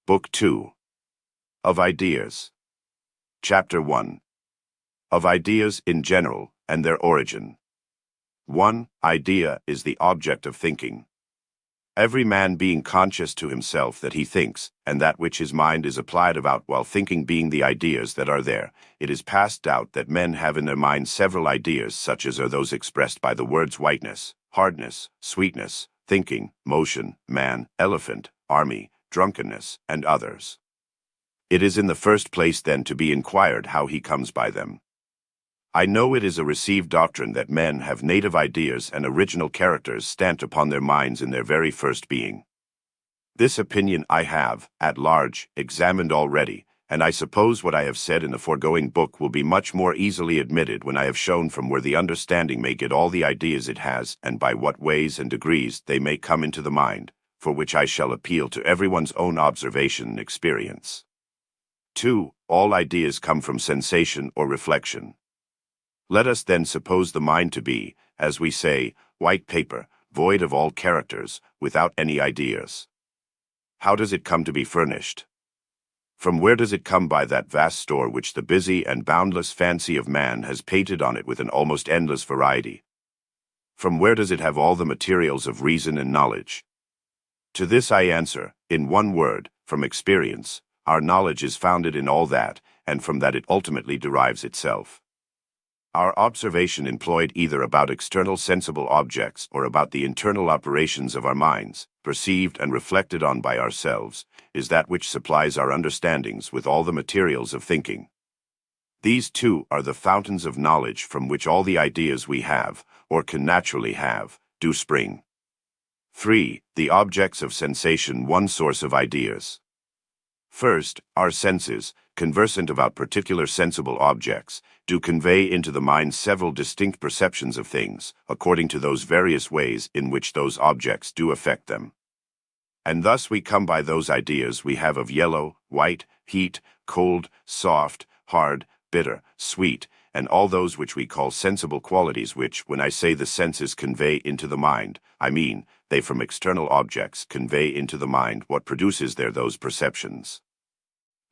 Book 2. Of Ideas. Chapter 1. Of Ideas in General and Their Origin. 1. Idea is the object of thinking. Every man being conscious to himself that he thinks, and that which his mind is applied about while thinking being the ideas that are there, it is past doubt that men have in their minds several ideas such as are those expressed by the words whiteness, hardness, sweetness, thinking, motion, man, elephant, army, drunkenness, and others. It is in the first place then to be inquired how he comes by them. I know it is a received doctrine that men have native ideas and original characters stamped upon their minds in their very first being. This opinion I have, at large, examined already, and I suppose what I have said in the foregoing book will be much more easily admitted when I have shown from where the understanding may get all the ideas it has, and by what ways and degrees they may come into the mind, for which I shall appeal to everyone's own observation and experience. 2. All ideas come from sensation or reflection. Let us then suppose the mind to be, as we say, white paper, void of all characters, without any ideas. How does it come to be furnished? From where does it come by that vast store which the busy and boundless fancy of man has painted on it with an almost endless variety? From where does it have all the materials of reason and knowledge? To this I answer, in one word, from experience. Our knowledge is founded in all that, and from that it ultimately derives itself. Our observation employed either about external sensible objects or about the internal operations of our minds, perceived and reflected on by ourselves, is that which supplies our understandings with all the materials of thinking. These two are the fountains of knowledge from which all the ideas we have, or can naturally have, do spring. 3. The objects of sensation. One source of ideas. First, our senses, conversant about particular sensible objects, do convey into the mind several distinct perceptions of things, according to those various ways in which those objects do affect them. And thus we come by those ideas we have of yellow, white, heat, cold, soft, hard, bitter, sweet, and all those which we call sensible qualities which, when I say the senses convey into the mind, I mean, they from external objects convey into the mind what produces there those perceptions.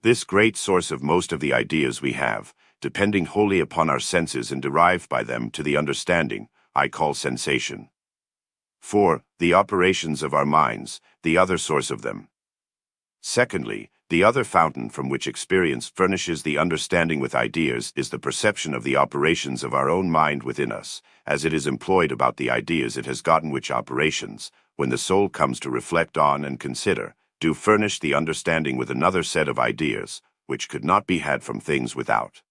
This great source of most of the ideas we have, depending wholly upon our senses and derived by them to the understanding, I call sensation. 4. The operations of our minds, the other source of them. Secondly, the other fountain from which experience furnishes the understanding with ideas is the perception of the operations of our own mind within us, as it is employed about the ideas it has gotten, which operations, when the soul comes to reflect on and consider, do furnish the understanding with another set of ideas, which could not be had from things without.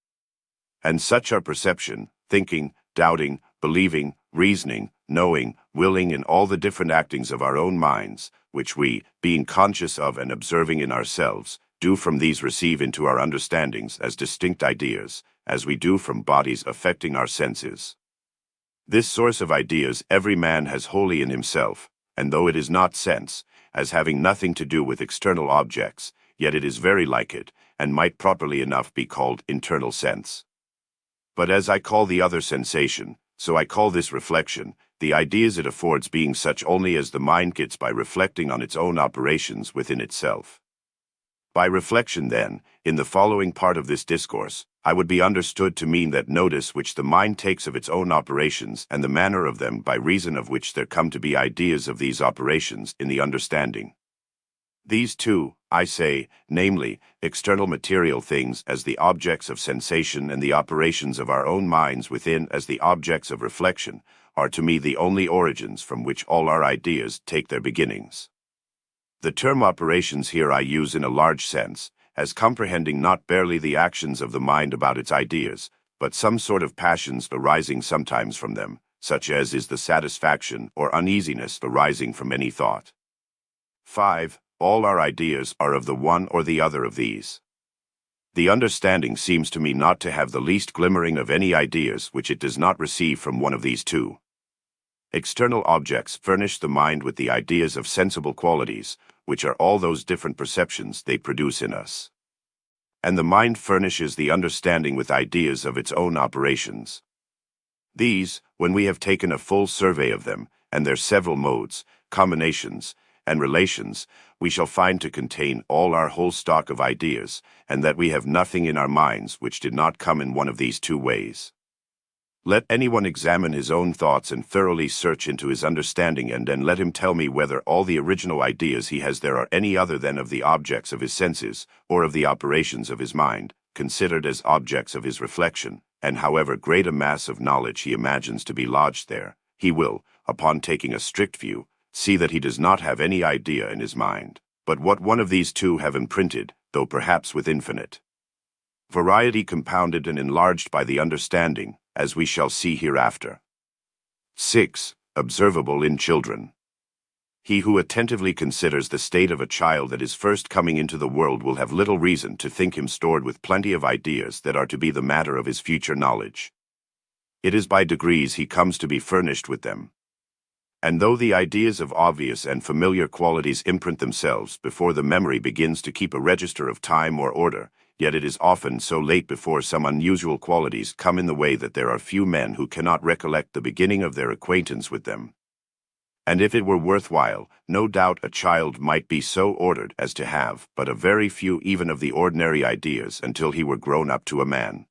And such are perception, thinking, doubting, believing, reasoning, knowing, willing, in all the different actings of our own minds, which we, being conscious of and observing in ourselves, do from these receive into our understandings as distinct ideas, as we do from bodies affecting our senses. This source of ideas every man has wholly in himself, and though it is not sense, as having nothing to do with external objects, yet it is very like it, and might properly enough be called internal sense. But as I call the other sensation, so I call this reflection, the ideas it affords being such only as the mind gets by reflecting on its own operations within itself. By reflection, then, in the following part of this discourse, I would be understood to mean that notice which the mind takes of its own operations and the manner of them by reason of which there come to be ideas of these operations in the understanding. These two, I say, namely, external material things as the objects of sensation and the operations of our own minds within as the objects of reflection, are to me the only origins from which all our ideas take their beginnings. The term operations here I use in a large sense, as comprehending not barely the actions of the mind about its ideas, but some sort of passions arising sometimes from them, such as is the satisfaction or uneasiness arising from any thought. 5. All our ideas are of the one or the other of these. The understanding seems to me not to have the least glimmering of any ideas which it does not receive from one of these two. External objects furnish the mind with the ideas of sensible qualities, which are all those different perceptions they produce in us. And the mind furnishes the understanding with ideas of its own operations. These, when we have taken a full survey of them, and their several modes, combinations, and relations, we shall find to contain all our whole stock of ideas, and that we have nothing in our minds which did not come in one of these two ways. Let anyone examine his own thoughts and thoroughly search into his understanding, and then let him tell me whether all the original ideas he has there are any other than of the objects of his senses, or of the operations of his mind, considered as objects of his reflection, and however great a mass of knowledge he imagines to be lodged there, he will, upon taking a strict view, see that he does not have any idea in his mind, but what one of these two have imprinted, though perhaps with infinite variety compounded and enlarged by the understanding, as we shall see hereafter. 6. Observable in children. He who attentively considers the state of a child that is first coming into the world will have little reason to think him stored with plenty of ideas that are to be the matter of his future knowledge. It is by degrees he comes to be furnished with them. And though the ideas of obvious and familiar qualities imprint themselves before the memory begins to keep a register of time or order, yet it is often so late before some unusual qualities come in the way that there are few men who cannot recollect the beginning of their acquaintance with them. And if it were worthwhile, no doubt a child might be so ordered as to have but a very few even of the ordinary ideas until he were grown up to a man.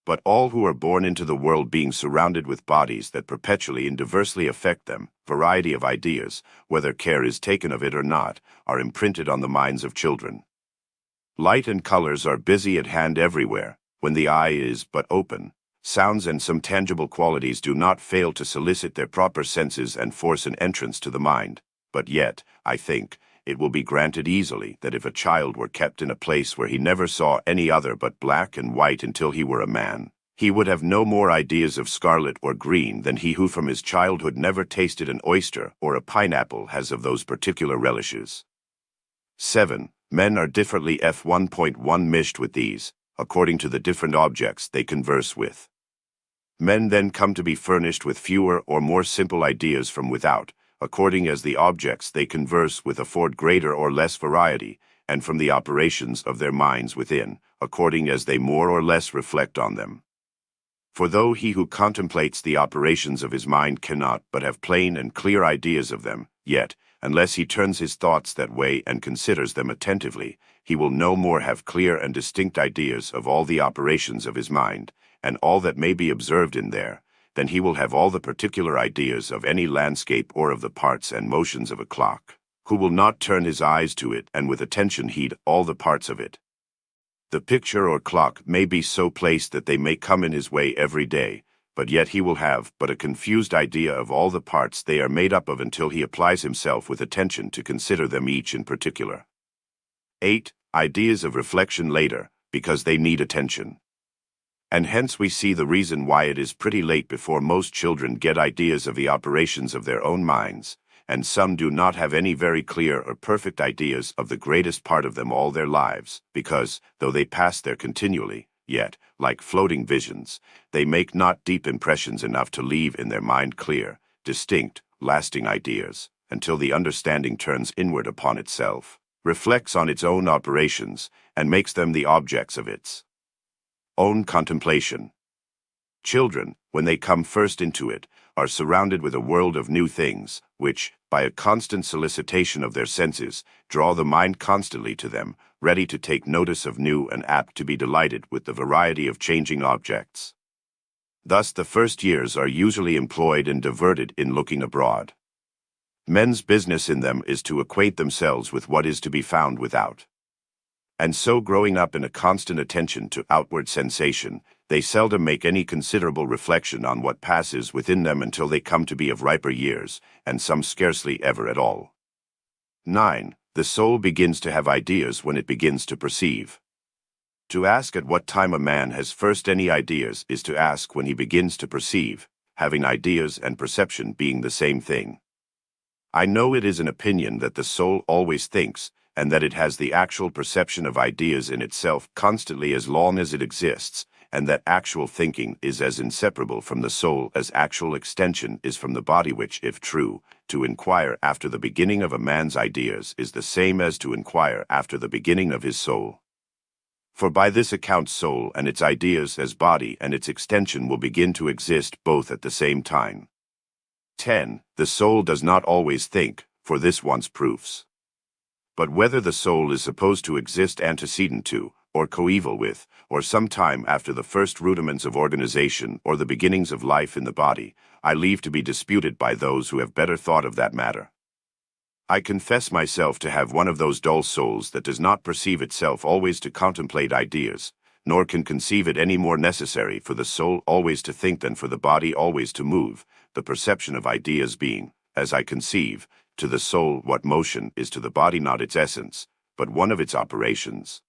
But all who are born into the world being surrounded with bodies that perpetually and diversely affect them, variety of ideas, whether care is taken of it or not, are imprinted on the minds of children. Light and colors are busy at hand everywhere, when the eye is but open. Sounds and some tangible qualities do not fail to solicit their proper senses and force an entrance to the mind. But yet, I think, it will be granted easily that if a child were kept in a place where he never saw any other but black and white until he were a man, he would have no more ideas of scarlet or green than he who from his childhood never tasted an oyster or a pineapple has of those particular relishes. 7. Men are differently f1.1 mished with these, according to the different objects they converse with. Men then come to be furnished with fewer or more simple ideas from without, according as the objects they converse with afford greater or less variety, and from the operations of their minds within, according as they more or less reflect on them. For though he who contemplates the operations of his mind cannot but have plain and clear ideas of them, yet, unless he turns his thoughts that way and considers them attentively, he will no more have clear and distinct ideas of all the operations of his mind, and all that may be observed in there, than he will have all the particular ideas of any landscape or of the parts and motions of a clock, who will not turn his eyes to it and with attention heed all the parts of it. The picture or clock may be so placed that they may come in his way every day, but yet he will have but a confused idea of all the parts they are made up of until he applies himself with attention to consider them each in particular. 8. Ideas of reflection later, because they need attention. And hence we see the reason why it is pretty late before most children get ideas of the operations of their own minds, and some do not have any very clear or perfect ideas of the greatest part of them all their lives, because, though they pass there continually, yet, like floating visions, they make not deep impressions enough to leave in their mind clear, distinct, lasting ideas, until the understanding turns inward upon itself, reflects on its own operations, and makes them the objects of its own contemplation. Children, when they come first into it, are surrounded with a world of new things, which, by a constant solicitation of their senses, draw the mind constantly to them, ready to take notice of new and apt to be delighted with the variety of changing objects. Thus the first years are usually employed and diverted in looking abroad. Men's business in them is to acquaint themselves with what is to be found without. And so growing up in a constant attention to outward sensation, they seldom make any considerable reflection on what passes within them until they come to be of riper years, and some scarcely ever at all. 9. The soul begins to have ideas when it begins to perceive. To ask at what time a man has first any ideas is to ask when he begins to perceive, having ideas and perception being the same thing. I know it is an opinion that the soul always thinks, and that it has the actual perception of ideas in itself constantly as long as it exists, and that actual thinking is as inseparable from the soul as actual extension is from the body, which, if true, to inquire after the beginning of a man's ideas is the same as to inquire after the beginning of his soul. For by this account soul and its ideas as body and its extension will begin to exist both at the same time. 10. The soul does not always think, for this wants proofs. But whether the soul is supposed to exist antecedent to, or coeval with, or sometime after the first rudiments of organization or the beginnings of life in the body, I leave to be disputed by those who have better thought of that matter. I confess myself to have one of those dull souls that does not perceive itself always to contemplate ideas, nor can conceive it any more necessary for the soul always to think than for the body always to move, the perception of ideas being, as I conceive, to the soul what motion is to the body not its essence, but one of its operations.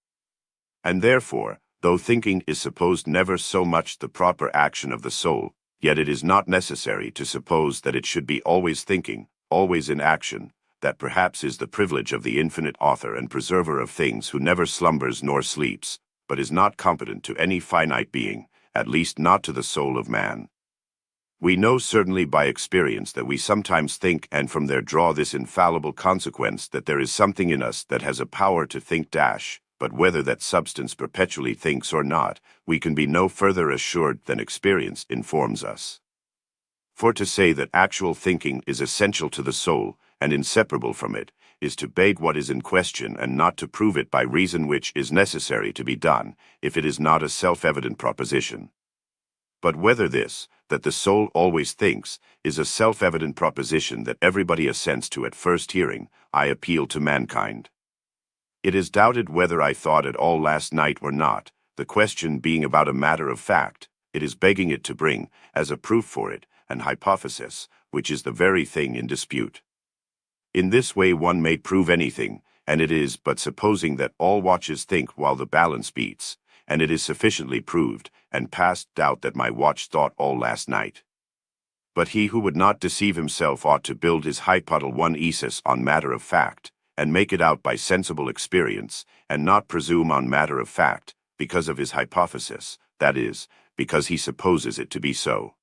And therefore, though thinking is supposed never so much the proper action of the soul, yet it is not necessary to suppose that it should be always thinking, always in action. That perhaps is the privilege of the infinite author and preserver of things who never slumbers nor sleeps, but is not competent to any finite being, at least not to the soul of man. We know certainly by experience that we sometimes think, and from there draw this infallible consequence that there is something in us that has a power to think but whether that substance perpetually thinks or not, we can be no further assured than experience informs us. For to say that actual thinking is essential to the soul, and inseparable from it, is to beg what is in question and not to prove it by reason which is necessary to be done, if it is not a self-evident proposition. But whether this, that the soul always thinks, is a self-evident proposition that everybody assents to at first hearing, I appeal to mankind. It is doubted whether I thought at all last night or not, the question being about a matter of fact, it is begging it to bring, as a proof for it, an hypothesis, which is the very thing in dispute. In this way one may prove anything, and it is but supposing that all watches think while the balance beats, and it is sufficiently proved, and past doubt that my watch thought all last night. But he who would not deceive himself ought to build his hypothesis on matter of fact, and make it out by sensible experience, and not presume on matter of fact, because of his hypothesis, that is, because he supposes it to be so.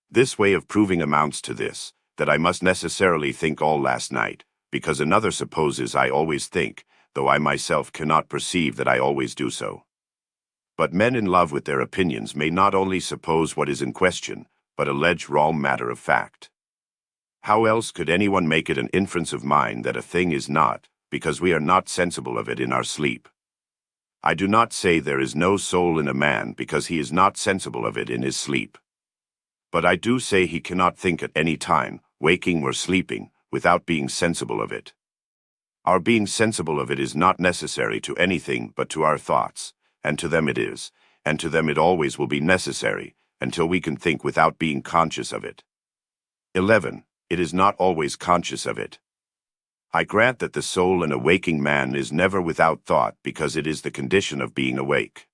This way of proving amounts to this, that I must necessarily think all last night, because another supposes I always think, though I myself cannot perceive that I always do so. But men in love with their opinions may not only suppose what is in question, but allege raw matter of fact. How else could anyone make it an inference of mine that a thing is not, because we are not sensible of it in our sleep? I do not say there is no soul in a man because he is not sensible of it in his sleep. But I do say he cannot think at any time, waking or sleeping, without being sensible of it. Our being sensible of it is not necessary to anything but to our thoughts, and to them it is, and to them it always will be necessary, until we can think without being conscious of it. 11. It is not always conscious of it. I grant that the soul in a waking man is never without thought because it is the condition of being awake.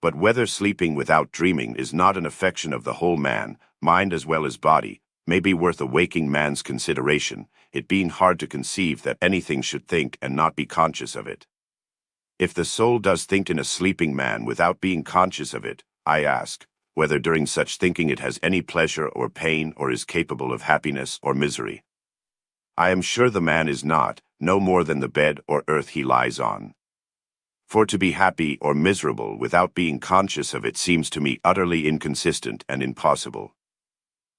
But whether sleeping without dreaming is not an affection of the whole man, mind as well as body, may be worth a waking man's consideration, it being hard to conceive that anything should think and not be conscious of it. If the soul does think in a sleeping man without being conscious of it, I ask, whether during such thinking it has any pleasure or pain or is capable of happiness or misery. I am sure the man is not, no more than the bed or earth he lies on. For to be happy or miserable without being conscious of it seems to me utterly inconsistent and impossible.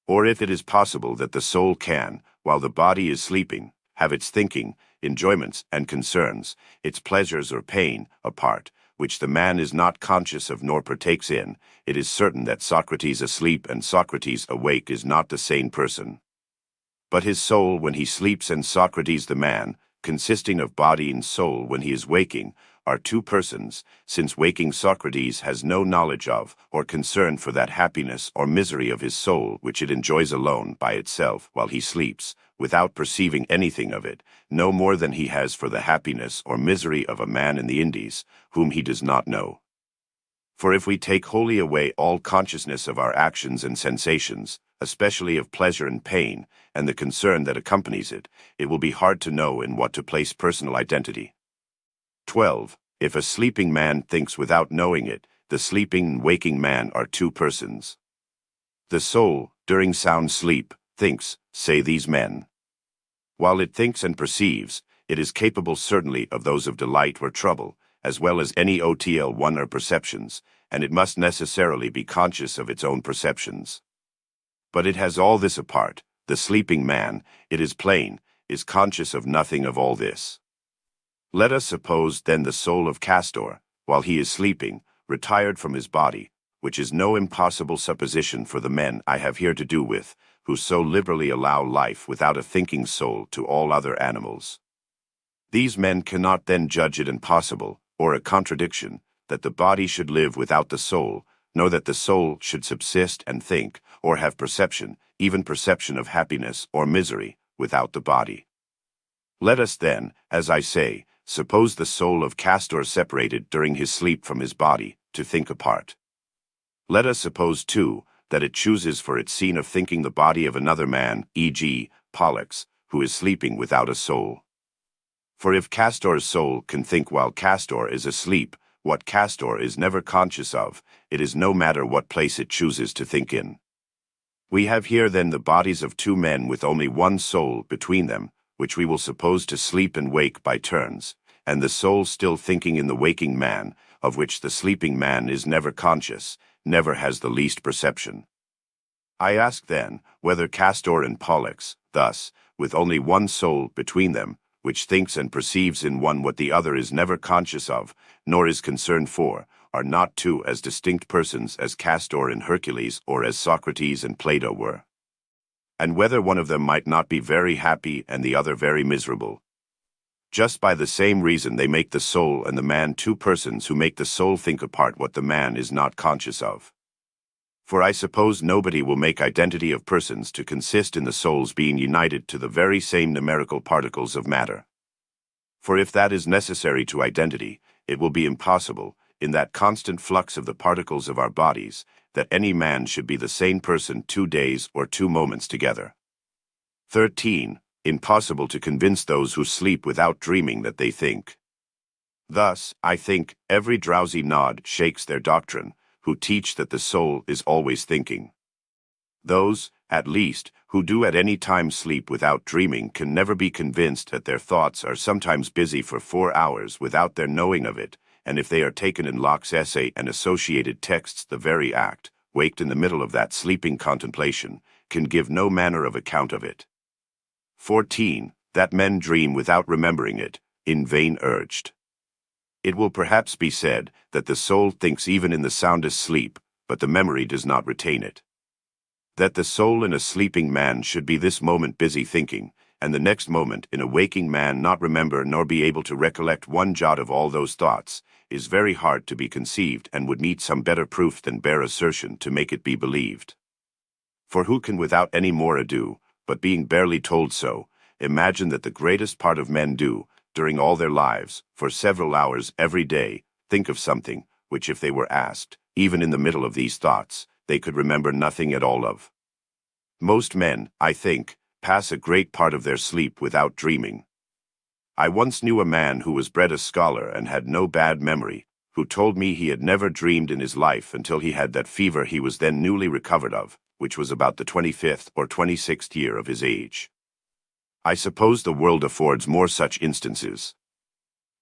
Or if it is possible that the soul can, while the body is sleeping, have its thinking, enjoyments, and concerns, its pleasures or pain, apart, which the man is not conscious of nor partakes in, it is certain that Socrates asleep and Socrates awake is not the same person. But his soul when he sleeps and Socrates the man, consisting of body and soul when he is waking, are two persons, since waking Socrates has no knowledge of or concern for that happiness or misery of his soul which it enjoys alone by itself while he sleeps, without perceiving anything of it, no more than he has for the happiness or misery of a man in the Indies, whom he does not know. For if we take wholly away all consciousness of our actions and sensations, especially of pleasure and pain, and the concern that accompanies it, it will be hard to know in what to place personal identity. 12. If a sleeping man thinks without knowing it, the sleeping and waking man are two persons. The soul, during sound sleep, thinks, say these men. While it thinks and perceives, it is capable certainly of those of delight or trouble, as well as any OTL1 or perceptions, and it must necessarily be conscious of its own perceptions. But it has all this apart, the sleeping man, it is plain, is conscious of nothing of all this. Let us suppose then the soul of Castor, while he is sleeping, retired from his body, which is no impossible supposition for the men I have here to do with, who so liberally allow life without a thinking soul to all other animals. These men cannot then judge it impossible, or a contradiction, that the body should live without the soul, nor that the soul should subsist and think, or have perception, even perception of happiness or misery, without the body. Let us then, as I say, suppose the soul of Castor separated during his sleep from his body, to think apart. Let us suppose, too, that it chooses for its scene of thinking the body of another man, e.g., Pollux, who is sleeping without a soul. For if Castor's soul can think while Castor is asleep, what Castor is never conscious of, it is no matter what place it chooses to think in. We have here then the bodies of two men with only one soul between them, which we will suppose to sleep and wake by turns, and the soul still thinking in the waking man, of which the sleeping man is never conscious, never has the least perception. I ask then, whether Castor and Pollux, thus, with only one soul between them, which thinks and perceives in one what the other is never conscious of, nor is concerned for, are not two as distinct persons as Castor and Hercules or as Socrates and Plato were. And whether one of them might not be very happy and the other very miserable. Just by the same reason they make the soul and the man two persons who make the soul think apart what the man is not conscious of. For I suppose nobody will make identity of persons to consist in the souls being united to the very same numerical particles of matter. For if that is necessary to identity, it will be impossible, in that constant flux of the particles of our bodies, that any man should be the same person 2 days or 2 moments together. 13. Impossible to convince those who sleep without dreaming that they think. Thus, I think, every drowsy nod shakes their doctrine, who teach that the soul is always thinking. Those, at least, who do at any time sleep without dreaming can never be convinced that their thoughts are sometimes busy for 4 hours without their knowing of it, and if they are taken in Locke's essay and associated texts the very act, waked in the middle of that sleeping contemplation, can give no manner of account of it. 14. That men dream without remembering it, in vain urged. It will perhaps be said that the soul thinks even in the soundest sleep, but the memory does not retain it. That the soul in a sleeping man should be this moment busy thinking, and the next moment in a waking man not remember nor be able to recollect one jot of all those thoughts, is very hard to be conceived and would need some better proof than bare assertion to make it be believed. For who can without any more ado, but being barely told so, imagine that the greatest part of men do, during all their lives, for several hours every day, think of something, which if they were asked, even in the middle of these thoughts, they could remember nothing at all of. Most men, I think, pass a great part of their sleep without dreaming. I once knew a man who was bred a scholar and had no bad memory, who told me he had never dreamed in his life until he had that fever he was then newly recovered of, which was about the 25th or 26th year of his age. I suppose the world affords more such instances.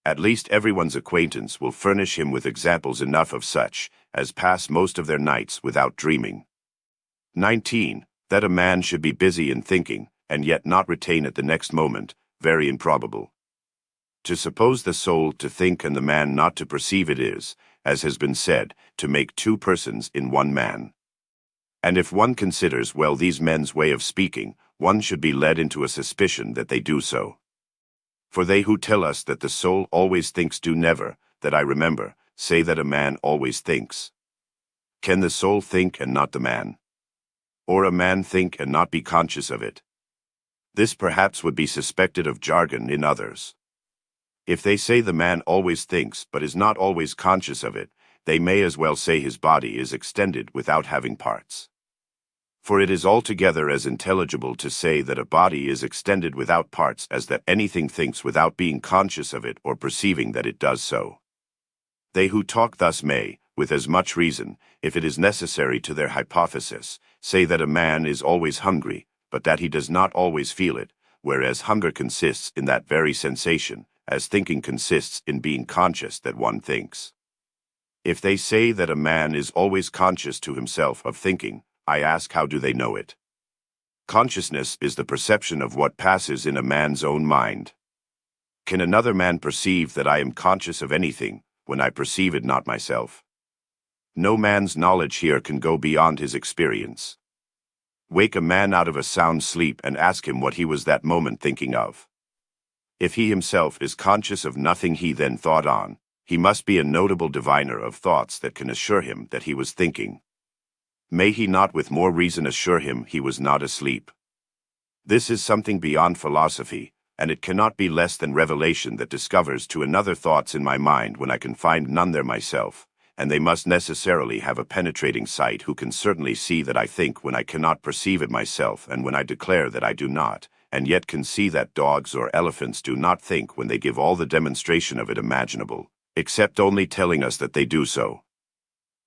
At least everyone's acquaintance will furnish him with examples enough of such as pass most of their nights without dreaming. 19. That a man should be busy in thinking, and yet not retain at the next moment, very improbable. To suppose the soul to think and the man not to perceive it is, as has been said, to make two persons in one man. And if one considers well these men's way of speaking, one should be led into a suspicion that they do so. For they who tell us that the soul always thinks do never, that I remember, say that a man always thinks. Can the soul think and not the man? Or a man think and not be conscious of it? This perhaps would be suspected of jargon in others. If they say the man always thinks but is not always conscious of it, they may as well say his body is extended without having parts. For it is altogether as intelligible to say that a body is extended without parts as that anything thinks without being conscious of it or perceiving that it does so. They who talk thus may, with as much reason, if it is necessary to their hypothesis, say that a man is always hungry, but that he does not always feel it, whereas hunger consists in that very sensation, as thinking consists in being conscious that one thinks. If they say that a man is always conscious to himself of thinking, I ask how do they know it? Consciousness is the perception of what passes in a man's own mind. Can another man perceive that I am conscious of anything, when I perceive it not myself? No man's knowledge here can go beyond his experience. Wake a man out of a sound sleep and ask him what he was that moment thinking of. If he himself is conscious of nothing he then thought on, he must be a notable diviner of thoughts that can assure him that he was thinking. May he not with more reason assure him he was not asleep? This is something beyond philosophy, and it cannot be less than revelation that discovers to another thoughts in my mind when I can find none there myself, and they must necessarily have a penetrating sight who can certainly see that I think when I cannot perceive it myself and when I declare that I do not, and yet can see that dogs or elephants do not think when they give all the demonstration of it imaginable, except only telling us that they do so.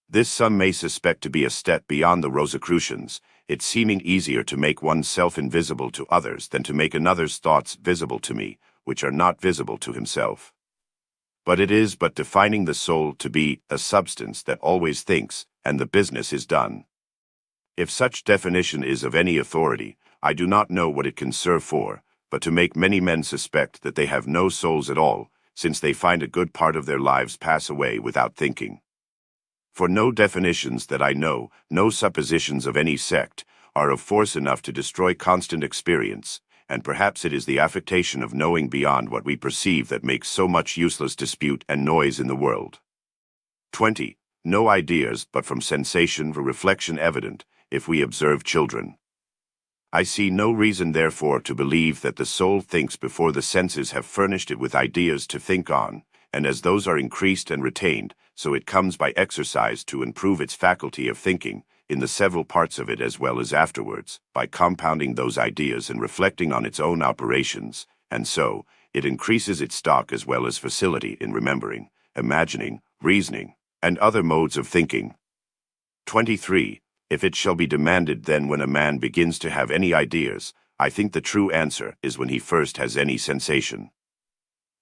This some may suspect to be a step beyond the Rosicrucians, it seeming easier to make one's self invisible to others than to make another's thoughts visible to me, which are not visible to himself. But it is but defining the soul to be a substance that always thinks, and the business is done. If such definition is of any authority, I do not know what it can serve for, but to make many men suspect that they have no souls at all, since they find a good part of their lives pass away without thinking. For no definitions that I know, no suppositions of any sect, are of force enough to destroy constant experience, and perhaps it is the affectation of knowing beyond what we perceive that makes so much useless dispute and noise in the world. 20. No ideas but from sensation or reflection evident, if we observe children. I see no reason therefore to believe that the soul thinks before the senses have furnished it with ideas to think on, and as those are increased and retained, so it comes by exercise to improve its faculty of thinking, in the several parts of it as well as afterwards, by compounding those ideas and reflecting on its own operations, and so, it increases its stock as well as facility in remembering, imagining, reasoning, and other modes of thinking. 23. If it shall be demanded then when a man begins to have any ideas, I think the true answer is when he first has any sensation.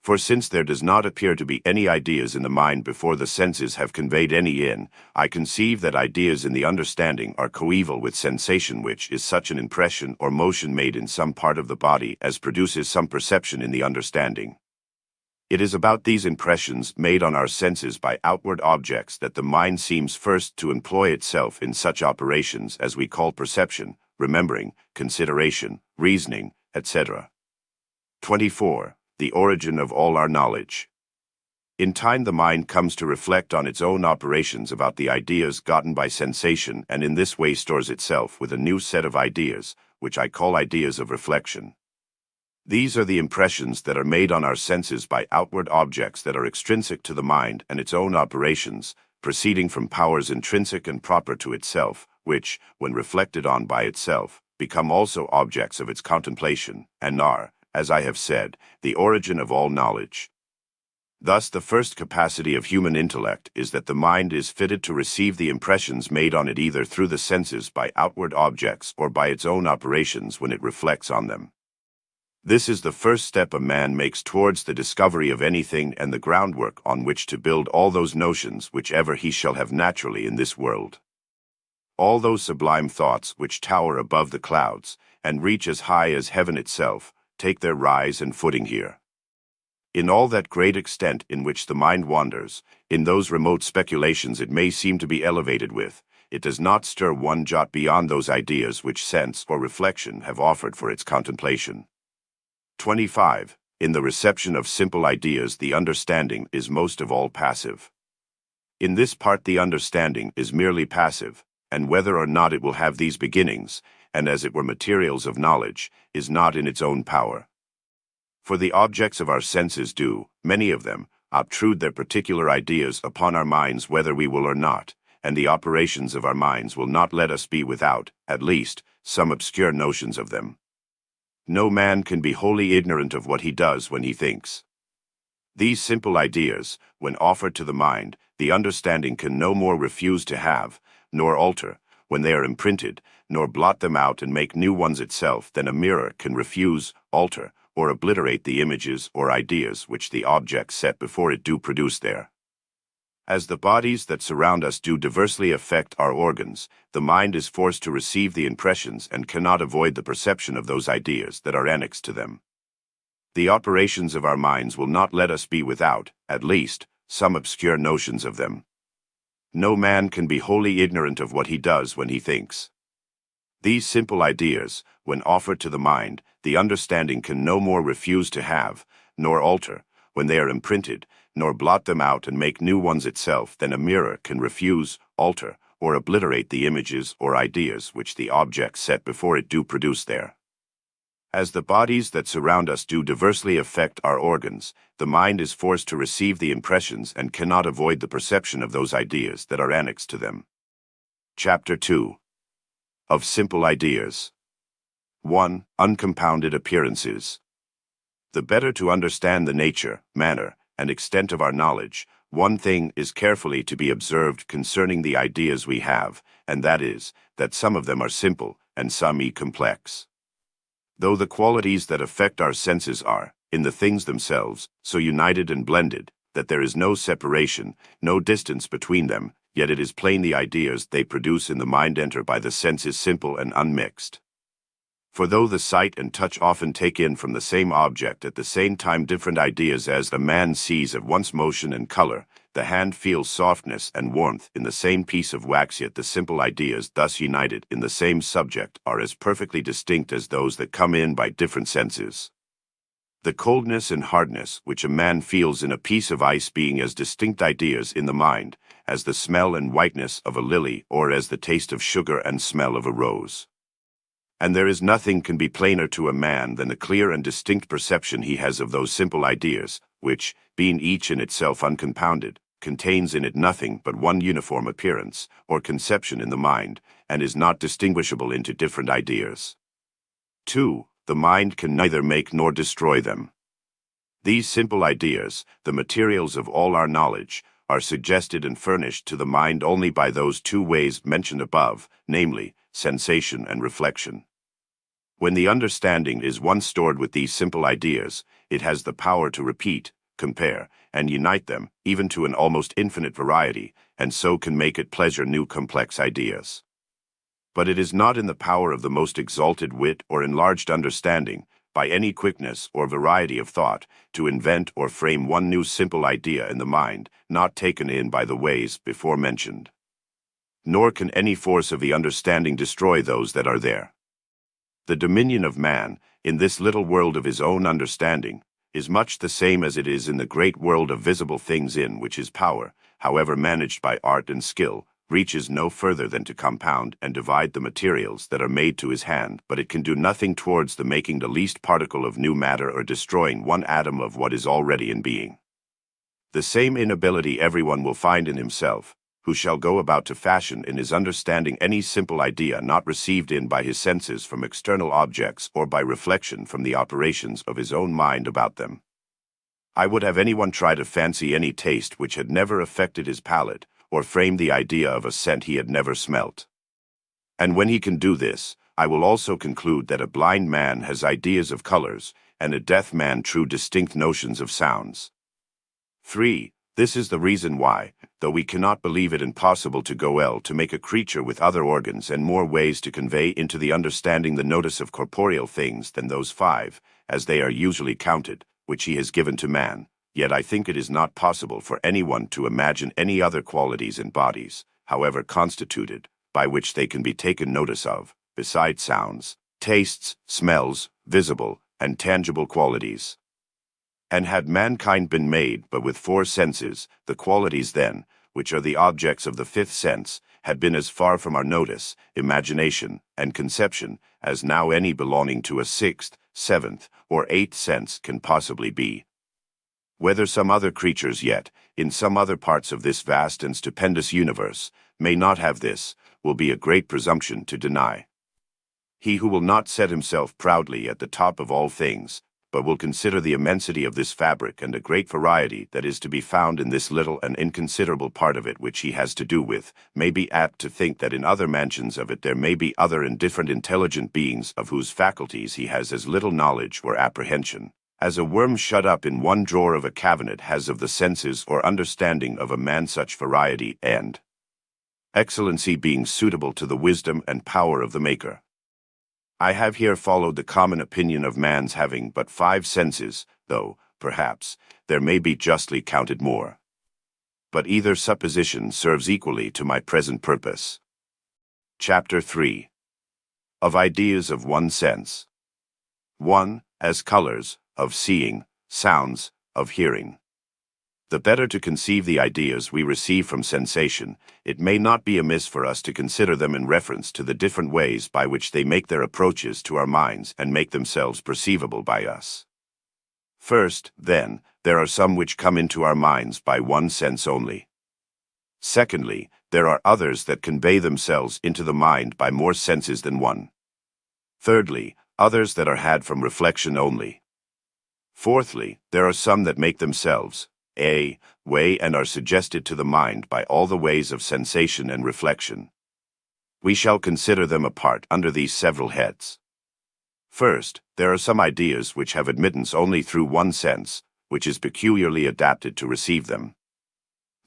For since there does not appear to be any ideas in the mind before the senses have conveyed any in, I conceive that ideas in the understanding are coeval with sensation, which is such an impression or motion made in some part of the body as produces some perception in the understanding. It is about these impressions made on our senses by outward objects that the mind seems first to employ itself in such operations as we call perception, remembering, consideration, reasoning, etc. 24. The origin of all our knowledge. In time the mind comes to reflect on its own operations about the ideas gotten by sensation and in this way stores itself with a new set of ideas, which I call ideas of reflection. These are the impressions that are made on our senses by outward objects that are extrinsic to the mind and its own operations, proceeding from powers intrinsic and proper to itself, which, when reflected on by itself, become also objects of its contemplation, and are, as I have said, the origin of all knowledge. Thus the first capacity of human intellect is that the mind is fitted to receive the impressions made on it either through the senses by outward objects or by its own operations when it reflects on them. This is the first step a man makes towards the discovery of anything and the groundwork on which to build all those notions whichever he shall have naturally in this world. All those sublime thoughts which tower above the clouds, and reach as high as heaven itself, take their rise and footing here. In all that great extent in which the mind wanders, in those remote speculations it may seem to be elevated with, it does not stir one jot beyond those ideas which sense or reflection have offered for its contemplation. 25. In the reception of simple ideas the understanding is most of all passive. In this part the understanding is merely passive, and whether or not it will have these beginnings, and as it were materials of knowledge, is not in its own power. For the objects of our senses do, many of them, obtrude their particular ideas upon our minds whether we will or not, and the operations of our minds will not let us be without, at least, some obscure notions of them. No man can be wholly ignorant of what he does when he thinks. These simple ideas, when offered to the mind, the understanding can no more refuse to have, nor alter, when they are imprinted, nor blot them out and make new ones itself than a mirror can refuse, alter, or obliterate the images or ideas which the objects set before it do produce there. As the bodies that surround us do diversely affect our organs, the mind is forced to receive the impressions and cannot avoid the perception of those ideas that are annexed to them. The operations of our minds will not let us be without, at least, some obscure notions of them. No man can be wholly ignorant of what he does when he thinks. These simple ideas, when offered to the mind, the understanding can no more refuse to have, nor alter, when they are imprinted, nor blot them out and make new ones itself, than a mirror can refuse, alter, or obliterate the images or ideas which the objects set before it do produce there. As the bodies that surround us do diversely affect our organs, the mind is forced to receive the impressions and cannot avoid the perception of those ideas that are annexed to them. Chapter 2. Of Simple Ideas. 1. Uncompounded Appearances. The better to understand the nature, manner, and extent of our knowledge, one thing is carefully to be observed concerning the ideas we have, and that is, that some of them are simple, and some complex. Though the qualities that affect our senses are, in the things themselves, so united and blended, that there is no separation, no distance between them, yet it is plain the ideas they produce in the mind enter by the senses simple and unmixed. For though the sight and touch often take in from the same object at the same time different ideas as the man sees at once motion and color, the hand feels softness and warmth in the same piece of wax, yet the simple ideas thus united in the same subject are as perfectly distinct as those that come in by different senses. The coldness and hardness which a man feels in a piece of ice being as distinct ideas in the mind as the smell and whiteness of a lily or as the taste of sugar and smell of a rose. And there is nothing can be plainer to a man than the clear and distinct perception he has of those simple ideas, which, being each in itself uncompounded, contains in it nothing but one uniform appearance, or conception in the mind, and is not distinguishable into different ideas. 2. The mind can neither make nor destroy them. These simple ideas, the materials of all our knowledge, are suggested and furnished to the mind only by those two ways mentioned above, namely, sensation and reflection. When the understanding is once stored with these simple ideas, it has the power to repeat, compare, and unite them, even to an almost infinite variety, and so can make it pleasure new complex ideas. But it is not in the power of the most exalted wit or enlarged understanding, by any quickness or variety of thought, to invent or frame one new simple idea in the mind, not taken in by the ways before mentioned. Nor can any force of the understanding destroy those that are there. The dominion of man, in this little world of his own understanding, is much the same as it is in the great world of visible things, in which his power, however managed by art and skill, reaches no further than to compound and divide the materials that are made to his hand, but it can do nothing towards the making the least particle of new matter or destroying one atom of what is already in being. The same inability everyone will find in himself, who shall go about to fashion in his understanding any simple idea not received in by his senses from external objects or by reflection from the operations of his own mind about them. I would have anyone try to fancy any taste which had never affected his palate, or frame the idea of a scent he had never smelt. And when he can do this, I will also conclude that a blind man has ideas of colors, and a deaf man true distinct notions of sounds. 3. This is the reason why, though we cannot believe it impossible to Goel to make a creature with other organs and more ways to convey into the understanding the notice of corporeal things than those 5, as they are usually counted, which he has given to man, yet I think it is not possible for anyone to imagine any other qualities in bodies, however constituted, by which they can be taken notice of, besides sounds, tastes, smells, visible, and tangible qualities. And had mankind been made but with 4 senses, the qualities then, which are the objects of the 5th sense, had been as far from our notice, imagination, and conception, as now any belonging to a 6th, 7th, or 8th sense can possibly be. Whether some other creatures yet, in some other parts of this vast and stupendous universe, may not have this, will be a great presumption to deny. He who will not set himself proudly at the top of all things, but will consider the immensity of this fabric and a great variety that is to be found in this little and inconsiderable part of it which he has to do with, may be apt to think that in other mansions of it there may be other and different intelligent beings of whose faculties he has as little knowledge or apprehension, As a worm shut up in one drawer of a cabinet has of the senses or understanding of a man such variety and excellency being suitable to the wisdom and power of the Maker. I have here followed the common opinion of man's having but 5 senses, though, perhaps, there may be justly counted more. But either supposition serves equally to my present purpose. Chapter 3. Of Ideas of One Sense. 1. As colors, of seeing, sounds, of hearing. The better to conceive the ideas we receive from sensation, it may not be amiss for us to consider them in reference to the different ways by which they make their approaches to our minds and make themselves perceivable by us. First, then, there are some which come into our minds by one sense only. Secondly, there are others that convey themselves into the mind by more senses than one. Thirdly, others that are had from reflection only. Fourthly, there are some that make themselves a way and are suggested to the mind by all the ways of sensation and reflection. We shall consider them apart under these several heads. First, there are some ideas which have admittance only through one sense, which is peculiarly adapted to receive them.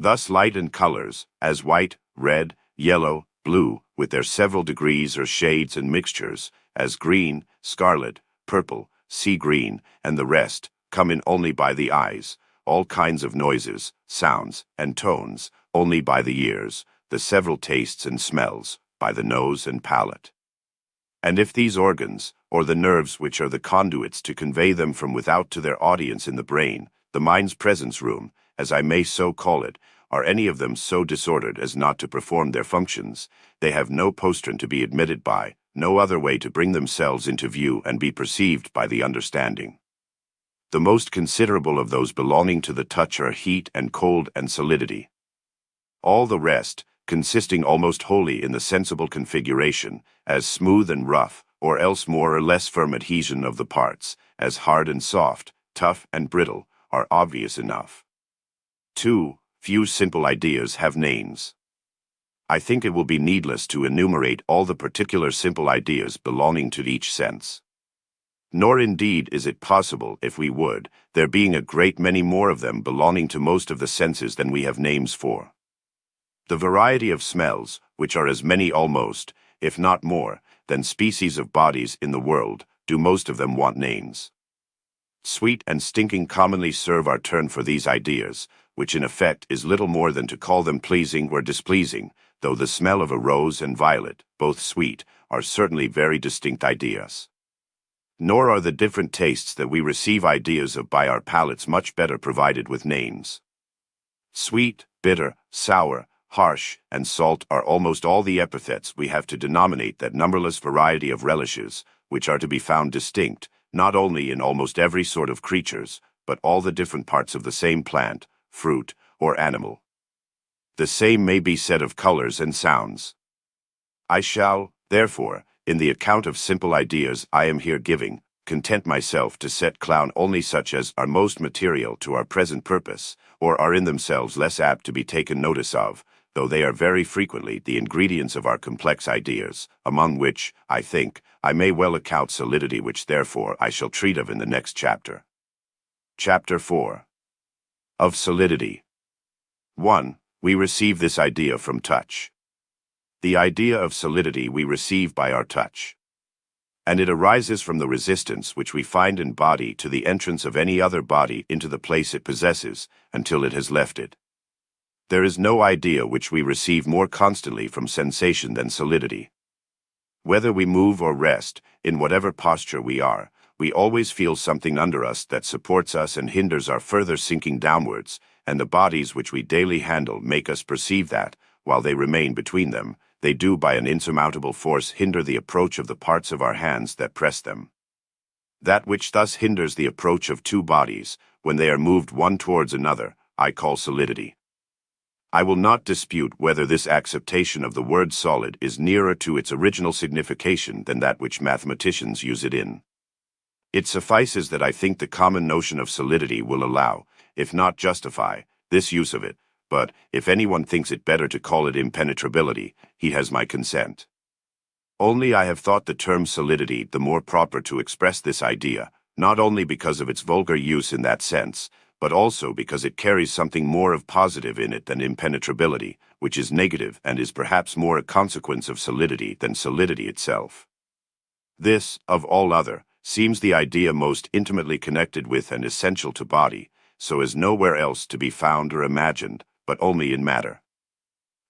Thus light and colors, as white, red, yellow, blue, with their several degrees or shades and mixtures, as green, scarlet, purple, sea green, and the rest, come in only by the eyes, all kinds of noises, sounds, and tones, only by the ears, the several tastes and smells, by the nose and palate. And if these organs, or the nerves which are the conduits to convey them from without to their audience in the brain, the mind's presence room, as I may so call it, are any of them so disordered as not to perform their functions, they have no postern to be admitted by, no other way to bring themselves into view and be perceived by the understanding. The most considerable of those belonging to the touch are heat and cold and solidity. All the rest, consisting almost wholly in the sensible configuration, as smooth and rough, or else more or less firm adhesion of the parts, as hard and soft, tough and brittle, are obvious enough. 2. Few simple ideas have names. I think it will be needless to enumerate all the particular simple ideas belonging to each sense. Nor indeed is it possible, if we would, there being a great many more of them belonging to most of the senses than we have names for. The variety of smells, which are as many almost, if not more, than species of bodies in the world, do most of them want names. Sweet and stinking commonly serve our turn for these ideas, which in effect is little more than to call them pleasing or displeasing, though the smell of a rose and violet, both sweet, are certainly very distinct ideas. Nor are the different tastes that we receive ideas of by our palates much better provided with names. Sweet, bitter, sour, harsh, and salt are almost all the epithets we have to denominate that numberless variety of relishes, which are to be found distinct, not only in almost every sort of creatures, but all the different parts of the same plant, fruit, or animal. The same may be said of colors and sounds. I shall, therefore, in the account of simple ideas I am here giving, content myself to set down only such as are most material to our present purpose, or are in themselves less apt to be taken notice of, though they are very frequently the ingredients of our complex ideas, among which, I think, I may well account solidity, which therefore I shall treat of in the next chapter. Chapter 4. Of Solidity. 1. We receive this idea from touch. The idea of solidity we receive by our touch. And it arises from the resistance which we find in body to the entrance of any other body into the place it possesses, until it has left it. There is no idea which we receive more constantly from sensation than solidity. Whether we move or rest, in whatever posture we are, we always feel something under us that supports us and hinders our further sinking downwards, and the bodies which we daily handle make us perceive that, while they remain between them, they do by an insurmountable force hinder the approach of the parts of our hands that press them. That which thus hinders the approach of two bodies, when they are moved one towards another, I call solidity. I will not dispute whether this acceptation of the word solid is nearer to its original signification than that which mathematicians use it in. It suffices that I think the common notion of solidity will allow, if not justify, this use of it, but if anyone thinks it better to call it impenetrability, he has my consent. Only I have thought the term solidity the more proper to express this idea, not only because of its vulgar use in that sense, but also because it carries something more of positive in it than impenetrability, which is negative and is perhaps more a consequence of solidity than solidity itself. This, of all other, seems the idea most intimately connected with and essential to body, so as nowhere else to be found or imagined, but only in matter.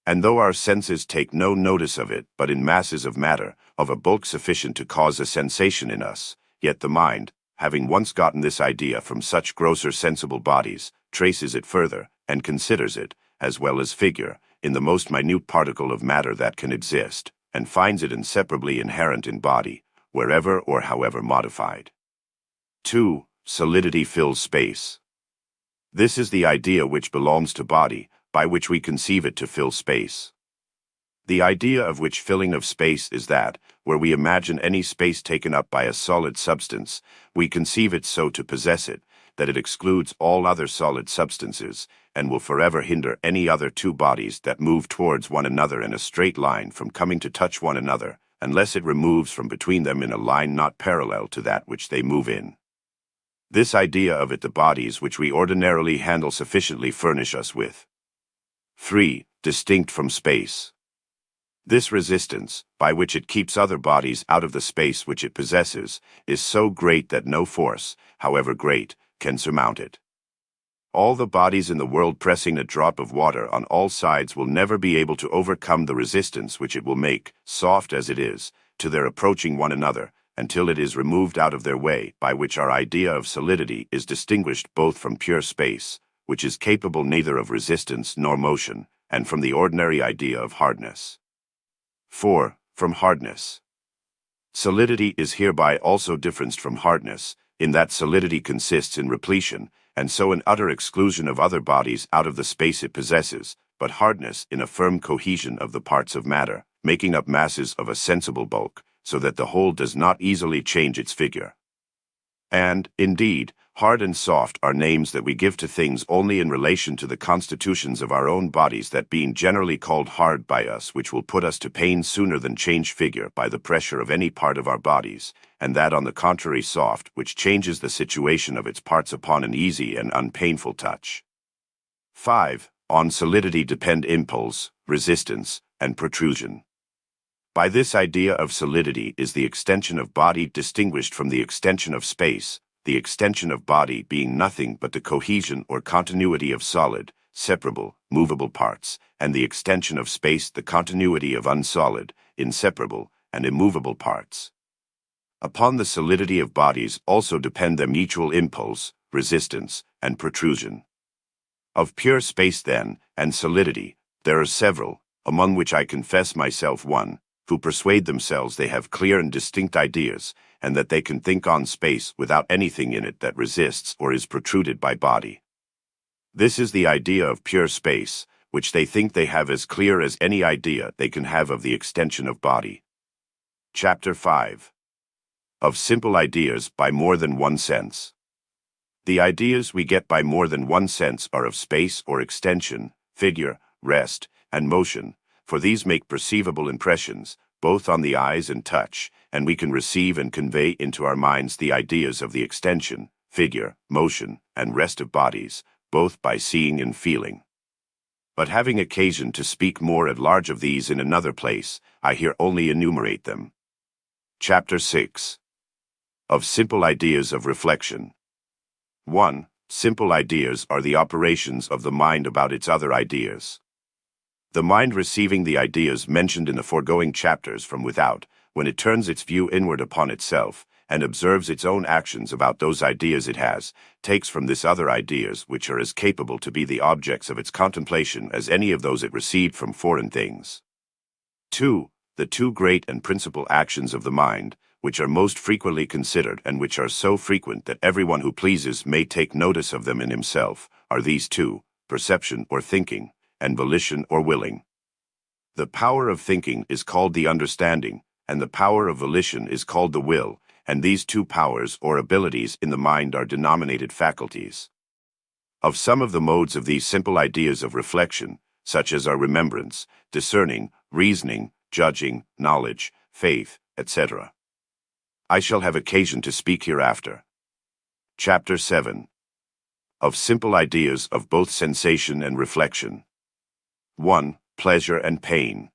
And though our senses take no notice of it but in masses of matter, of a bulk sufficient to cause a sensation in us, yet the mind, having once gotten this idea from such grosser sensible bodies, traces it further, and considers it, as well as figure, in the most minute particle of matter that can exist, and finds it inseparably inherent in body, wherever or however modified. 2. Solidity fills space. This is the idea which belongs to body, by which we conceive it to fill space. The idea of which filling of space is that, where we imagine any space taken up by a solid substance, we conceive it so to possess it, that it excludes all other solid substances, and will forever hinder any other two bodies that move towards one another in a straight line from coming to touch one another, unless it removes from between them in a line not parallel to that which they move in. This idea of it the bodies which we ordinarily handle sufficiently furnish us with. 3. Distinct from space. This resistance, by which it keeps other bodies out of the space which it possesses, is so great that no force, however great, can surmount it. All the bodies in the world pressing a drop of water on all sides will never be able to overcome the resistance which it will make, soft as it is, to their approaching one another, until it is removed out of their way, by which our idea of solidity is distinguished both from pure space, which is capable neither of resistance nor motion, and from the ordinary idea of hardness. 4. From hardness. Solidity is hereby also differenced from hardness, in that solidity consists in repletion, and so in utter exclusion of other bodies out of the space it possesses, but hardness in a firm cohesion of the parts of matter, making up masses of a sensible bulk, so that the whole does not easily change its figure. And, indeed, hard and soft are names that we give to things only in relation to the constitutions of our own bodies, that being generally called hard by us which will put us to pain sooner than change figure by the pressure of any part of our bodies, and that on the contrary soft which changes the situation of its parts upon an easy and unpainful touch. 5. On solidity depend impulse, resistance, and protrusion. By this idea of solidity is the extension of body distinguished from the extension of space, the extension of body being nothing but the cohesion or continuity of solid, separable, movable parts, and the extension of space the continuity of unsolid, inseparable, and immovable parts. Upon the solidity of bodies also depend their mutual impulse, resistance, and protrusion. Of pure space, then, and solidity, there are several, among which I confess myself one, who persuade themselves they have clear and distinct ideas, and that they can think on space without anything in it that resists or is protruded by body. This is the idea of pure space, which they think they have as clear as any idea they can have of the extension of body. Chapter 5. Of simple ideas by more than one sense. The ideas we get by more than one sense are of space or extension, figure, rest, and motion, for these make perceivable impressions, both on the eyes and touch, and we can receive and convey into our minds the ideas of the extension, figure, motion, and rest of bodies, both by seeing and feeling. But having occasion to speak more at large of these in another place, I here only enumerate them. Chapter 6. Of simple ideas of reflection. 1. Simple ideas are the operations of the mind about its other ideas. The mind receiving the ideas mentioned in the foregoing chapters from without, when it turns its view inward upon itself, and observes its own actions about those ideas it has, takes from this other ideas which are as capable to be the objects of its contemplation as any of those it received from foreign things. 2. The two great and principal actions of the mind, which are most frequently considered and which are so frequent that everyone who pleases may take notice of them in himself, are these two, perception or thinking, and volition or willing. The power of thinking is called the understanding, and the power of volition is called the will, and these two powers or abilities in the mind are denominated faculties. Of some of the modes of these simple ideas of reflection, such as are remembrance, discerning, reasoning, judging, knowledge, faith, etc., I shall have occasion to speak hereafter. Chapter 7. Of simple ideas of both sensation and reflection. 1. Pleasure and pain.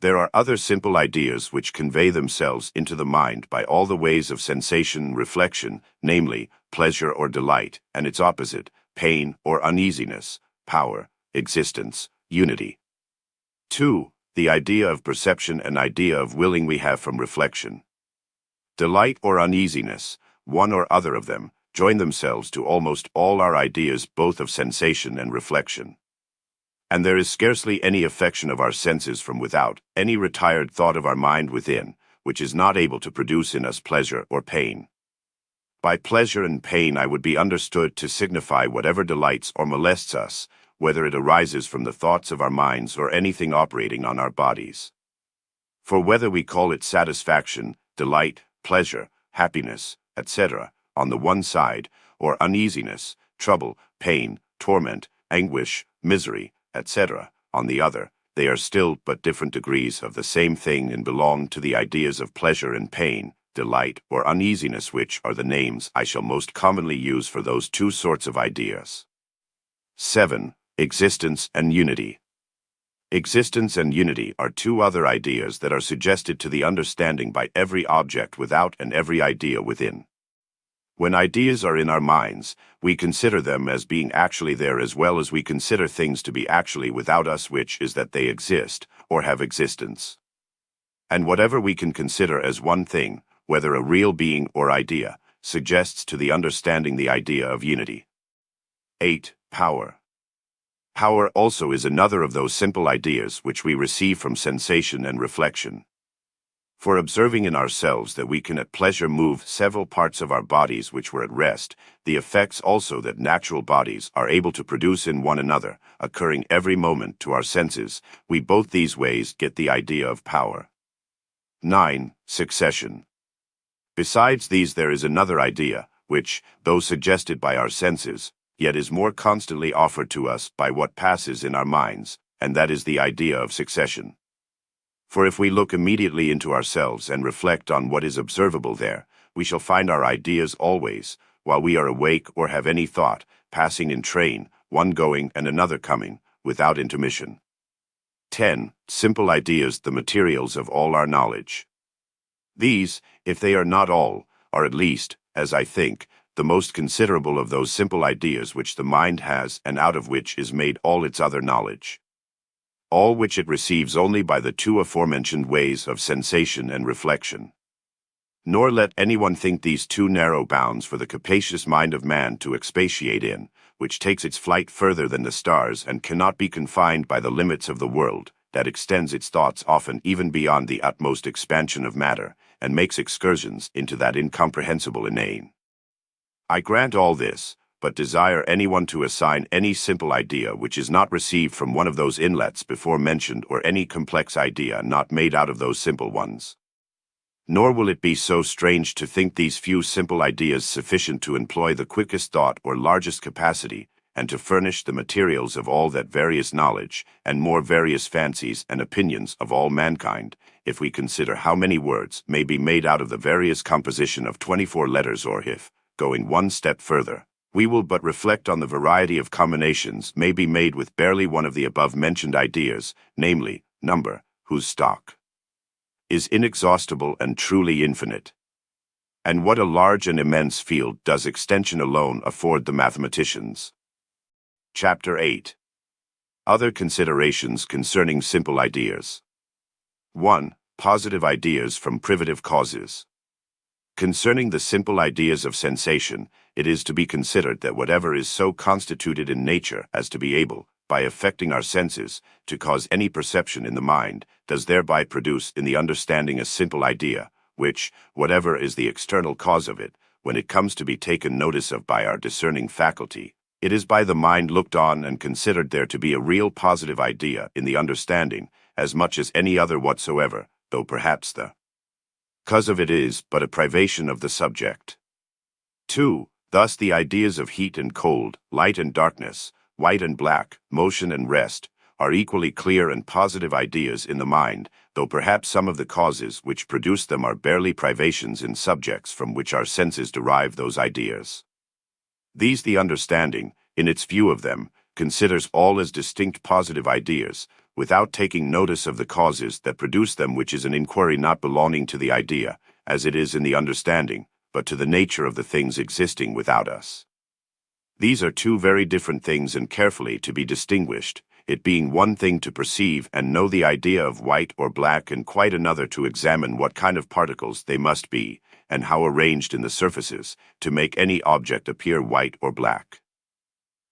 There are other simple ideas which convey themselves into the mind by all the ways of sensation and reflection, namely, pleasure or delight, and its opposite, pain or uneasiness, power, existence, unity. 2. The idea of perception and idea of willing we have from reflection. Delight or uneasiness, one or other of them, join themselves to almost all our ideas both of sensation and reflection. And there is scarcely any affection of our senses from without, any retired thought of our mind within, which is not able to produce in us pleasure or pain. By pleasure and pain I would be understood to signify whatever delights or molests us, whether it arises from the thoughts of our minds or anything operating on our bodies. For whether we call it satisfaction, delight, pleasure, happiness, etc., on the one side, or uneasiness, trouble, pain, torment, anguish, misery, etc., on the other, they are still but different degrees of the same thing and belong to the ideas of pleasure and pain, delight or uneasiness, which are the names I shall most commonly use for those two sorts of ideas. 7. Existence and unity. Existence and unity are two other ideas that are suggested to the understanding by every object without and every idea within. When ideas are in our minds, we consider them as being actually there as well as we consider things to be actually without us, which is that they exist, or have existence. And whatever we can consider as one thing, whether a real being or idea, suggests to the understanding the idea of unity. 8. Power. Power also is another of those simple ideas which we receive from sensation and reflection. For observing in ourselves that we can at pleasure move several parts of our bodies which were at rest, the effects also that natural bodies are able to produce in one another, occurring every moment to our senses, we both these ways get the idea of power. 9. Succession. Besides these there is another idea, which, though suggested by our senses, yet is more constantly offered to us by what passes in our minds, and that is the idea of succession. For if we look immediately into ourselves and reflect on what is observable there, we shall find our ideas always, while we are awake or have any thought, passing in train, one going and another coming, without intermission. 10. Simple ideas, the materials of all our knowledge. These, if they are not all, are at least, as I think, the most considerable of those simple ideas which the mind has and out of which is made all its other knowledge. All which it receives only by the two aforementioned ways of sensation and reflection. Nor let anyone think these too narrow bounds for the capacious mind of man to expatiate in, which takes its flight further than the stars and cannot be confined by the limits of the world, that extends its thoughts often even beyond the utmost expansion of matter, and makes excursions into that incomprehensible inane. I grant all this, but desire anyone to assign any simple idea which is not received from one of those inlets before mentioned or any complex idea not made out of those simple ones. Nor will it be so strange to think these few simple ideas sufficient to employ the quickest thought or largest capacity, and to furnish the materials of all that various knowledge, and more various fancies and opinions of all mankind, if we consider how many words may be made out of the various composition of 24 letters, or if, going one step further, we will but reflect on the variety of combinations may be made with barely one of the above-mentioned ideas, namely, number, whose stock is inexhaustible and truly infinite. And what a large and immense field does extension alone afford the mathematicians. Chapter 8. Other considerations concerning simple ideas. 1. Positive ideas from privative causes. Concerning the simple ideas of sensation, it is to be considered that whatever is so constituted in nature as to be able, by affecting our senses, to cause any perception in the mind, does thereby produce in the understanding a simple idea, which, whatever is the external cause of it, when it comes to be taken notice of by our discerning faculty, it is by the mind looked on and considered there to be a real positive idea in the understanding, as much as any other whatsoever, though perhaps the cause of it is but a privation of the subject. 2. Thus the ideas of heat and cold, light and darkness, white and black, motion and rest, are equally clear and positive ideas in the mind, though perhaps some of the causes which produce them are barely privations in subjects from which our senses derive those ideas. These the understanding, in its view of them, considers all as distinct positive ideas, without taking notice of the causes that produce them, which is an inquiry not belonging to the idea, as it is in the understanding, but to the nature of the things existing without us. These are two very different things and carefully to be distinguished, it being one thing to perceive and know the idea of white or black, and quite another to examine what kind of particles they must be, and how arranged in the surfaces, to make any object appear white or black.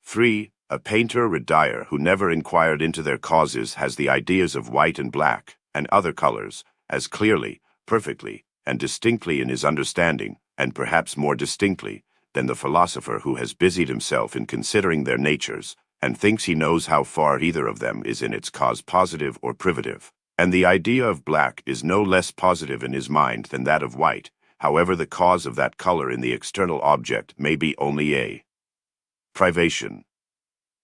3. A painter or dyer who never inquired into their causes has the ideas of white and black, and other colors, as clearly, perfectly, and distinctly in his understanding, and perhaps more distinctly, than the philosopher who has busied himself in considering their natures, and thinks he knows how far either of them is in its cause positive or privative. And the idea of black is no less positive in his mind than that of white, however the cause of that color in the external object may be only a privation.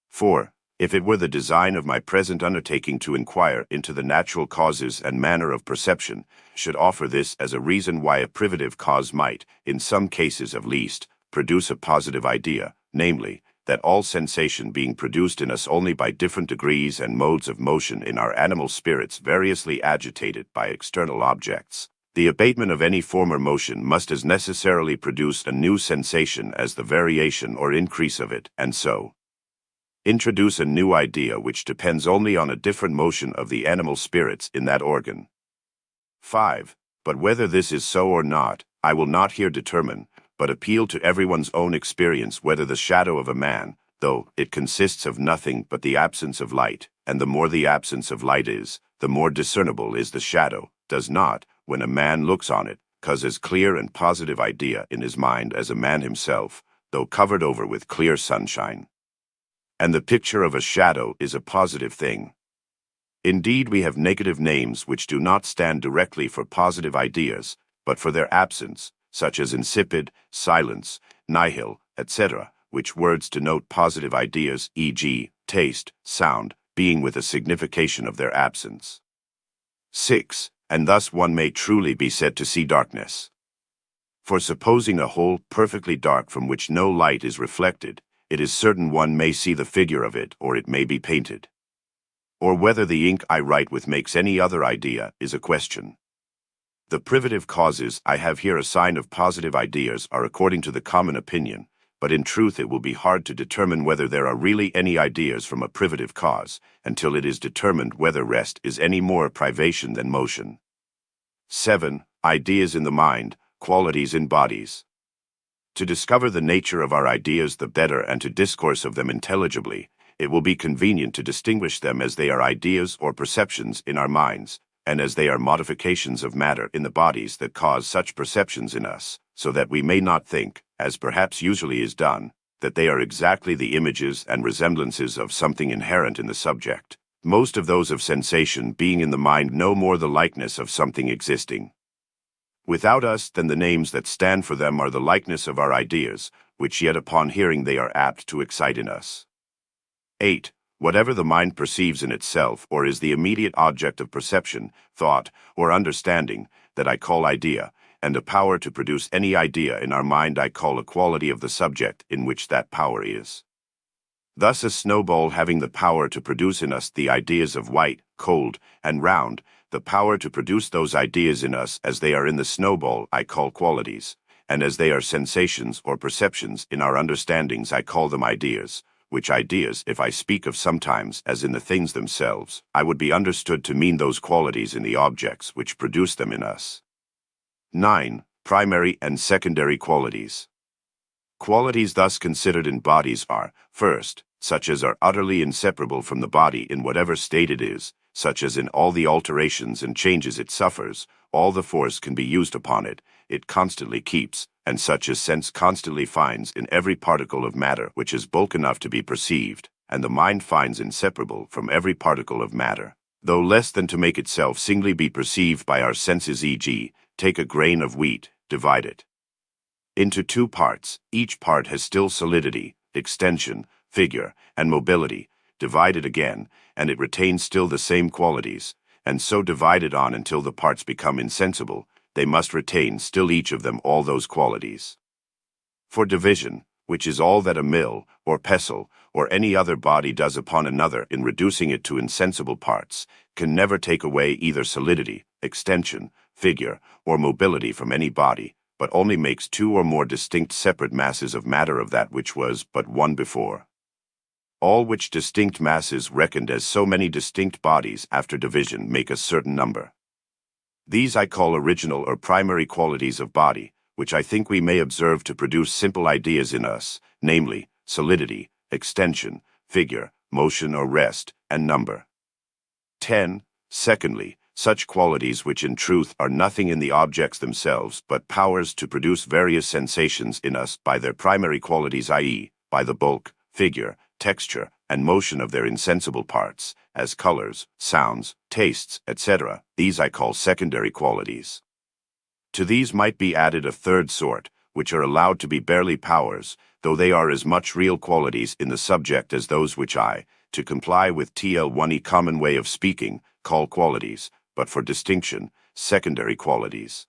4. If it were the design of my present undertaking to inquire into the natural causes and manner of perception, should offer this as a reason why a privative cause might, in some cases at least, produce a positive idea, namely, that all sensation being produced in us only by different degrees and modes of motion in our animal spirits variously agitated by external objects, the abatement of any former motion must as necessarily produce a new sensation as the variation or increase of it, and so introduce a new idea which depends only on a different motion of the animal spirits in that organ. 5. But whether this is so or not, I will not here determine, but appeal to everyone's own experience whether the shadow of a man, though it consists of nothing but the absence of light, and the more the absence of light is, the more discernible is the shadow, does not, when a man looks on it, cause as clear and positive idea in his mind as a man himself, though covered over with clear sunshine. And the picture of a shadow is a positive thing. Indeed, we have negative names which do not stand directly for positive ideas, but for their absence, such as insipid, silence, nihil, etc., which words denote positive ideas, e.g., taste, sound, being with a signification of their absence. 6. And thus one may truly be said to see darkness. For supposing a hole perfectly dark from which no light is reflected, it is certain one may see the figure of it, or it may be painted. Or whether the ink I write with makes any other idea is a question. The privative causes I have here assigned of positive ideas are according to the common opinion, but in truth it will be hard to determine whether there are really any ideas from a privative cause, until it is determined whether rest is any more privation than motion. 7. Ideas in the mind, qualities in bodies. To discover the nature of our ideas the better and to discourse of them intelligibly, it will be convenient to distinguish them as they are ideas or perceptions in our minds, and as they are modifications of matter in the bodies that cause such perceptions in us, so that we may not think, as perhaps usually is done, that they are exactly the images and resemblances of something inherent in the subject, most of those of sensation being in the mind no more the likeness of something existing without us than the names that stand for them are the likeness of our ideas, which yet upon hearing they are apt to excite in us. 8. Whatever the mind perceives in itself, or is the immediate object of perception, thought, or understanding, that I call idea, and a power to produce any idea in our mind I call a quality of the subject in which that power is. Thus a snowball having the power to produce in us the ideas of white, cold, and round, the power to produce those ideas in us as they are in the snowball I call qualities, and as they are sensations or perceptions in our understandings I call them ideas, which ideas, if I speak of sometimes as in the things themselves, I would be understood to mean those qualities in the objects which produce them in us. 9. Primary and secondary qualities. Qualities thus considered in bodies are, first, such as are utterly inseparable from the body in whatever state it is, such as in all the alterations and changes it suffers, all the force can be used upon it, it constantly keeps, and such as sense constantly finds in every particle of matter which is bulk enough to be perceived, and the mind finds inseparable from every particle of matter, though less than to make itself singly be perceived by our senses, e.g., take a grain of wheat, divide it into two parts, each part has still solidity, extension, figure, and mobility, divided again, and it retains still the same qualities, and so divided on until the parts become insensible, they must retain still each of them all those qualities. For division, which is all that a mill, or pestle, or any other body does upon another in reducing it to insensible parts, can never take away either solidity, extension, figure, or mobility from any body, but only makes two or more distinct separate masses of matter of that which was but one before. All which distinct masses reckoned as so many distinct bodies after division make a certain number. These I call original or primary qualities of body, which I think we may observe to produce simple ideas in us, namely, solidity, extension, figure, motion or rest, and number. 10. Secondly, such qualities which in truth are nothing in the objects themselves but powers to produce various sensations in us by their primary qualities, i.e., by the bulk, figure, texture, and motion of their insensible parts, as colors, sounds, tastes, etc. These I call secondary qualities. To these might be added a third sort, which are allowed to be barely powers, though they are as much real qualities in the subject as those which I, to comply with TL1e common way of speaking, call qualities, but for distinction, secondary qualities.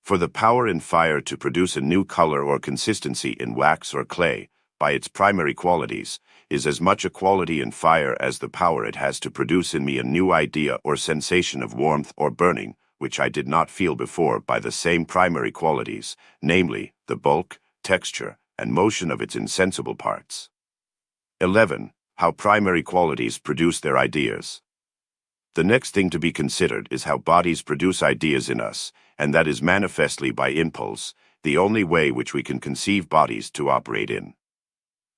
For the power in fire to produce a new color or consistency in wax or clay, by its primary qualities, is as much a quality in fire as the power it has to produce in me a new idea or sensation of warmth or burning, which I did not feel before by the same primary qualities, namely, the bulk, texture, and motion of its insensible parts. 11. How primary qualities produce their ideas. The next thing to be considered is how bodies produce ideas in us, and that is manifestly by impulse, the only way which we can conceive bodies to operate in.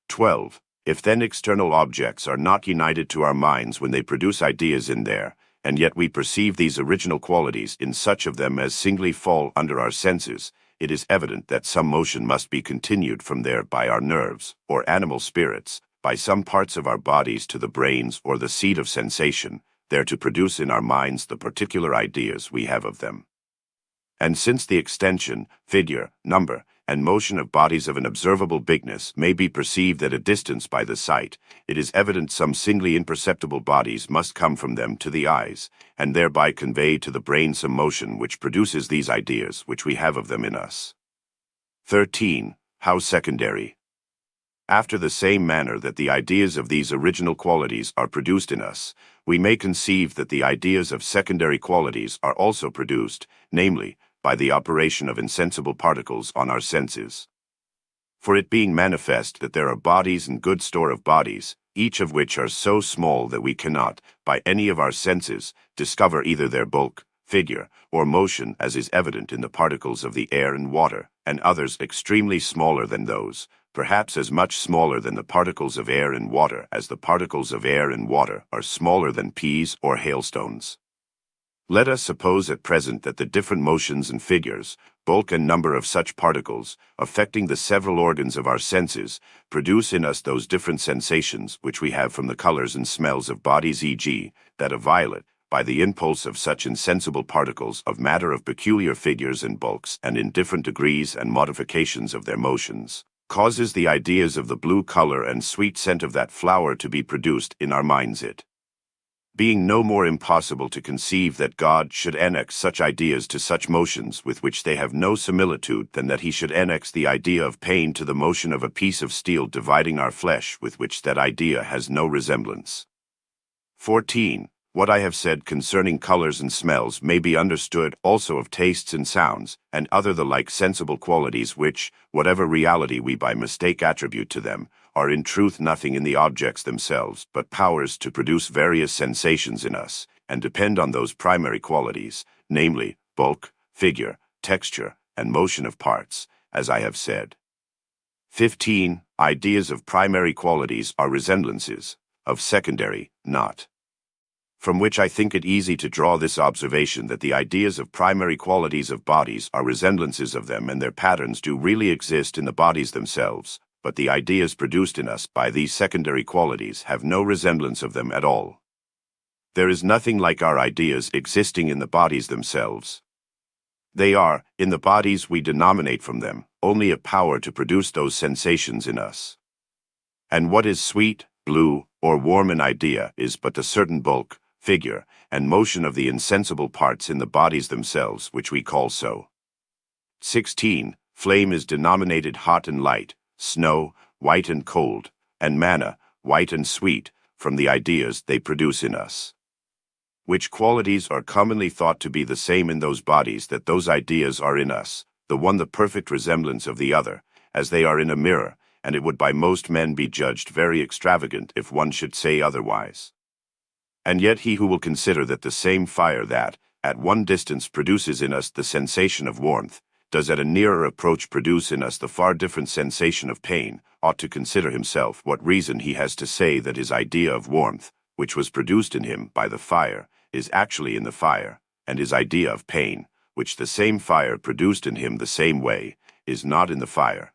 12. If then external objects are not united to our minds when they produce ideas in there, and yet we perceive these original qualities in such of them as singly fall under our senses, it is evident that some motion must be continued from there by our nerves, or animal spirits, by some parts of our bodies to the brains or the seat of sensation, there to produce in our minds the particular ideas we have of them. And since the extension, figure, number, and motion of bodies of an observable bigness may be perceived at a distance by the sight, it is evident some singly imperceptible bodies must come from them to the eyes, and thereby convey to the brain some motion which produces these ideas which we have of them in us. 13. How secondary. After the same manner that the ideas of these original qualities are produced in us, we may conceive that the ideas of secondary qualities are also produced, namely, by the operation of insensible particles on our senses. For it being manifest that there are bodies and good store of bodies, each of which are so small that we cannot, by any of our senses, discover either their bulk, figure, or motion as is evident in the particles of the air and water, and others extremely smaller than those, perhaps as much smaller than the particles of air and water as the particles of air and water are smaller than peas or hailstones. Let us suppose at present that the different motions and figures, bulk and number of such particles, affecting the several organs of our senses, produce in us those different sensations which we have from the colors and smells of bodies, e.g., that a violet, by the impulse of such insensible particles of matter of peculiar figures and bulks and in different degrees and modifications of their motions, causes the ideas of the blue color and sweet scent of that flower to be produced in our minds, it being no more impossible to conceive that God should annex such ideas to such motions with which they have no similitude than that he should annex the idea of pain to the motion of a piece of steel dividing our flesh with which that idea has no resemblance. 14. What I have said concerning colors and smells may be understood also of tastes and sounds, and other the like sensible qualities which, whatever reality we by mistake attribute to them, are in truth nothing in the objects themselves, but powers to produce various sensations in us, and depend on those primary qualities, namely, bulk, figure, texture, and motion of parts, as I have said. 15. Ideas of primary qualities are resemblances, of secondary, not. From which I think it easy to draw this observation that the ideas of primary qualities of bodies are resemblances of them, and their patterns do really exist in the bodies themselves, but the ideas produced in us by these secondary qualities have no resemblance of them at all. There is nothing like our ideas existing in the bodies themselves. They are, in the bodies we denominate from them, only a power to produce those sensations in us. And what is sweet, blue, or warm an idea is but a certain bulk, figure, and motion of the insensible parts in the bodies themselves which we call so. 16. Flame is denominated hot and light, snow, white and cold, and manna, white and sweet, from the ideas they produce in us. Which qualities are commonly thought to be the same in those bodies that those ideas are in us, the one the perfect resemblance of the other, as they are in a mirror, and it would by most men be judged very extravagant if one should say otherwise. And yet he who will consider that the same fire that, at one distance produces in us the sensation of warmth, does at a nearer approach produce in us the far different sensation of pain, ought to consider himself what reason he has to say that his idea of warmth, which was produced in him by the fire, is actually in the fire, and his idea of pain, which the same fire produced in him the same way, is not in the fire.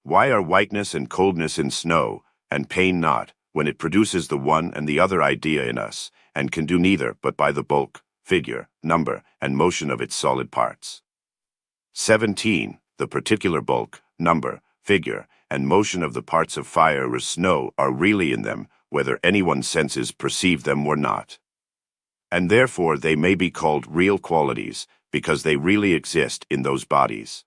Why are whiteness and coldness in snow, and pain not, when it produces the one and the other idea in us, and can do neither but by the bulk, figure, number, and motion of its solid parts? 17. The particular bulk, number, figure, and motion of the parts of fire or snow are really in them, whether anyone's senses perceive them or not. And therefore they may be called real qualities, because they really exist in those bodies.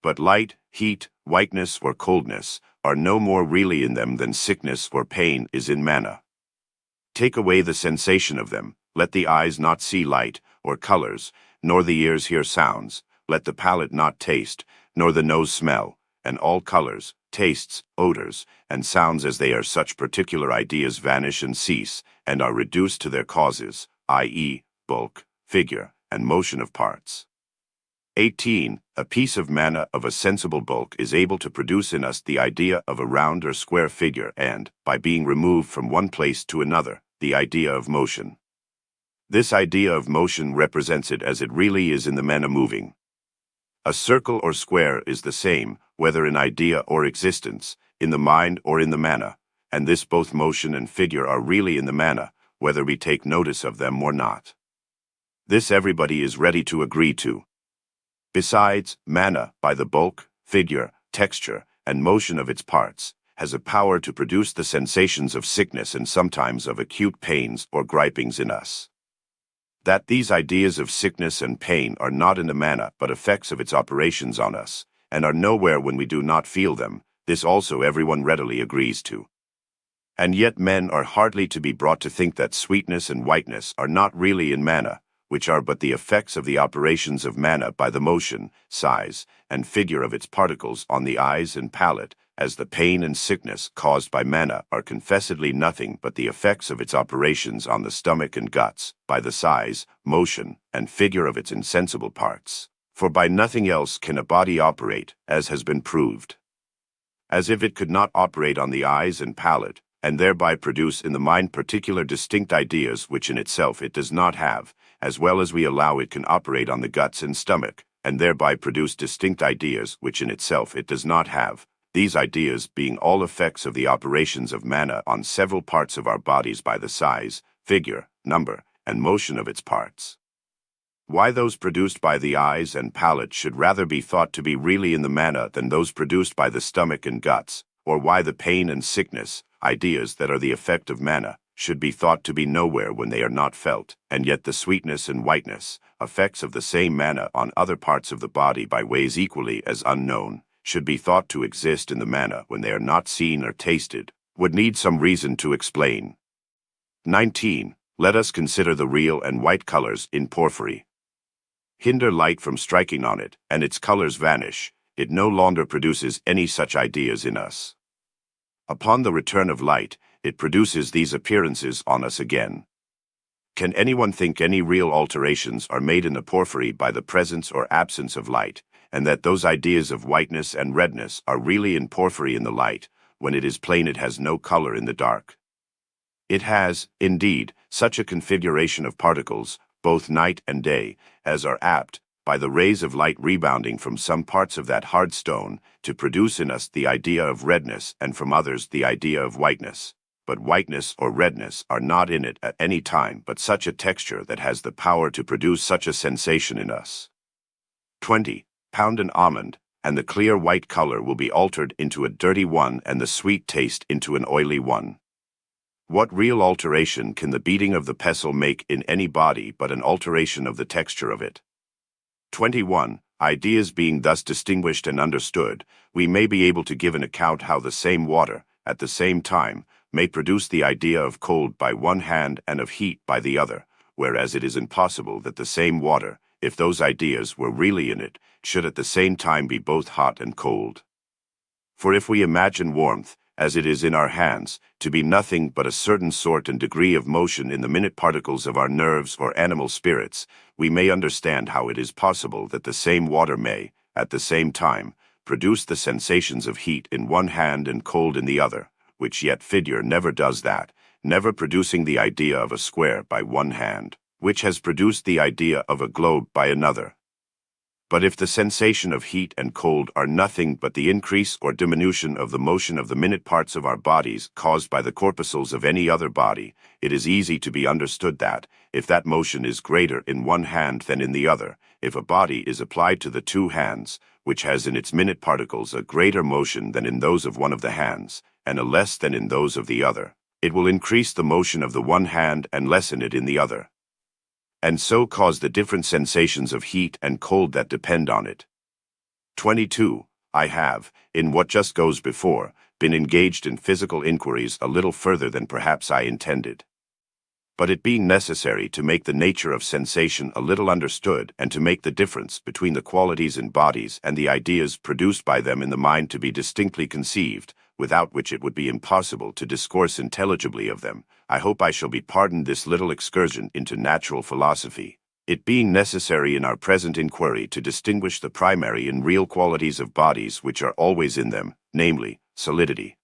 But light, heat, whiteness, or coldness are no more really in them than sickness or pain is in manna. Take away the sensation of them, let the eyes not see light, or colors, nor the ears hear sounds, let the palate not taste, nor the nose smell, and all colors, tastes, odors, and sounds as they are such particular ideas vanish and cease, and are reduced to their causes, i.e., bulk, figure, and motion of parts. 18. A piece of manna of a sensible bulk is able to produce in us the idea of a round or square figure and, by being removed from one place to another, the idea of motion. This idea of motion represents it as it really is in the manna moving. A circle or square is the same, whether in idea or existence, in the mind or in the manna, and this both motion and figure are really in the manna, whether we take notice of them or not. This everybody is ready to agree to. Besides, manna, by the bulk, figure, texture, and motion of its parts, has a power to produce the sensations of sickness and sometimes of acute pains or gripings in us. That these ideas of sickness and pain are not in the manna but effects of its operations on us, and are nowhere when we do not feel them, this also everyone readily agrees to. And yet men are hardly to be brought to think that sweetness and whiteness are not really in manna, which are but the effects of the operations of manna by the motion, size, and figure of its particles on the eyes and palate, as the pain and sickness caused by manna are confessedly nothing but the effects of its operations on the stomach and guts, by the size, motion, and figure of its insensible parts. For by nothing else can a body operate, as has been proved. As if it could not operate on the eyes and palate, and thereby produce in the mind particular distinct ideas which in itself it does not have, as well as we allow it can operate on the guts and stomach, and thereby produce distinct ideas which in itself it does not have, these ideas being all effects of the operations of manna on several parts of our bodies by the size, figure, number, and motion of its parts. Why those produced by the eyes and palate should rather be thought to be really in the manna than those produced by the stomach and guts, or why the pain and sickness, ideas that are the effect of manna, should be thought to be nowhere when they are not felt, and yet the sweetness and whiteness, effects of the same manna on other parts of the body by ways equally as unknown, should be thought to exist in the manna when they are not seen or tasted, would need some reason to explain. 19. Let us consider the real and white colors in porphyry. Hinder light from striking on it, and its colors vanish. It no longer produces any such ideas in us. Upon the return of light, it produces these appearances on us again. Can anyone think any real alterations are made in the porphyry by the presence or absence of light, and that those ideas of whiteness and redness are really in porphyry in the light, when it is plain it has no color in the dark? It has, indeed, such a configuration of particles, both night and day, as are apt, by the rays of light rebounding from some parts of that hard stone, to produce in us the idea of redness and from others the idea of whiteness. But whiteness or redness are not in it at any time but such a texture that has the power to produce such a sensation in us. 20. Pound an almond, and the clear white color will be altered into a dirty one and the sweet taste into an oily one. What real alteration can the beating of the pestle make in any body but an alteration of the texture of it? 21. Ideas being thus distinguished and understood, we may be able to give an account how the same water, at the same time, may produce the idea of cold by one hand and of heat by the other, whereas it is impossible that the same water, if those ideas were really in it, should at the same time be both hot and cold. For if we imagine warmth, as it is in our hands, to be nothing but a certain sort and degree of motion in the minute particles of our nerves or animal spirits, we may understand how it is possible that the same water may, at the same time, produce the sensations of heat in one hand and cold in the other, which yet figure never does that, never producing the idea of a square by one hand, which has produced the idea of a globe by another. But if the sensation of heat and cold are nothing but the increase or diminution of the motion of the minute parts of our bodies caused by the corpuscles of any other body, it is easy to be understood that, if that motion is greater in one hand than in the other, if a body is applied to the two hands, which has in its minute particles a greater motion than in those of one of the hands, and a less than in those of the other, it will increase the motion of the one hand and lessen it in the other, and so cause the different sensations of heat and cold that depend on it. 22. I have, in what just goes before, been engaged in physical inquiries a little further than perhaps I intended. But it being necessary to make the nature of sensation a little understood and to make the difference between the qualities in bodies and the ideas produced by them in the mind to be distinctly conceived, without which it would be impossible to discourse intelligibly of them, I hope I shall be pardoned this little excursion into natural philosophy, it being necessary in our present inquiry to distinguish the primary and real qualities of bodies which are always in them, namely, solidity,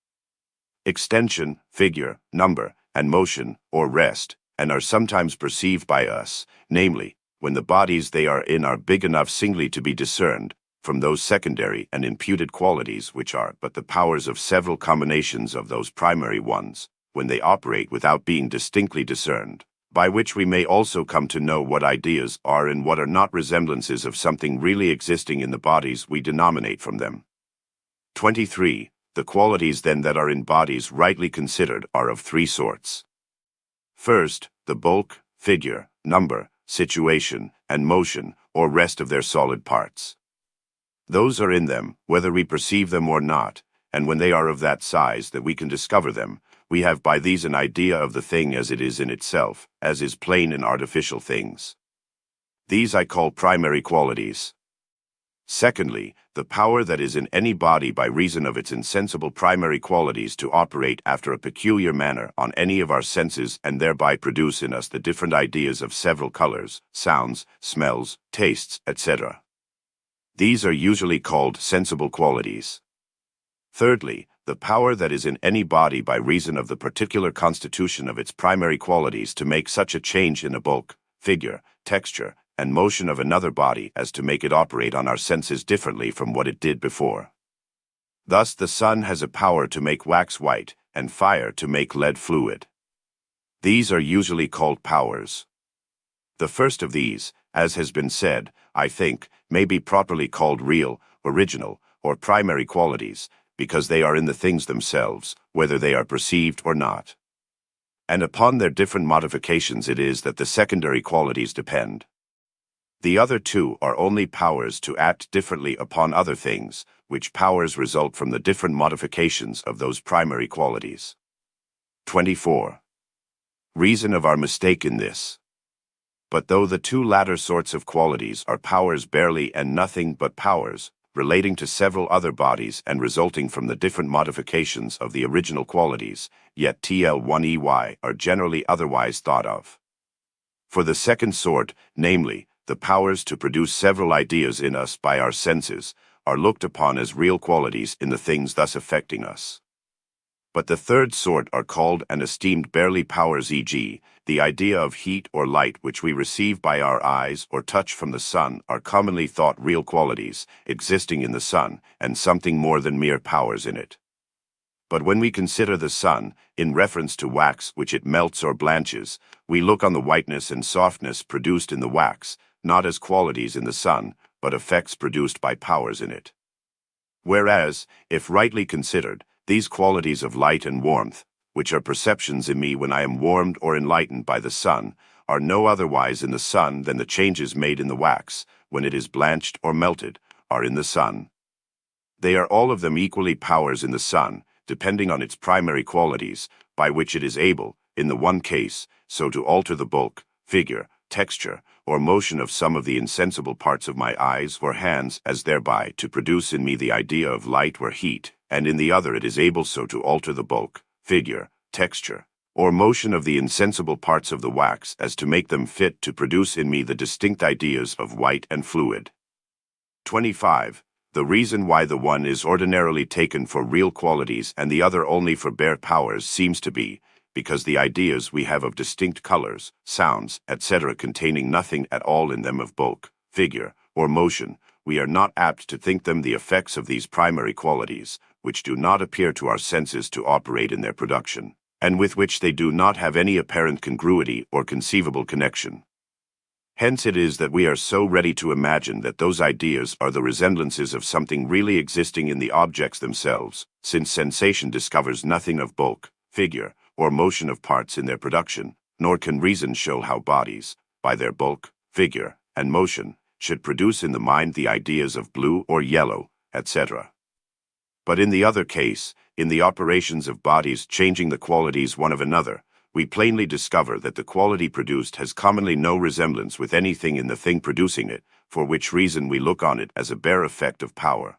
extension, figure, number, and motion, or rest, and are sometimes perceived by us, namely, when the bodies they are in are big enough singly to be discerned, from those secondary and imputed qualities which are but the powers of several combinations of those primary ones, when they operate without being distinctly discerned, by which we may also come to know what ideas are and what are not resemblances of something really existing in the bodies we denominate from them. 23. The qualities then that are in bodies rightly considered are of three sorts. First, the bulk, figure, number, situation, and motion, or rest of their solid parts. Those are in them, whether we perceive them or not, and when they are of that size that we can discover them, we have by these an idea of the thing as it is in itself, as is plain in artificial things. These I call primary qualities. Secondly, the power that is in any body by reason of its insensible primary qualities to operate after a peculiar manner on any of our senses and thereby produce in us the different ideas of several colors, sounds, smells, tastes, etc. These are usually called sensible qualities. Thirdly, the power that is in any body by reason of the particular constitution of its primary qualities to make such a change in a bulk, figure, texture, and motion of another body as to make it operate on our senses differently from what it did before. Thus the sun has a power to make wax white, and fire to make lead fluid. These are usually called powers. The first of these, as has been said, I think, may be properly called real, original, or primary qualities, because they are in the things themselves, whether they are perceived or not. And upon their different modifications it is that the secondary qualities depend. The other two are only powers to act differently upon other things, which powers result from the different modifications of those primary qualities. 24. Reason of our mistake in this. But though the two latter sorts of qualities are powers barely and nothing but powers, relating to several other bodies and resulting from the different modifications of the original qualities, yet TL1EY are generally otherwise thought of. For the second sort, namely, the powers to produce several ideas in us by our senses, are looked upon as real qualities in the things thus affecting us. But the third sort are called and esteemed barely powers, e.g., the idea of heat or light which we receive by our eyes or touch from the sun are commonly thought real qualities, existing in the sun, and something more than mere powers in it. But when we consider the sun, in reference to wax which it melts or blanches, we look on the whiteness and softness produced in the wax, not as qualities in the sun, but effects produced by powers in it. Whereas, if rightly considered, these qualities of light and warmth, which are perceptions in me when I am warmed or enlightened by the sun, are no otherwise in the sun than the changes made in the wax, when it is blanched or melted, are in the sun. They are all of them equally powers in the sun, depending on its primary qualities, by which it is able, in the one case, so to alter the bulk, figure, texture, or motion of some of the insensible parts of my eyes or hands as thereby to produce in me the idea of light or heat, and in the other it is able so to alter the bulk, figure, texture, or motion of the insensible parts of the wax as to make them fit to produce in me the distinct ideas of white and fluid. 25. The reason why the one is ordinarily taken for real qualities and the other only for bare powers seems to be, because the ideas we have of distinct colors, sounds, etc. containing nothing at all in them of bulk, figure, or motion, we are not apt to think them the effects of these primary qualities, which do not appear to our senses to operate in their production, and with which they do not have any apparent congruity or conceivable connection. Hence it is that we are so ready to imagine that those ideas are the resemblances of something really existing in the objects themselves, since sensation discovers nothing of bulk, figure, or motion of parts in their production, nor can reason show how bodies, by their bulk, figure, and motion, should produce in the mind the ideas of blue or yellow, etc. But in the other case, in the operations of bodies changing the qualities one of another, we plainly discover that the quality produced has commonly no resemblance with anything in the thing producing it, for which reason we look on it as a bare effect of power.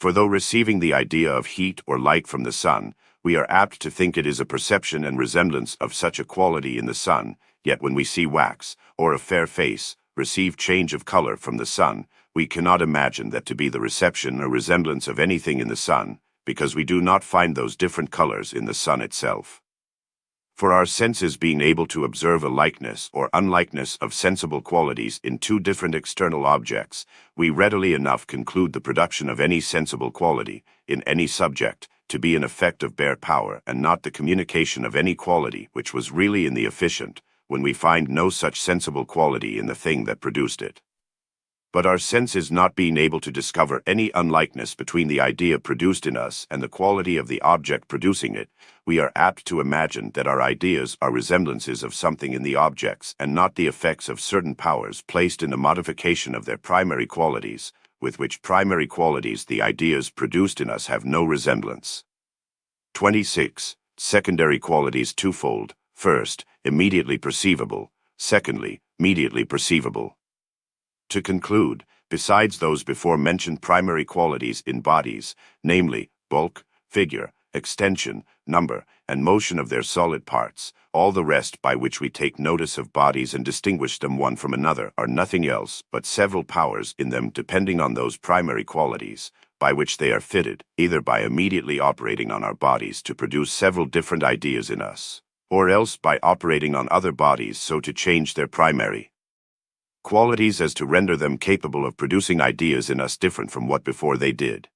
For though receiving the idea of heat or light from the sun, we are apt to think it is a perception and resemblance of such a quality in the sun, yet when we see wax, or a fair face, receive change of color from the sun, we cannot imagine that to be the reception or resemblance of anything in the sun, because we do not find those different colors in the sun itself. For our senses being able to observe a likeness or unlikeness of sensible qualities in two different external objects, we readily enough conclude the production of any sensible quality, in any subject, to be an effect of bare power and not the communication of any quality which was really in the efficient, when we find no such sensible quality in the thing that produced it. But our senses not being able to discover any unlikeness between the idea produced in us and the quality of the object producing it, we are apt to imagine that our ideas are resemblances of something in the objects and not the effects of certain powers placed in the modification of their primary qualities, with which primary qualities the ideas produced in us have no resemblance. 26. Secondary qualities twofold. First, immediately perceivable. Secondly, mediately perceivable. To conclude, besides those before mentioned primary qualities in bodies, namely, bulk, figure, extension, number, and motion of their solid parts, all the rest by which we take notice of bodies and distinguish them one from another are nothing else but several powers in them depending on those primary qualities, by which they are fitted, either by immediately operating on our bodies to produce several different ideas in us, or else by operating on other bodies so to change their primary qualities as to render them capable of producing ideas in us different from what before they did.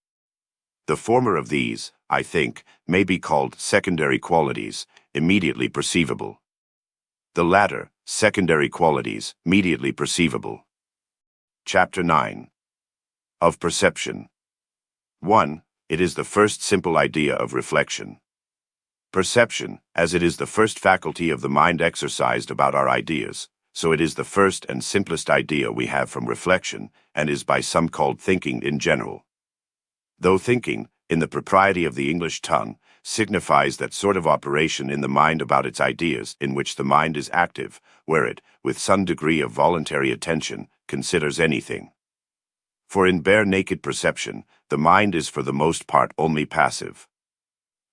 The former of these, I think, may be called secondary qualities, immediately perceivable. The latter, secondary qualities, mediately perceivable. Chapter 9. Of Perception. 1. It is the first simple idea of reflection. Perception, as it is the first faculty of the mind exercised about our ideas, so it is the first and simplest idea we have from reflection, and is by some called thinking in general. Though thinking, in the propriety of the English tongue, signifies that sort of operation in the mind about its ideas in which the mind is active, where it, with some degree of voluntary attention, considers anything. For in bare naked perception, the mind is for the most part only passive.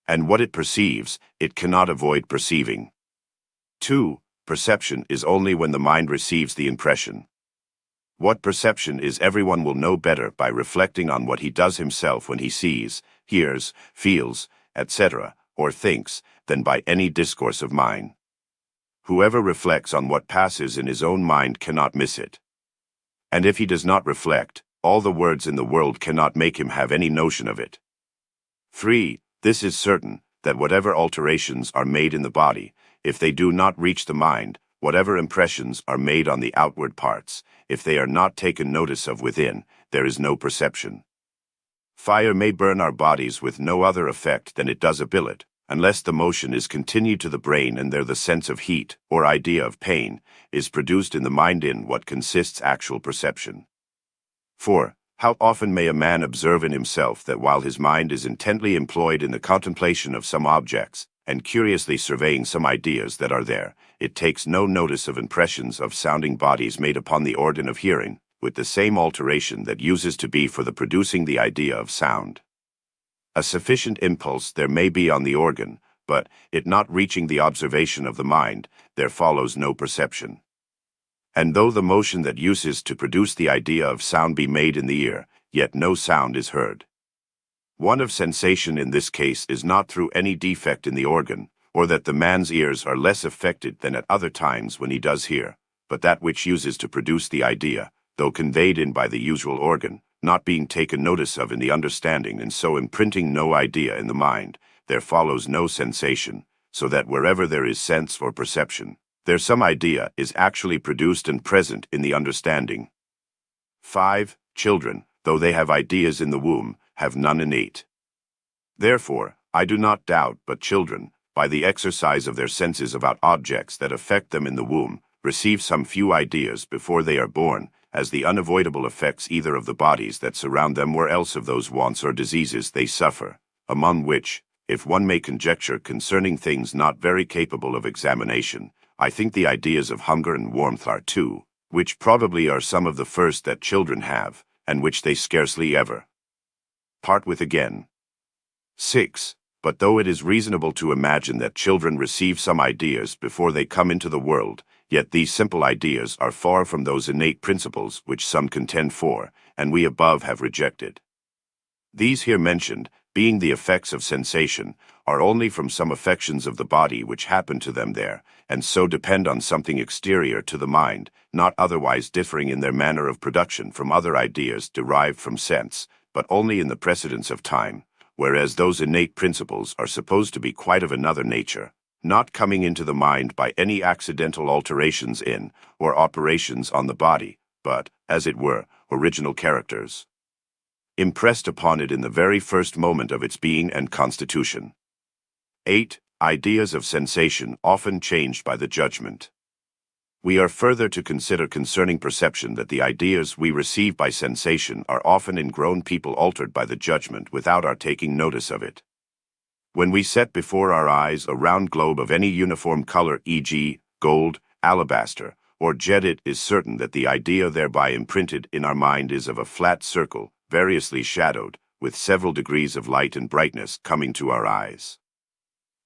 And what it perceives, it cannot avoid perceiving. 2. Perception is only when the mind receives the impression. What perception is everyone will know better by reflecting on what he does himself when he sees, hears, feels, etc., or thinks, than by any discourse of mine. Whoever reflects on what passes in his own mind cannot miss it. And if he does not reflect, all the words in the world cannot make him have any notion of it. 3. This is certain, that whatever alterations are made in the body, if they do not reach the mind, whatever impressions are made on the outward parts, if they are not taken notice of within, there is no perception. Fire may burn our bodies with no other effect than it does a billet, unless the motion is continued to the brain and there the sense of heat, or idea of pain, is produced in the mind in what consists actual perception. 4. How often may a man observe in himself that while his mind is intently employed in the contemplation of some objects, and curiously surveying some ideas that are there, it takes no notice of impressions of sounding bodies made upon the organ of hearing, with the same alteration that uses to be for the producing the idea of sound. A sufficient impulse there may be on the organ, but, it not reaching the observation of the mind, there follows no perception. And though the motion that uses to produce the idea of sound be made in the ear, yet no sound is heard. One of sensation in this case is not through any defect in the organ, or that the man's ears are less affected than at other times when he does hear, but that which uses to produce the idea, though conveyed in by the usual organ, not being taken notice of in the understanding and so imprinting no idea in the mind, there follows no sensation, so that wherever there is sense or perception, there some idea is actually produced and present in the understanding. 5. Children, though they have ideas in the womb, have none innate. Therefore, I do not doubt but children, by the exercise of their senses about objects that affect them in the womb, receive some few ideas before they are born, as the unavoidable effects either of the bodies that surround them or else of those wants or diseases they suffer, among which, if one may conjecture concerning things not very capable of examination, I think the ideas of hunger and warmth are two, which probably are some of the first that children have, and which they scarcely ever part with again. 6. But though it is reasonable to imagine that children receive some ideas before they come into the world, yet these simple ideas are far from those innate principles which some contend for, and we above have rejected. These here mentioned, being the effects of sensation, are only from some affections of the body which happen to them there, and so depend on something exterior to the mind, not otherwise differing in their manner of production from other ideas derived from sense, but only in the precedence of time, whereas those innate principles are supposed to be quite of another nature, not coming into the mind by any accidental alterations in, or operations on the body, but, as it were, original characters, impressed upon it in the very first moment of its being and constitution. 8. Ideas of sensation often changed by the judgment. We are further to consider concerning perception that the ideas we receive by sensation are often in grown people altered by the judgment without our taking notice of it. When we set before our eyes a round globe of any uniform color, e.g., gold, alabaster, or jet, it is certain that the idea thereby imprinted in our mind is of a flat circle, variously shadowed, with several degrees of light and brightness coming to our eyes.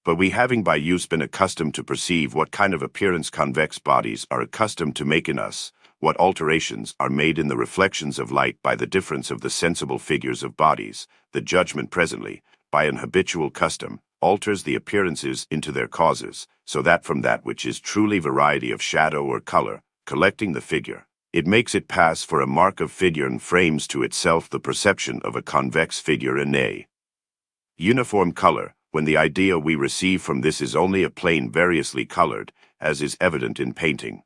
But we having by use been accustomed to perceive what kind of appearance convex bodies are accustomed to make in us, what alterations are made in the reflections of light by the difference of the sensible figures of bodies, the judgment presently, by an habitual custom, alters the appearances into their causes, so that from that which is truly variety of shadow or color, collecting the figure, it makes it pass for a mark of figure and frames to itself the perception of a convex figure in a uniform color, when the idea we receive from this is only a plane variously colored, as is evident in painting.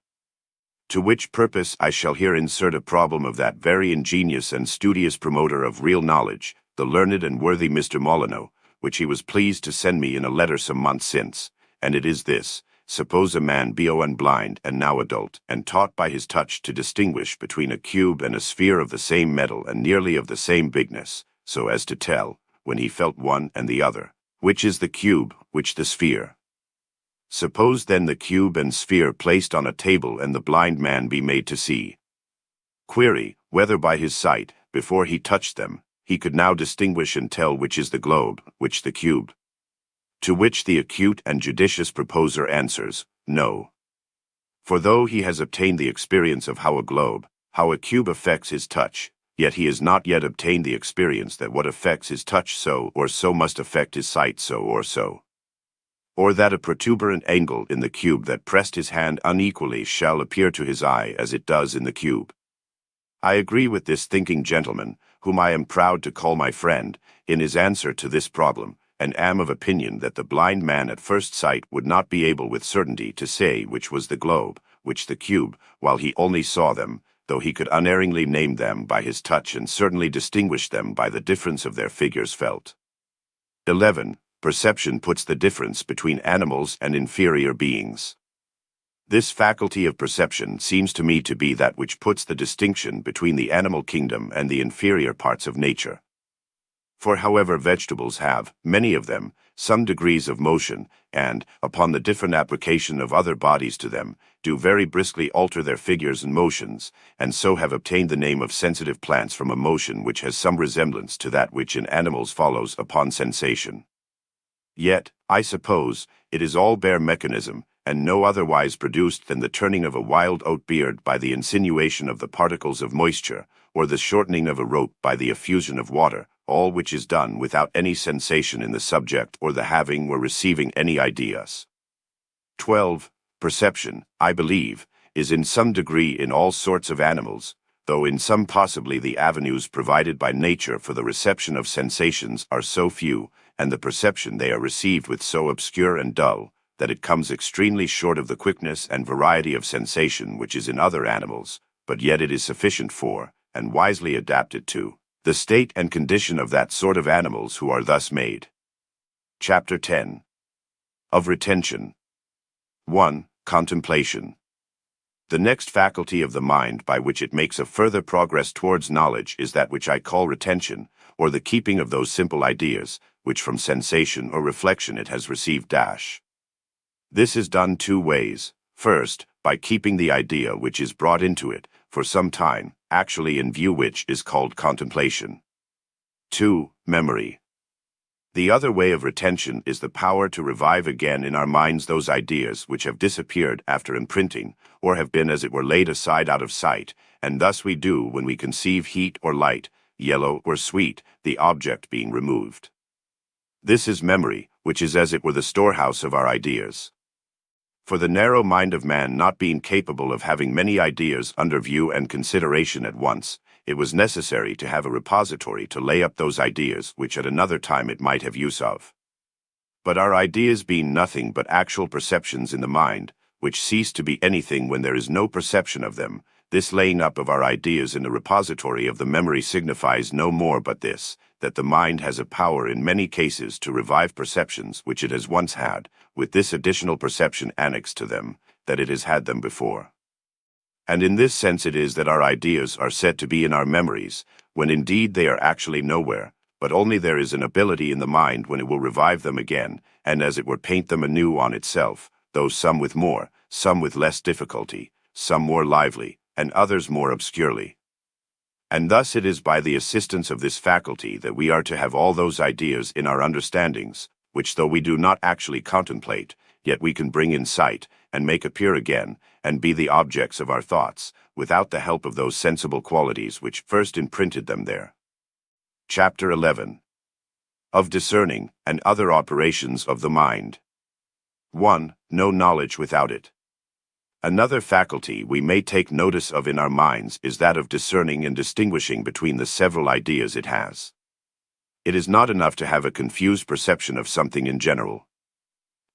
To which purpose I shall here insert a problem of that very ingenious and studious promoter of real knowledge, the learned and worthy Mr. Molyneux, which he was pleased to send me in a letter some months since, and it is this: suppose a man be blind and now adult, and taught by his touch to distinguish between a cube and a sphere of the same metal and nearly of the same bigness, so as to tell, when he felt one and the other, which is the cube, which the sphere. Suppose then the cube and sphere placed on a table and the blind man be made to see. Query, whether by his sight, before he touched them, he could now distinguish and tell which is the globe, which the cube. To which the acute and judicious proposer answers, no. For though he has obtained the experience of how a globe, how a cube affects his touch, yet he has not yet obtained the experience that what affects his touch so or so must affect his sight so or so. Or that a protuberant angle in the cube that pressed his hand unequally shall appear to his eye as it does in the cube. I agree with this thinking gentleman, whom I am proud to call my friend, in his answer to this problem, and am of opinion that the blind man at first sight would not be able with certainty to say which was the globe, which the cube, while he only saw them, though he could unerringly name them by his touch and certainly distinguish them by the difference of their figures felt. 11. Perception puts the difference between animals and inferior beings. This faculty of perception seems to me to be that which puts the distinction between the animal kingdom and the inferior parts of nature. For however vegetables have, many of them, some degrees of motion, and, upon the different application of other bodies to them, do very briskly alter their figures and motions, and so have obtained the name of sensitive plants from a motion which has some resemblance to that which in animals follows upon sensation. Yet, I suppose, it is all bare mechanism, and no otherwise produced than the turning of a wild oat beard by the insinuation of the particles of moisture, or the shortening of a rope by the effusion of water, all which is done without any sensation in the subject or the having or receiving any ideas. 12. Perception, I believe, is in some degree in all sorts of animals, though in some possibly the avenues provided by nature for the reception of sensations are so few, and the perception they are received with so obscure and dull, that it comes extremely short of the quickness and variety of sensation which is in other animals, but yet it is sufficient for, and wisely adapted to, the state and condition of that sort of animals who are thus made. Chapter 10. Of Retention. 1. Contemplation. The next faculty of the mind by which it makes a further progress towards knowledge is that which I call retention, or the keeping of those simple ideas, which from sensation or reflection it has received. This is done two ways. First, by keeping the idea which is brought into it, for some time, actually in view, which is called contemplation. 2. Memory. The other way of retention is the power to revive again in our minds those ideas which have disappeared after imprinting, or have been as it were laid aside out of sight, and thus we do when we conceive heat or light, yellow or sweet, the object being removed. This is memory, which is as it were the storehouse of our ideas. For the narrow mind of man not being capable of having many ideas under view and consideration at once, it was necessary to have a repository to lay up those ideas which at another time it might have use of. But our ideas being nothing but actual perceptions in the mind, which cease to be anything when there is no perception of them, this laying up of our ideas in the repository of the memory signifies no more but this, that the mind has a power in many cases to revive perceptions which it has once had, with this additional perception annexed to them, that it has had them before. And in this sense it is that our ideas are said to be in our memories, when indeed they are actually nowhere, but only there is an ability in the mind when it will revive them again, and as it were paint them anew on itself, though some with more, some with less difficulty, some more lively, and others more obscurely. And thus it is by the assistance of this faculty that we are to have all those ideas in our understandings, which though we do not actually contemplate, yet we can bring in sight, and make appear again, and be the objects of our thoughts, without the help of those sensible qualities which first imprinted them there. Chapter 11. Of Discerning, and other operations of the mind. 1. No knowledge without it. Another faculty we may take notice of in our minds is that of discerning and distinguishing between the several ideas it has. It is not enough to have a confused perception of something in general.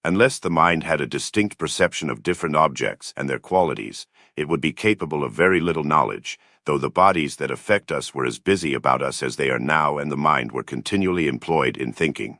Unless the mind had a distinct perception of different objects and their qualities, it would be capable of very little knowledge, though the bodies that affect us were as busy about us as they are now and the mind were continually employed in thinking.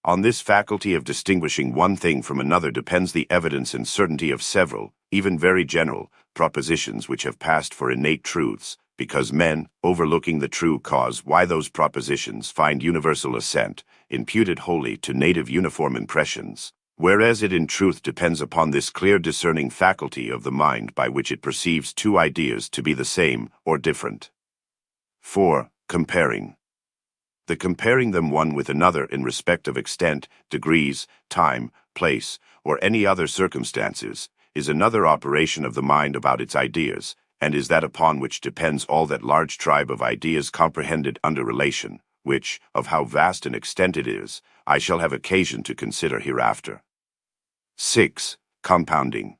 On this faculty of distinguishing one thing from another depends the evidence and certainty of several, even very general, propositions which have passed for innate truths, because men, overlooking the true cause why those propositions find universal assent, impute it wholly to native uniform impressions, whereas it in truth depends upon this clear discerning faculty of the mind by which it perceives two ideas to be the same or different. 4. Comparing. The comparing them one with another in respect of extent, degrees, time, place, or any other circumstances, is another operation of the mind about its ideas, and is that upon which depends all that large tribe of ideas comprehended under relation, which, of how vast an extent it is, I shall have occasion to consider hereafter. 6. Compounding.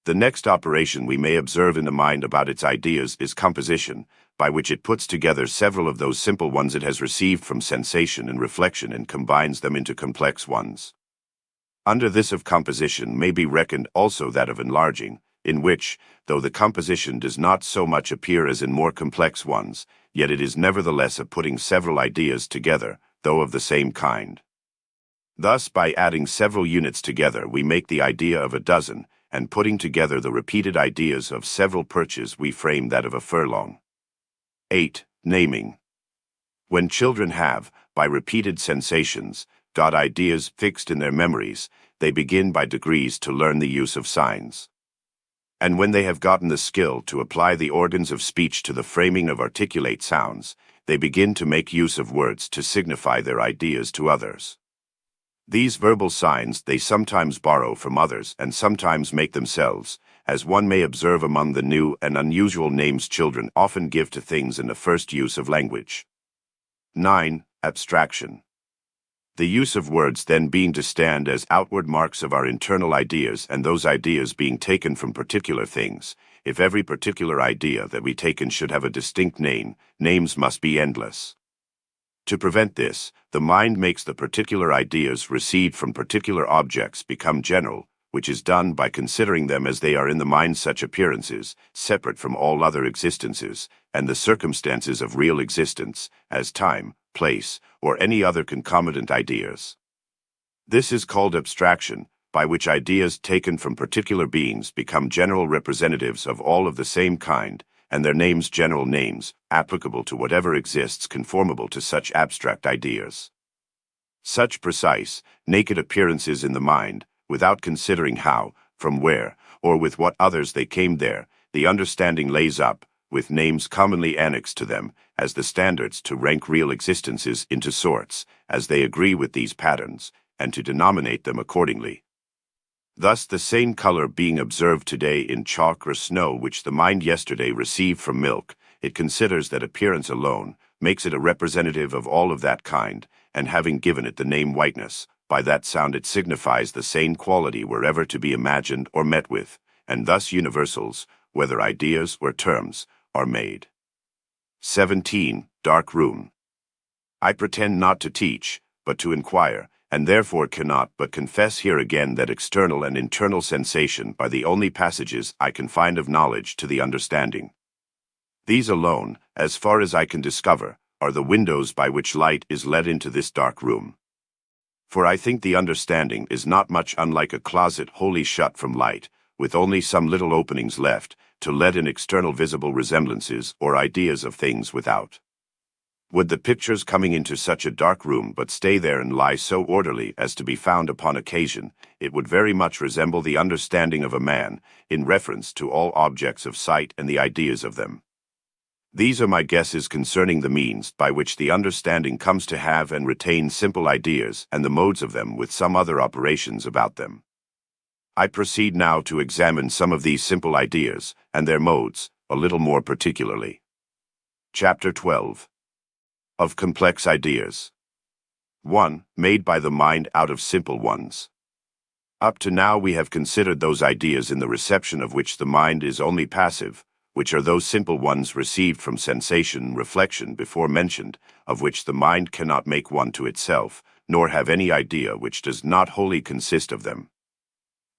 The next operation we may observe in the mind about its ideas is composition, by which it puts together several of those simple ones it has received from sensation and reflection and combines them into complex ones. Under this of composition may be reckoned also that of enlarging, in which, though the composition does not so much appear as in more complex ones, yet it is nevertheless a putting several ideas together, though of the same kind. Thus, by adding several units together, we make the idea of a dozen, and putting together the repeated ideas of several perches, we frame that of a furlong. 8. Naming. When children have, by repeated sensations, got ideas fixed in their memories, they begin by degrees to learn the use of signs. And when they have gotten the skill to apply the organs of speech to the framing of articulate sounds, they begin to make use of words to signify their ideas to others. These verbal signs they sometimes borrow from others and sometimes make themselves, as one may observe among the new and unusual names children often give to things in the first use of language. 9. Abstraction. The use of words then being to stand as outward marks of our internal ideas, and those ideas being taken from particular things. If every particular idea that we take in should have a distinct name, names must be endless. To prevent this, the mind makes the particular ideas received from particular objects become general, which is done by considering them as they are in the mind such appearances, separate from all other existences, and the circumstances of real existence, as time, place, or any other concomitant ideas. This is called abstraction, by which ideas taken from particular beings become general representatives of all of the same kind, and their names general names, applicable to whatever exists conformable to such abstract ideas. Such precise, naked appearances in the mind, without considering how, from where, or with what others they came there, the understanding lays up, with names commonly annexed to them, as the standards to rank real existences into sorts, as they agree with these patterns, and to denominate them accordingly. Thus the same color being observed today in chalk or snow which the mind yesterday received from milk, it considers that appearance alone, makes it a representative of all of that kind, and having given it the name whiteness, by that sound it signifies the same quality wherever to be imagined or met with, and thus universals, whether ideas or terms, are made. 17. Dark room. I pretend not to teach, but to inquire, and therefore cannot but confess here again that external and internal sensation are the only passages I can find of knowledge to the understanding. These alone, as far as I can discover, are the windows by which light is let into this dark room. For I think the understanding is not much unlike a closet wholly shut from light, with only some little openings left, to let in external visible resemblances or ideas of things without. Would the pictures coming into such a dark room but stay there and lie so orderly as to be found upon occasion, it would very much resemble the understanding of a man, in reference to all objects of sight and the ideas of them. These are my guesses concerning the means by which the understanding comes to have and retain simple ideas and the modes of them with some other operations about them. I proceed now to examine some of these simple ideas, and their modes, a little more particularly. Chapter 12. Of complex ideas. 1. Made by the mind out of simple ones. Up to now we have considered those ideas in the reception of which the mind is only passive, which are those simple ones received from sensation reflection before mentioned, of which the mind cannot make one to itself, nor have any idea which does not wholly consist of them.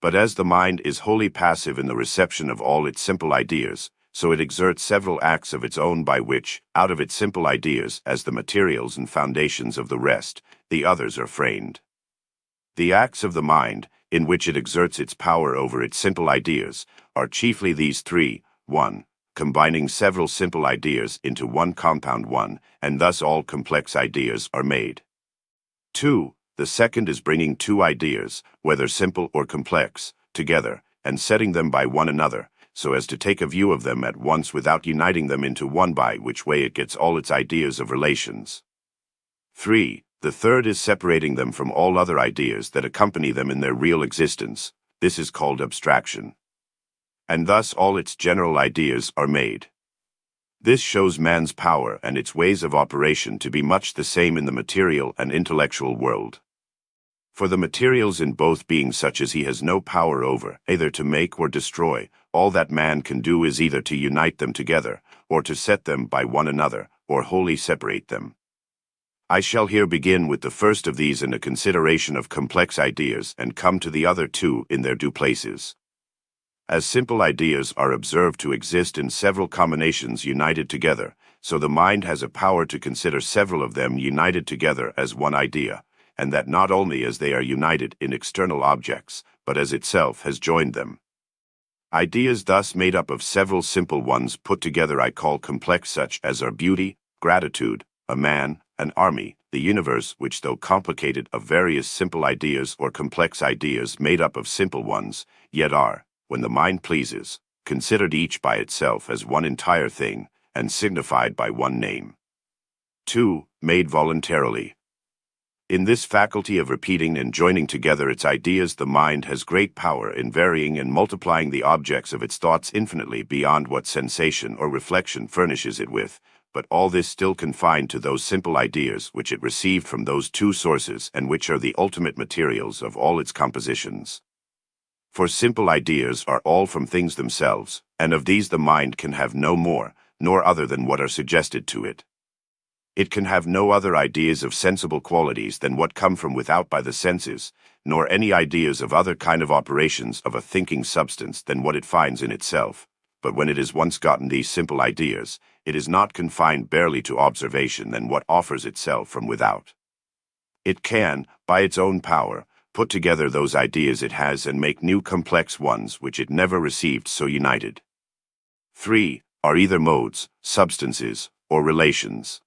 But as the mind is wholly passive in the reception of all its simple ideas, so it exerts several acts of its own by which, out of its simple ideas as the materials and foundations of the rest, the others are framed. The acts of the mind, in which it exerts its power over its simple ideas, are chiefly these three: 1. Combining several simple ideas into one compound one, and thus all complex ideas are made. 2. The second is bringing two ideas, whether simple or complex, together, and setting them by one another, so as to take a view of them at once without uniting them into one, by which way it gets all its ideas of relations. 3. The third is separating them from all other ideas that accompany them in their real existence. This is called abstraction. And thus all its general ideas are made. This shows man's power and its ways of operation to be much the same in the material and intellectual world. For the materials in both being such as he has no power over, either to make or destroy, all that man can do is either to unite them together, or to set them by one another, or wholly separate them. I shall here begin with the first of these in a consideration of complex ideas, and come to the other two in their due places. As simple ideas are observed to exist in several combinations united together, so the mind has a power to consider several of them united together as one idea, and that not only as they are united in external objects, but as itself has joined them. Ideas thus made up of several simple ones put together I call complex, such as are beauty, gratitude, a man, an army, the universe, which though complicated of various simple ideas or complex ideas made up of simple ones, yet are, when the mind pleases, considered each by itself as one entire thing, and signified by one name. 2. Made voluntarily. In this faculty of repeating and joining together its ideas, the mind has great power in varying and multiplying the objects of its thoughts infinitely beyond what sensation or reflection furnishes it with, but all this still confined to those simple ideas which it received from those two sources and which are the ultimate materials of all its compositions. For simple ideas are all from things themselves, and of these the mind can have no more, nor other than what are suggested to it. It can have no other ideas of sensible qualities than what come from without by the senses, nor any ideas of other kind of operations of a thinking substance than what it finds in itself. But when it has once gotten these simple ideas, it is not confined barely to observation than what offers itself from without. It can, by its own power, put together those ideas it has and make new complex ones which it never received so united. 3. Are either modes, substances, or relations.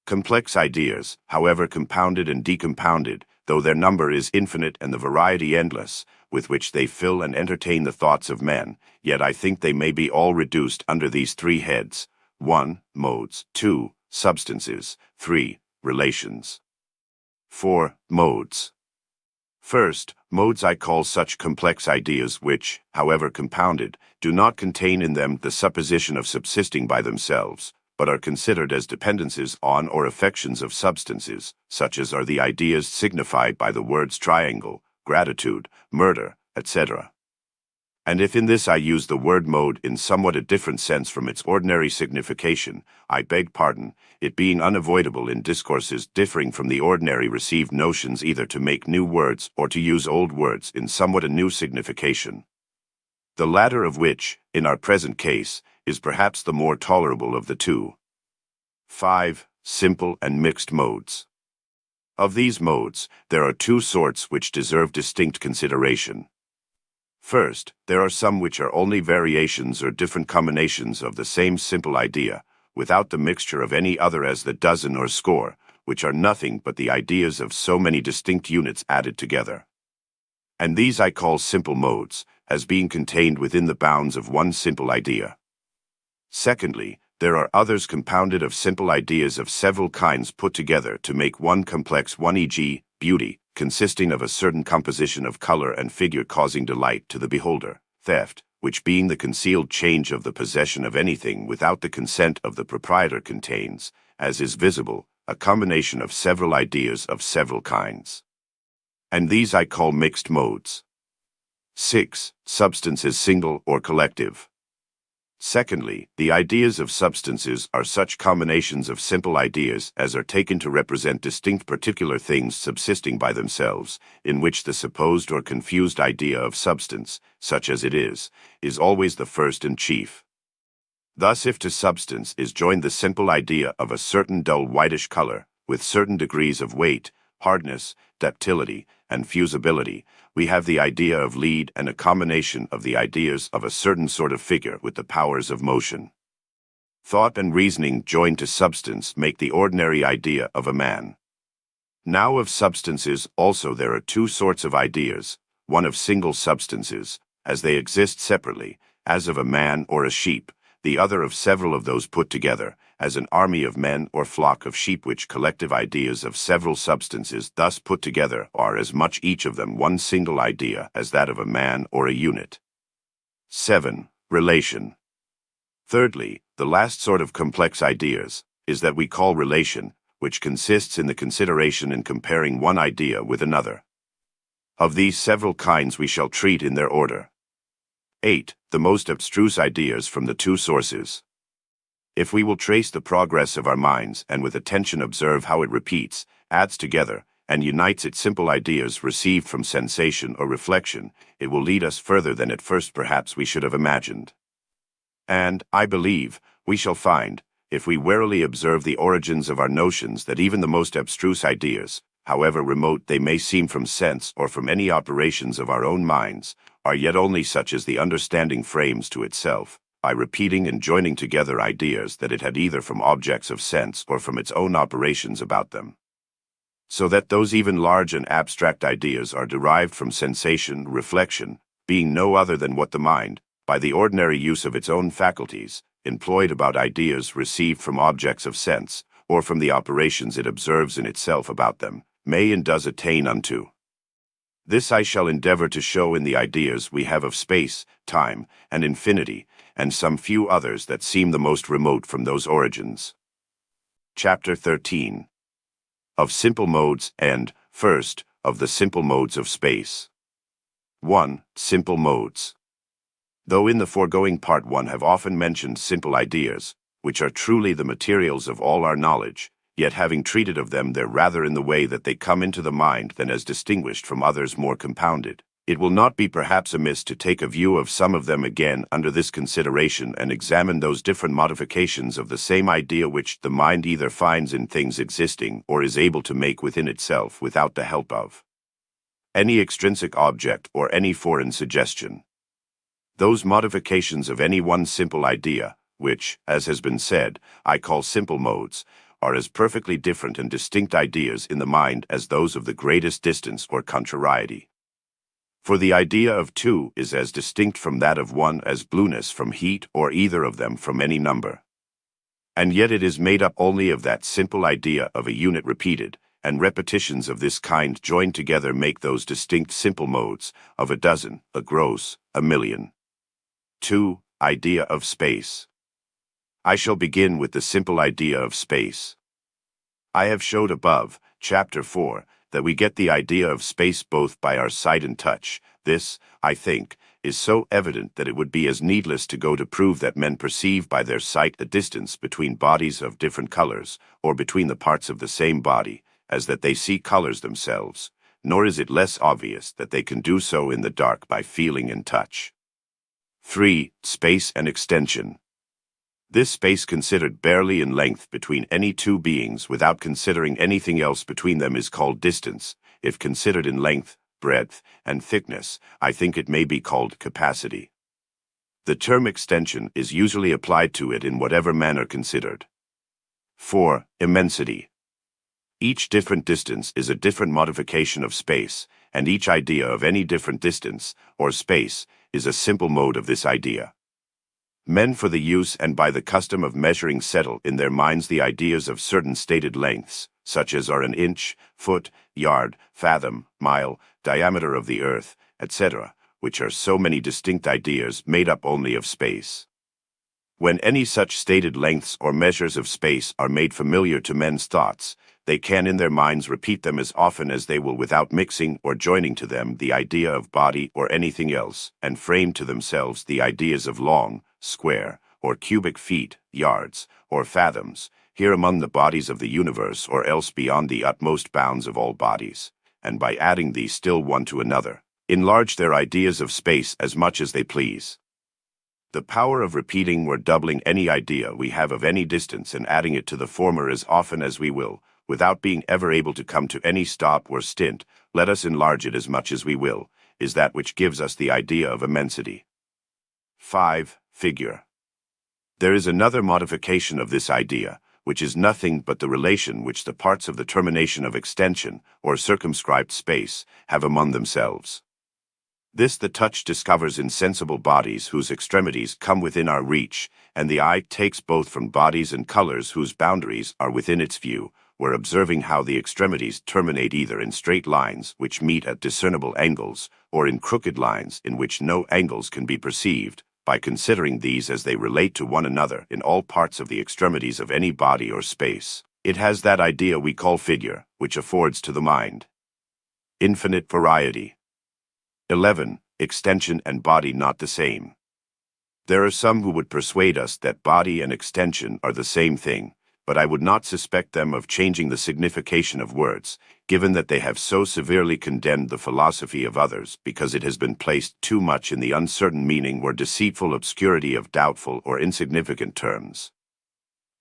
Complex ideas, however compounded and decompounded, though their number is infinite and the variety endless, with which they fill and entertain the thoughts of men, yet I think they may be all reduced under these three heads: 1. Modes, 2. Substances, 3. Relations. 4. Modes. First, modes I call such complex ideas which, however compounded, do not contain in them the supposition of subsisting by themselves, but are considered as dependencies on or affections of substances, such as are the ideas signified by the words triangle, gratitude, murder, etc. And if in this I use the word mode in somewhat a different sense from its ordinary signification, I beg pardon, it being unavoidable in discourses differing from the ordinary received notions either to make new words or to use old words in somewhat a new signification. The latter of which, in our present case, is perhaps the more tolerable of the two. 5. Simple and mixed modes. Of these modes, there are two sorts which deserve distinct consideration. First, there are some which are only variations or different combinations of the same simple idea, without the mixture of any other, as the dozen or score, which are nothing but the ideas of so many distinct units added together. And these I call simple modes, as being contained within the bounds of one simple idea. Secondly, there are others compounded of simple ideas of several kinds put together to make one complex one, e.g., beauty, consisting of a certain composition of color and figure causing delight to the beholder; theft, which being the concealed change of the possession of anything without the consent of the proprietor, contains, as is visible, a combination of several ideas of several kinds. And these I call mixed modes. 6. Substances single or collective. Secondly, the ideas of substances are such combinations of simple ideas as are taken to represent distinct particular things subsisting by themselves, in which the supposed or confused idea of substance, such as it is always the first and chief. Thus, if to substance is joined the simple idea of a certain dull whitish color, with certain degrees of weight, hardness, ductility, and fusibility, we have the idea of lead and a combination of the ideas of a certain sort of figure with the powers of motion. Thought and reasoning joined to substance make the ordinary idea of a man. Now of substances also there are two sorts of ideas, one of single substances, as they exist separately, as of a man or a sheep, the other of several of those put together, as an army of men or flock of sheep, which collective ideas of several substances thus put together are as much each of them one single idea as that of a man or a unit. 7. Relation. Thirdly, the last sort of complex ideas is that we call relation, which consists in the consideration and comparing one idea with another. Of these several kinds we shall treat in their order. 8. The most abstruse ideas from the two sources. If we will trace the progress of our minds and with attention observe how it repeats, adds together, and unites its simple ideas received from sensation or reflection, it will lead us further than at first perhaps we should have imagined. And, I believe, we shall find, if we warily observe the origins of our notions, that even the most abstruse ideas, however remote they may seem from sense or from any operations of our own minds, are yet only such as the understanding frames to itself, by repeating and joining together ideas that it had either from objects of sense or from its own operations about them. So that those even large and abstract ideas are derived from sensation, reflection, being no other than what the mind, by the ordinary use of its own faculties, employed about ideas received from objects of sense, or from the operations it observes in itself about them, may and does attain unto. This I shall endeavor to show in the ideas we have of space, time, and infinity, and some few others that seem the most remote from those origins. Chapter 13. Of simple modes and, first, of the simple modes of space. 1. Simple modes. Though in the foregoing part 1 have often mentioned simple ideas, which are truly the materials of all our knowledge, yet having treated of them there rather in the way that they come into the mind than as distinguished from others more compounded, it will not be perhaps amiss to take a view of some of them again under this consideration and examine those different modifications of the same idea which the mind either finds in things existing or is able to make within itself without the help of any extrinsic object or any foreign suggestion. Those modifications of any one simple idea, which, as has been said, I call simple modes, are as perfectly different and distinct ideas in the mind as those of the greatest distance or contrariety. For the idea of two is as distinct from that of one as blueness from heat or either of them from any number. And yet it is made up only of that simple idea of a unit repeated, and repetitions of this kind joined together make those distinct simple modes, of a dozen, a gross, a million. 2. Idea of space. I shall begin with the simple idea of space. I have showed above, Chapter 4, that we get the idea of space both by our sight and touch. This, I think, is so evident that it would be as needless to go to prove that men perceive by their sight a distance between bodies of different colors, or between the parts of the same body, as that they see colors themselves, nor is it less obvious that they can do so in the dark by feeling and touch. 3. Space and extension. This space considered barely in length between any two beings without considering anything else between them is called distance. If considered in length, breadth, and thickness, I think it may be called capacity. The term extension is usually applied to it in whatever manner considered. 4. Immensity. Each different distance is a different modification of space, and each idea of any different distance, or space, is a simple mode of this idea. Men for the use and by the custom of measuring settle in their minds the ideas of certain stated lengths, such as are an inch, foot, yard, fathom, mile, diameter of the earth, etc., which are so many distinct ideas made up only of space. When any such stated lengths or measures of space are made familiar to men's thoughts, they can in their minds repeat them as often as they will without mixing or joining to them the idea of body or anything else, and frame to themselves the ideas of long, square, or cubic feet, yards, or fathoms, here among the bodies of the universe or else beyond the utmost bounds of all bodies, and by adding these still one to another, enlarge their ideas of space as much as they please. The power of repeating or doubling any idea we have of any distance and adding it to the former as often as we will, without being ever able to come to any stop or stint, let us enlarge it as much as we will, is that which gives us the idea of immensity. 5. Figure. There is another modification of this idea, which is nothing but the relation which the parts of the termination of extension, or circumscribed space, have among themselves. This the touch discovers in sensible bodies whose extremities come within our reach, and the eye takes both from bodies and colors whose boundaries are within its view, where observing how the extremities terminate either in straight lines which meet at discernible angles, or in crooked lines in which no angles can be perceived, by considering these as they relate to one another in all parts of the extremities of any body or space, it has that idea we call figure, which affords to the mind infinite variety. 11. Extension and body not the same. There are some who would persuade us that body and extension are the same thing, but I would not suspect them of changing the signification of words, given that they have so severely condemned the philosophy of others because it has been placed too much in the uncertain meaning or deceitful obscurity of doubtful or insignificant terms.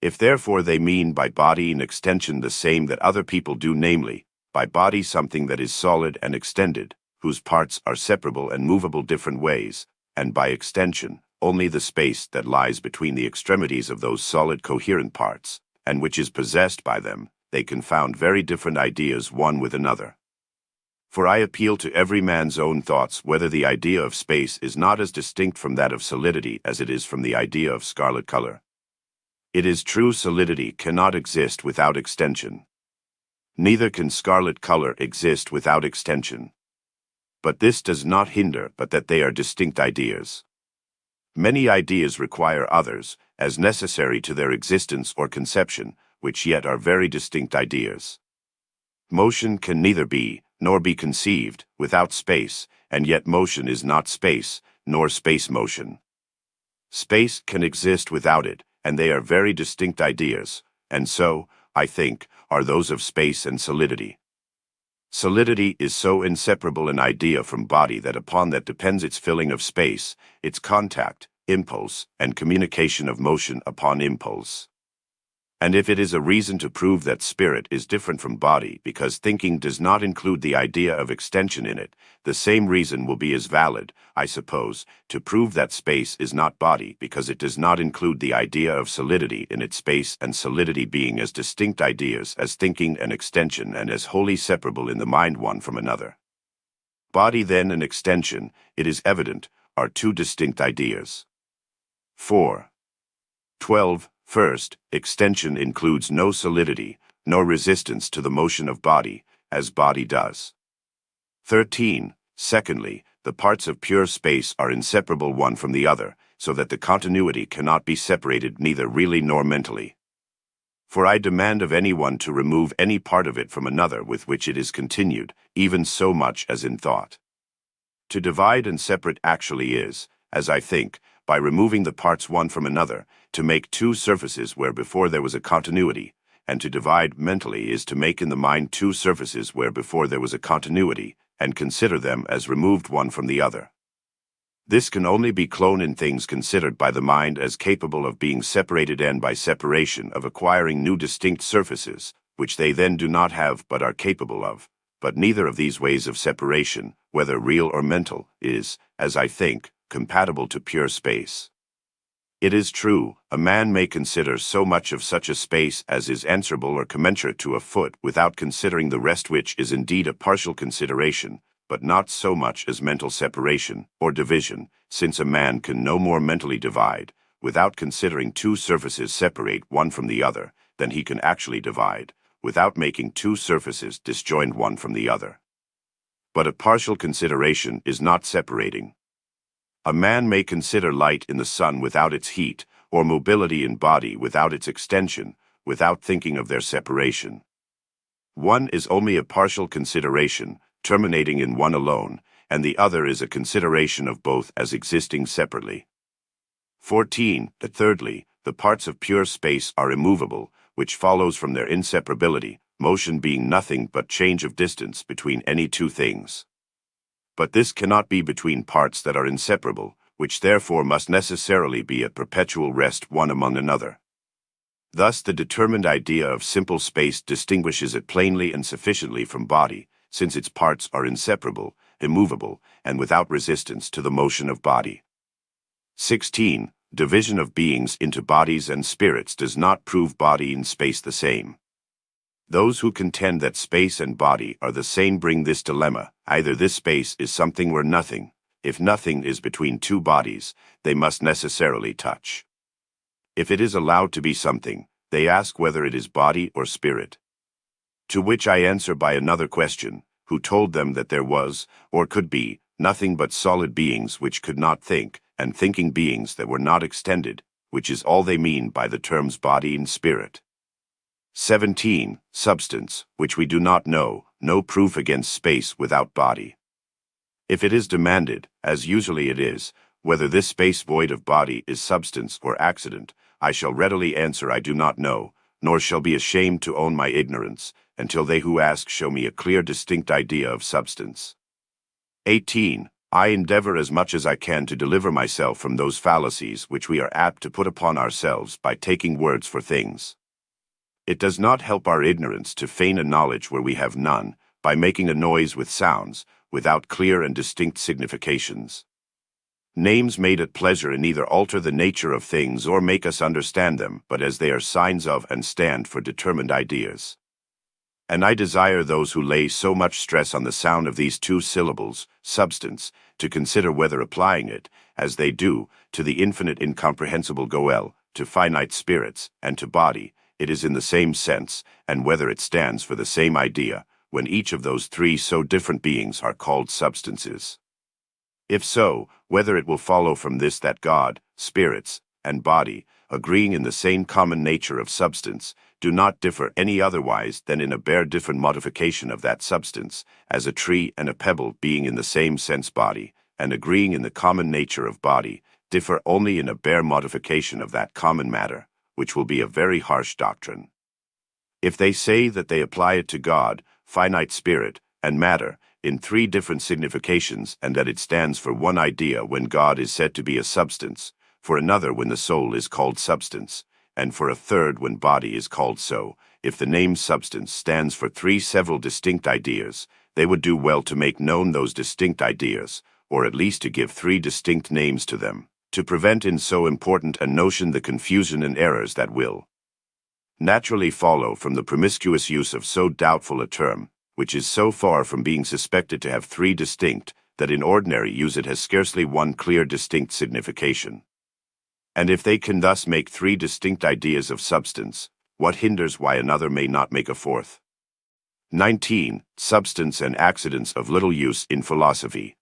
If therefore they mean by body in extension the same that other people do, namely, by body something that is solid and extended, whose parts are separable and movable different ways, and by extension, only the space that lies between the extremities of those solid coherent parts, and which is possessed by them, they confound very different ideas one with another. For I appeal to every man's own thoughts whether the idea of space is not as distinct from that of solidity as it is from the idea of scarlet color. It is true solidity cannot exist without extension. Neither can scarlet color exist without extension. But this does not hinder but that they are distinct ideas. Many ideas require others, as necessary to their existence or conception, which yet are very distinct ideas. Motion can neither be, nor be conceived, without space, and yet motion is not space, nor space motion. Space can exist without it, and they are very distinct ideas, and so, I think, are those of space and solidity. Solidity is so inseparable an idea from body that upon that depends its filling of space, its contact, impulse, and communication of motion upon impulse. And if it is a reason to prove that spirit is different from body because thinking does not include the idea of extension in it, the same reason will be as valid, I suppose, to prove that space is not body because it does not include the idea of solidity in its space and solidity being as distinct ideas as thinking and extension and as wholly separable in the mind one from another. Body then and extension, it is evident, are two distinct ideas. 4. 12. First, extension includes no solidity, nor resistance to the motion of body, as body does. 13. Secondly, the parts of pure space are inseparable one from the other, so that the continuity cannot be separated neither really nor mentally. For I demand of anyone to remove any part of it from another with which it is continued, even so much as in thought. To divide and separate actually is, as I think, by removing the parts one from another, to make two surfaces where before there was a continuity, and to divide mentally is to make in the mind two surfaces where before there was a continuity, and consider them as removed one from the other. This can only be clone in things considered by the mind as capable of being separated and by separation of acquiring new distinct surfaces, which they then do not have but are capable of. But neither of these ways of separation, whether real or mental, is, as I think, compatible to pure space. It is true, a man may consider so much of such a space as is answerable or commensurate to a foot without considering the rest, which is indeed a partial consideration, but not so much as mental separation or division, since a man can no more mentally divide, without considering two surfaces separate one from the other, than he can actually divide, without making two surfaces disjoined one from the other. But a partial consideration is not separating. A man may consider light in the sun without its heat, or mobility in body without its extension, without thinking of their separation. One is only a partial consideration, terminating in one alone, and the other is a consideration of both as existing separately. 14. Thirdly, the parts of pure space are immovable, which follows from their inseparability, motion being nothing but change of distance between any two things. But this cannot be between parts that are inseparable, which therefore must necessarily be at perpetual rest one among another. Thus the determined idea of simple space distinguishes it plainly and sufficiently from body, since its parts are inseparable, immovable, and without resistance to the motion of body. 16. Division of beings into bodies and spirits does not prove body and space the same. Those who contend that space and body are the same bring this dilemma: either this space is something or nothing. If nothing is between two bodies, they must necessarily touch. If it is allowed to be something, they ask whether it is body or spirit. To which I answer by another question: who told them that there was, or could be, nothing but solid beings which could not think, and thinking beings that were not extended, which is all they mean by the terms body and spirit. 17. Substance, which we do not know, no proof against space without body. If it is demanded, as usually it is, whether this space void of body is substance or accident, I shall readily answer I do not know, nor shall be ashamed to own my ignorance, until they who ask show me a clear, distinct idea of substance. 18. I endeavor as much as I can to deliver myself from those fallacies which we are apt to put upon ourselves by taking words for things. It does not help our ignorance to feign a knowledge where we have none, by making a noise with sounds, without clear and distinct significations. Names made at pleasure neither alter the nature of things or make us understand them, but as they are signs of and stand for determined ideas. And I desire those who lay so much stress on the sound of these two syllables, substance, to consider whether applying it, as they do, to the infinite incomprehensible goel, to finite spirits, and to body, it is in the same sense, and whether it stands for the same idea, when each of those three so different beings are called substances. If so, whether it will follow from this that God, spirits, and body, agreeing in the same common nature of substance, do not differ any otherwise than in a bare different modification of that substance, as a tree and a pebble being in the same sense body, and agreeing in the common nature of body, differ only in a bare modification of that common matter, which will be a very harsh doctrine. If they say that they apply it to God, finite spirit, and matter, in three different significations, and that it stands for one idea when God is said to be a substance, for another when the soul is called substance, and for a third when body is called so, if the name substance stands for three several distinct ideas, they would do well to make known those distinct ideas, or at least to give three distinct names to them, to prevent in so important a notion the confusion and errors that will naturally follow from the promiscuous use of so doubtful a term, which is so far from being suspected to have three distinct, that in ordinary use it has scarcely one clear distinct signification. And if they can thus make three distinct ideas of substance, what hinders why another may not make a fourth? 19. Substance and accidents of little use in philosophy.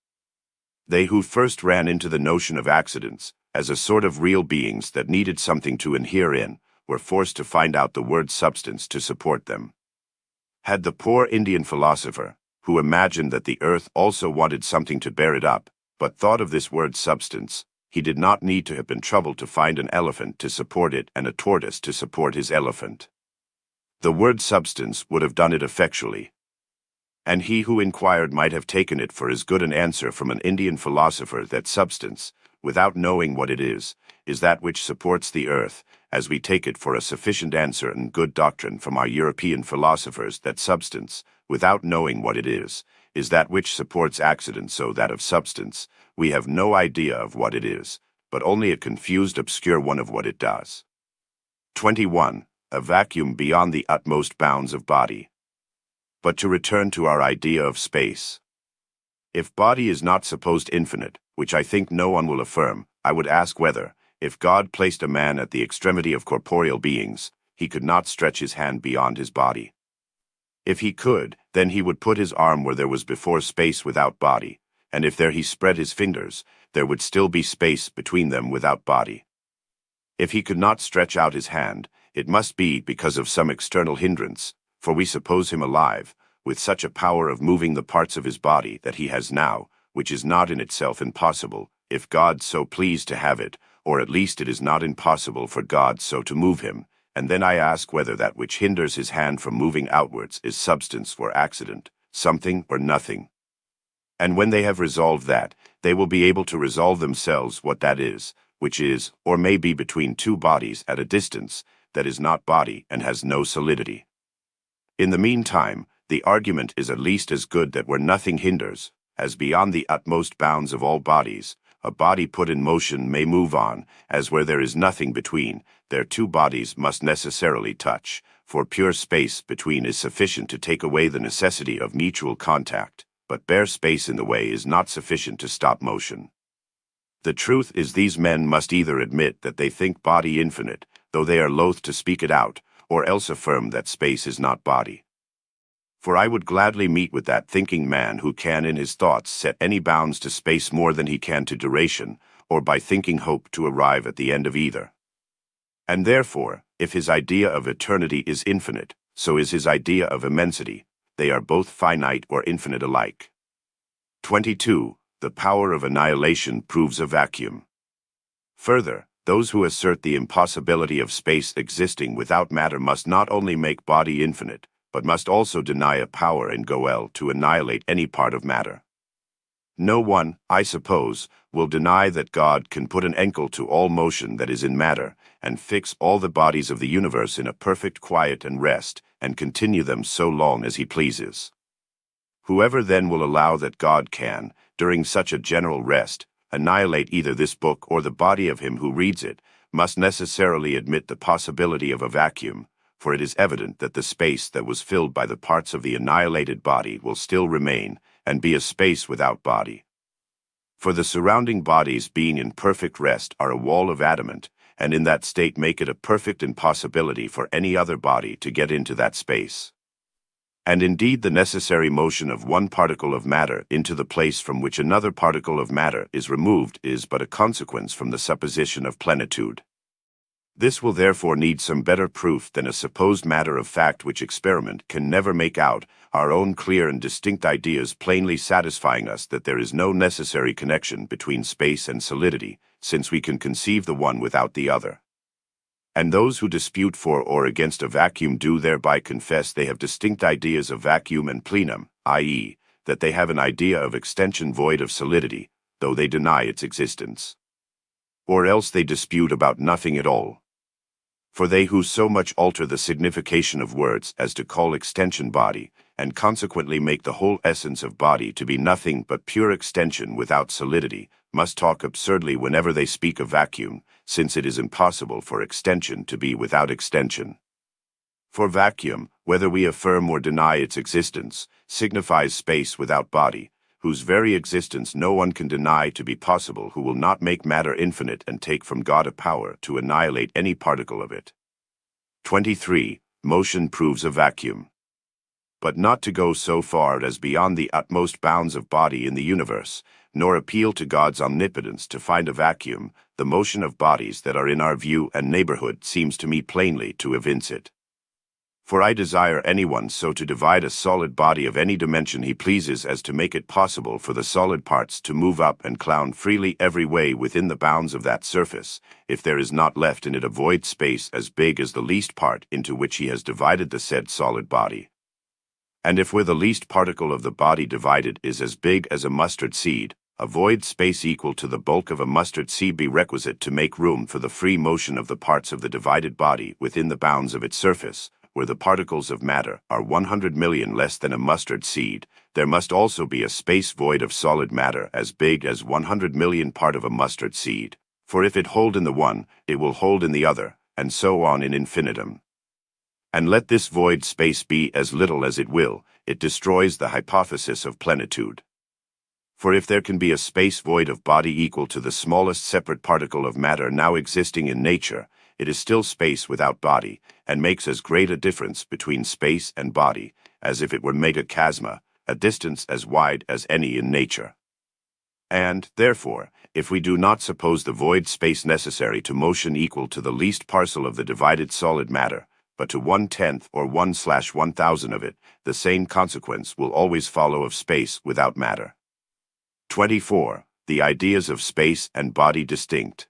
They who first ran into the notion of accidents, as a sort of real beings that needed something to inhere in, were forced to find out the word substance to support them. Had the poor Indian philosopher, who imagined that the earth also wanted something to bear it up, but thought of this word substance, he did not need to have been troubled to find an elephant to support it and a tortoise to support his elephant. The word substance would have done it effectually. And he who inquired might have taken it for as good an answer from an Indian philosopher that substance, without knowing what it is that which supports the earth, as we take it for a sufficient answer and good doctrine from our European philosophers that substance, without knowing what it is that which supports accident, so that of substance, we have no idea of what it is, but only a confused obscure one of what it does. 21. A vacuum beyond the utmost bounds of body. But to return to our idea of space. If body is not supposed infinite, which I think no one will affirm, I would ask whether, if God placed a man at the extremity of corporeal beings, he could not stretch his hand beyond his body. If he could, then he would put his arm where there was before space without body, and if there he spread his fingers, there would still be space between them without body. If he could not stretch out his hand, it must be because of some external hindrance, for we suppose him alive, with such a power of moving the parts of his body that he has now, which is not in itself impossible, if God so pleased to have it, or at least it is not impossible for God so to move him, and then I ask whether that which hinders his hand from moving outwards is substance or accident, something or nothing. And when they have resolved that, they will be able to resolve themselves what that is, which is, or may be between two bodies at a distance, that is not body and has no solidity. In the meantime, the argument is at least as good that where nothing hinders, as beyond the utmost bounds of all bodies, a body put in motion may move on, as where there is nothing between, their two bodies must necessarily touch, for pure space between is sufficient to take away the necessity of mutual contact, but bare space in the way is not sufficient to stop motion. The truth is these men must either admit that they think body infinite, though they are loath to speak it out, or else affirm that space is not body. For I would gladly meet with that thinking man who can in his thoughts set any bounds to space more than he can to duration, or by thinking hope to arrive at the end of either. And therefore, if his idea of eternity is infinite, so is his idea of immensity. They are both finite or infinite alike. 22. The power of annihilation proves a vacuum. Further, Those who assert the impossibility of space existing without matter must not only make body infinite, but must also deny a power in Goel to annihilate any part of matter. No one, I suppose, will deny that God can put an ankle to all motion that is in matter, and fix all the bodies of the universe in a perfect quiet and rest, and continue them so long as he pleases. Whoever then will allow that God can, during such a general rest, annihilate either this book or the body of him who reads it, must necessarily admit the possibility of a vacuum, for it is evident that the space that was filled by the parts of the annihilated body will still remain, and be a space without body. For the surrounding bodies being in perfect rest are a wall of adamant, and in that state make it a perfect impossibility for any other body to get into that space. And indeed the necessary motion of one particle of matter into the place from which another particle of matter is removed is but a consequence from the supposition of plenitude. This will therefore need some better proof than a supposed matter of fact which experiment can never make out, our own clear and distinct ideas plainly satisfying us that there is no necessary connection between space and solidity, since we can conceive the one without the other. And those who dispute for or against a vacuum do thereby confess they have distinct ideas of vacuum and plenum, i.e., that they have an idea of extension void of solidity, though they deny its existence. Or else they dispute about nothing at all. For they who so much alter the signification of words as to call extension body, and consequently make the whole essence of body to be nothing but pure extension without solidity, must talk absurdly whenever they speak of vacuum, since it is impossible for extension to be without extension. For vacuum, whether we affirm or deny its existence, signifies space without body, whose very existence no one can deny to be possible who will not make matter infinite and take from God a power to annihilate any particle of it. 23. Motion proves a vacuum. But not to go so far as beyond the utmost bounds of body in the universe, nor appeal to God's omnipotence to find a vacuum, the motion of bodies that are in our view and neighborhood seems to me plainly to evince it. For I desire anyone so to divide a solid body of any dimension he pleases as to make it possible for the solid parts to move up and clown freely every way within the bounds of that surface, if there is not left in it a void space as big as the least part into which he has divided the said solid body. And if where the least particle of the body divided is as big as a mustard seed, a void space equal to the bulk of a mustard seed be requisite to make room for the free motion of the parts of the divided body within the bounds of its surface, where the particles of matter are 100 million less than a mustard seed, there must also be a space void of solid matter as big as 100 million part of a mustard seed, for if it hold in the one, it will hold in the other, and so on in infinitum. And let this void space be as little as it will, it destroys the hypothesis of plenitude. For if there can be a space void of body equal to the smallest separate particle of matter now existing in nature, it is still space without body, and makes as great a difference between space and body, as if it were megachasma, a distance as wide as any in nature. And, therefore, if we do not suppose the void space necessary to motion equal to the least parcel of the divided solid matter, but to 1/10 or 1/1000 of it, the same consequence will always follow of space without matter. 24. The ideas of space and body distinct.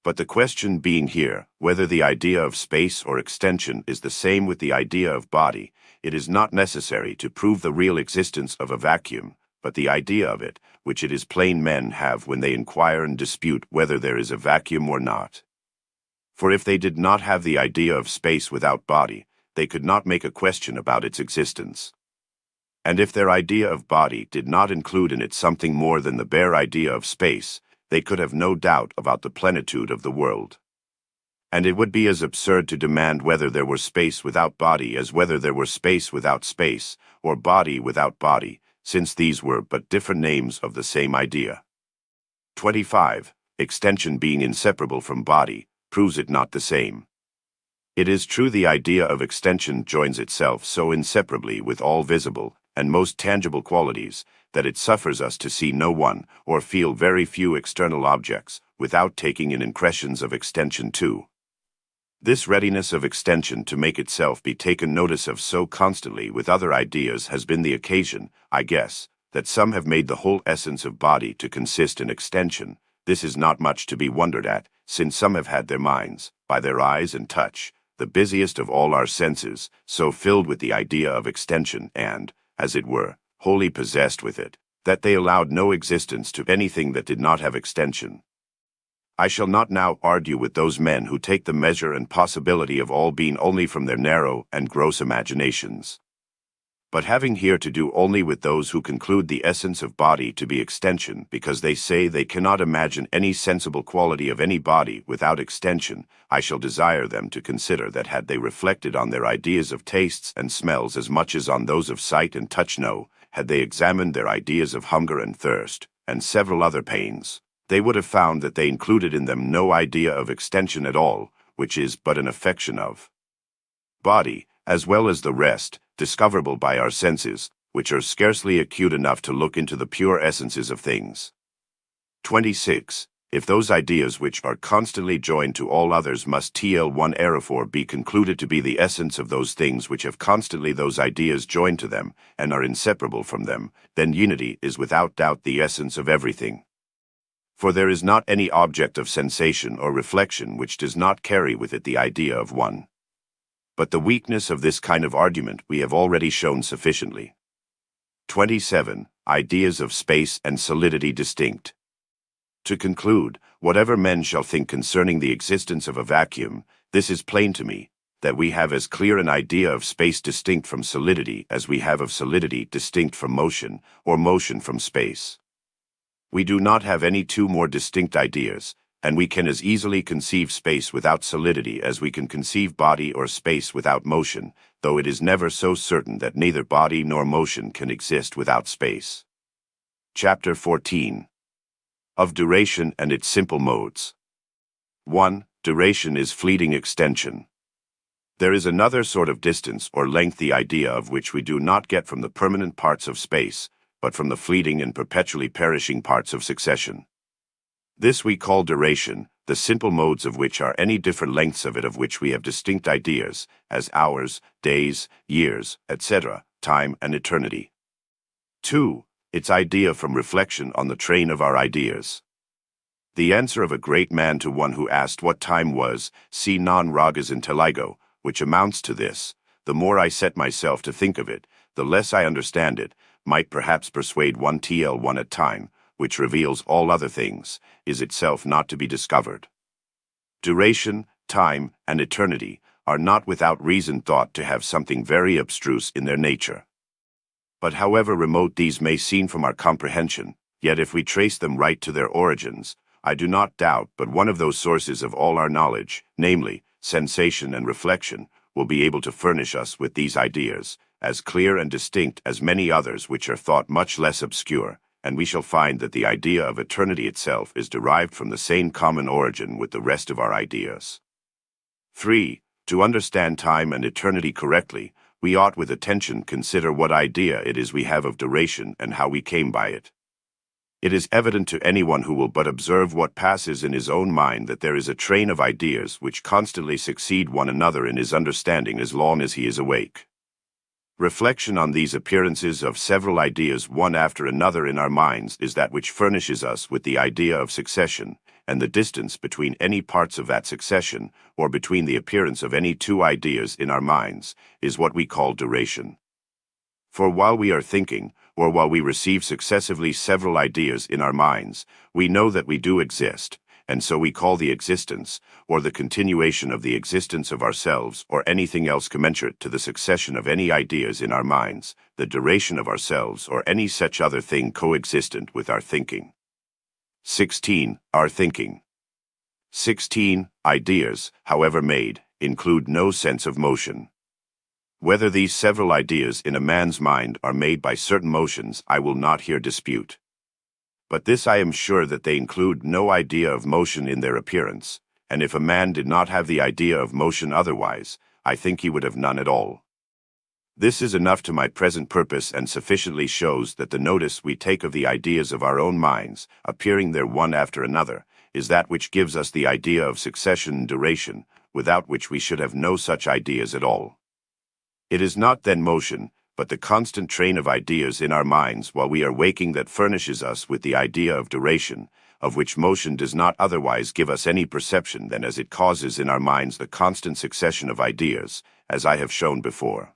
But the question being here, whether the idea of space or extension is the same with the idea of body, it is not necessary to prove the real existence of a vacuum, but the idea of it, which it is plain men have when they inquire and dispute whether there is a vacuum or not. For if they did not have the idea of space without body, they could not make a question about its existence. And if their idea of body did not include in it something more than the bare idea of space, they could have no doubt about the plenitude of the world. And it would be as absurd to demand whether there were space without body as whether there were space without space, or body without body, since these were but different names of the same idea. 25. Extension being inseparable from body, proves it not the same. It is true the idea of extension joins itself so inseparably with all visible and most tangible qualities, that it suffers us to see no one, or feel very few external objects, without taking in impressions of extension too. This readiness of extension to make itself be taken notice of so constantly with other ideas has been the occasion, I guess, that some have made the whole essence of body to consist in extension. This is not much to be wondered at, since some have had their minds, by their eyes and touch, the busiest of all our senses, so filled with the idea of extension and, as it were, wholly possessed with it, that they allowed no existence to anything that did not have extension. I shall not now argue with those men who take the measure and possibility of all being only from their narrow and gross imaginations. But having here to do only with those who conclude the essence of body to be extension, because they say they cannot imagine any sensible quality of any body without extension, I shall desire them to consider that had they reflected on their ideas of tastes and smells as much as on those of sight and touch, had they examined their ideas of hunger and thirst, and several other pains, they would have found that they included in them no idea of extension at all, which is but an affection of body, as well as the rest, discoverable by our senses, which are scarcely acute enough to look into the pure essences of things. 26. If those ideas which are constantly joined to all others must tl1 therefore be concluded to be the essence of those things which have constantly those ideas joined to them, and are inseparable from them, then unity is without doubt the essence of everything. For there is not any object of sensation or reflection which does not carry with it the idea of one. But the weakness of this kind of argument we have already shown sufficiently. 27. Ideas of space and solidity distinct. To conclude, whatever men shall think concerning the existence of a vacuum, this is plain to me, that we have as clear an idea of space distinct from solidity as we have of solidity distinct from motion, or motion from space. We do not have any two more distinct ideas, and we can as easily conceive space without solidity as we can conceive body or space without motion, though it is never so certain that neither body nor motion can exist without space. Chapter 14. Of duration and its simple modes. 1. Duration is fleeting extension. There is another sort of distance or length the idea of which we do not get from the permanent parts of space, but from the fleeting and perpetually perishing parts of succession. This we call duration, the simple modes of which are any different lengths of it of which we have distinct ideas, as hours, days, years, etc., time and eternity. 2. Its idea from reflection on the train of our ideas. The answer of a great man to one who asked what time was, si non ragas intelligo, which amounts to this: the more I set myself to think of it, the less I understand it, might perhaps persuade one tl1 at time, which reveals all other things, is itself not to be discovered. Duration, time, and eternity are not without reason thought to have something very abstruse in their nature. But however remote these may seem from our comprehension, yet if we trace them right to their origins, I do not doubt but one of those sources of all our knowledge, namely, sensation and reflection, will be able to furnish us with these ideas, as clear and distinct as many others which are thought much less obscure, and we shall find that the idea of eternity itself is derived from the same common origin with the rest of our ideas. 3. To understand time and eternity correctly, we ought with attention consider what idea it is we have of duration and how we came by it. It is evident to anyone who will but observe what passes in his own mind that there is a train of ideas which constantly succeed one another in his understanding as long as he is awake. Reflection on these appearances of several ideas one after another in our minds is that which furnishes us with the idea of succession, and the distance between any parts of that succession, or between the appearance of any two ideas in our minds, is what we call duration. For while we are thinking, or while we receive successively several ideas in our minds, we know that we do exist, and so we call the existence, or the continuation of the existence of ourselves or anything else commensurate to the succession of any ideas in our minds, the duration of ourselves or any such other thing coexistent with our thinking. 16. Our thinking. 16. Ideas, however made, include no sense of motion. Whether these several ideas in a man's mind are made by certain motions I will not here dispute. But this I am sure that they include no idea of motion in their appearance, and if a man did not have the idea of motion otherwise, I think he would have none at all. This is enough to my present purpose and sufficiently shows that the notice we take of the ideas of our own minds, appearing there one after another, is that which gives us the idea of succession and duration, without which we should have no such ideas at all. It is not then motion, but the constant train of ideas in our minds while we are waking that furnishes us with the idea of duration, of which motion does not otherwise give us any perception than as it causes in our minds the constant succession of ideas, as I have shown before.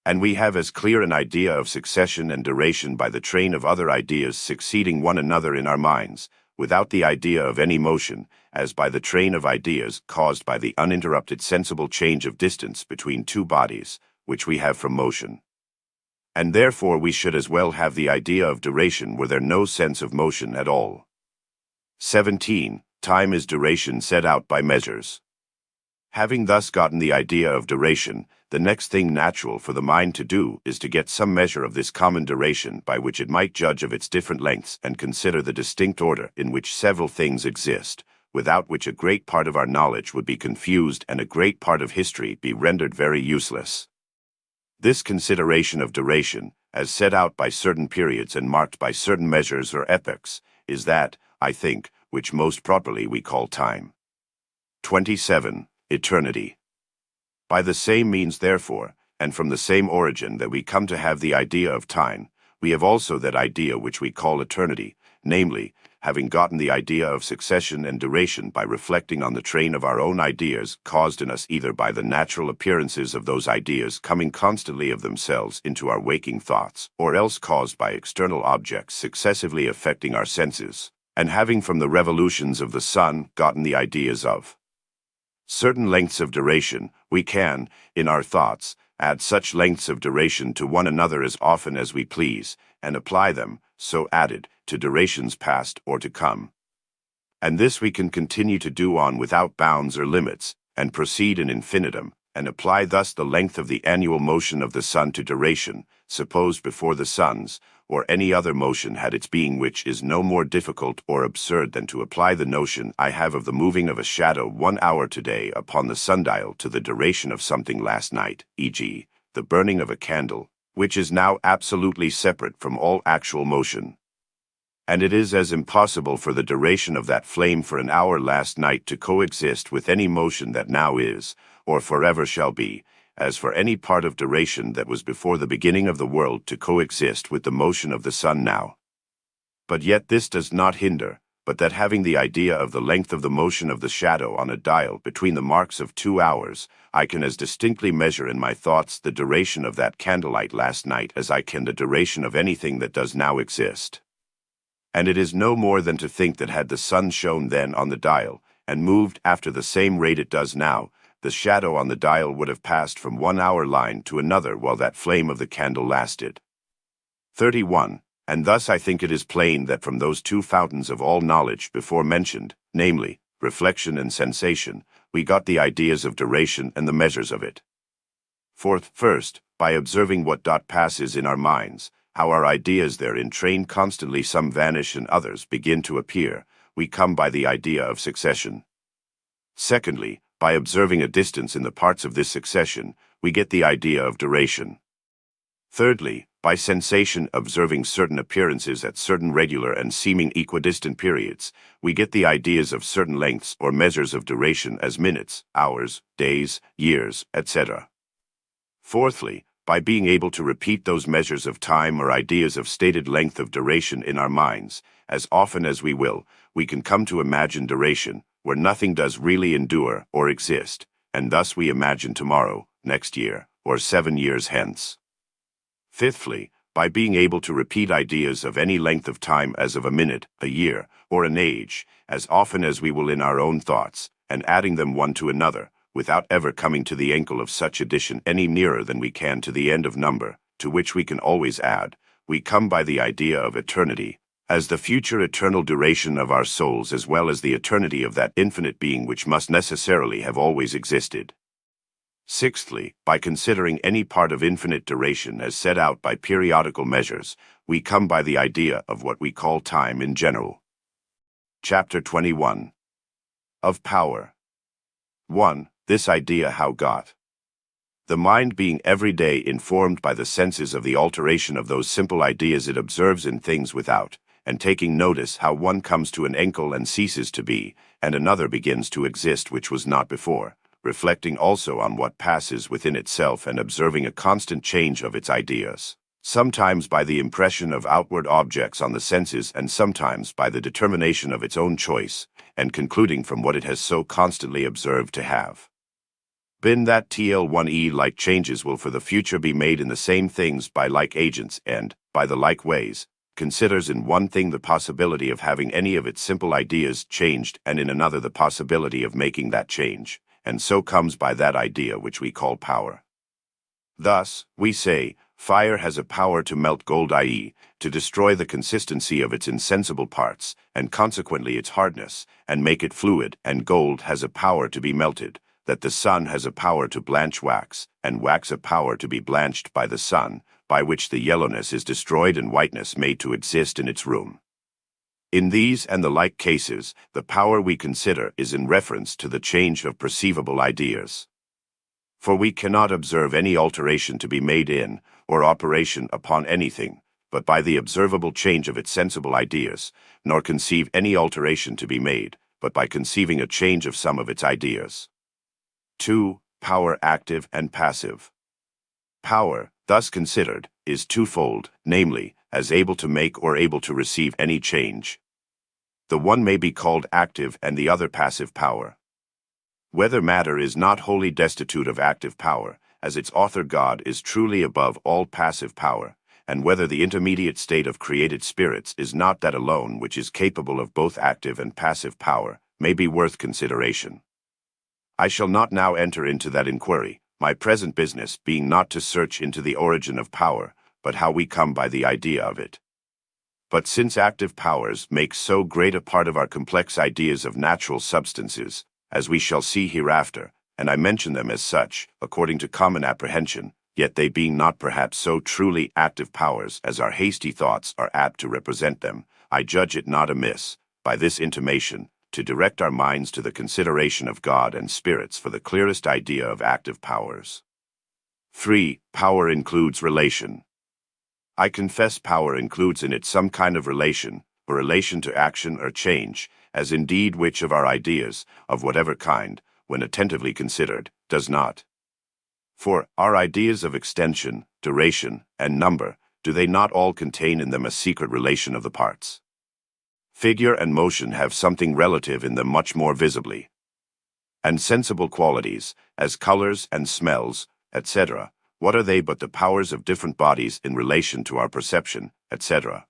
And we have as clear an idea of succession and duration by the train of other ideas succeeding one another in our minds, without the idea of any motion, as by the train of ideas caused by the uninterrupted sensible change of distance between two bodies, which we have from motion. And therefore we should as well have the idea of duration were there no sense of motion at all. 17. Time is duration set out by measures. Having thus gotten the idea of duration, the next thing natural for the mind to do is to get some measure of this common duration by which it might judge of its different lengths and consider the distinct order in which several things exist, without which a great part of our knowledge would be confused and a great part of history be rendered very useless. This consideration of duration, as set out by certain periods and marked by certain measures or epochs, is that, I think, which most properly we call time. 27. Eternity. By the same means, therefore, and from the same origin that we come to have the idea of time, we have also that idea which we call eternity, namely, having gotten the idea of succession and duration by reflecting on the train of our own ideas caused in us either by the natural appearances of those ideas coming constantly of themselves into our waking thoughts, or else caused by external objects successively affecting our senses, and having from the revolutions of the sun gotten the ideas of certain lengths of duration, we can, in our thoughts, add such lengths of duration to one another as often as we please, and apply them, so added, to durations past or to come. And this we can continue to do on without bounds or limits, and proceed in infinitum, and apply thus the length of the annual motion of the sun to duration, supposed before the sun's, or any other motion had its being, which is no more difficult or absurd than to apply the notion I have of the moving of a shadow 1 hour today upon the sundial to the duration of something last night, e.g., the burning of a candle, which is now absolutely separate from all actual motion. And it is as impossible for the duration of that flame for an hour last night to coexist with any motion that now is, or forever shall be, as for any part of duration that was before the beginning of the world to coexist with the motion of the sun now. But yet this does not hinder, but that having the idea of the length of the motion of the shadow on a dial between the marks of 2 hours, I can as distinctly measure in my thoughts the duration of that candlelight last night as I can the duration of anything that does now exist. And it is no more than to think that had the sun shone then on the dial, and moved after the same rate it does now, the shadow on the dial would have passed from 1 hour line to another while that flame of the candle lasted. 31. And thus I think it is plain that from those two fountains of all knowledge before mentioned, namely, reflection and sensation, we got the ideas of duration and the measures of it. Fourth, first, by observing what passes in our minds, how our ideas therein train constantly some vanish and others begin to appear, we come by the idea of succession. Secondly, by observing a distance in the parts of this succession, we get the idea of duration. Thirdly, by sensation observing certain appearances at certain regular and seeming equidistant periods, we get the ideas of certain lengths or measures of duration as minutes, hours, days, years, etc. Fourthly, by being able to repeat those measures of time or ideas of stated length of duration in our minds, as often as we will, we can come to imagine duration, where nothing does really endure or exist, and thus we imagine tomorrow, next year, or 7 years hence. Fifthly, by being able to repeat ideas of any length of time as of a minute, a year, or an age, as often as we will in our own thoughts, and adding them one to another, without ever coming to the ankle of such addition any nearer than we can to the end of number, to which we can always add, we come by the idea of eternity, as the future eternal duration of our souls as well as the eternity of that infinite being which must necessarily have always existed. Sixthly, by considering any part of infinite duration as set out by periodical measures, we come by the idea of what we call time in general. Chapter 21. Of Power. 1. This idea how got. The mind being every day informed by the senses of the alteration of those simple ideas it observes in things without, and taking notice how one comes to an ankle and ceases to be, and another begins to exist which was not before, reflecting also on what passes within itself and observing a constant change of its ideas. sometimes by the impression of outward objects on the senses and sometimes by the determination of its own choice, and concluding from what it has so constantly observed to have been that TL1E like changes will for the future be made in the same things by like agents and, by the like ways, considers in one thing the possibility of having any of its simple ideas changed and in another the possibility of making that change, and so comes by that idea which we call power. Thus, we say, fire has a power to melt gold, i.e., to destroy the consistency of its insensible parts, and consequently its hardness, and make it fluid, and gold has a power to be melted, that the sun has a power to blanch wax, and wax a power to be blanched by the sun, by which the yellowness is destroyed and whiteness made to exist in its room. In these and the like cases, the power we consider is in reference to the change of perceivable ideas. For we cannot observe any alteration to be made in, or operation upon anything, but by the observable change of its sensible ideas, nor conceive any alteration to be made, but by conceiving a change of some of its ideas. 2. Power active and passive. Power, thus considered, is twofold, namely, as able to make or able to receive any change. The one may be called active and the other passive power. Whether matter is not wholly destitute of active power, as its author God is truly above all passive power, and whether the intermediate state of created spirits is not that alone which is capable of both active and passive power, may be worth consideration. I shall not now enter into that inquiry, my present business being not to search into the origin of power, but how we come by the idea of it. But since active powers make so great a part of our complex ideas of natural substances, as we shall see hereafter, and I mention them as such, according to common apprehension, yet they being not perhaps so truly active powers as our hasty thoughts are apt to represent them, I judge it not amiss, by this intimation, to direct our minds to the consideration of God and spirits for the clearest idea of active powers. 3. Power includes relation. I confess power includes in it some kind of relation, or relation to action or change, as indeed which of our ideas, of whatever kind, when attentively considered, does not. For our ideas of extension, duration, and number, do they not all contain in them a secret relation of the parts? Figure and motion have something relative in them much more visibly. And sensible qualities, as colors and smells, etc., what are they but the powers of different bodies in relation to our perception, etc.?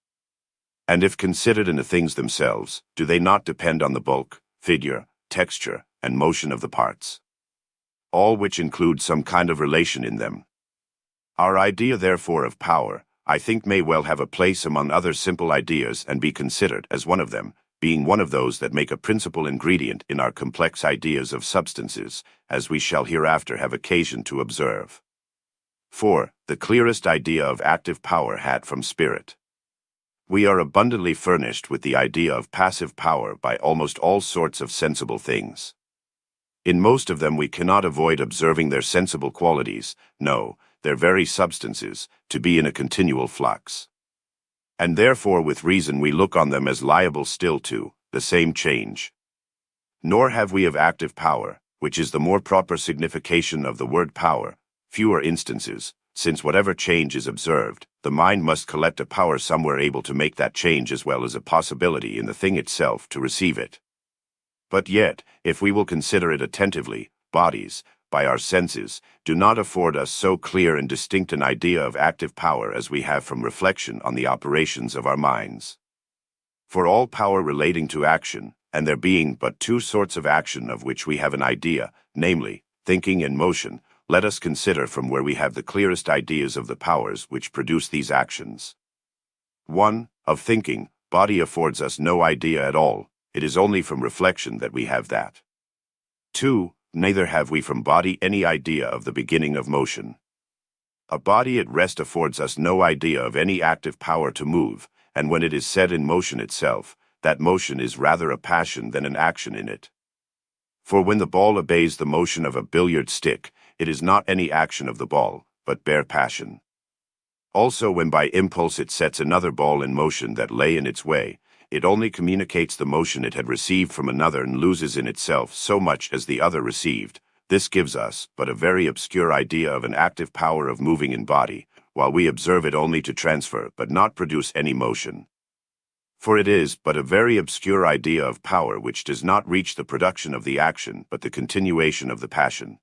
And if considered in the things themselves, do they not depend on the bulk, figure, texture, and motion of the parts? All which include some kind of relation in them. Our idea therefore of power, I think may well have a place among other simple ideas and be considered as one of them, being one of those that make a principal ingredient in our complex ideas of substances, as we shall hereafter have occasion to observe. 4. The clearest idea of active power had from spirit. We are abundantly furnished with the idea of passive power by almost all sorts of sensible things. In most of them we cannot avoid observing their sensible qualities, no, their very substances, to be in a continual flux. And therefore with reason we look on them as liable still to the same change. Nor have we of active power, which is the more proper signification of the word power, fewer instances, since whatever change is observed, the mind must collect a power somewhere able to make that change as well as a possibility in the thing itself to receive it. But yet, if we will consider it attentively, bodies, by our senses, do not afford us so clear and distinct an idea of active power as we have from reflection on the operations of our minds. For all power relating to action, and there being but two sorts of action of which we have an idea, namely, thinking and motion, let us consider from where we have the clearest ideas of the powers which produce these actions. 1. Of thinking, body affords us no idea at all, it is only from reflection that we have that. 2. Neither have we from body any idea of the beginning of motion. A body at rest affords us no idea of any active power to move, and when it is set in motion itself, that motion is rather a passion than an action in it. For when the ball obeys the motion of a billiard stick, it is not any action of the ball, but bare passion. Also when by impulse it sets another ball in motion that lay in its way, it only communicates the motion it had received from another and loses in itself so much as the other received. This gives us but a very obscure idea of an active power of moving in body, while we observe it only to transfer but not produce any motion. For it is but a very obscure idea of power which does not reach the production of the action but the continuation of the passion.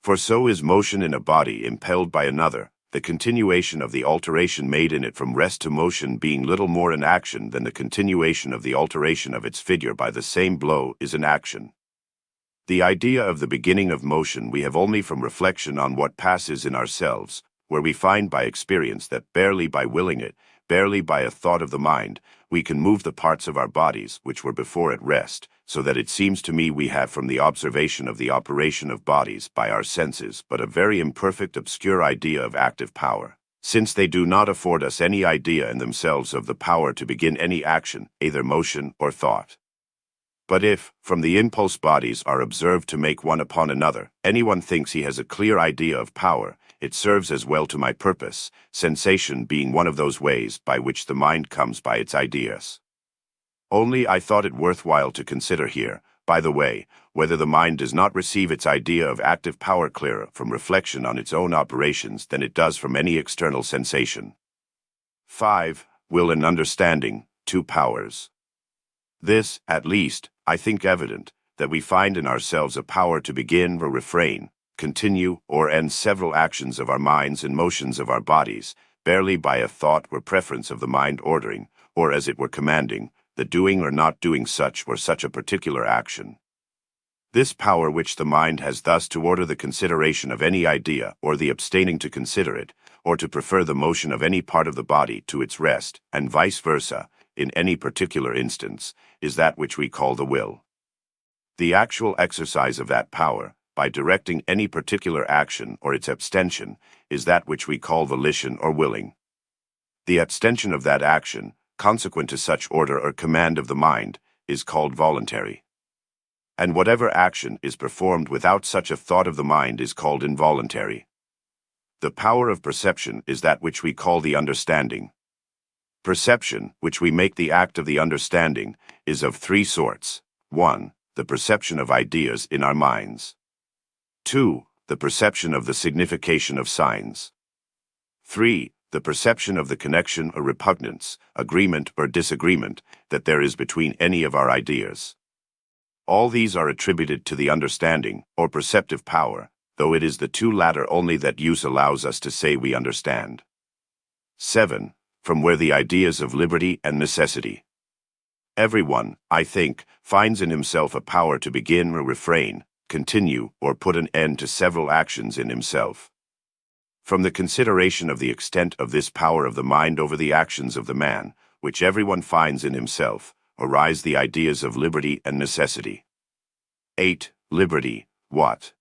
For so is motion in a body impelled by another, the continuation of the alteration made in it from rest to motion being little more an action than the continuation of the alteration of its figure by the same blow is an action. The idea of the beginning of motion we have only from reflection on what passes in ourselves, where we find by experience that barely by willing it, barely by a thought of the mind, we can move the parts of our bodies which were before at rest, so that it seems to me we have from the observation of the operation of bodies by our senses but a very imperfect obscure idea of active power, since they do not afford us any idea in themselves of the power to begin any action, either motion or thought. But if, from the impulse bodies are observed to make one upon another, anyone thinks he has a clear idea of power, it serves as well to my purpose, sensation being one of those ways by which the mind comes by its ideas. Only I thought it worthwhile to consider here, by the way, whether the mind does not receive its idea of active power clearer from reflection on its own operations than it does from any external sensation. 5. Will and understanding, two powers. This, at least, I think evident, that we find in ourselves a power to begin or refrain, continue or end several actions of our minds and motions of our bodies, barely by a thought or preference of the mind ordering, or as it were commanding, the doing or not doing such or such a particular action. This power which the mind has thus to order the consideration of any idea or the abstaining to consider it, or to prefer the motion of any part of the body to its rest, and vice versa, in any particular instance, is that which we call the will. The actual exercise of that power, by directing any particular action or its abstention, is that which we call volition or willing. The abstention of that action, consequent to such order or command of the mind, is called voluntary. And whatever action is performed without such a thought of the mind is called involuntary. The power of perception is that which we call the understanding. Perception, which we make the act of the understanding, is of three sorts. 1. The perception of ideas in our minds. 2. The perception of the signification of signs. 3. The perception of the connection or repugnance, agreement or disagreement, that there is between any of our ideas. All these are attributed to the understanding, or perceptive power, though it is the two latter only that use allows us to say we understand. 7. From where the ideas of liberty and necessity. Everyone, I think, finds in himself a power to begin or refrain, continue or put an end to several actions in himself. From the consideration of the extent of this power of the mind over the actions of the man, which everyone finds in himself, arise the ideas of liberty and necessity. 8. Liberty, what?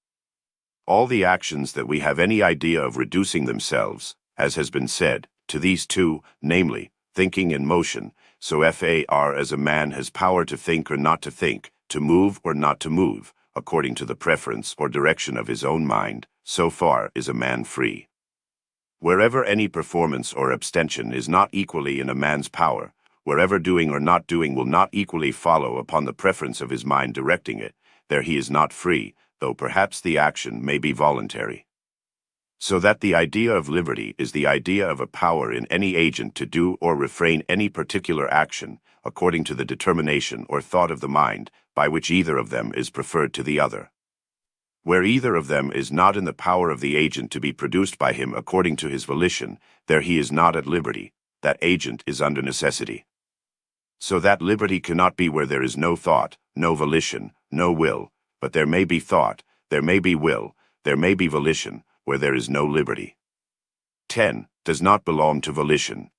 All the actions that we have any idea of reducing themselves, as has been said, to these two, namely, thinking and motion, so far as a man has power to think or not to think, to move or not to move, according to the preference or direction of his own mind, so far is a man free. Wherever any performance or abstention is not equally in a man's power, wherever doing or not doing will not equally follow upon the preference of his mind directing it, there he is not free, though perhaps the action may be voluntary. So that the idea of liberty is the idea of a power in any agent to do or refrain any particular action, according to the determination or thought of the mind, by which either of them is preferred to the other. Where either of them is not in the power of the agent to be produced by him according to his volition, there he is not at liberty, that agent is under necessity. So that liberty cannot be where there is no thought, no volition, no will, but there may be thought, there may be will, there may be volition, where there is no liberty. 10. Does not belong to volition.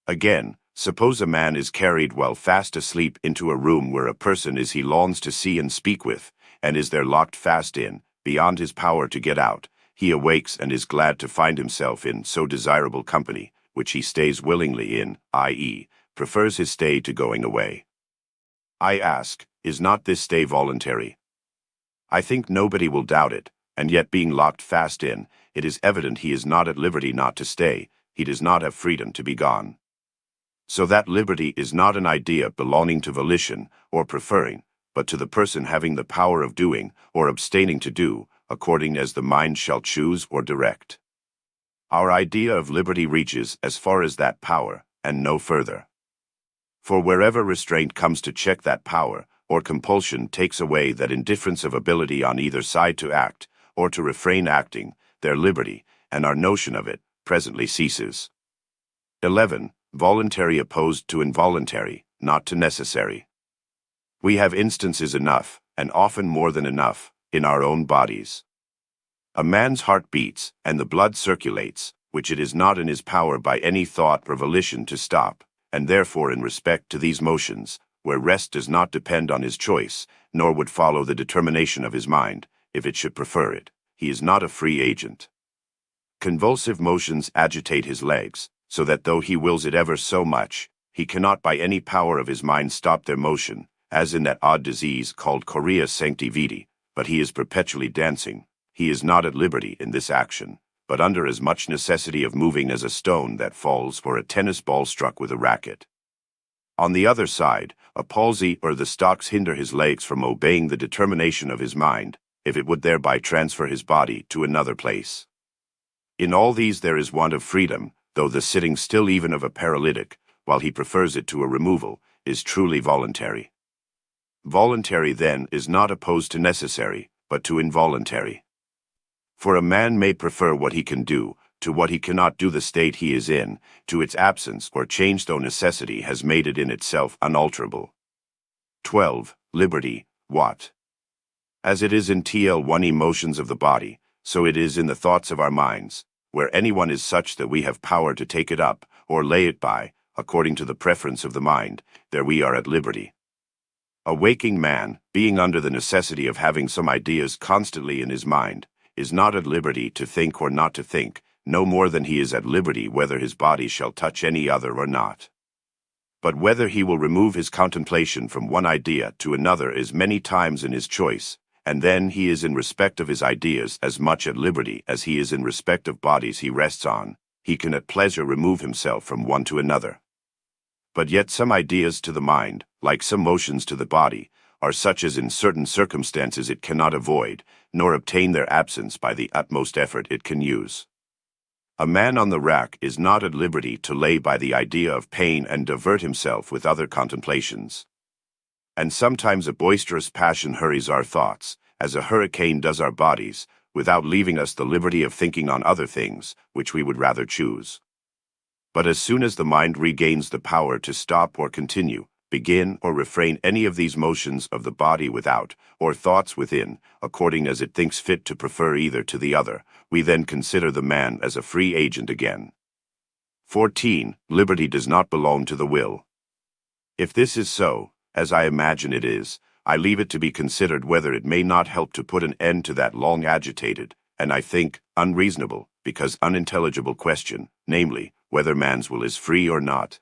Again, suppose a man is carried while fast asleep into a room where a person is he longs to see and speak with, and is there locked fast in, beyond his power to get out. He awakes and is glad to find himself in so desirable company, which he stays willingly in, i.e., prefers his stay to going away. I ask, is not this stay voluntary? I think nobody will doubt it, and yet being locked fast in, it is evident he is not at liberty not to stay, he does not have freedom to be gone. So that liberty is not an idea belonging to volition, or preferring, but to the person having the power of doing, or abstaining to do, according as the mind shall choose or direct. Our idea of liberty reaches as far as that power, and no further. For wherever restraint comes to check that power, or compulsion takes away that indifference of ability on either side to act, or to refrain acting, their liberty, and our notion of it, presently ceases. 11. Voluntary opposed to involuntary, not to necessary. We have instances enough, and often more than enough, in our own bodies. A man's heart beats, and the blood circulates, which it is not in his power by any thought or volition to stop, and therefore in respect to these motions, where rest does not depend on his choice, nor would follow the determination of his mind, if it should prefer it, he is not a free agent. Convulsive motions agitate his legs, so that though he wills it ever so much, he cannot by any power of his mind stop their motion, as in that odd disease called chorea sancti vitae, but he is perpetually dancing. He is not at liberty in this action, but under as much necessity of moving as a stone that falls or a tennis ball struck with a racket. On the other side, a palsy or the stocks hinder his legs from obeying the determination of his mind, if it would thereby transfer his body to another place. In all these there is want of freedom, though the sitting still even of a paralytic, while he prefers it to a removal, is truly voluntary. Voluntary, then, is not opposed to necessary, but to involuntary. For a man may prefer what he can do, to what he cannot do the state he is in, to its absence or change though necessity has made it in itself unalterable. 12. Liberty, what? As it is in TL1 emotions of the body, so it is in the thoughts of our minds, where anyone is such that we have power to take it up, or lay it by, according to the preference of the mind, there we are at liberty. A waking man, being under the necessity of having some ideas constantly in his mind, is not at liberty to think or not to think, no more than he is at liberty whether his body shall touch any other or not. But whether he will remove his contemplation from one idea to another is many times in his choice, and then he is in respect of his ideas as much at liberty as he is in respect of bodies he rests on. He can at pleasure remove himself from one to another. But yet some ideas to the mind, like some motions to the body, are such as in certain circumstances it cannot avoid, nor obtain their absence by the utmost effort it can use. A man on the rack is not at liberty to lay by the idea of pain and divert himself with other contemplations. And sometimes a boisterous passion hurries our thoughts, as a hurricane does our bodies, without leaving us the liberty of thinking on other things, which we would rather choose. But as soon as the mind regains the power to stop or continue, begin or refrain any of these motions of the body without, or thoughts within, according as it thinks fit to prefer either to the other, we then consider the man as a free agent again. 14. Liberty does not belong to the will. If this is so, as I imagine it is, I leave it to be considered whether it may not help to put an end to that long agitated, and I think, unreasonable, because unintelligible question, namely, whether man's will is free or not.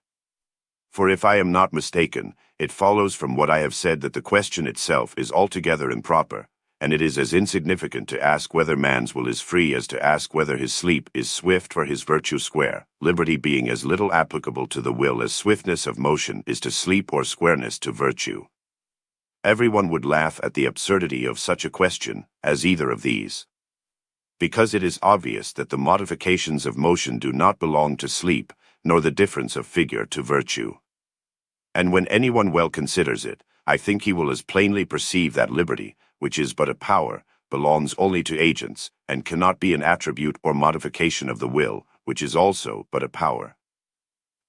For if I am not mistaken, it follows from what I have said that the question itself is altogether improper, and it is as insignificant to ask whether man's will is free as to ask whether his sleep is swift or his virtue square, liberty being as little applicable to the will as swiftness of motion is to sleep or squareness to virtue. Everyone would laugh at the absurdity of such a question, as either of these. Because it is obvious that the modifications of motion do not belong to sleep, nor the difference of figure to virtue. And when anyone well considers it, I think he will as plainly perceive that liberty, which is but a power, belongs only to agents, and cannot be an attribute or modification of the will, which is also but a power.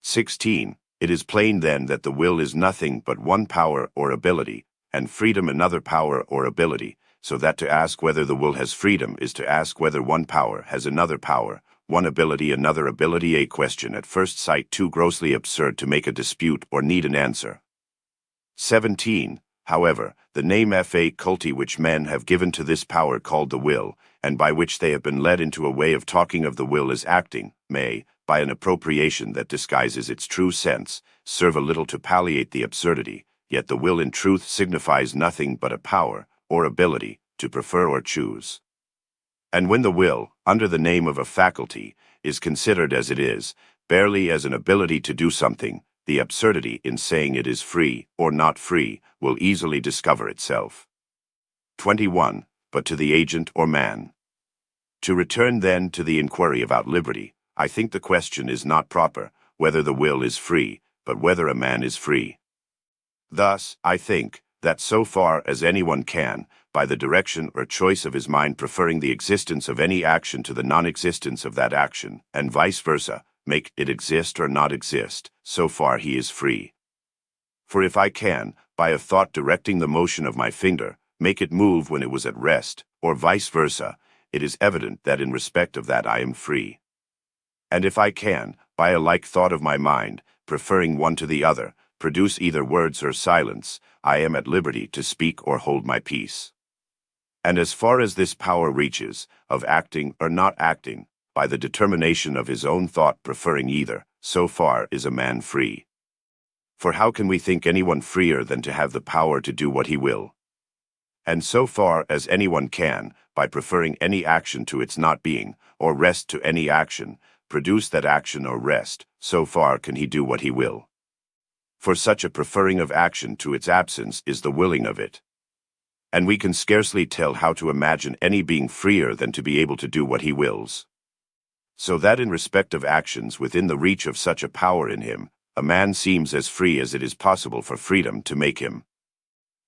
16. It is plain then that the will is nothing but one power or ability, and freedom another power or ability, so that to ask whether the will has freedom is to ask whether one power has another power, one ability another ability, a question at first sight too grossly absurd to make a dispute or need an answer. 17. However, the name faculty which men have given to this power called the will, and by which they have been led into a way of talking of the will as acting, may, by an appropriation that disguises its true sense, serve a little to palliate the absurdity, yet the will in truth signifies nothing but a power, or ability, to prefer or choose. And when the will, under the name of a faculty, is considered as it is, barely as an ability to do something, the absurdity in saying it is free or not free will easily discover itself. 21. But to the agent or man. To return then to the inquiry about liberty, I think the question is not proper whether the will is free, but whether a man is free. Thus, I think that so far as anyone can, by the direction or choice of his mind preferring the existence of any action to the non-existence of that action, and vice versa, make it exist or not exist, so far he is free. For if I can, by a thought directing the motion of my finger, make it move when it was at rest, or vice versa, it is evident that in respect of that I am free. And if I can, by a like thought of my mind, preferring one to the other, produce either words or silence, I am at liberty to speak or hold my peace. And as far as this power reaches, of acting or not acting, by the determination of his own thought preferring either, so far is a man free. For how can we think anyone freer than to have the power to do what he will? And so far as anyone can, by preferring any action to its not being, or rest to any action, produce that action or rest, so far can he do what he will. For such a preferring of action to its absence is the willing of it. And we can scarcely tell how to imagine any being freer than to be able to do what he wills. So that in respect of actions within the reach of such a power in him, a man seems as free as it is possible for freedom to make him.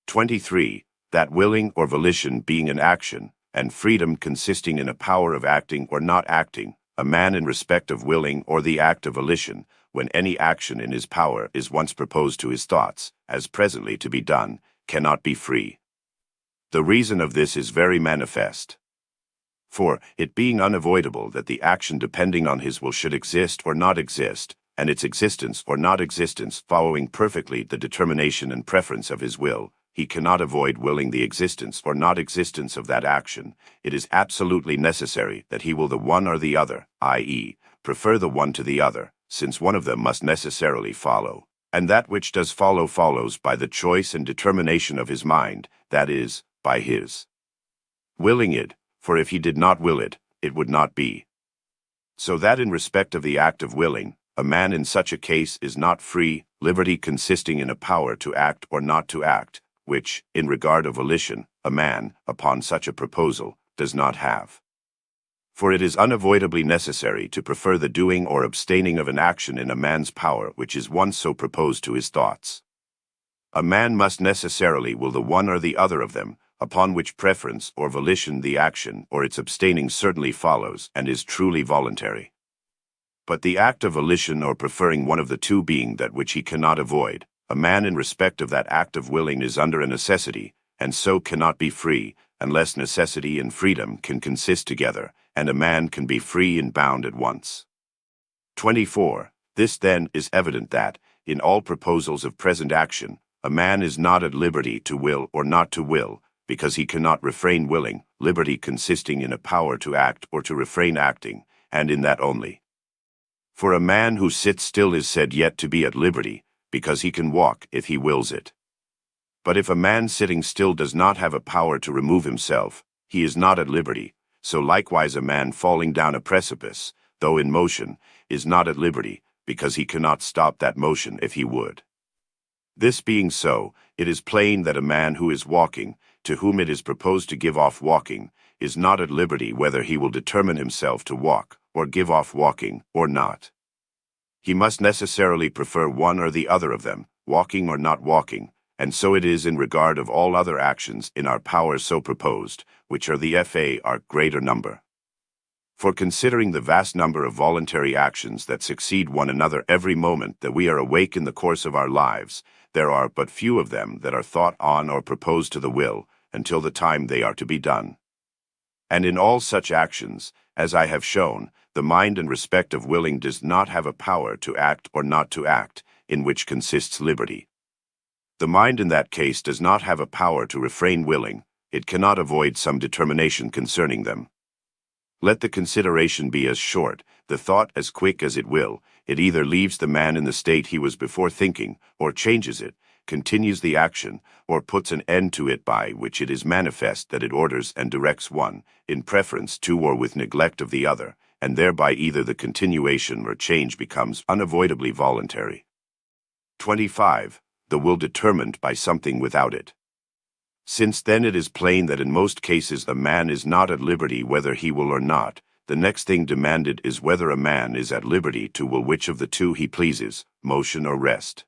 23. That willing or volition being an action, and freedom consisting in a power of acting or not acting, a man in respect of willing or the act of volition, when any action in his power is once proposed to his thoughts, as presently to be done, cannot be free. The reason of this is very manifest. For, it being unavoidable that the action depending on his will should exist or not exist, and its existence or not existence following perfectly the determination and preference of his will, he cannot avoid willing the existence or not existence of that action. It is absolutely necessary that he will the one or the other, i.e., prefer the one to the other, since one of them must necessarily follow. And that which does follow follows by the choice and determination of his mind, that is, by his willing it, for if he did not will it, it would not be. So that in respect of the act of willing, a man in such a case is not free, liberty consisting in a power to act or not to act, which, in regard of volition, a man, upon such a proposal, does not have. For it is unavoidably necessary to prefer the doing or abstaining of an action in a man's power which is once so proposed to his thoughts. A man must necessarily will the one or the other of them, upon which preference or volition the action or its abstaining certainly follows and is truly voluntary. But the act of volition or preferring one of the two being that which he cannot avoid, a man in respect of that act of willing is under a necessity, and so cannot be free, unless necessity and freedom can consist together, and a man can be free and bound at once. 24. This then is evident that, in all proposals of present action, a man is not at liberty to will or not to will, because he cannot refrain willing, liberty consisting in a power to act or to refrain acting, and in that only. For a man who sits still is said yet to be at liberty, because he can walk if he wills it. But if a man sitting still does not have a power to remove himself, he is not at liberty, so likewise a man falling down a precipice, though in motion, is not at liberty, because he cannot stop that motion if he would. This being so, it is plain that a man who is walking, to whom it is proposed to give off walking, is not at liberty whether he will determine himself to walk, or give off walking, or not. He must necessarily prefer one or the other of them, walking or not walking, and so it is in regard of all other actions in our power so proposed, which are the our greater number. For considering the vast number of voluntary actions that succeed one another every moment that we are awake in the course of our lives, there are but few of them that are thought on or proposed to the will, until the time they are to be done. And in all such actions, as I have shown, the mind in respect of willing does not have a power to act or not to act, in which consists liberty. The mind in that case does not have a power to refrain willing, it cannot avoid some determination concerning them. Let the consideration be as short, the thought as quick as it will, it either leaves the man in the state he was before thinking, or changes it, continues the action, or puts an end to it by which it is manifest that it orders and directs one, in preference to or with neglect of the other, and thereby either the continuation or change becomes unavoidably voluntary. 25. The will determined by something without it. Since then it is plain that in most cases a man is not at liberty whether he will or not. The next thing demanded is whether a man is at liberty to will which of the two he pleases, motion or rest.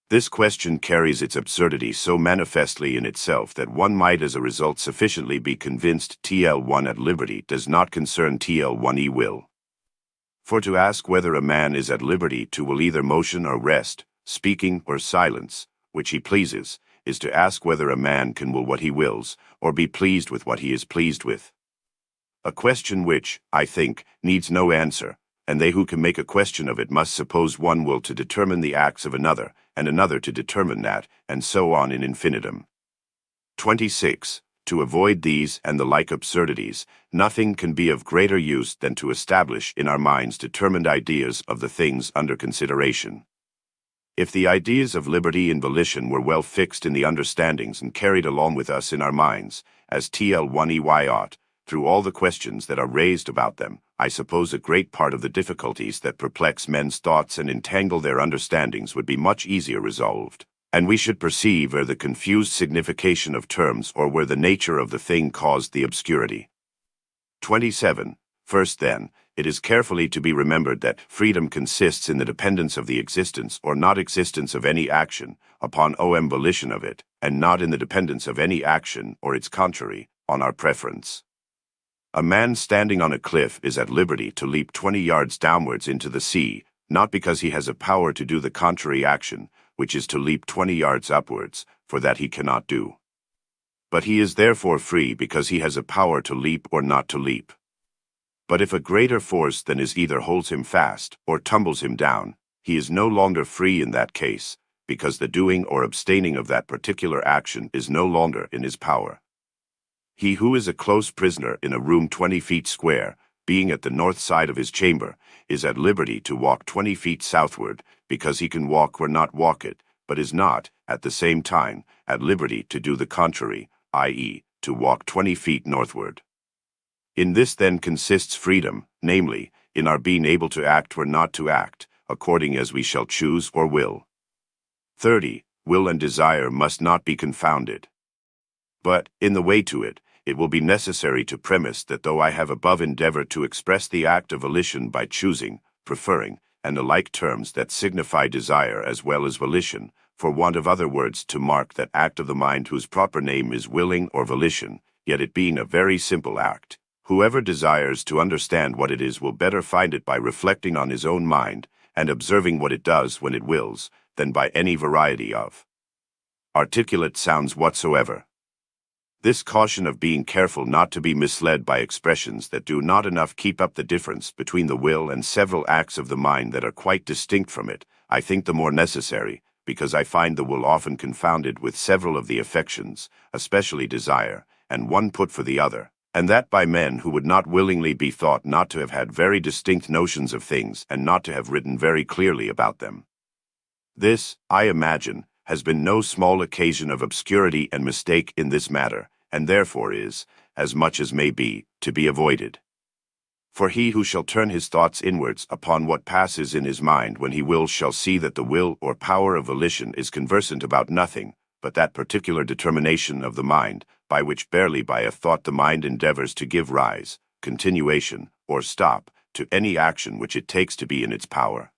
This question carries its absurdity so manifestly in itself that one might as a result sufficiently be convinced TL1 at liberty does not concern TL1e will. For to ask whether a man is at liberty to will either motion or rest, speaking or silence, which he pleases, is to ask whether a man can will what he wills, or be pleased with what he is pleased with. A question which, I think, needs no answer, and they who can make a question of it must suppose one will to determine the acts of another, and another to determine that, and so on in infinitum. 26. To avoid these and the like absurdities, nothing can be of greater use than to establish in our minds determined ideas of the things under consideration. If the ideas of liberty and volition were well fixed in the understandings and carried along with us in our minds, as TL1EY ought, through all the questions that are raised about them, I suppose a great part of the difficulties that perplex men's thoughts and entangle their understandings would be much easier resolved, and we should perceive where the confused signification of terms or where the nature of the thing caused the obscurity. 27. First, then, it is carefully to be remembered that freedom consists in the dependence of the existence or not existence of any action upon volition of it, and not in the dependence of any action or its contrary on our preference. A man standing on a cliff is at liberty to leap 20 yards downwards into the sea, not because he has a power to do the contrary action, which is to leap 20 yards upwards, for that he cannot do. But he is therefore free because he has a power to leap or not to leap. But if a greater force than is either holds him fast or tumbles him down, he is no longer free in that case, because the doing or abstaining of that particular action is no longer in his power. He who is a close prisoner in a room 20 feet square, being at the north side of his chamber, is at liberty to walk 20 feet southward, because he can walk or not walk it, but is not, at the same time, at liberty to do the contrary, i.e., to walk 20 feet northward. In this then consists freedom, namely, in our being able to act or not to act, according as we shall choose or will. 30. Will and desire must not be confounded. But, in the way to it, it will be necessary to premise that though I have above endeavored to express the act of volition by choosing, preferring, and the like terms that signify desire as well as volition, for want of other words to mark that act of the mind whose proper name is willing or volition, yet it being a very simple act, whoever desires to understand what it is will better find it by reflecting on his own mind, and observing what it does when it wills, than by any variety of articulate sounds whatsoever. This caution of being careful not to be misled by expressions that do not enough keep up the difference between the will and several acts of the mind that are quite distinct from it, I think the more necessary, because I find the will often confounded with several of the affections, especially desire, and one put for the other, and that by men who would not willingly be thought not to have had very distinct notions of things and not to have written very clearly about them. This, I imagine, has been no small occasion of obscurity and mistake in this matter, and therefore is, as much as may be, to be avoided. For he who shall turn his thoughts inwards upon what passes in his mind when he wills shall see that the will or power of volition is conversant about nothing, but that particular determination of the mind, by which barely by a thought the mind endeavors to give rise, continuation, or stop, to any action which it takes to be in its power.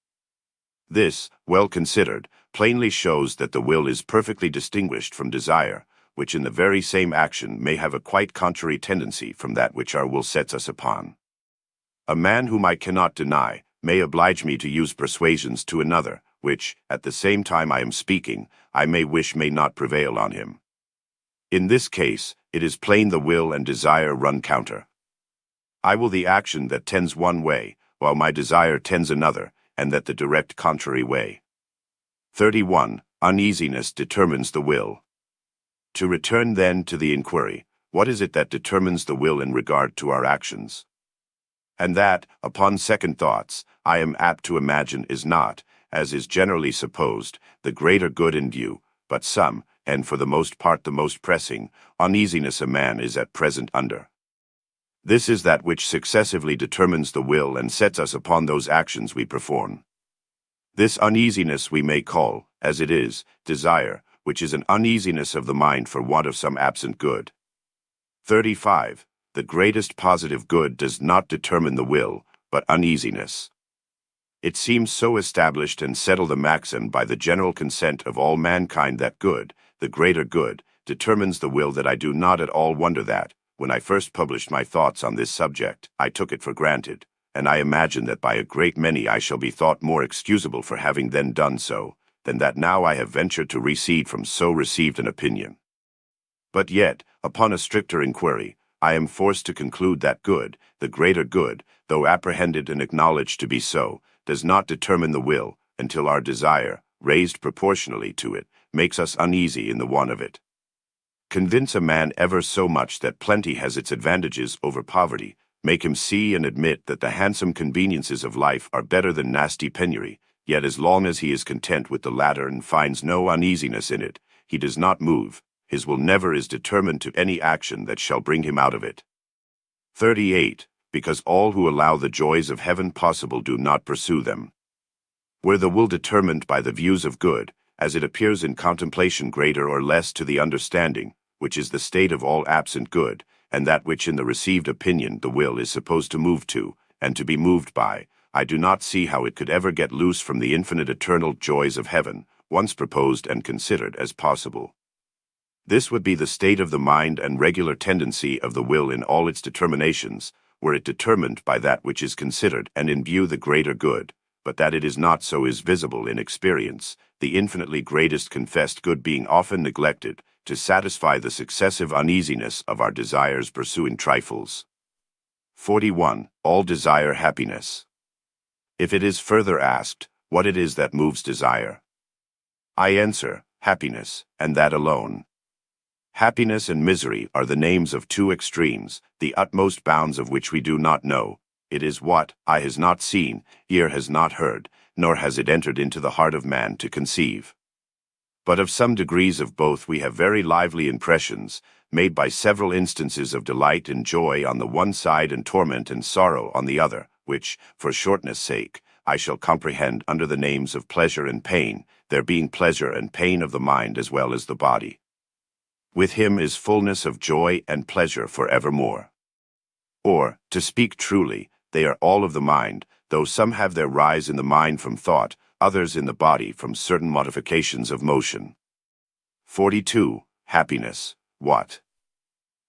This, well considered, plainly shows that the will is perfectly distinguished from desire, which in the very same action may have a quite contrary tendency from that which our will sets us upon. A man whom I cannot deny may oblige me to use persuasions to another, which, at the same time I am speaking, I may wish may not prevail on him. In this case, it is plain the will and desire run counter. I will the action that tends one way, while my desire tends another, and that the direct contrary way. 31. Uneasiness determines the will. To return then to the inquiry, what is it that determines the will in regard to our actions? And that, upon second thoughts, I am apt to imagine is not, as is generally supposed, the greater good in view, but some, and for the most part the most pressing, uneasiness a man is at present under. This is that which successively determines the will and sets us upon those actions we perform. This uneasiness we may call, as it is, desire, which is an uneasiness of the mind for want of some absent good. 35. The greatest positive good does not determine the will, but uneasiness. It seems so established and settled a maxim by the general consent of all mankind that good, the greater good, determines the will that I do not at all wonder that, when I first published my thoughts on this subject, I took it for granted, and I imagine that by a great many I shall be thought more excusable for having then done so, than that now I have ventured to recede from so received an opinion. But yet, upon a stricter inquiry, I am forced to conclude that good, the greater good, though apprehended and acknowledged to be so, does not determine the will, until our desire, raised proportionally to it, makes us uneasy in the want of it. Convince a man ever so much that plenty has its advantages over poverty, make him see and admit that the handsome conveniences of life are better than nasty penury, yet as long as he is content with the latter and finds no uneasiness in it, he does not move, his will never is determined to any action that shall bring him out of it. 38. Because all who allow the joys of heaven possible do not pursue them. Were the will determined by the views of good, as it appears in contemplation greater or less to the understanding, which is the state of all absent good, and that which in the received opinion the will is supposed to move to, and to be moved by, I do not see how it could ever get loose from the infinite eternal joys of heaven, once proposed and considered as possible. This would be the state of the mind and regular tendency of the will in all its determinations, were it determined by that which is considered and in view the greater good, but that it is not so is visible in experience, the infinitely greatest confessed good being often neglected, to satisfy the successive uneasiness of our desires pursuing trifles. 41. All desire happiness. If it is further asked, what it is that moves desire, I answer, happiness, and that alone. Happiness and misery are the names of two extremes, the utmost bounds of which we do not know. It is what eye has not seen, ear has not heard, nor has it entered into the heart of man to conceive. But of some degrees of both we have very lively impressions, made by several instances of delight and joy on the one side and torment and sorrow on the other, which, for shortness' sake, I shall comprehend under the names of pleasure and pain, there being pleasure and pain of the mind as well as the body. With him is fullness of joy and pleasure for evermore. Or, to speak truly, they are all of the mind, though some have their rise in the mind from thought, others in the body from certain modifications of motion. 42. Happiness. What?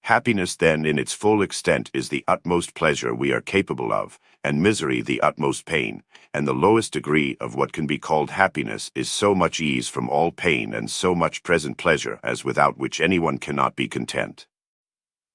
Happiness then in its full extent is the utmost pleasure we are capable of, and misery the utmost pain, and the lowest degree of what can be called happiness is so much ease from all pain and so much present pleasure as without which anyone cannot be content.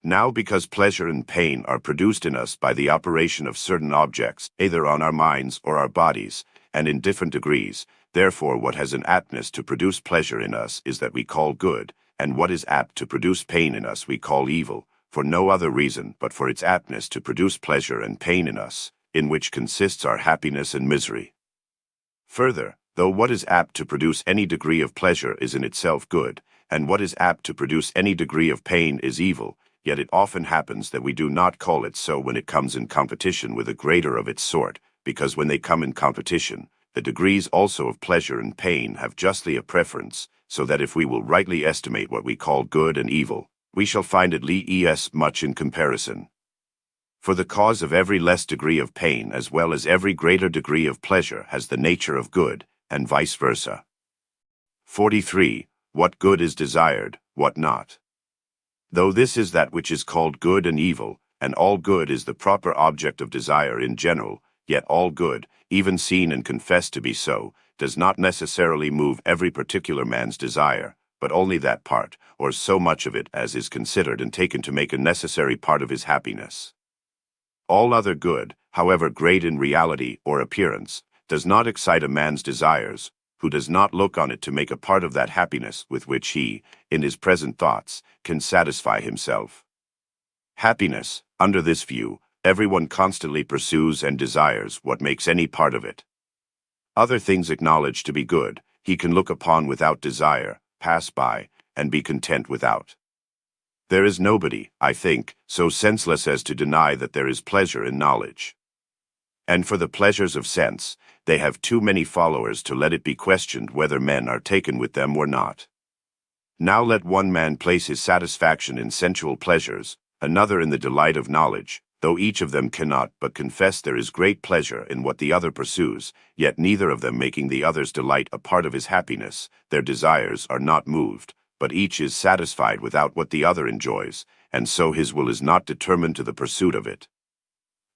Now because pleasure and pain are produced in us by the operation of certain objects, either on our minds or our bodies, and in different degrees, therefore what has an aptness to produce pleasure in us is that we call good, and what is apt to produce pain in us we call evil, for no other reason but for its aptness to produce pleasure and pain in us, in which consists our happiness and misery. Further, though what is apt to produce any degree of pleasure is in itself good, and what is apt to produce any degree of pain is evil, yet it often happens that we do not call it so when it comes in competition with a greater of its sort, because when they come in competition, the degrees also of pleasure and pain have justly a preference, so that if we will rightly estimate what we call good and evil, we shall find it less much in comparison. For the cause of every less degree of pain as well as every greater degree of pleasure has the nature of good, and vice versa. 43. What good is desired, what not? Though this is that which is called good and evil, and all good is the proper object of desire in general, yet all good, even seen and confessed to be so, does not necessarily move every particular man's desire, but only that part, or so much of it as is considered and taken to make a necessary part of his happiness. All other good, however great in reality or appearance, does not excite a man's desires, who does not look on it to make a part of that happiness with which he, in his present thoughts, can satisfy himself. Happiness, under this view, everyone constantly pursues and desires what makes any part of it. Other things acknowledged to be good, he can look upon without desire, pass by, and be content without. There is nobody, I think, so senseless as to deny that there is pleasure in knowledge. And for the pleasures of sense, they have too many followers to let it be questioned whether men are taken with them or not. Now let one man place his satisfaction in sensual pleasures, another in the delight of knowledge, though each of them cannot but confess there is great pleasure in what the other pursues, yet neither of them making the other's delight a part of his happiness, their desires are not moved, but each is satisfied without what the other enjoys, and so his will is not determined to the pursuit of it.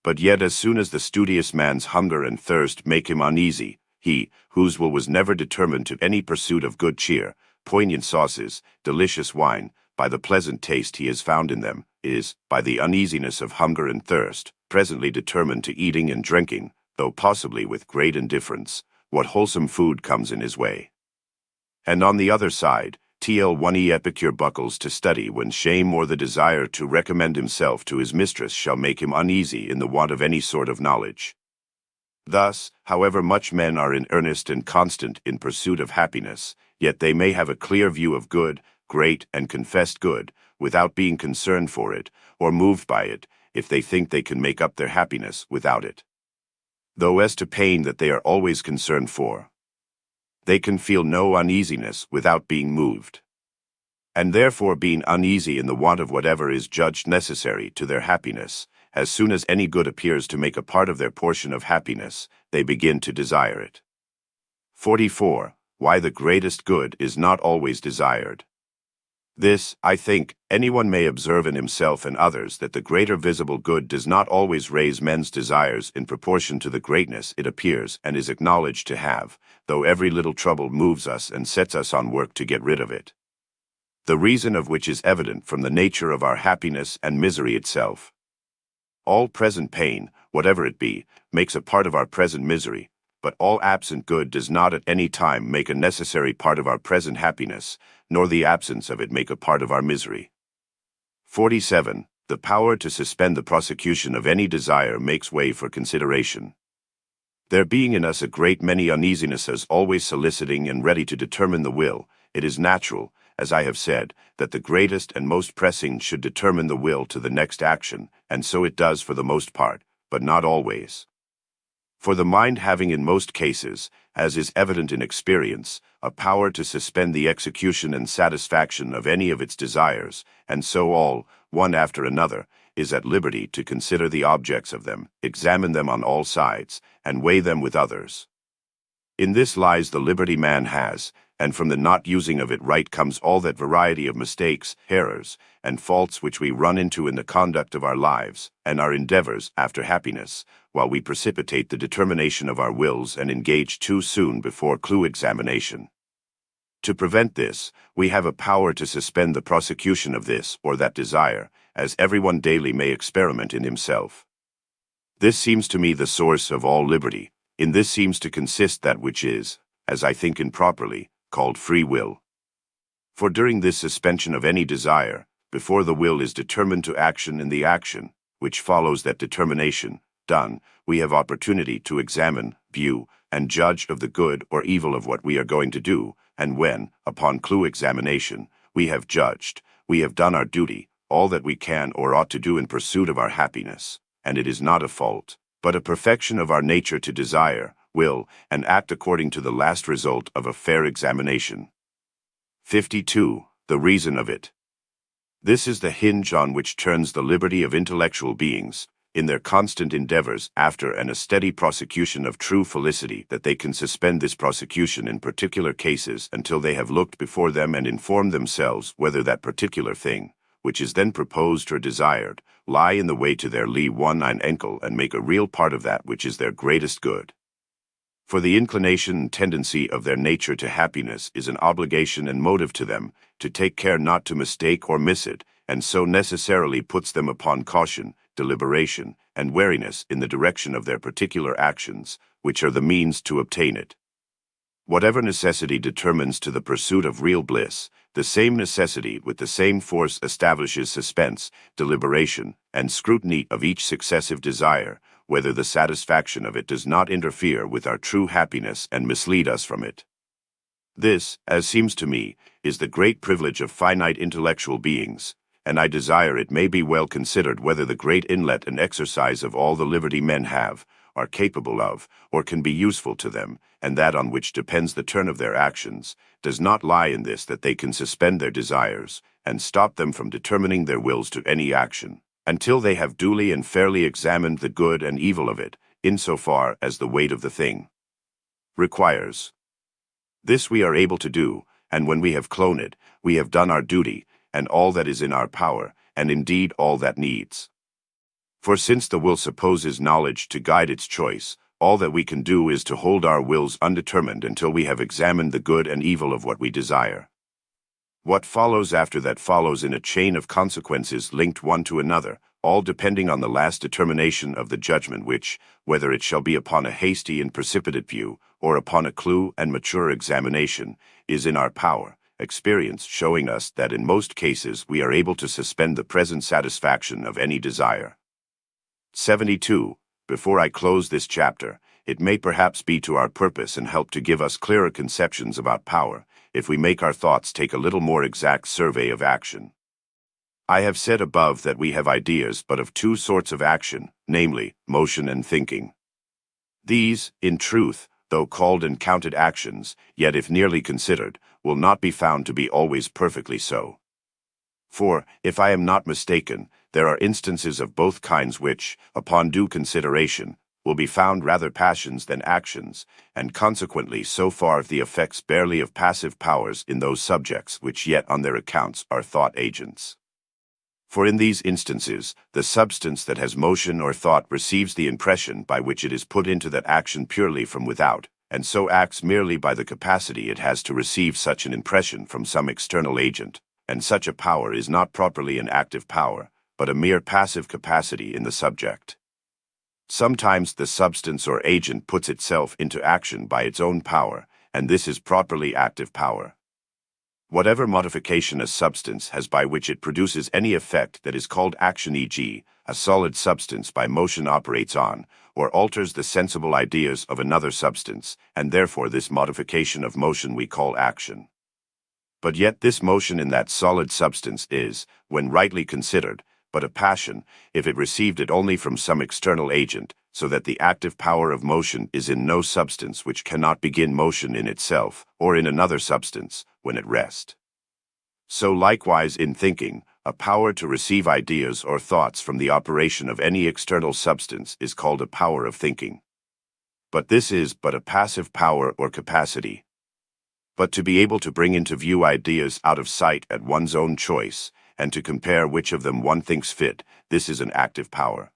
But yet as soon as the studious man's hunger and thirst make him uneasy, he, whose will was never determined to any pursuit of good cheer, poignant sauces, delicious wine, by the pleasant taste he has found in them, is, by the uneasiness of hunger and thirst, presently determined to eating and drinking, though possibly with great indifference, what wholesome food comes in his way. And on the other side, TL1E epicure buckles to study when shame or the desire to recommend himself to his mistress shall make him uneasy in the want of any sort of knowledge. Thus, however much men are in earnest and constant in pursuit of happiness, yet they may have a clear view of good, great and confessed good, without being concerned for it, or moved by it, if they think they can make up their happiness without it. Though as to pain that they are always concerned for, they can feel no uneasiness without being moved. And therefore being uneasy in the want of whatever is judged necessary to their happiness, as soon as any good appears to make a part of their portion of happiness, they begin to desire it. 44. Why the greatest good is not always desired. This, I think, anyone may observe in himself and others, that the greater visible good does not always raise men's desires in proportion to the greatness it appears and is acknowledged to have, though every little trouble moves us and sets us on work to get rid of it. The reason of which is evident from the nature of our happiness and misery itself. All present pain, whatever it be, makes a part of our present misery, but all absent good does not at any time make a necessary part of our present happiness, nor the absence of it make a part of our misery. 47. The power to suspend the prosecution of any desire makes way for consideration. There being in us a great many uneasinesses always soliciting and ready to determine the will, it is natural, as I have said, that the greatest and most pressing should determine the will to the next action, and so it does for the most part, but not always. For the mind having in most cases, as is evident in experience, a power to suspend the execution and satisfaction of any of its desires, and so all, one after another, is at liberty to consider the objects of them, examine them on all sides, and weigh them with others. In this lies the liberty man has, and from the not using of it right comes all that variety of mistakes, errors, and faults which we run into in the conduct of our lives, and our endeavors after happiness, while we precipitate the determination of our wills and engage too soon before clue examination. To prevent this, we have a power to suspend the prosecution of this or that desire, as everyone daily may experiment in himself. This seems to me the source of all liberty. In this seems to consist that which is, as I think improperly, called free will. For during this suspension of any desire, before the will is determined to action in the action, which follows that determination, done, we have opportunity to examine, view, and judge of the good or evil of what we are going to do, and when, upon clue examination, we have judged, we have done our duty, all that we can or ought to do in pursuit of our happiness, and it is not a fault, but a perfection of our nature to desire, will, and act according to the last result of a fair examination. 52. The reason of it. This is the hinge on which turns the liberty of intellectual beings, in their constant endeavors after and a steady prosecution of true felicity, that they can suspend this prosecution in particular cases until they have looked before them and informed themselves whether that particular thing, which is then proposed or desired, lie in the way to their lee one ein enkel and make a real part of that which is their greatest good. For the inclination and tendency of their nature to happiness is an obligation and motive to them, to take care not to mistake or miss it, and so necessarily puts them upon caution, deliberation, and wariness in the direction of their particular actions, which are the means to obtain it. Whatever necessity determines to the pursuit of real bliss, the same necessity with the same force establishes suspense, deliberation, and scrutiny of each successive desire, whether the satisfaction of it does not interfere with our true happiness and mislead us from it. This, as seems to me, is the great privilege of finite intellectual beings, and I desire it may be well considered whether the great inlet and exercise of all the liberty men have, are capable of, or can be useful to them, and that on which depends the turn of their actions, does not lie in this that they can suspend their desires, and stop them from determining their wills to any action, until they have duly and fairly examined the good and evil of it, insofar as the weight of the thing requires. This we are able to do, and when we have cloned it, we have done our duty, and all that is in our power, and indeed all that needs. For since the will supposes knowledge to guide its choice, all that we can do is to hold our wills undetermined until we have examined the good and evil of what we desire. What follows after that follows in a chain of consequences linked one to another, all depending on the last determination of the judgment which, whether it shall be upon a hasty and precipitate view, or upon a clue and mature examination, is in our power, experience showing us that in most cases we are able to suspend the present satisfaction of any desire. 72. Before I close this chapter, it may perhaps be to our purpose and help to give us clearer conceptions about power, if we make our thoughts take a little more exact survey of action. I have said above that we have ideas but of two sorts of action, namely, motion and thinking. These, in truth, though called and counted actions, yet if nearly considered, will not be found to be always perfectly so. For, if I am not mistaken, there are instances of both kinds which, upon due consideration, will be found rather passions than actions, and consequently so far the effects barely of passive powers in those subjects which yet on their accounts are thought agents. For in these instances, the substance that has motion or thought receives the impression by which it is put into that action purely from without, and so acts merely by the capacity it has to receive such an impression from some external agent, and such a power is not properly an active power, but a mere passive capacity in the subject. Sometimes the substance or agent puts itself into action by its own power, and this is properly active power. Whatever modification a substance has by which it produces any effect that is called action, e.g., a solid substance by motion operates on, or alters the sensible ideas of another substance, and therefore this modification of motion we call action. But yet this motion in that solid substance is, when rightly considered, but a passion, if it received it only from some external agent, so that the active power of motion is in no substance which cannot begin motion in itself, or in another substance, when at rest. So likewise in thinking, a power to receive ideas or thoughts from the operation of any external substance is called a power of thinking. But this is but a passive power or capacity. But to be able to bring into view ideas out of sight at one's own choice, and to compare which of them one thinks fit, this is an active power.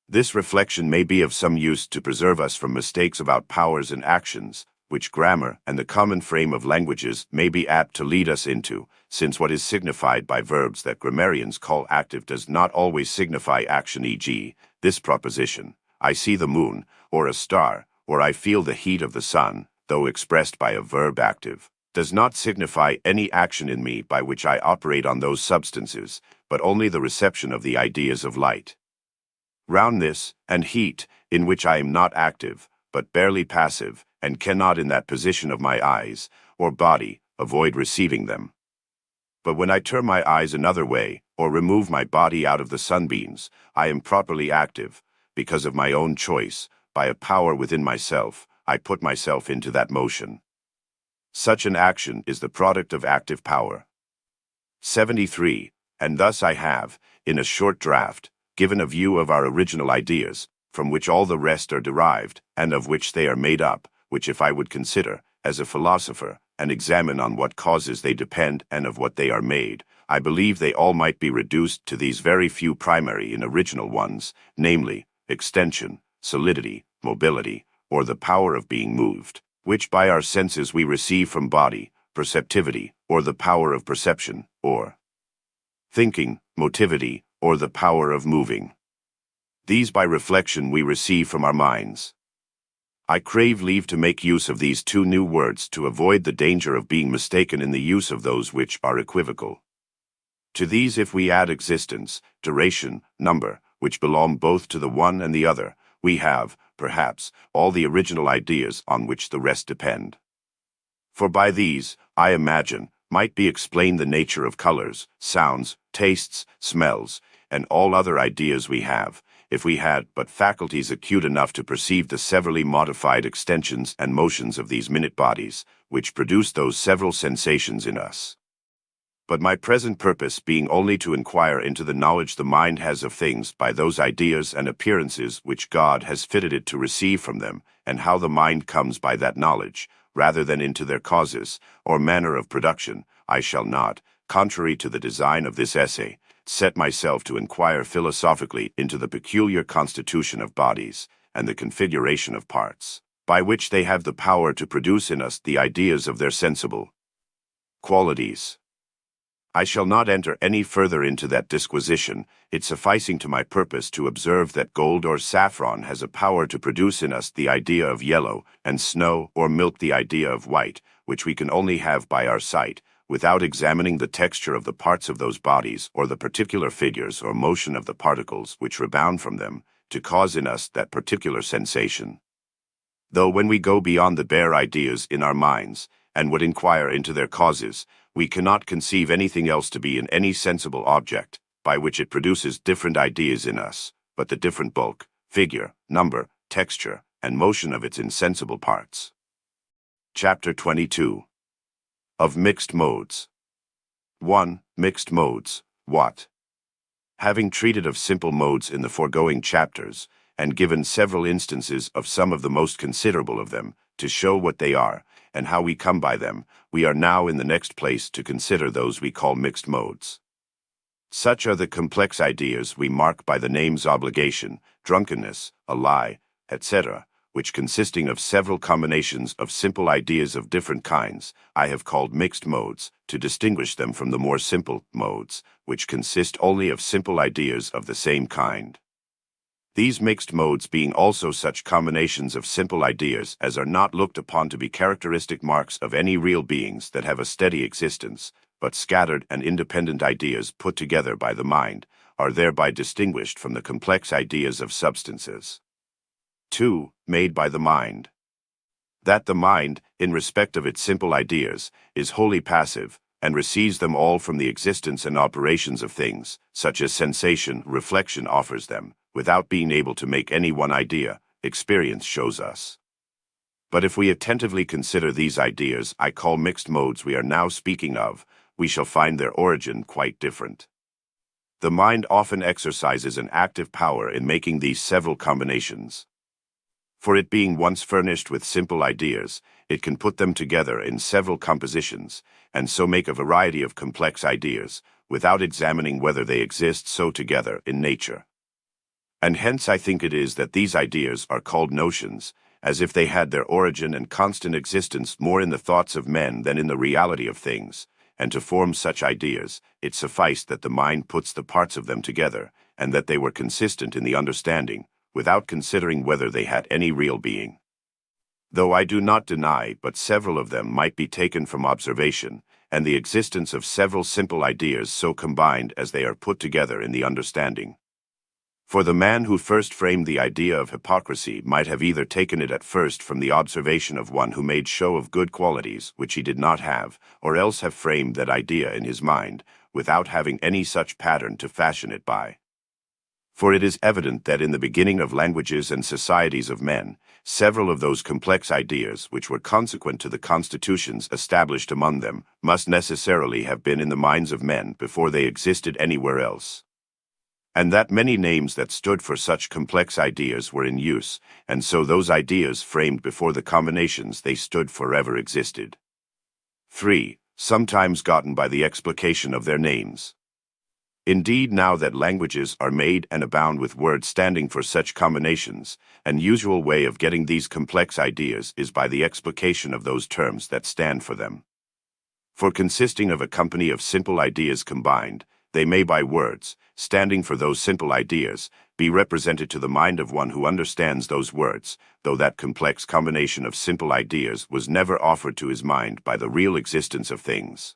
This reflection may be of some use to preserve us from mistakes about powers and actions, which grammar and the common frame of languages may be apt to lead us into, since what is signified by verbs that grammarians call active does not always signify action, e.g., this proposition, I see the moon, or a star, or I feel the heat of the sun, though expressed by a verb active, does not signify any action in me by which I operate on those substances, but only the reception of the ideas of light, roundness, and heat, in which I am not active, but barely passive, and cannot in that position of my eyes, or body, avoid receiving them. But when I turn my eyes another way, or remove my body out of the sunbeams, I am properly active, because of my own choice, by a power within myself, I put myself into that motion. Such an action is the product of active power. 73. And thus I have, in a short draft, given a view of our original ideas, from which all the rest are derived, and of which they are made up, which if I would consider, as a philosopher, and examine on what causes they depend and of what they are made, I believe they all might be reduced to these very few primary and original ones, namely, extension, solidity, mobility, or the power of being moved, which by our senses we receive from body, perceptivity, or the power of perception, or thinking, motivity, or the power of moving. These by reflection we receive from our minds. I crave leave to make use of these two new words to avoid the danger of being mistaken in the use of those which are equivocal. To these if we add existence, duration, number, which belong both to the one and the other, we have, perhaps, all the original ideas on which the rest depend. For by these, I imagine, might be explained the nature of colors, sounds, tastes, smells, and all other ideas we have, if we had but faculties acute enough to perceive the severally modified extensions and motions of these minute bodies, which produce those several sensations in us. But my present purpose being only to inquire into the knowledge the mind has of things by those ideas and appearances which God has fitted it to receive from them, and how the mind comes by that knowledge, rather than into their causes, or manner of production, I shall not, contrary to the design of this essay, set myself to inquire philosophically into the peculiar constitution of bodies, and the configuration of parts, by which they have the power to produce in us the ideas of their sensible qualities. I shall not enter any further into that disquisition, it sufficing to my purpose to observe that gold or saffron has a power to produce in us the idea of yellow, and snow or milk the idea of white, which we can only have by our sight, without examining the texture of the parts of those bodies or the particular figures or motion of the particles which rebound from them, to cause in us that particular sensation. Though when we go beyond the bare ideas in our minds, and would inquire into their causes, we cannot conceive anything else to be in any sensible object, by which it produces different ideas in us, but the different bulk, figure, number, texture, and motion of its insensible parts. Chapter 22. Of Mixed Modes. 1. Mixed Modes. What? Having treated of simple modes in the foregoing chapters, and given several instances of some of the most considerable of them, to show what they are, and how we come by them, we are now in the next place to consider those we call mixed modes. Such are the complex ideas we mark by the names obligation, drunkenness, a lie, etc., which consisting of several combinations of simple ideas of different kinds, I have called mixed modes, to distinguish them from the more simple modes, which consist only of simple ideas of the same kind. These mixed modes being also such combinations of simple ideas as are not looked upon to be characteristic marks of any real beings that have a steady existence, but scattered and independent ideas put together by the mind, are thereby distinguished from the complex ideas of substances. 2. Made by the mind. That the mind, in respect of its simple ideas, is wholly passive, and receives them all from the existence and operations of things, such as sensation, reflection offers them, without being able to make any one idea, experience shows us. But if we attentively consider these ideas I call mixed modes we are now speaking of, we shall find their origin quite different. The mind often exercises an active power in making these several combinations. For it being once furnished with simple ideas, it can put them together in several compositions, and so make a variety of complex ideas, without examining whether they exist so together in nature. And hence I think it is that these ideas are called notions, as if they had their origin and constant existence more in the thoughts of men than in the reality of things, and to form such ideas, it sufficed that the mind puts the parts of them together, and that they were consistent in the understanding, without considering whether they had any real being. Though I do not deny but several of them might be taken from observation, and the existence of several simple ideas so combined as they are put together in the understanding. For the man who first framed the idea of hypocrisy might have either taken it at first from the observation of one who made show of good qualities which he did not have, or else have framed that idea in his mind, without having any such pattern to fashion it by. For it is evident that in the beginning of languages and societies of men, several of those complex ideas which were consequent to the constitutions established among them must necessarily have been in the minds of men before they existed anywhere else. And that many names that stood for such complex ideas were in use, and so those ideas framed before the combinations they stood for ever existed. 3. Sometimes gotten by the explication of their names. Indeed, now that languages are made and abound with words standing for such combinations, an usual way of getting these complex ideas is by the explication of those terms that stand for them. For consisting of a company of simple ideas combined, they may by words, standing for those simple ideas, be represented to the mind of one who understands those words, though that complex combination of simple ideas was never offered to his mind by the real existence of things.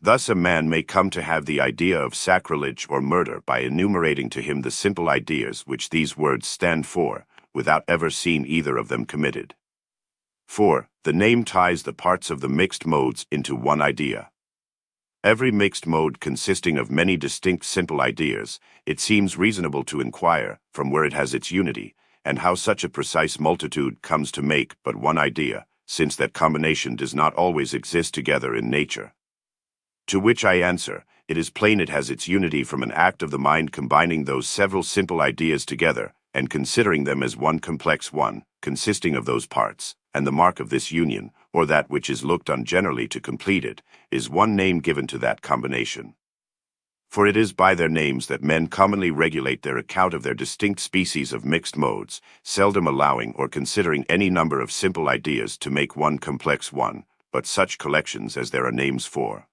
Thus a man may come to have the idea of sacrilege or murder by enumerating to him the simple ideas which these words stand for, without ever seeing either of them committed. 4. The name ties the parts of the mixed modes into one idea. Every mixed mode consisting of many distinct simple ideas, it seems reasonable to inquire from where it has its unity, and how such a precise multitude comes to make but one idea, since that combination does not always exist together in nature. To which I answer, it is plain it has its unity from an act of the mind combining those several simple ideas together, and considering them as one complex one, consisting of those parts, and the mark of this union, or that which is looked on generally to complete it, is one name given to that combination. For it is by their names that men commonly regulate their account of their distinct species of mixed modes, seldom allowing or considering any number of simple ideas to make one complex one, but such collections as there are names for.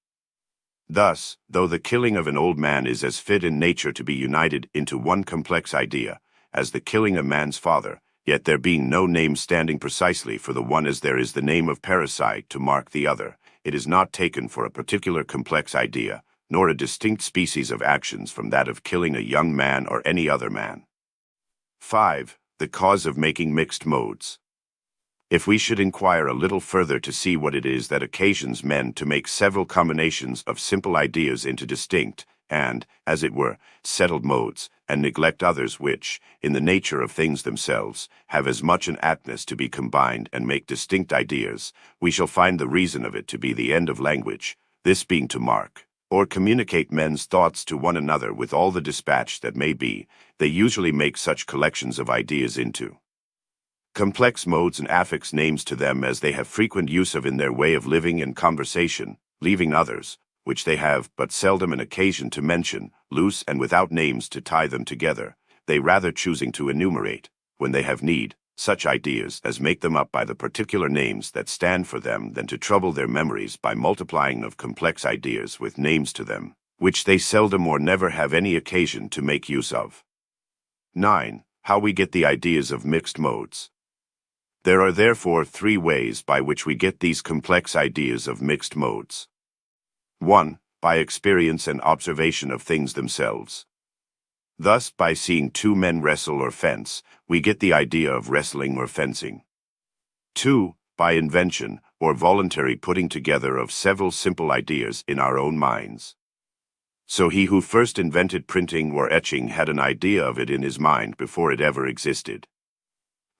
Thus, though the killing of an old man is as fit in nature to be united into one complex idea, as the killing of man's father, yet there being no name standing precisely for the one as there is the name of parasite to mark the other, it is not taken for a particular complex idea, nor a distinct species of actions from that of killing a young man or any other man. 5. The cause of making mixed modes. If we should inquire a little further to see what it is that occasions men to make several combinations of simple ideas into distinct, and, as it were, settled modes, and neglect others which, in the nature of things themselves, have as much an aptness to be combined and make distinct ideas, we shall find the reason of it to be the end of language, this being to mark, or communicate men's thoughts to one another with all the dispatch that may be, they usually make such collections of ideas into complex modes and affix names to them as they have frequent use of in their way of living and conversation, leaving others, which they have but seldom an occasion to mention, loose and without names to tie them together, they rather choosing to enumerate, when they have need, such ideas as make them up by the particular names that stand for them than to trouble their memories by multiplying of complex ideas with names to them, which they seldom or never have any occasion to make use of. 9. How we get the ideas of mixed modes. There are therefore 3 ways by which we get these complex ideas of mixed modes. 1. By experience and observation of things themselves. Thus, by seeing 2 men wrestle or fence, we get the idea of wrestling or fencing. 2. By invention, or voluntary putting together of several simple ideas in our own minds. So he who first invented printing or etching had an idea of it in his mind before it ever existed.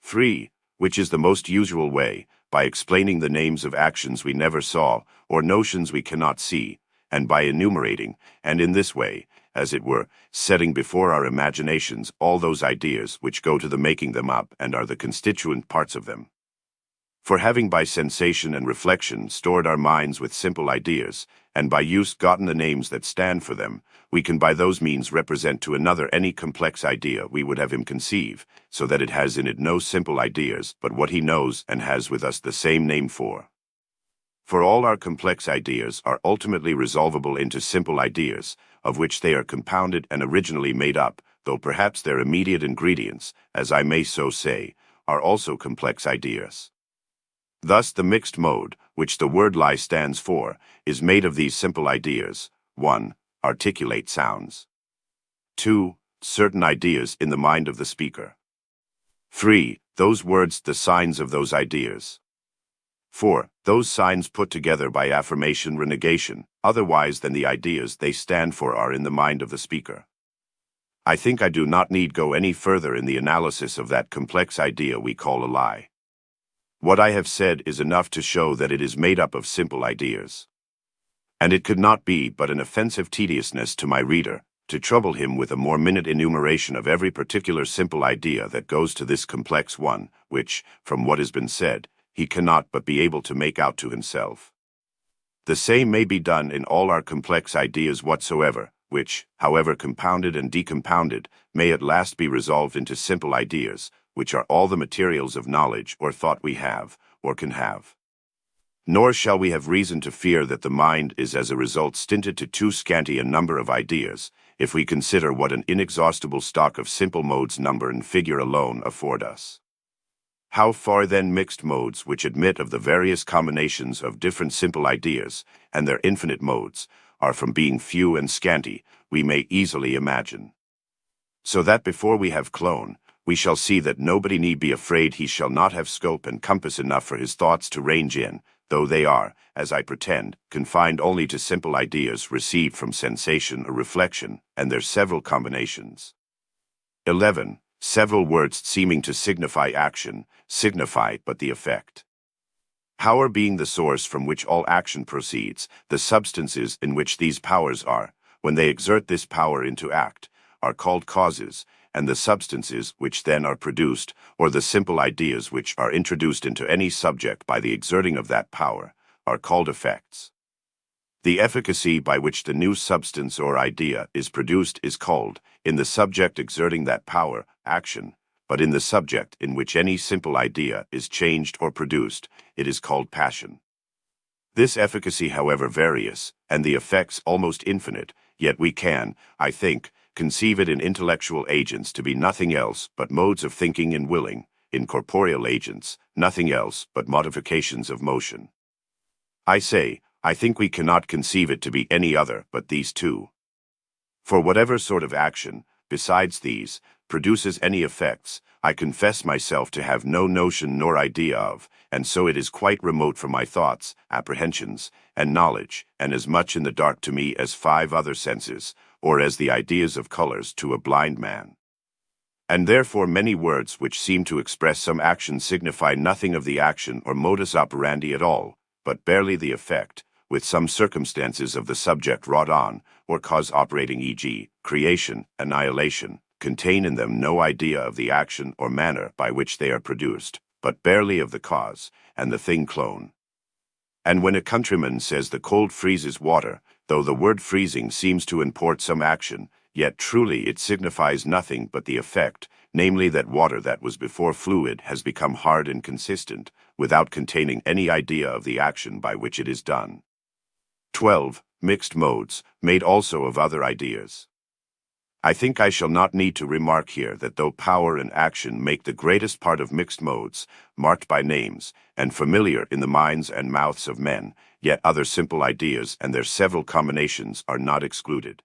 3. Which is the most usual way, by explaining the names of actions we never saw, or notions we cannot see, and by enumerating, and in this way, as it were, setting before our imaginations all those ideas which go to the making them up and are the constituent parts of them. For having by sensation and reflection stored our minds with simple ideas, and by use gotten the names that stand for them, we can by those means represent to another any complex idea we would have him conceive, so that it has in it no simple ideas but what he knows and has with us the same name for. For all our complex ideas are ultimately resolvable into simple ideas, of which they are compounded and originally made up, though perhaps their immediate ingredients, as I may so say, are also complex ideas. Thus the mixed mode, which the word lie stands for, is made of these simple ideas. 1. Articulate sounds. 2. Certain ideas in the mind of the speaker. 3. Those words the signs of those ideas. 4. Those signs put together by affirmation or negation, otherwise than the ideas they stand for are in the mind of the speaker. I think I do not need go any further in the analysis of that complex idea we call a lie. What I have said is enough to show that it is made up of simple ideas. And it could not be but an offensive tediousness to my reader, to trouble him with a more minute enumeration of every particular simple idea that goes to this complex one, which, from what has been said, he cannot but be able to make out to himself. The same may be done in all our complex ideas whatsoever, which, however compounded and decompounded, may at last be resolved into simple ideas, which are all the materials of knowledge or thought we have, or can have. Nor shall we have reason to fear that the mind is as a result stinted to too scanty a number of ideas, if we consider what an inexhaustible stock of simple modes number and figure alone afford us. How far then mixed modes, which admit of the various combinations of different simple ideas, and their infinite modes, are from being few and scanty, we may easily imagine. So that before we have clone, we shall see that nobody need be afraid he shall not have scope and compass enough for his thoughts to range in, though they are, as I pretend, confined only to simple ideas received from sensation or reflection, and their several combinations. 11. Several words seeming to signify action, signify but the effect. Power being the source from which all action proceeds, the substances in which these powers are, when they exert this power into act, are called causes, and the substances which then are produced, or the simple ideas which are introduced into any subject by the exerting of that power, are called effects. The efficacy by which the new substance or idea is produced is called, in the subject exerting that power, action, but in the subject in which any simple idea is changed or produced, it is called passion. This efficacy, however various, and the effects almost infinite, yet we can, I think, conceive it in intellectual agents to be nothing else but modes of thinking and willing, in corporeal agents, nothing else but modifications of motion. I say, I think we cannot conceive it to be any other but these two. For whatever sort of action, besides these, produces any effects, I confess myself to have no notion nor idea of, and so it is quite remote from my thoughts, apprehensions, and knowledge, and as much in the dark to me as 5 other senses, or as the ideas of colors to a blind man. And therefore many words which seem to express some action signify nothing of the action or modus operandi at all, but barely the effect, with some circumstances of the subject wrought on, or cause operating, e.g., creation, annihilation, contain in them no idea of the action or manner by which they are produced, but barely of the cause, and the thing clone. And when a countryman says the cold freezes water, though the word freezing seems to import some action, yet truly it signifies nothing but the effect, namely that water that was before fluid has become hard and consistent, without containing any idea of the action by which it is done. 12. Mixed modes, made also of other ideas. I think I shall not need to remark here that though power and action make the greatest part of mixed modes, marked by names, and familiar in the minds and mouths of men, yet other simple ideas and their several combinations are not excluded.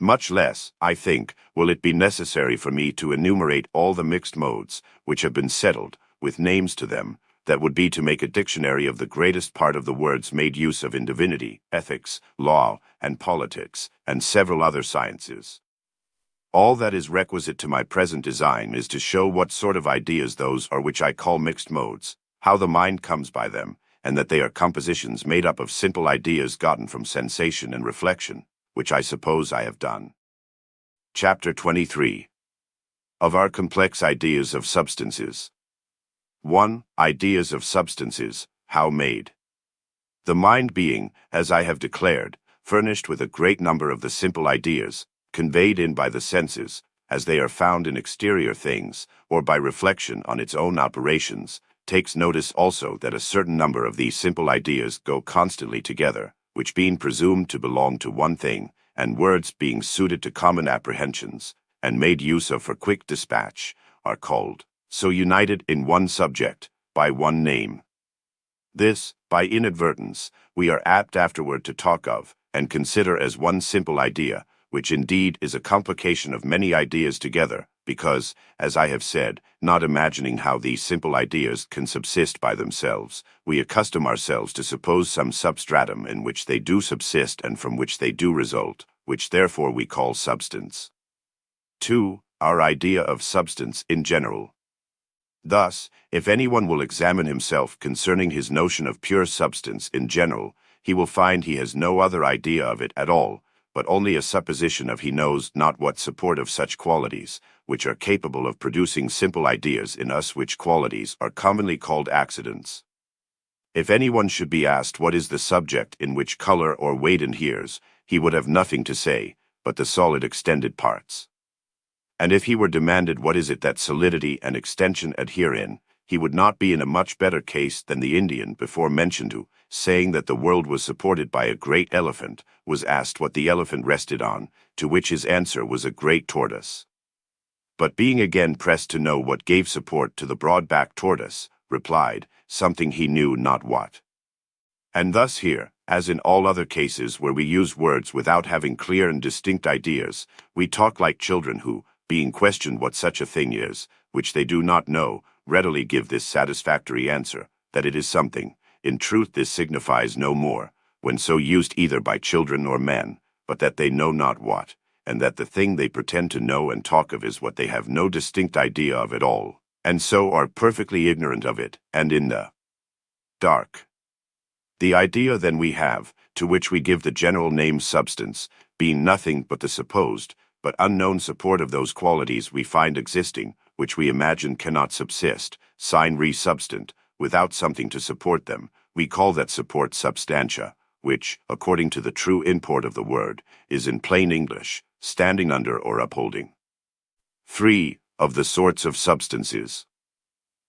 Much less, I think, will it be necessary for me to enumerate all the mixed modes, which have been settled, with names to them, that would be to make a dictionary of the greatest part of the words made use of in divinity, ethics, law, and politics, and several other sciences. All that is requisite to my present design is to show what sort of ideas those are which I call mixed modes, how the mind comes by them, and that they are compositions made up of simple ideas gotten from sensation and reflection, which I suppose I have done. Chapter 23. Of our complex ideas of substances. 1. Ideas of substances, how made. The mind being, as I have declared, furnished with a great number of the simple ideas, conveyed in by the senses, as they are found in exterior things, or by reflection on its own operations, takes notice also that a certain number of these simple ideas go constantly together, which being presumed to belong to one thing, and words being suited to common apprehensions, and made use of for quick dispatch, are called, so united in one subject, by one name. This, by inadvertence, we are apt afterward to talk of, and consider as one simple idea, which indeed is a complication of many ideas together, because, as I have said, not imagining how these simple ideas can subsist by themselves, we accustom ourselves to suppose some substratum in which they do subsist and from which they do result, which therefore we call substance. 2. Our idea of substance in general. Thus, if anyone will examine himself concerning his notion of pure substance in general, he will find he has no other idea of it at all, but only a supposition of he knows not what support of such qualities, which are capable of producing simple ideas in us, which qualities are commonly called accidents. If anyone should be asked what is the subject in which color or weight adheres, he would have nothing to say, but the solid extended parts. And if he were demanded what is it that solidity and extension adhere in, he would not be in a much better case than the Indian before mentioned who, saying that the world was supported by a great elephant, was asked what the elephant rested on, to which his answer was a great tortoise. But being again pressed to know what gave support to the broad-backed tortoise, replied, something he knew not what. And thus here, as in all other cases where we use words without having clear and distinct ideas, we talk like children who, being questioned what such a thing is, which they do not know, readily give this satisfactory answer, that it is something, In truth this signifies no more, when so used either by children or men, but that they know not what, and that the thing they pretend to know and talk of is what they have no distinct idea of at all, and so are perfectly ignorant of it, and in the dark. The idea then we have, to which we give the general name substance, being nothing but the supposed, but unknown support of those qualities we find existing, which we imagine cannot subsist, sine re substant, without something to support them, we call that support substantia, which, according to the true import of the word, is in plain English, standing under or upholding. 3. Of the sorts of substances.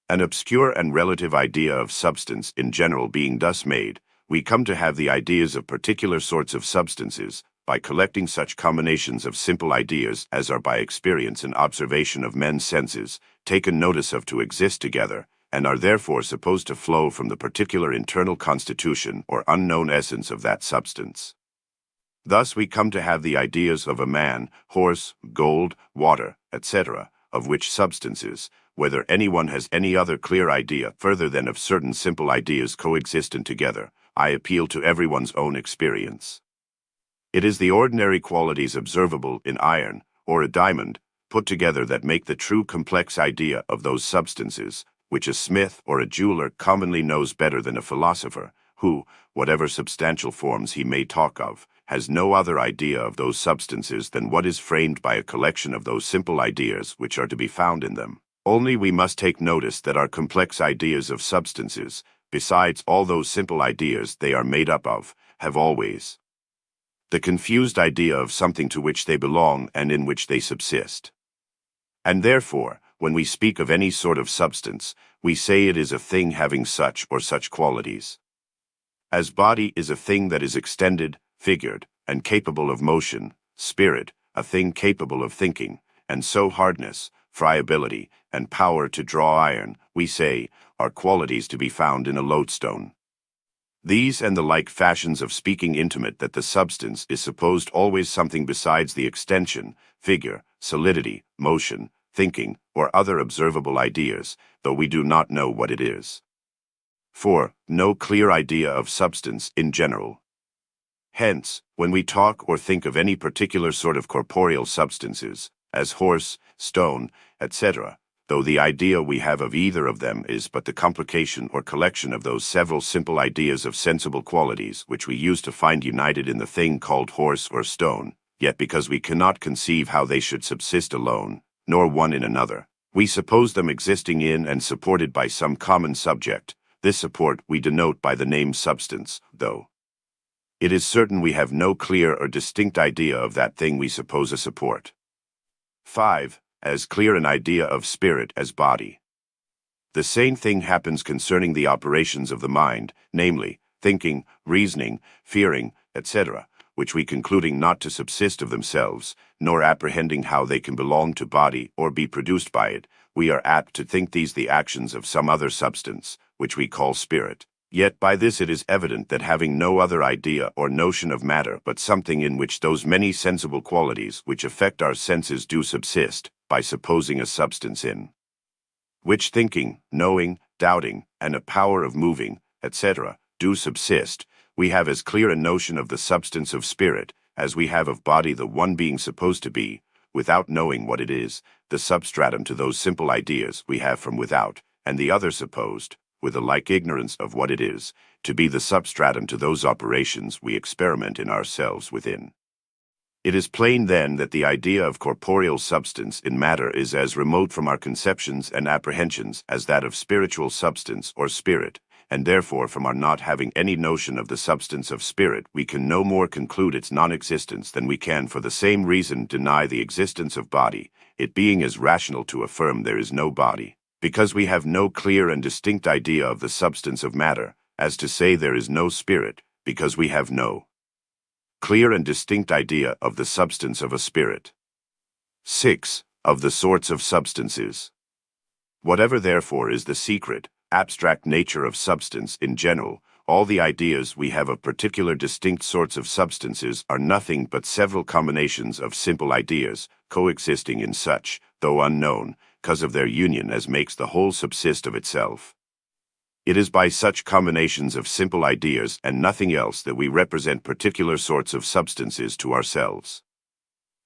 An obscure and relative idea of substance in general being thus made, we come to have the ideas of particular sorts of substances, by collecting such combinations of simple ideas as are by experience and observation of men's senses, taken notice of to exist together, and are therefore supposed to flow from the particular internal constitution or unknown essence of that substance. Thus we come to have the ideas of a man, horse, gold, water, etc., of which substances, whether anyone has any other clear idea further than of certain simple ideas coexistent together, I appeal to everyone's own experience. It is the ordinary qualities observable in iron, or a diamond, put together that make the true complex idea of those substances, which a smith or a jeweler commonly knows better than a philosopher, who, whatever substantial forms he may talk of, has no other idea of those substances than what is framed by a collection of those simple ideas which are to be found in them. Only we must take notice that our complex ideas of substances, besides all those simple ideas they are made up of, have always the confused idea of something to which they belong and in which they subsist. And therefore, when we speak of any sort of substance, we say it is a thing having such or such qualities. As body is a thing that is extended, figured, and capable of motion, spirit, a thing capable of thinking, and so hardness, friability, and power to draw iron, we say, are qualities to be found in a lodestone. These and the like fashions of speaking intimate that the substance is supposed always something besides the extension, figure, solidity, motion, thinking, or other observable ideas, though we do not know what it is. 4. No clear idea of substance in general. Hence, when we talk or think of any particular sort of corporeal substances, as horse, stone, etc., though the idea we have of either of them is but the complication or collection of those several simple ideas of sensible qualities which we use to find united in the thing called horse or stone, yet because we cannot conceive how they should subsist alone, nor one in another, we suppose them existing in and supported by some common subject. This support we denote by the name substance, though it is certain we have no clear or distinct idea of that thing we suppose a support. 5. As clear an idea of spirit as body. The same thing happens concerning the operations of the mind, namely, thinking, reasoning, fearing, etc., which we concluding not to subsist of themselves, nor apprehending how they can belong to body or be produced by it, we are apt to think these the actions of some other substance, which we call spirit. Yet by this it is evident that having no other idea or notion of matter but something in which those many sensible qualities which affect our senses do subsist, by supposing a substance in which thinking, knowing, doubting, and a power of moving, etc., do subsist, we have as clear a notion of the substance of spirit as we have of body, the one being supposed to be, without knowing what it is, the substratum to those simple ideas we have from without, and the other supposed, with a like ignorance of what it is, to be the substratum to those operations we experiment in ourselves within. It is plain then that the idea of corporeal substance in matter is as remote from our conceptions and apprehensions as that of spiritual substance or spirit, and therefore from our not having any notion of the substance of spirit we can no more conclude its non-existence than we can for the same reason deny the existence of body, it being as rational to affirm there is no body, because we have no clear and distinct idea of the substance of matter, as to say there is no spirit, because we have no clear and distinct idea of the substance of a spirit. 6. Of the sorts of substances. Whatever therefore is the secret, abstract nature of substance in general, all the ideas we have of particular distinct sorts of substances are nothing but several combinations of simple ideas, coexisting in such, though unknown, cause of their union as makes the whole subsist of itself. It is by such combinations of simple ideas and nothing else that we represent particular sorts of substances to ourselves.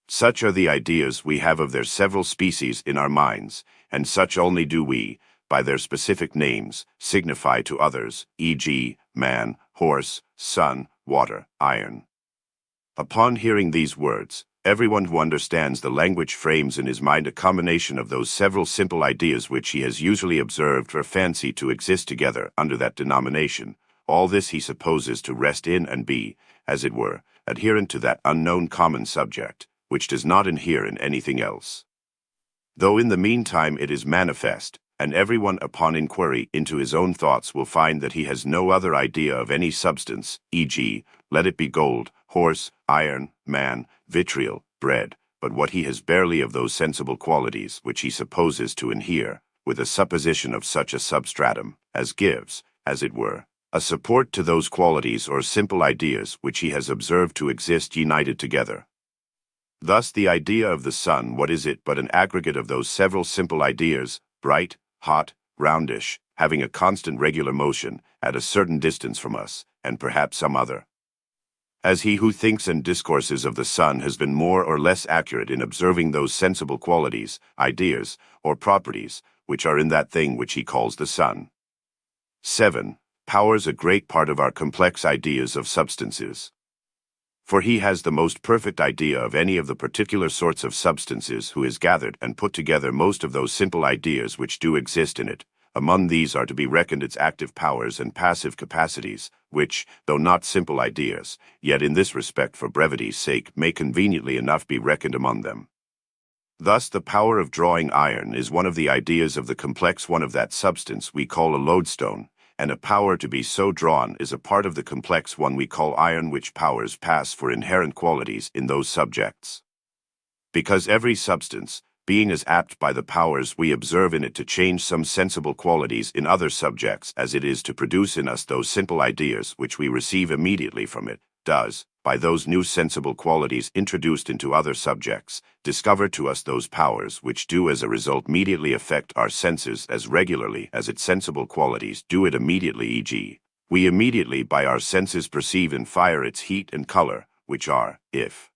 Such are the ideas we have of their several species in our minds, and such only do we, by their specific names, signify to others, e.g., man, horse, sun, water, iron. Upon hearing these words, everyone who understands the language frames in his mind a combination of those several simple ideas which he has usually observed or fancied to exist together under that denomination. All this he supposes to rest in and be, as it were, adherent to that unknown common subject, which does not inhere in anything else. Though in the meantime it is manifest, and everyone upon inquiry into his own thoughts will find that he has no other idea of any substance, e.g., let it be gold, horse, iron, man, vitriol, bread, but what he has barely of those sensible qualities which he supposes to inhere, with a supposition of such a substratum, as gives, as it were, a support to those qualities or simple ideas which he has observed to exist united together. Thus the idea of the sun, what is it but an aggregate of those several simple ideas, bright, hot, roundish, having a constant regular motion, at a certain distance from us, and perhaps some other. As he who thinks and discourses of the sun has been more or less accurate in observing those sensible qualities, ideas, or properties, which are in that thing which he calls the sun. 7. Powers a great part of our complex ideas of substances. For he has the most perfect idea of any of the particular sorts of substances who has gathered and put together most of those simple ideas which do exist in it. Among these are to be reckoned its active powers and passive capacities, which, though not simple ideas, yet in this respect for brevity's sake may conveniently enough be reckoned among them. Thus the power of drawing iron is one of the ideas of the complex one of that substance we call a lodestone, and a power to be so drawn is a part of the complex one we call iron, which powers pass for inherent qualities in those subjects. Because every substance, being as apt by the powers we observe in it to change some sensible qualities in other subjects as it is to produce in us those simple ideas which we receive immediately from it, does, by those new sensible qualities introduced into other subjects, discover to us those powers which do as a result immediately affect our senses as regularly as its sensible qualities do it immediately, e.g., we immediately by our senses perceive in fire its heat and color, which are, if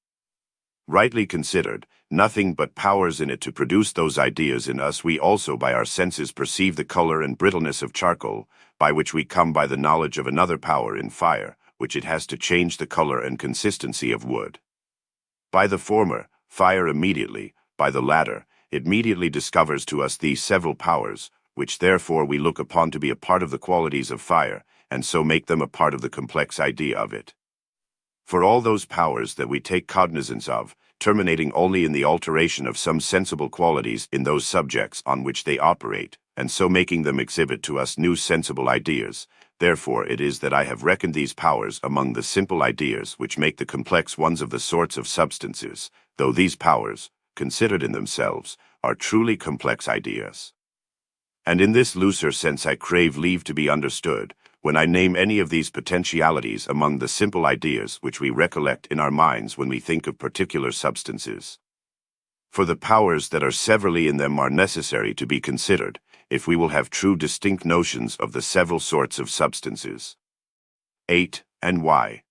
rightly considered, nothing but powers in it to produce those ideas in us. We also by our senses perceive the color and brittleness of charcoal, by which we come by the knowledge of another power in fire, which it has to change the color and consistency of wood. By the former, fire immediately, by the latter, it immediately discovers to us these several powers, which therefore we look upon to be a part of the qualities of fire, and so make them a part of the complex idea of it. For all those powers that we take cognizance of, terminating only in the alteration of some sensible qualities in those subjects on which they operate, and so making them exhibit to us new sensible ideas, therefore it is that I have reckoned these powers among the simple ideas which make the complex ones of the sorts of substances, though these powers, considered in themselves, are truly complex ideas. And in this looser sense I crave leave to be understood, when I name any of these potentialities among the simple ideas which we recollect in our minds when we think of particular substances. For the powers that are severally in them are necessary to be considered, if we will have true distinct notions of the several sorts of substances. 8. And why?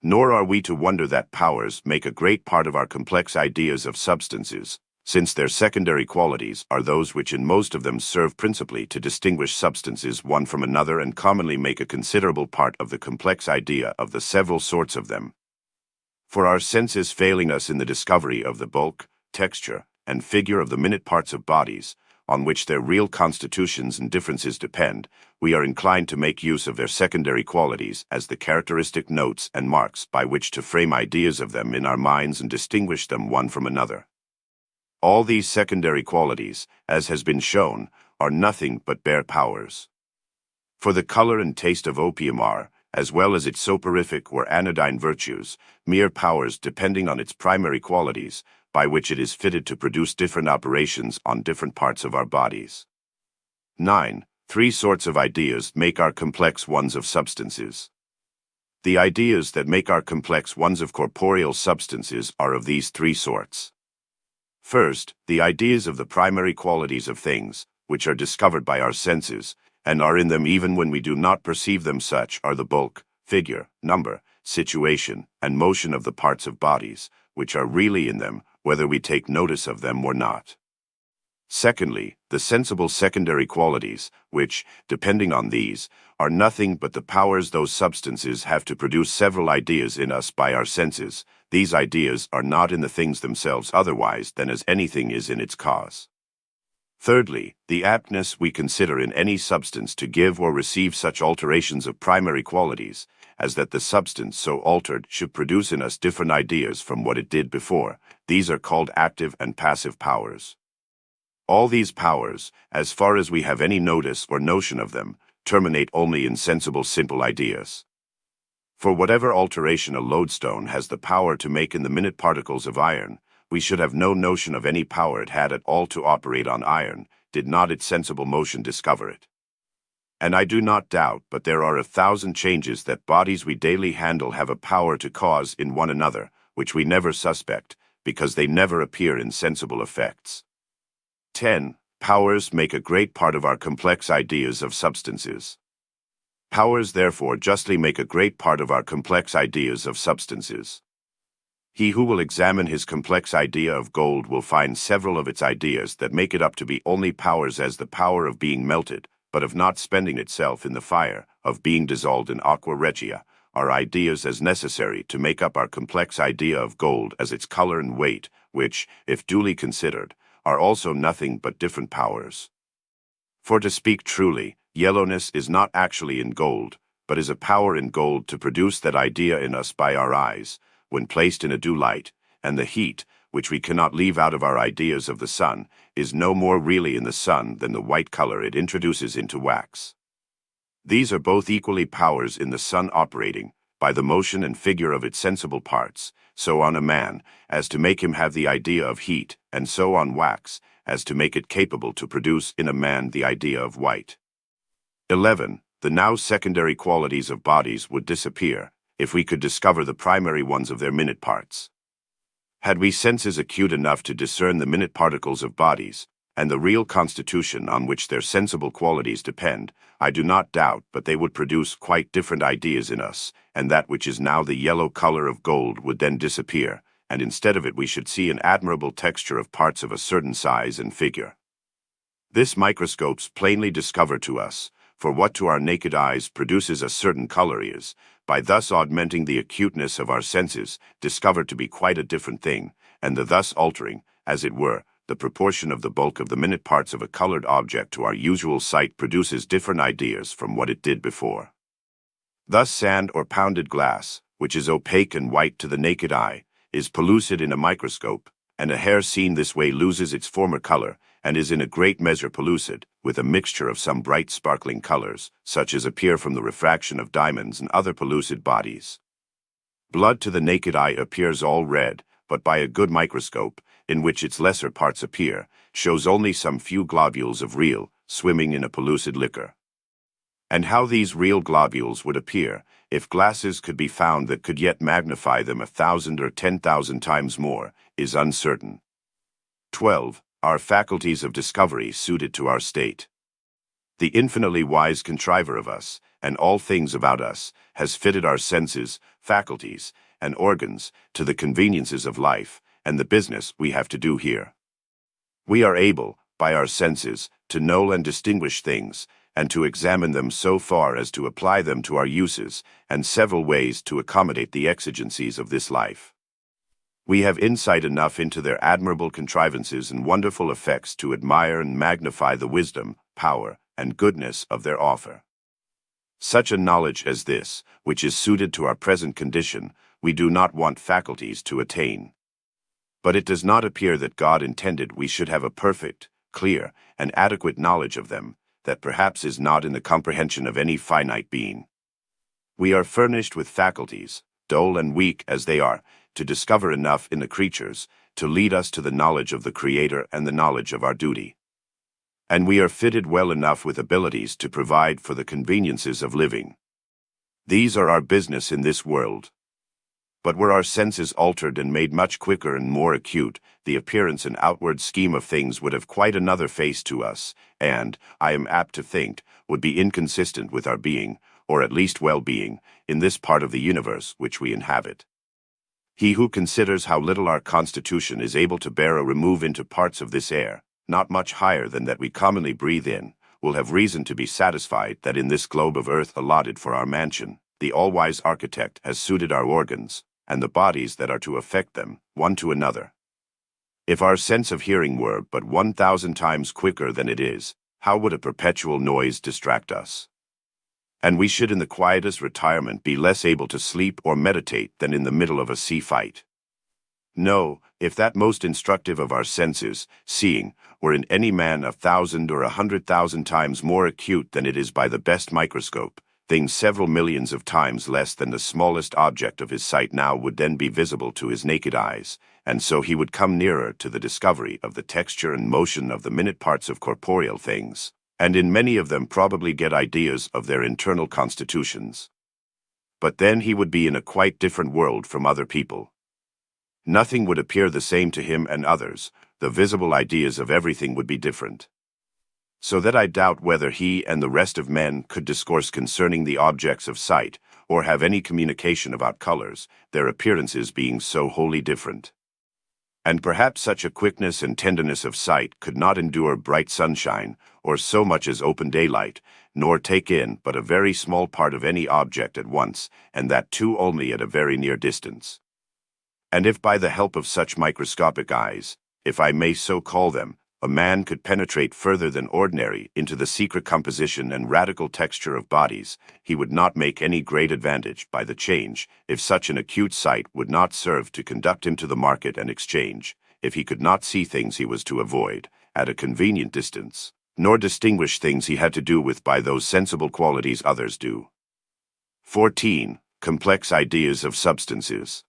Nor are we to wonder that powers make a great part of our complex ideas of substances, since their secondary qualities are those which in most of them serve principally to distinguish substances one from another and commonly make a considerable part of the complex idea of the several sorts of them. For our senses failing us in the discovery of the bulk, texture, and figure of the minute parts of bodies, on which their real constitutions and differences depend, we are inclined to make use of their secondary qualities as the characteristic notes and marks by which to frame ideas of them in our minds and distinguish them one from another. All these secondary qualities, as has been shown, are nothing but bare powers. For the color and taste of opium are, as well as its soporific or anodyne virtues, mere powers depending on its primary qualities, by which it is fitted to produce different operations on different parts of our bodies. 9. 3 sorts of ideas make our complex ones of substances. The ideas that make our complex ones of corporeal substances are of these 3 sorts. First, the ideas of the primary qualities of things, which are discovered by our senses, and are in them even when we do not perceive them. Such are the bulk, figure, number, situation, and motion of the parts of bodies, which are really in them, whether we take notice of them or not. Secondly, the sensible secondary qualities, which, depending on these, are nothing but the powers those substances have to produce several ideas in us by our senses. These ideas are not in the things themselves otherwise than as anything is in its cause. Thirdly, the aptness we consider in any substance to give or receive such alterations of primary qualities, as that the substance so altered should produce in us different ideas from what it did before. These are called active and passive powers. All these powers, as far as we have any notice or notion of them, terminate only in sensible simple ideas. For whatever alteration a lodestone has the power to make in the minute particles of iron, we should have no notion of any power it had at all to operate on iron, did not its sensible motion discover it. And I do not doubt but there are 1,000 changes that bodies we daily handle have a power to cause in one another, which we never suspect, because they never appear in sensible effects. 10. Powers make a great part of our complex ideas of substances. Powers therefore justly make a great part of our complex ideas of substances. He who will examine his complex idea of gold will find several of its ideas that make it up to be only powers, as the power of being melted, but of not spending itself in the fire, of being dissolved in aqua regia, are ideas as necessary to make up our complex idea of gold as its color and weight, which, if duly considered, are also nothing but different powers. For to speak truly, yellowness is not actually in gold, but is a power in gold to produce that idea in us by our eyes, when placed in a due light, and the heat, which we cannot leave out of our ideas of the sun, is no more really in the sun than the white color it introduces into wax. These are both equally powers in the sun operating, by the motion and figure of its sensible parts, so on a man, as to make him have the idea of heat, and so on wax, as to make it capable to produce in a man the idea of white. 11. The now secondary qualities of bodies would disappear, if we could discover the primary ones of their minute parts. Had we senses acute enough to discern the minute particles of bodies, and the real constitution on which their sensible qualities depend, I do not doubt but they would produce quite different ideas in us, and that which is now the yellow color of gold would then disappear, and instead of it we should see an admirable texture of parts of a certain size and figure. This microscopes plainly discover to us, for what to our naked eyes produces a certain color is, by thus augmenting the acuteness of our senses, discovered to be quite a different thing, and the thus altering, as it were, the proportion of the bulk of the minute parts of a colored object to our usual sight produces different ideas from what it did before. Thus sand or pounded glass, which is opaque and white to the naked eye, is pellucid in a microscope, and a hair seen this way loses its former color, and is in a great measure pellucid, with a mixture of some bright sparkling colors, such as appear from the refraction of diamonds and other pellucid bodies. Blood to the naked eye appears all red, but by a good microscope, in which its lesser parts appear, shows only some few globules of real, swimming in a pellucid liquor. And how these real globules would appear, if glasses could be found that could yet magnify them 1,000 or 10,000 times more, is uncertain. 12. Our faculties of discovery suited to our state. The infinitely wise contriver of us, and all things about us, has fitted our senses, faculties, and organs to the conveniences of life, and the business we have to do here. We are able, by our senses, to know and distinguish things, and to examine them so far as to apply them to our uses, and several ways to accommodate the exigencies of this life. We have insight enough into their admirable contrivances and wonderful effects to admire and magnify the wisdom, power, and goodness of their author. Such a knowledge as this, which is suited to our present condition, we do not want faculties to attain. But it does not appear that God intended we should have a perfect, clear, and adequate knowledge of them, that perhaps is not in the comprehension of any finite being. We are furnished with faculties, dull and weak as they are, to discover enough in the creatures, to lead us to the knowledge of the Creator and the knowledge of our duty. And we are fitted well enough with abilities to provide for the conveniences of living. These are our business in this world. But were our senses altered and made much quicker and more acute, the appearance and outward scheme of things would have quite another face to us, and, I am apt to think, would be inconsistent with our being, or at least well-being, in this part of the universe which we inhabit. He who considers how little our constitution is able to bear a remove into parts of this air, not much higher than that we commonly breathe in, will have reason to be satisfied that in this globe of earth allotted for our mansion, the all-wise architect has suited our organs, and the bodies that are to affect them, one to another. If our sense of hearing were but 1,000 times quicker than it is, how would a perpetual noise distract us? And we should in the quietest retirement be less able to sleep or meditate than in the middle of a sea fight. No, if that most instructive of our senses, seeing, were in any man 1,000 or 100,000 times more acute than it is by the best microscope, things several millions of times less than the smallest object of his sight now would then be visible to his naked eyes, and so he would come nearer to the discovery of the texture and motion of the minute parts of corporeal things, and in many of them probably get ideas of their internal constitutions. But then he would be in a quite different world from other people. Nothing would appear the same to him and others, the visible ideas of everything would be different. So that I doubt whether he and the rest of men could discourse concerning the objects of sight, or have any communication about colors, their appearances being so wholly different. And perhaps such a quickness and tenderness of sight could not endure bright sunshine, or so much as open daylight, nor take in but a very small part of any object at once, and that too only at a very near distance. And if by the help of such microscopic eyes, if I may so call them, a man could penetrate further than ordinary into the secret composition and radical texture of bodies, he would not make any great advantage by the change, if such an acute sight would not serve to conduct him to the market and exchange, if he could not see things he was to avoid, at a convenient distance, nor distinguish things he had to do with by those sensible qualities others do. 14. Complex ideas of substances.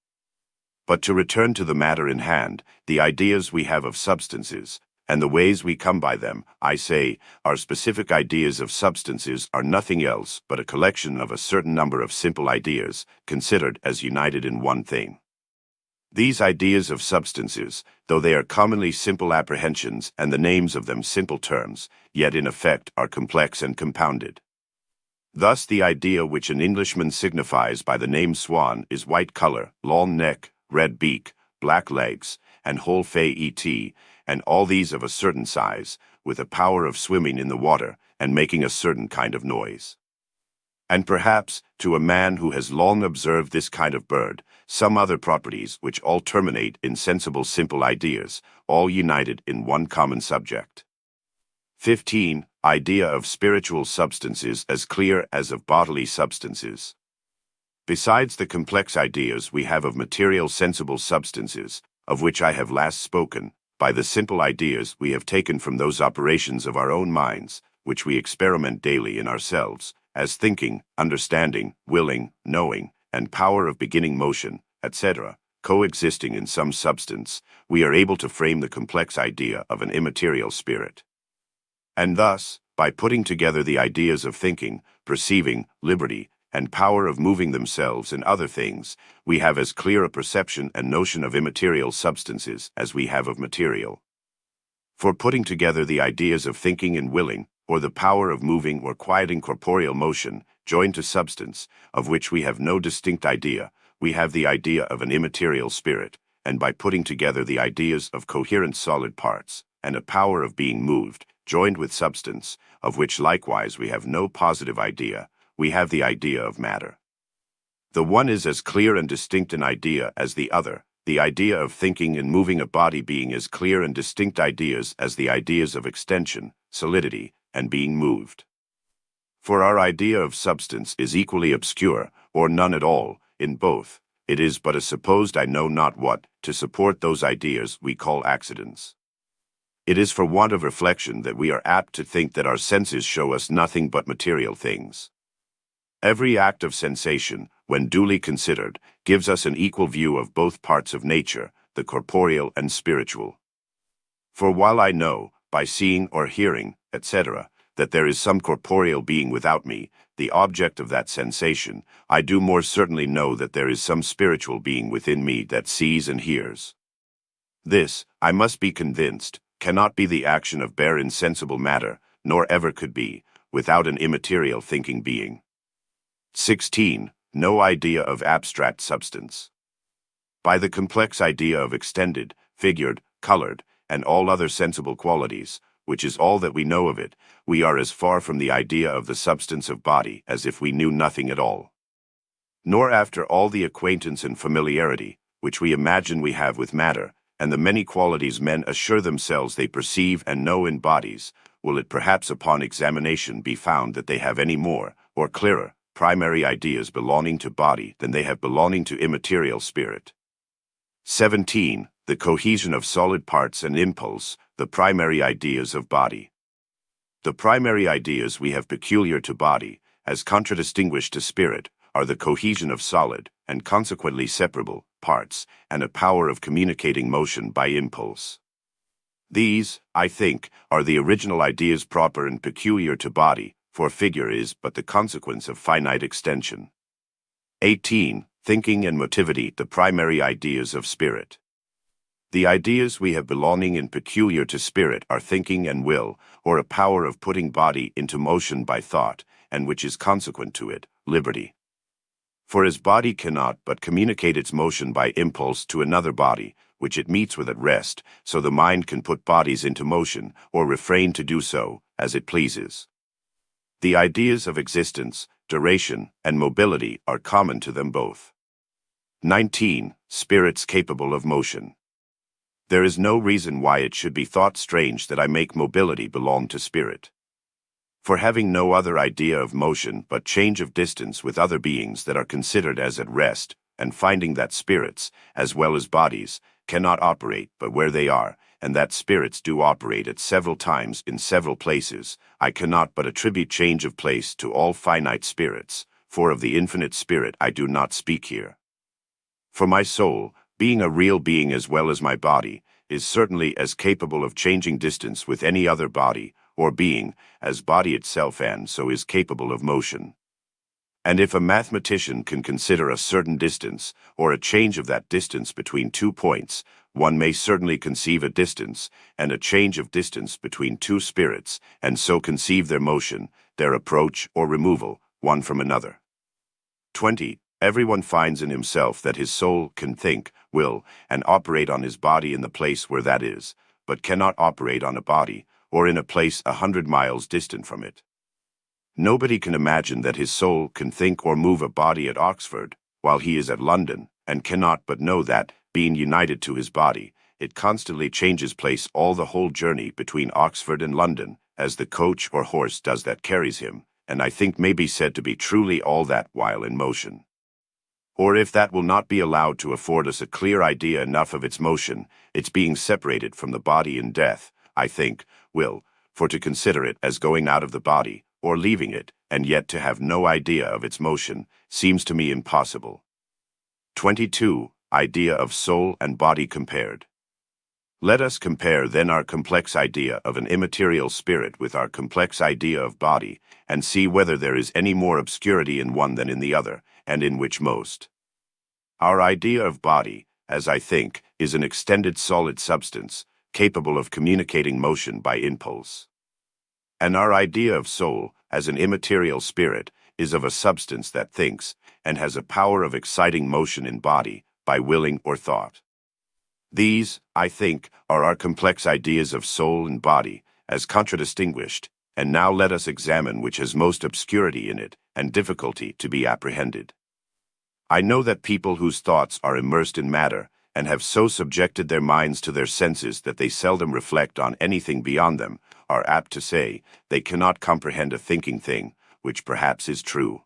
But to return to the matter in hand, the ideas we have of substances, and the ways we come by them, I say, our specific ideas of substances are nothing else but a collection of a certain number of simple ideas, considered as united in one thing. These ideas of substances, though they are commonly simple apprehensions and the names of them simple terms, yet in effect are complex and compounded. Thus the idea which an Englishman signifies by the name swan is white color, long neck, red beak, black legs, and whole fait, and all these of a certain size, with a power of swimming in the water, and making a certain kind of noise. And perhaps, to a man who has long observed this kind of bird, some other properties which all terminate in sensible simple ideas, all united in one common subject. 15. Idea of spiritual substances as clear as of bodily substances. Besides the complex ideas we have of material sensible substances, of which I have last spoken, by the simple ideas we have taken from those operations of our own minds, which we experiment daily in ourselves, as thinking, understanding, willing, knowing, and power of beginning motion, etc., coexisting in some substance, we are able to frame the complex idea of an immaterial spirit. And thus, by putting together the ideas of thinking, perceiving, liberty, and power of moving themselves and other things, we have as clear a perception and notion of immaterial substances as we have of material. For putting together the ideas of thinking and willing, or the power of moving or quieting corporeal motion, joined to substance, of which we have no distinct idea, we have the idea of an immaterial spirit, and by putting together the ideas of coherent solid parts, and a power of being moved, joined with substance, of which likewise we have no positive idea, we have the idea of matter. The one is as clear and distinct an idea as the other, the idea of thinking and moving a body being as clear and distinct ideas as the ideas of extension, solidity, and being moved. For our idea of substance is equally obscure, or none at all, in both. It is but a supposed I know not what, to support those ideas we call accidents. It is for want of reflection that we are apt to think that our senses show us nothing but material things. Every act of sensation, when duly considered, gives us an equal view of both parts of nature, the corporeal and spiritual. For while I know, by seeing or hearing, etc., that there is some corporeal being without me, the object of that sensation, I do more certainly know that there is some spiritual being within me that sees and hears. This, I must be convinced, cannot be the action of bare insensible matter, nor ever could be, without an immaterial thinking being. 16. No idea of abstract substance. By the complex idea of extended, figured, colored, and all other sensible qualities, which is all that we know of it, we are as far from the idea of the substance of body as if we knew nothing at all. Nor after all the acquaintance and familiarity, which we imagine we have with matter, and the many qualities men assure themselves they perceive and know in bodies, will it perhaps upon examination be found that they have any more, or clearer, primary ideas belonging to body than they have belonging to immaterial spirit. 17. The cohesion of solid parts and impulse, the primary ideas of body. The primary ideas we have peculiar to body, as contradistinguished to spirit, are the cohesion of solid, and consequently separable, parts, and a power of communicating motion by impulse. These, I think, are the original ideas proper and peculiar to body, for figure is but the consequence of finite extension. 18. Thinking and motivity, the primary ideas of spirit. The ideas we have belonging and peculiar to spirit are thinking and will, or a power of putting body into motion by thought, and which is consequent to it, liberty. For as body cannot but communicate its motion by impulse to another body, which it meets with at rest, so the mind can put bodies into motion, or refrain to do so, as it pleases. The ideas of existence, duration, and mobility are common to them both. 19. Spirits capable of motion. There is no reason why it should be thought strange that I make mobility belong to spirit. For having no other idea of motion but change of distance with other beings that are considered as at rest, and finding that spirits, as well as bodies, cannot operate but where they are, and that spirits do operate at several times in several places, I cannot but attribute change of place to all finite spirits, for of the infinite spirit I do not speak here. For my soul, being a real being as well as my body, is certainly as capable of changing distance with any other body, or being, as body itself, and so is capable of motion. And if a mathematician can consider a certain distance, or a change of that distance between 2 points, one may certainly conceive a distance, and a change of distance between 2 spirits, and so conceive their motion, their approach or removal, one from another. 20. Everyone finds in himself that his soul can think, will, and operate on his body in the place where that is, but cannot operate on a body, or in a place 100 miles distant from it. Nobody can imagine that his soul can think or move a body at Oxford, while he is at London, and cannot but know that, being united to his body, it constantly changes place all the whole journey between Oxford and London, as the coach or horse does that carries him, and I think may be said to be truly all that while in motion. Or if that will not be allowed to afford us a clear idea enough of its motion, its being separated from the body in death, I think, will, for to consider it as going out of the body, or leaving it, and yet to have no idea of its motion, seems to me impossible. 22. Idea of soul and body compared. Let us compare then our complex idea of an immaterial spirit with our complex idea of body, and see whether there is any more obscurity in one than in the other, and in which most. Our idea of body, as I think, is an extended solid substance, capable of communicating motion by impulse. And our idea of soul, as an immaterial spirit, is of a substance that thinks, and has a power of exciting motion in body, by willing or thought. These, I think, are our complex ideas of soul and body, as contradistinguished, and now let us examine which has most obscurity in it, and difficulty to be apprehended. I know that people whose thoughts are immersed in matter, and have so subjected their minds to their senses that they seldom reflect on anything beyond them, are apt to say, they cannot comprehend a thinking thing, which perhaps is true.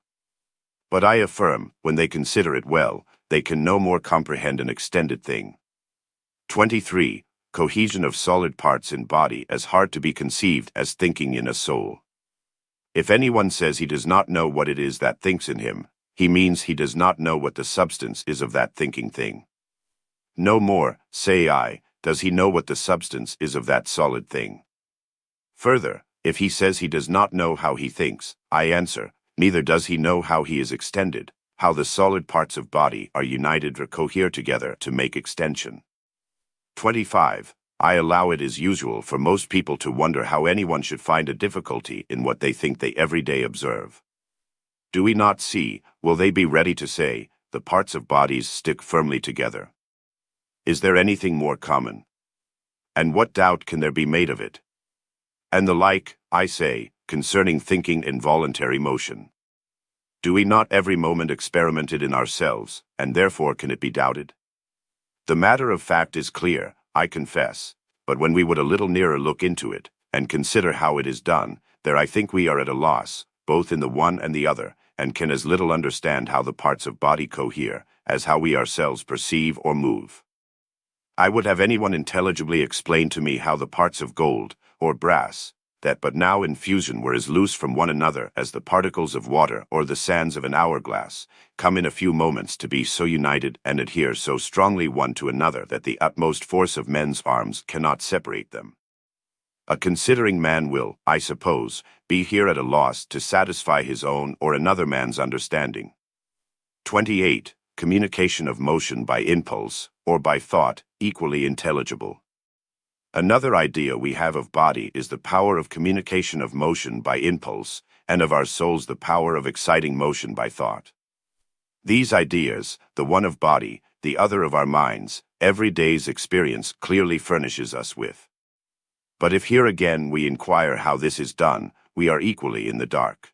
But I affirm, when they consider it well, they can no more comprehend an extended thing. 23. Cohesion of solid parts in body as hard to be conceived as thinking in a soul. If anyone says he does not know what it is that thinks in him, he means he does not know what the substance is of that thinking thing. No more, say I, does he know what the substance is of that solid thing. Further, If he says he does not know how he thinks, I answer, neither does he know how he is extended, how the solid parts of body are united or cohere together to make extension. 25. I allow it is usual for most people to wonder how anyone should find a difficulty in what they think they every day observe. Do we not see, will they be ready to say, the parts of bodies stick firmly together? Is there anything more common? And what doubt can there be made of it? And the like, I say, concerning thinking in voluntary motion. Do we not every moment experiment it in ourselves, and therefore can it be doubted? The matter of fact is clear, I confess, but when we would a little nearer look into it, and consider how it is done, there I think we are at a loss, both in the one and the other, and can as little understand how the parts of body cohere, as how we ourselves perceive or move. I would have anyone intelligibly explain to me how the parts of gold, or brass, that but now in fusion were as loose from one another as the particles of water or the sands of an hourglass, come in a few moments to be so united and adhere so strongly one to another that the utmost force of men's arms cannot separate them. A considering man will, I suppose, be here at a loss to satisfy his own or another man's understanding. 28. Communication of motion by impulse, or by thought, equally intelligible. Another idea we have of body is the power of communication of motion by impulse, and of our souls the power of exciting motion by thought. These ideas, the one of body, the other of our minds, every day's experience clearly furnishes us with. But if here again we inquire how this is done, we are equally in the dark.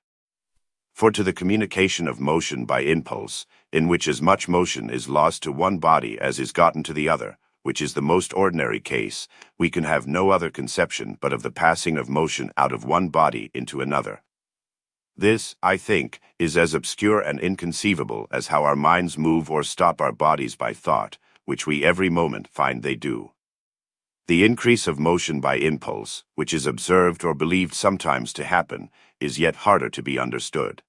For to the communication of motion by impulse, in which as much motion is lost to one body as is gotten to the other, which is the most ordinary case, we can have no other conception but of the passing of motion out of one body into another. This, I think, is as obscure and inconceivable as how our minds move or stop our bodies by thought, which we every moment find they do. The increase of motion by impulse, which is observed or believed sometimes to happen, is yet harder to be understood.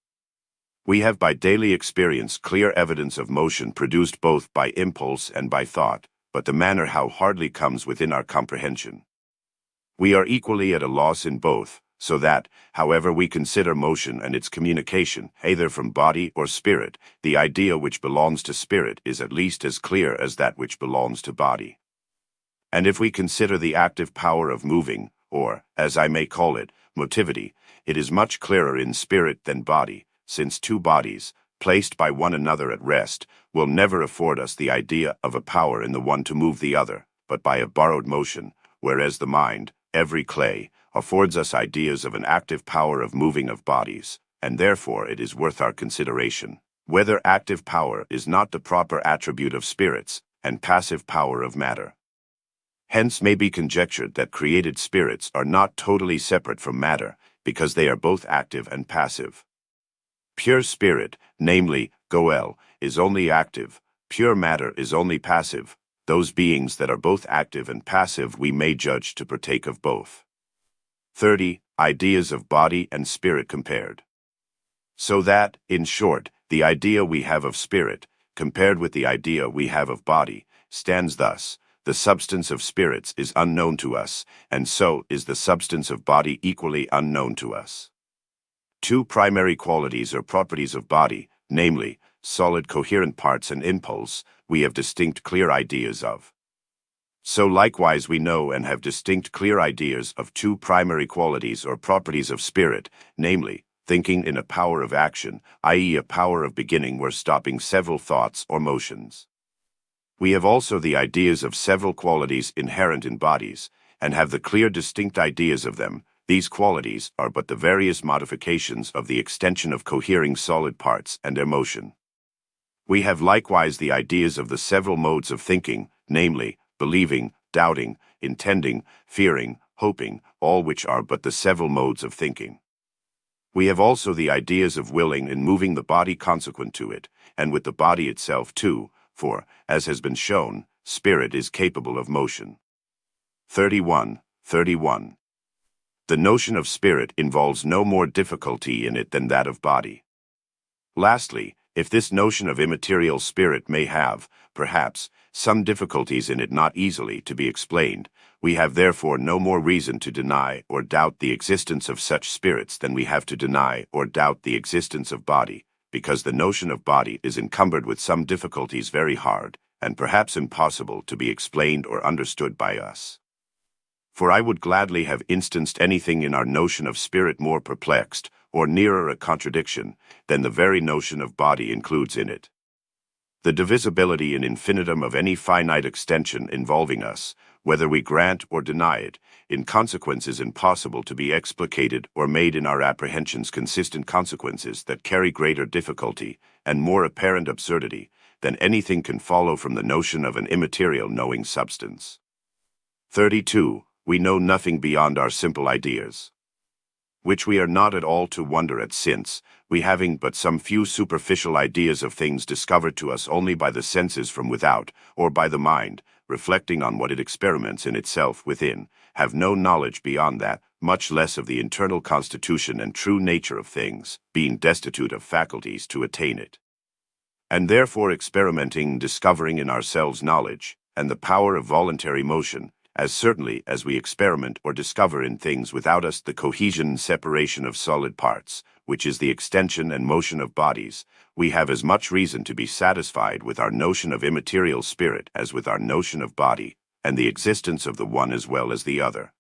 We have by daily experience clear evidence of motion produced both by impulse and by thought, but the manner how hardly comes within our comprehension. We are equally at a loss in both, so that, however we consider motion and its communication, either from body or spirit, the idea which belongs to spirit is at least as clear as that which belongs to body. And if we consider the active power of moving, or, as I may call it, motivity, it is much clearer in spirit than body, since two bodies, placed by one another at rest, will never afford us the idea of a power in the one to move the other, but by a borrowed motion, whereas the mind, every clay, affords us ideas of an active power of moving of bodies, and therefore it is worth our consideration, whether active power is not the proper attribute of spirits, and passive power of matter. Hence may be conjectured that created spirits are not totally separate from matter, because they are both active and passive. Pure spirit, namely, Goel, is only active, pure matter is only passive. Those beings that are both active and passive we may judge to partake of both. 30. Ideas of body and spirit compared. So that, in short, the idea we have of spirit, compared with the idea we have of body, stands thus: the substance of spirits is unknown to us, and so is the substance of body equally unknown to us. Two primary qualities or properties of body, namely, solid coherent parts and impulse, we have distinct clear ideas of. So likewise we know and have distinct clear ideas of two primary qualities or properties of spirit, namely, thinking in a power of action, i.e. a power of beginning where stopping several thoughts or motions. We have also the ideas of several qualities inherent in bodies, and have the clear distinct ideas of them. These qualities are but the various modifications of the extension of cohering solid parts and their motion. We have likewise the ideas of the several modes of thinking, namely, believing, doubting, intending, fearing, hoping, all which are but the several modes of thinking. We have also the ideas of willing and moving the body consequent to it, and with the body itself too, for, as has been shown, spirit is capable of motion. 31. The notion of spirit involves no more difficulty in it than that of body. Lastly, if this notion of immaterial spirit may have, perhaps, some difficulties in it not easily to be explained. We have therefore no more reason to deny or doubt the existence of such spirits than we have to deny or doubt the existence of body, because the notion of body is encumbered with some difficulties very hard, and perhaps impossible to be explained or understood by us. For I would gladly have instanced anything in our notion of spirit more perplexed, or nearer a contradiction, than the very notion of body includes in it. The divisibility in infinitum of any finite extension involving us, whether we grant or deny it, in consequence is impossible to be explicated or made in our apprehensions consistent consequences that carry greater difficulty and more apparent absurdity than anything can follow from the notion of an immaterial knowing substance. 32. We know nothing beyond our simple ideas, which we are not at all to wonder at, since, we having but some few superficial ideas of things discovered to us only by the senses from without, or by the mind, reflecting on what it experiments in itself within, have no knowledge beyond that, much less of the internal constitution and true nature of things, being destitute of faculties to attain it. And therefore experimenting, discovering in ourselves knowledge, and the power of voluntary motion, as certainly as we experiment or discover in things without us the cohesion and separation of solid parts, which is the extension and motion of bodies, we have as much reason to be satisfied with our notion of immaterial spirit as with our notion of body, and the existence of the one as well as the other.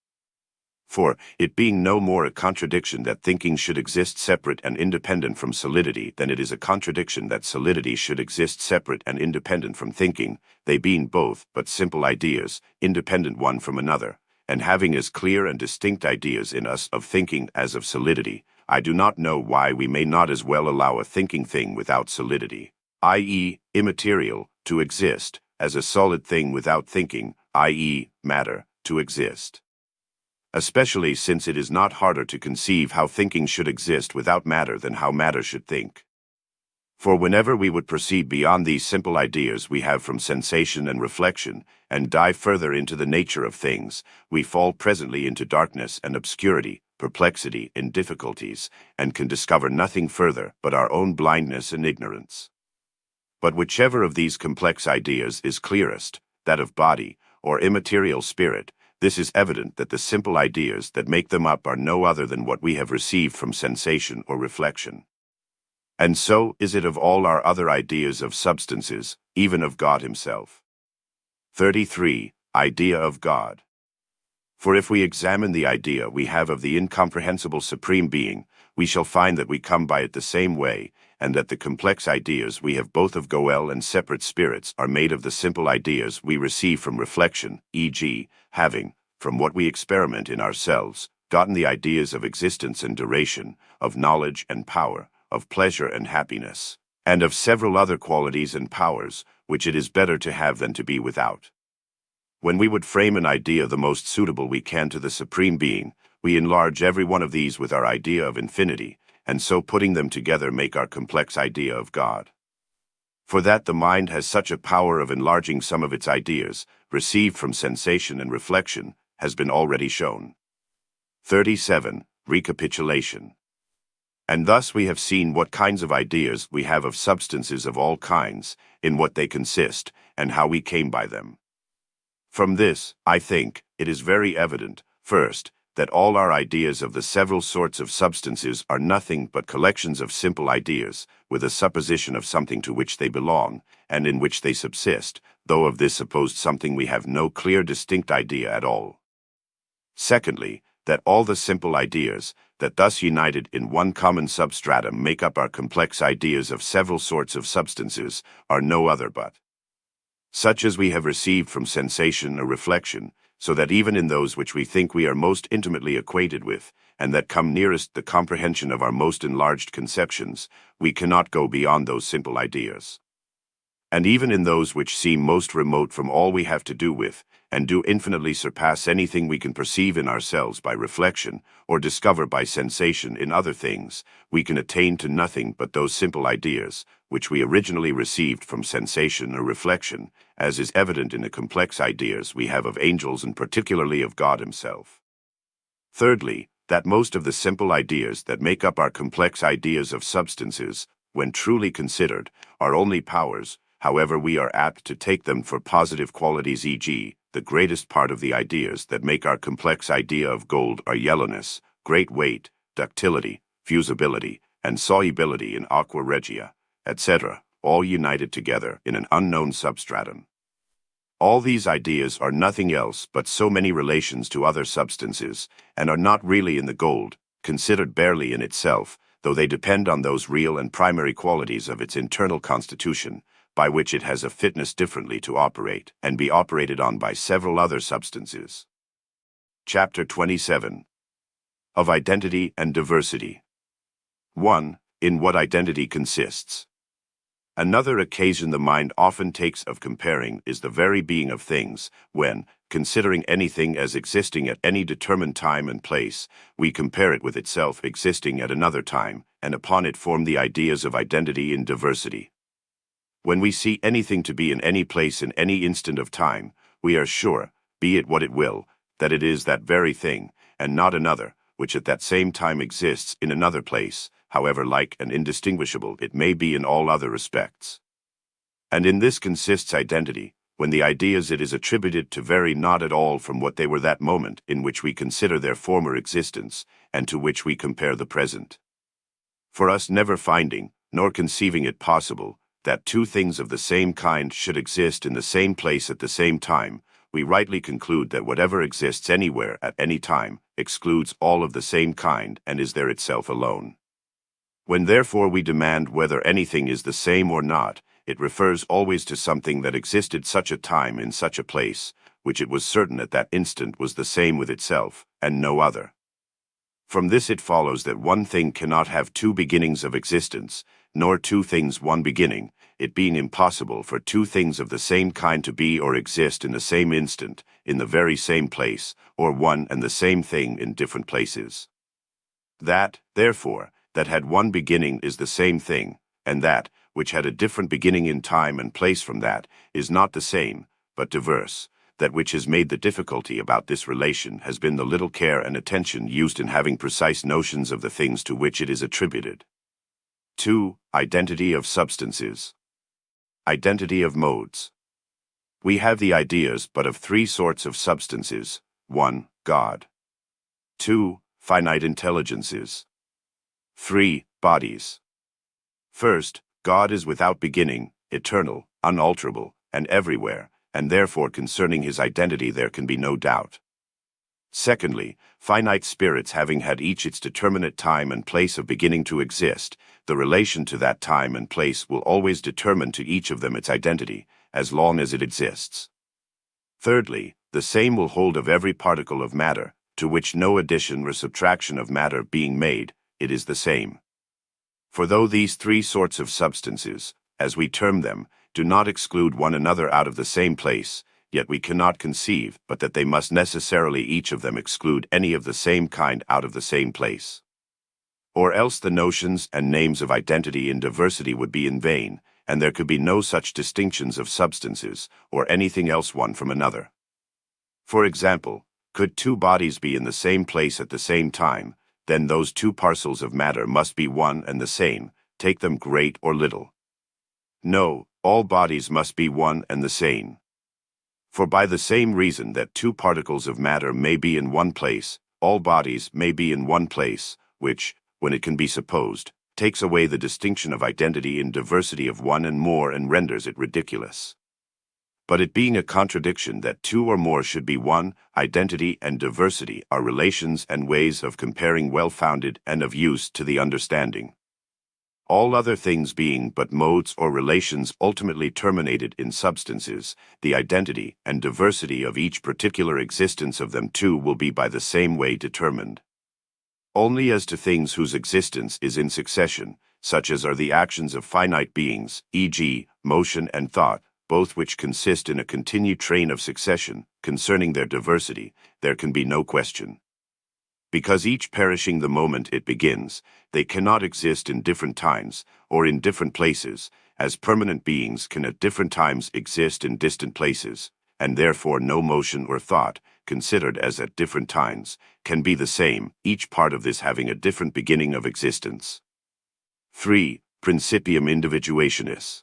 For, it being no more a contradiction that thinking should exist separate and independent from solidity than it is a contradiction that solidity should exist separate and independent from thinking, they being both but simple ideas, independent one from another, and having as clear and distinct ideas in us of thinking as of solidity, I do not know why we may not as well allow a thinking thing without solidity, i.e., immaterial, to exist, as a solid thing without thinking, i.e., matter, to exist. Especially since it is not harder to conceive how thinking should exist without matter than how matter should think. For whenever we would proceed beyond these simple ideas we have from sensation and reflection, and dive further into the nature of things, we fall presently into darkness and obscurity, perplexity and difficulties, and can discover nothing further but our own blindness and ignorance. But whichever of these complex ideas is clearest, that of body, or immaterial spirit, this is evident that the simple ideas that make them up are no other than what we have received from sensation or reflection. And so is it of all our other ideas of substances, even of God himself. 33. Idea of God. For if we examine the idea we have of the incomprehensible Supreme Being, we shall find that we come by it the same way, and that the complex ideas we have both of Goel and separate spirits are made of the simple ideas we receive from reflection, e.g., having, from what we experiment in ourselves, gotten the ideas of existence and duration, of knowledge and power, of pleasure and happiness, and of several other qualities and powers, which it is better to have than to be without. When we would frame an idea the most suitable we can to the Supreme Being, we enlarge every one of these with our idea of infinity, and so putting them together make our complex idea of God. For that the mind has such a power of enlarging some of its ideas, received from sensation and reflection, has been already shown. 37. Recapitulation. And thus we have seen what kinds of ideas we have of substances of all kinds, in what they consist, and how we came by them. From this, I think, it is very evident, first, that all our ideas of the several sorts of substances are nothing but collections of simple ideas, with a supposition of something to which they belong, and in which they subsist, though of this supposed something we have no clear distinct idea at all. Secondly, that all the simple ideas, that thus united in one common substratum make up our complex ideas of several sorts of substances, are no other but such as we have received from sensation or reflection, so that even in those which we think we are most intimately acquainted with, and that come nearest the comprehension of our most enlarged conceptions, we cannot go beyond those simple ideas. And even in those which seem most remote from all we have to do with, and do infinitely surpass anything we can perceive in ourselves by reflection, or discover by sensation in other things, we can attain to nothing but those simple ideas, which we originally received from sensation or reflection, as is evident in the complex ideas we have of angels and particularly of God himself. Thirdly, that most of the simple ideas that make up our complex ideas of substances, when truly considered, are only powers, However, we are apt to take them for positive qualities, e.g., the greatest part of the ideas that make our complex idea of gold are yellowness, great weight, ductility, fusibility, and solubility in aqua regia, etc., all united together in an unknown substratum. All these ideas are nothing else but so many relations to other substances, and are not really in the gold, considered barely in itself, though they depend on those real and primary qualities of its internal constitution, by which it has a fitness differently to operate, and be operated on by several other substances. Chapter 27. Of Identity and Diversity. 1. In what identity consists. Another occasion the mind often takes of comparing is the very being of things, when, considering anything as existing at any determined time and place, we compare it with itself existing at another time, and upon it form the ideas of identity in diversity. When we see anything to be in any place in any instant of time, we are sure, be it what it will, that it is that very thing, and not another, which at that same time exists in another place, however like and indistinguishable it may be in all other respects. And in this consists identity, when the ideas it is attributed to vary not at all from what they were that moment in which we consider their former existence, and to which we compare the present. For us never finding, nor conceiving it possible, that two things of the same kind should exist in the same place at the same time, we rightly conclude that whatever exists anywhere at any time excludes all of the same kind and is there itself alone. When therefore we demand whether anything is the same or not, it refers always to something that existed such a time in such a place, which it was certain at that instant was the same with itself, and no other. From this it follows that one thing cannot have two beginnings of existence, nor two things one beginning, it being impossible for two things of the same kind to be or exist in the same instant, in the very same place, or one and the same thing in different places. That, therefore, that had one beginning is the same thing, and that, which had a different beginning in time and place from that, is not the same, but diverse. That which has made the difficulty about this relation has been the little care and attention used in having precise notions of the things to which it is attributed. 2. Identity of substances. Identity of modes. We have the ideas but of three sorts of substances. 1. God. 2. Finite intelligences. 3. Bodies. First, God is without beginning, eternal, unalterable, and everywhere, and therefore concerning his identity there can be no doubt. Secondly, finite spirits having had each its determinate time and place of beginning to exist, the relation to that time and place will always determine to each of them its identity, as long as it exists. Thirdly, the same will hold of every particle of matter, to which no addition or subtraction of matter being made, it is the same. For though these three sorts of substances, as we term them, do not exclude one another out of the same place, yet we cannot conceive but that they must necessarily each of them exclude any of the same kind out of the same place. Or else the notions and names of identity in diversity would be in vain, and there could be no such distinctions of substances, or anything else one from another. For example, could two bodies be in the same place at the same time, then those two parcels of matter must be one and the same, take them great or little. No, all bodies must be one and the same. For by the same reason that two particles of matter may be in one place, all bodies may be in one place, which, when it can be supposed, takes away the distinction of identity in diversity of one and more and renders it ridiculous. But it being a contradiction that two or more should be one, identity and diversity are relations and ways of comparing well-founded and of use to the understanding. All other things being but modes or relations ultimately terminated in substances, the identity and diversity of each particular existence of them too will be by the same way determined. Only as to things whose existence is in succession, such as are the actions of finite beings, e.g., motion and thought, both which consist in a continued train of succession, concerning their diversity, there can be no question. Because each perishing the moment it begins, they cannot exist in different times, or in different places, as permanent beings can at different times exist in distant places, and therefore no motion or thought, considered as at different times, can be the same, each part of this having a different beginning of existence. 3. Principium individuationis.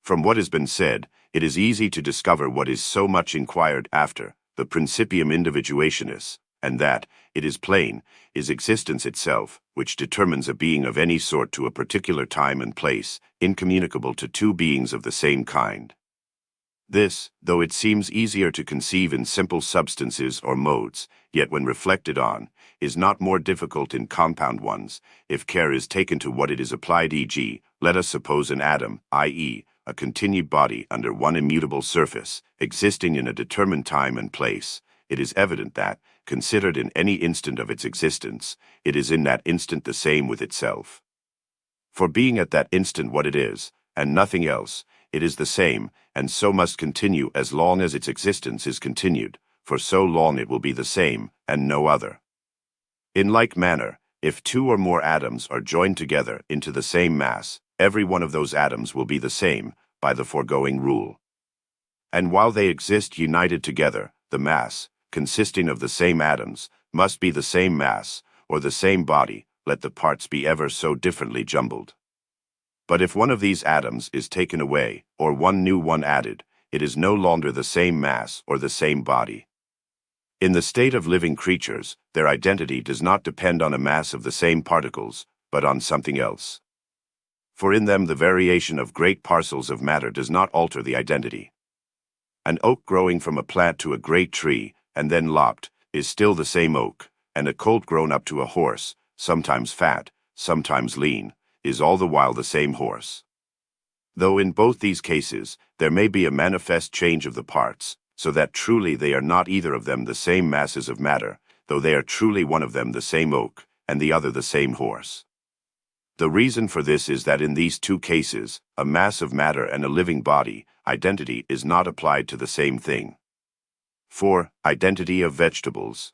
From what has been said, it is easy to discover what is so much inquired after, the principium individuationis, and that, it is plain, is existence itself, which determines a being of any sort to a particular time and place, incommunicable to two beings of the same kind. This, though it seems easier to conceive in simple substances or modes, yet when reflected on, is not more difficult in compound ones, if care is taken to what it is applied. E.g., let us suppose an atom, i.e., a continued body under one immutable surface, existing in a determined time and place. It is evident that, considered in any instant of its existence, it is in that instant the same with itself. For being at that instant what it is, and nothing else, it is the same, and so must continue as long as its existence is continued, for so long it will be the same, and no other. In like manner, if two or more atoms are joined together into the same mass, every one of those atoms will be the same, by the foregoing rule. And while they exist united together, the mass, consisting of the same atoms, must be the same mass, or the same body, let the parts be ever so differently jumbled. But if one of these atoms is taken away, or one new one added, it is no longer the same mass or the same body. In the state of living creatures, their identity does not depend on a mass of the same particles, but on something else. For in them the variation of great parcels of matter does not alter the identity. An oak growing from a plant to a great tree, and then lopped, is still the same oak, and a colt grown up to a horse, sometimes fat, sometimes lean, is all the while the same horse. Though in both these cases there may be a manifest change of the parts, so that truly they are not either of them the same masses of matter, though they are truly one of them the same oak, and the other the same horse. The reason for this is that in these two cases, a mass of matter and a living body, identity is not applied to the same thing. 4. Identity of vegetables.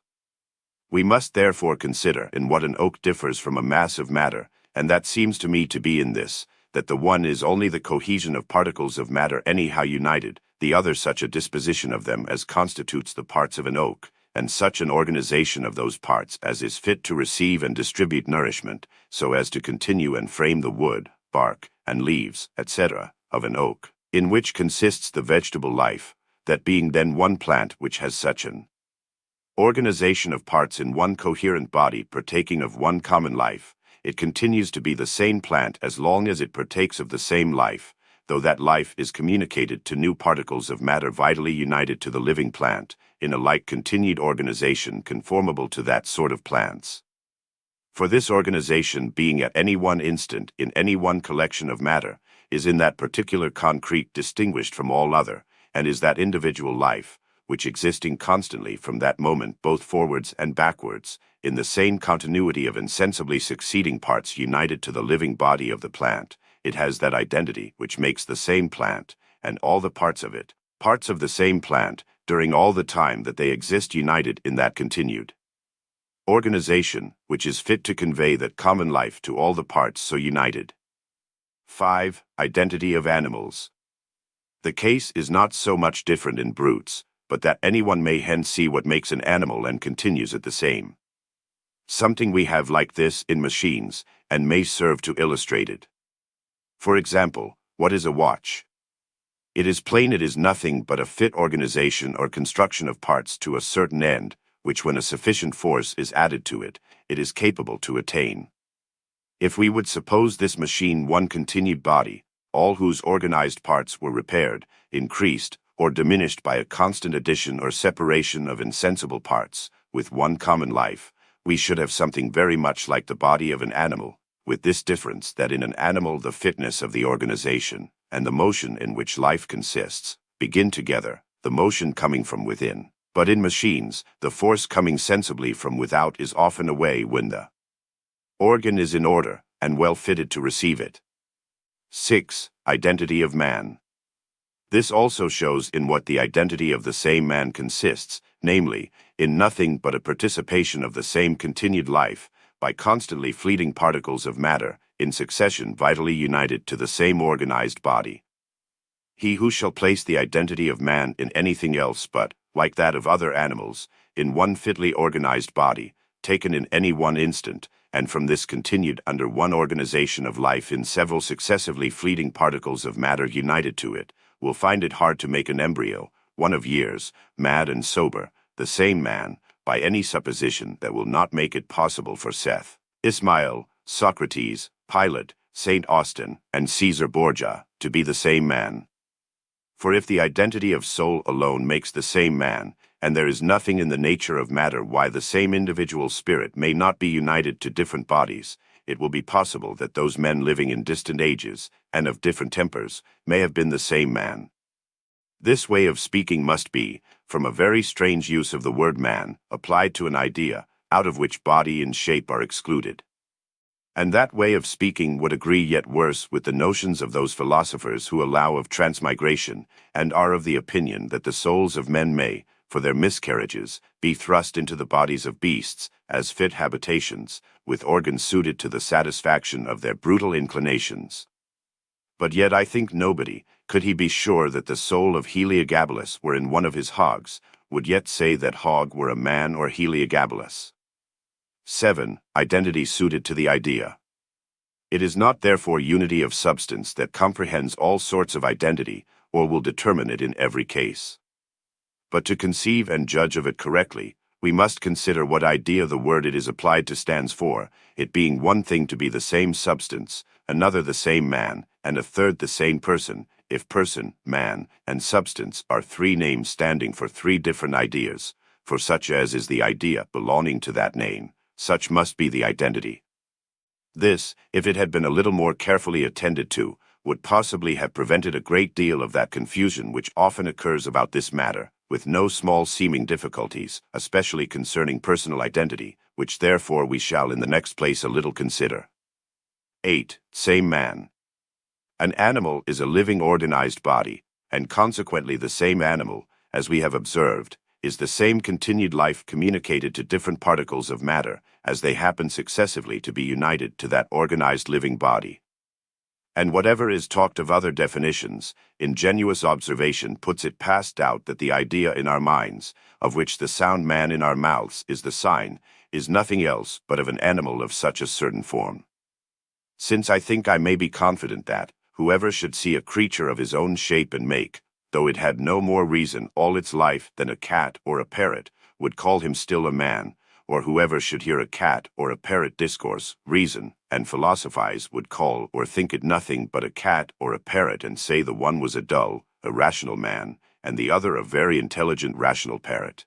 We must therefore consider in what an oak differs from a mass of matter, and that seems to me to be in this, that the one is only the cohesion of particles of matter anyhow united, the other such a disposition of them as constitutes the parts of an oak, and such an organization of those parts as is fit to receive and distribute nourishment, so as to continue and frame the wood, bark, and leaves, etc., of an oak, in which consists the vegetable life, that being then one plant which has such an organization of parts in one coherent body partaking of one common life, it continues to be the same plant as long as it partakes of the same life, though that life is communicated to new particles of matter vitally united to the living plant, in a like continued organization conformable to that sort of plants. For this organization being at any one instant in any one collection of matter, is in that particular concrete distinguished from all other, and is that individual life, which existing constantly from that moment both forwards and backwards, in the same continuity of insensibly succeeding parts united to the living body of the plant, it has that identity which makes the same plant, and all the parts of it, parts of the same plant, during all the time that they exist united in that continued organization, which is fit to convey that common life to all the parts so united. 5. Identity of animals. The case is not so much different in brutes, but that anyone may hence see what makes an animal and continues it the same. Something we have like this in machines, and may serve to illustrate it. For example, what is a watch? It is plain it is nothing but a fit organization or construction of parts to a certain end, which when a sufficient force is added to it, it is capable to attain. If we would suppose this machine one continued body, all whose organized parts were repaired, increased, or diminished by a constant addition or separation of insensible parts, with one common life, we should have something very much like the body of an animal, with this difference that in an animal the fitness of the organization, and the motion in which life consists, begin together, the motion coming from within. But in machines, the force coming sensibly from without is often away when the organ is in order, and well fitted to receive it. 6. Identity of man. This also shows in what the identity of the same man consists, namely, in nothing but a participation of the same continued life, by constantly fleeting particles of matter, in succession vitally united to the same organized body. He who shall place the identity of man in anything else but, like that of other animals, in one fitly organized body, taken in any one instant, and from this continued under one organization of life in several successively fleeting particles of matter united to it, will find it hard to make an embryo, one of years, mad and sober, the same man, by any supposition that will not make it possible for Seth, Ismail, Socrates, Pilate, St. Austin, and Caesar Borgia to be the same man. For if the identity of soul alone makes the same man, and there is nothing in the nature of matter why the same individual spirit may not be united to different bodies, it will be possible that those men living in distant ages, and of different tempers, may have been the same man. This way of speaking must be, from a very strange use of the word man, applied to an idea, out of which body and shape are excluded. And that way of speaking would agree yet worse with the notions of those philosophers who allow of transmigration, and are of the opinion that the souls of men may, for their miscarriages, be thrust into the bodies of beasts, as fit habitations, with organs suited to the satisfaction of their brutal inclinations. But yet I think nobody, could he be sure that the soul of Heliogabalus were in one of his hogs, would yet say that hog were a man or Heliogabalus. 7. Identity suited to the idea. It is not therefore unity of substance that comprehends all sorts of identity, or will determine it in every case. But to conceive and judge of it correctly, we must consider what idea the word it is applied to stands for, it being one thing to be the same substance, another the same man, and a third the same person, if person, man, and substance are three names standing for three different ideas, for such as is the idea belonging to that name, such must be the identity. This, if it had been a little more carefully attended to, would possibly have prevented a great deal of that confusion which often occurs about this matter, with no small seeming difficulties, especially concerning personal identity, which therefore we shall in the next place a little consider. 8. Same man. An animal is a living organized body, and consequently the same animal, as we have observed, is the same continued life communicated to different particles of matter, as they happen successively to be united to that organized living body. And whatever is talked of other definitions, ingenuous observation puts it past doubt that the idea in our minds, of which the sound man in our mouths is the sign, is nothing else but of an animal of such a certain form. Since I think I may be confident that, whoever should see a creature of his own shape and make, though it had no more reason all its life than a cat or a parrot, would call him still a man, or whoever should hear a cat or a parrot discourse, reason, and philosophize would call or think it nothing but a cat or a parrot and say the one was a dull, irrational man, and the other a very intelligent rational parrot.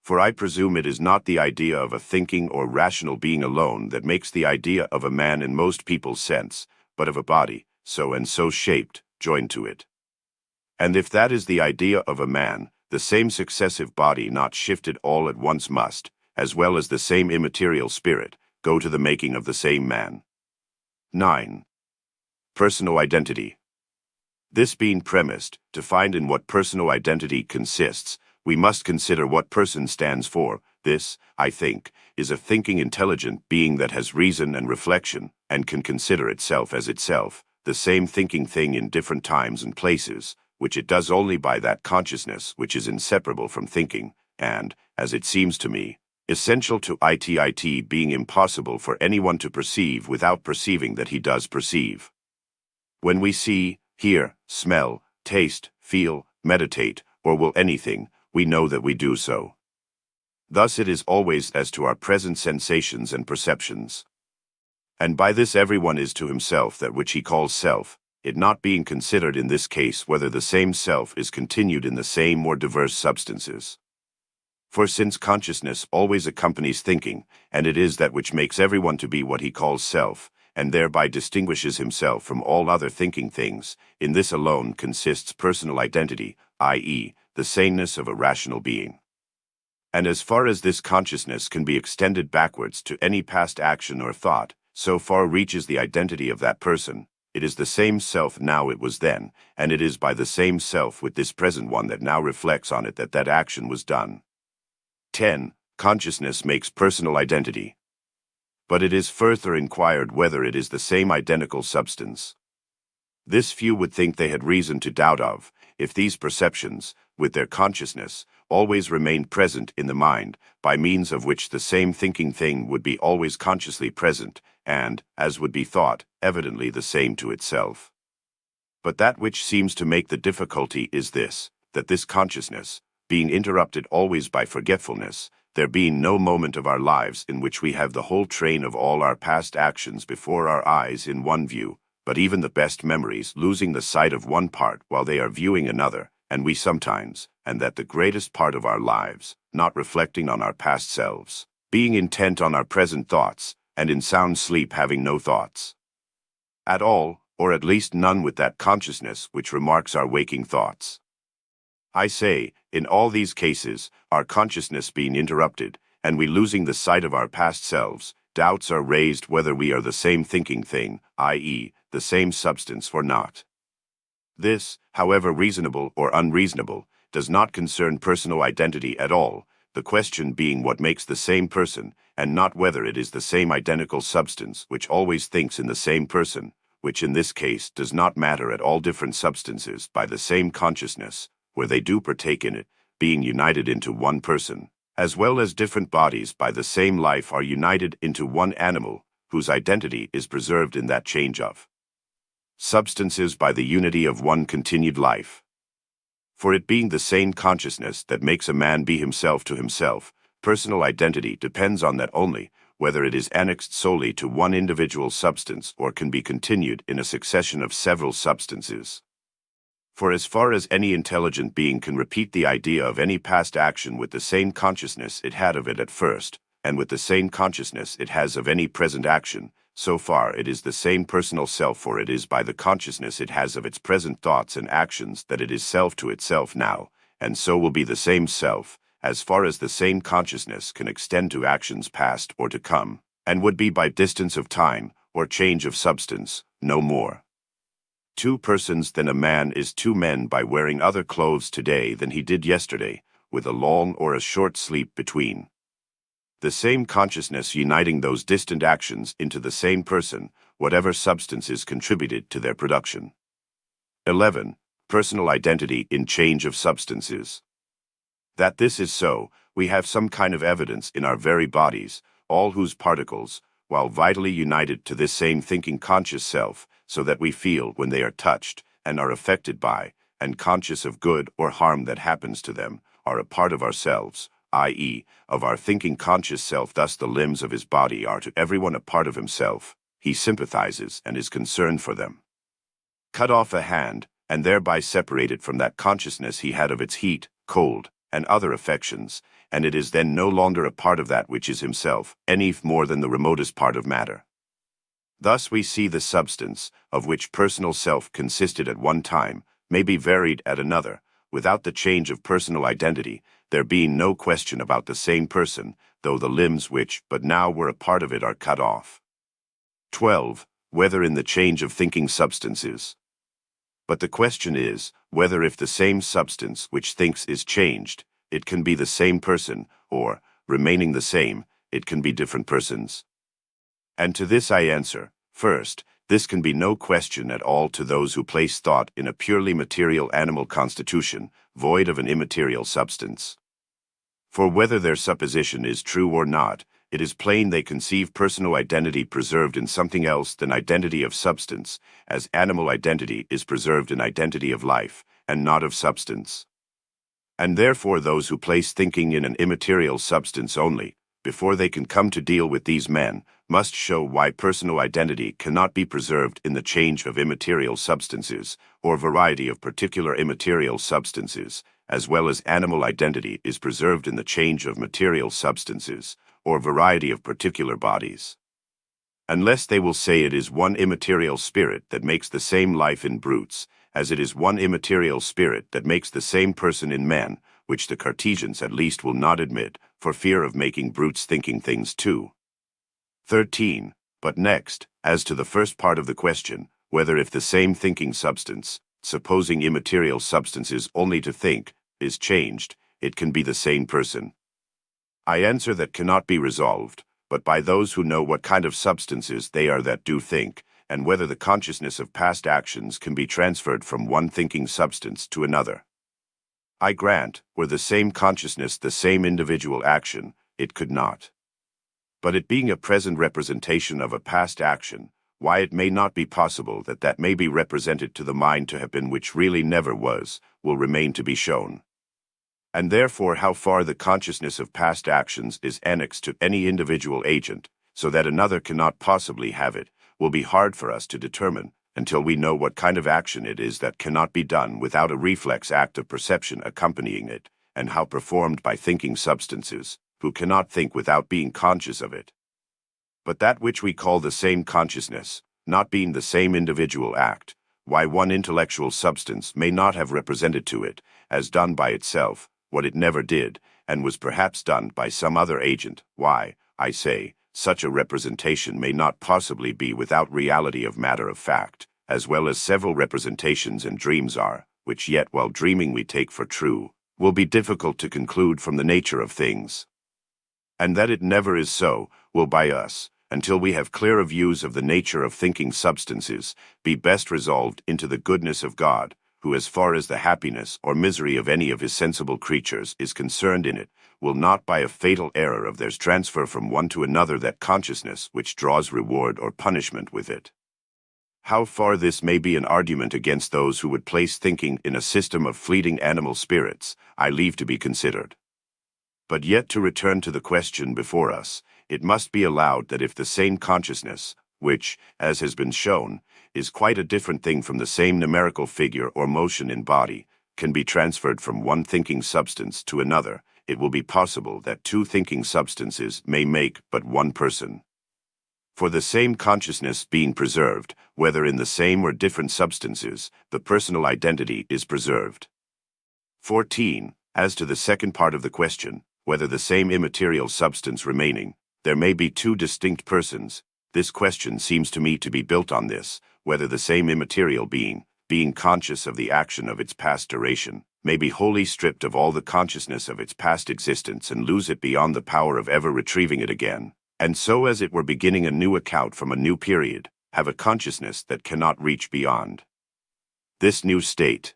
For I presume it is not the idea of a thinking or rational being alone that makes the idea of a man in most people's sense, but of a body, so and so shaped, joined to it. And if that is the idea of a man, the same successive body not shifted all at once must, as well as the same immaterial spirit, go to the making of the same man. 9. Personal identity. This being premised, to find in what personal identity consists, we must consider what person stands for. This, I think, is a thinking intelligent being that has reason and reflection, and can consider itself as itself, the same thinking thing in different times and places, which it does only by that consciousness which is inseparable from thinking, and, as it seems to me, essential to it being impossible for anyone to perceive without perceiving that he does perceive. When we see, hear, smell, taste, feel, meditate, or will anything, we know that we do so. Thus it is always as to our present sensations and perceptions. And by this everyone is to himself that which he calls self, it not being considered in this case whether the same self is continued in the same or diverse substances. For since consciousness always accompanies thinking, and it is that which makes everyone to be what he calls self, and thereby distinguishes himself from all other thinking things, in this alone consists personal identity, i.e., the saneness of a rational being. And as far as this consciousness can be extended backwards to any past action or thought, so far reaches the identity of that person. It is the same self now it was then, and it is by the same self with this present one that now reflects on it that that action was done. 10. Consciousness makes personal identity. But it is further inquired whether it is the same identical substance. This few would think they had reason to doubt of, if these perceptions, with their consciousness, always remained present in the mind, by means of which the same thinking thing would be always consciously present, and, as would be thought, evidently the same to itself. But that which seems to make the difficulty is this, that this consciousness, being interrupted always by forgetfulness, there being no moment of our lives in which we have the whole train of all our past actions before our eyes in one view, but even the best memories losing the sight of one part while they are viewing another, and we sometimes, and that the greatest part of our lives, not reflecting on our past selves, being intent on our present thoughts, and in sound sleep having no thoughts at all, or at least none with that consciousness which remarks our waking thoughts. I say, in all these cases, our consciousness being interrupted, and we losing the sight of our past selves, doubts are raised whether we are the same thinking thing, i.e., the same substance or not. This, however reasonable or unreasonable, does not concern personal identity at all, the question being what makes the same person, and not whether it is the same identical substance which always thinks in the same person, which in this case does not matter at all different substances by the same consciousness, where they do partake in it, being united into one person, as well as different bodies by the same life are united into one animal, whose identity is preserved in that change of substances by the unity of one continued life. For it being the same consciousness that makes a man be himself to himself, personal identity depends on that only, whether it is annexed solely to one individual substance or can be continued in a succession of several substances. For as far as any intelligent being can repeat the idea of any past action with the same consciousness it had of it at first, and with the same consciousness it has of any present action, so far it is the same personal self, for it is by the consciousness it has of its present thoughts and actions that it is self to itself now, and so will be the same self, as far as the same consciousness can extend to actions past or to come, and would be by distance of time, or change of substance, no more. 2 persons than a man is 2 men by wearing other clothes today than he did yesterday, with a long or a short sleep between. The same consciousness uniting those distant actions into the same person, whatever substances contributed to their production. 11. Personal identity in change of substances. That this is so, we have some kind of evidence in our very bodies, all whose particles, while vitally united to this same thinking conscious self, so that we feel when they are touched, and are affected by, and conscious of good or harm that happens to them, are a part of ourselves, i.e., of our thinking conscious self. Thus the limbs of his body are to everyone a part of himself. He sympathizes and is concerned for them. Cut off a hand, and thereby separate it from that consciousness he had of its heat, cold, and other affections, and it is then no longer a part of that which is himself, any more than the remotest part of matter. Thus we see the substance, of which personal self consisted at one time, may be varied at another, without the change of personal identity, there being no question about the same person, though the limbs which but now were a part of it are cut off. 12. Whether in the change of thinking substances. But the question is, whether if the same substance which thinks is changed, it can be the same person, or, remaining the same, it can be different persons. And to this I answer, first, this can be no question at all to those who place thought in a purely material animal constitution, void of an immaterial substance. For whether their supposition is true or not, it is plain they conceive personal identity preserved in something else than identity of substance, as animal identity is preserved in identity of life, and not of substance. And therefore those who place thinking in an immaterial substance only, before they can come to deal with these men, must show why personal identity cannot be preserved in the change of immaterial substances, or variety of particular immaterial substances, as well as animal identity is preserved in the change of material substances, or variety of particular bodies. Unless they will say it is one immaterial spirit that makes the same life in brutes, as it is one immaterial spirit that makes the same person in men, which the Cartesians at least will not admit, for fear of making brutes thinking things too. 13. But next, as to the first part of the question, whether if the same thinking substance, supposing immaterial substances only to think, is changed, it can be the same person. I answer that cannot be resolved, but by those who know what kind of substances they are that do think, and whether the consciousness of past actions can be transferred from one thinking substance to another. I grant, were the same consciousness the same individual action, it could not. But it being a present representation of a past action, why it may not be possible that that may be represented to the mind to have been which really never was, will remain to be shown. And therefore how far the consciousness of past actions is annexed to any individual agent, so that another cannot possibly have it, will be hard for us to determine, until we know what kind of action it is that cannot be done without a reflex act of perception accompanying it, and how performed by thinking substances, who cannot think without being conscious of it. But that which we call the same consciousness, not being the same individual act, why one intellectual substance may not have represented to it, as done by itself, what it never did, and was perhaps done by some other agent, why, I say, such a representation may not possibly be without reality of matter of fact, as well as several representations and dreams are, which yet while dreaming we take for true, will be difficult to conclude from the nature of things. And that it never is so, will by us, until we have clearer views of the nature of thinking substances, be best resolved into the goodness of God, who as far as the happiness or misery of any of his sensible creatures is concerned in it, will not by a fatal error of theirs transfer from one to another that consciousness which draws reward or punishment with it. How far this may be an argument against those who would place thinking in a system of fleeting animal spirits, I leave to be considered. But yet to return to the question before us, it must be allowed that if the same consciousness, which, as has been shown, is quite a different thing from the same numerical figure or motion in body, can be transferred from one thinking substance to another, it will be possible that two thinking substances may make but one person. For the same consciousness being preserved, whether in the same or different substances, the personal identity is preserved. 14. As to the second part of the question, whether the same immaterial substance remaining, there may be two distinct persons, this question seems to me to be built on this, whether the same immaterial being conscious of the action of its past duration, may be wholly stripped of all the consciousness of its past existence and lose it beyond the power of ever retrieving it again, and so as it were beginning a new account from a new period, have a consciousness that cannot reach beyond this new state.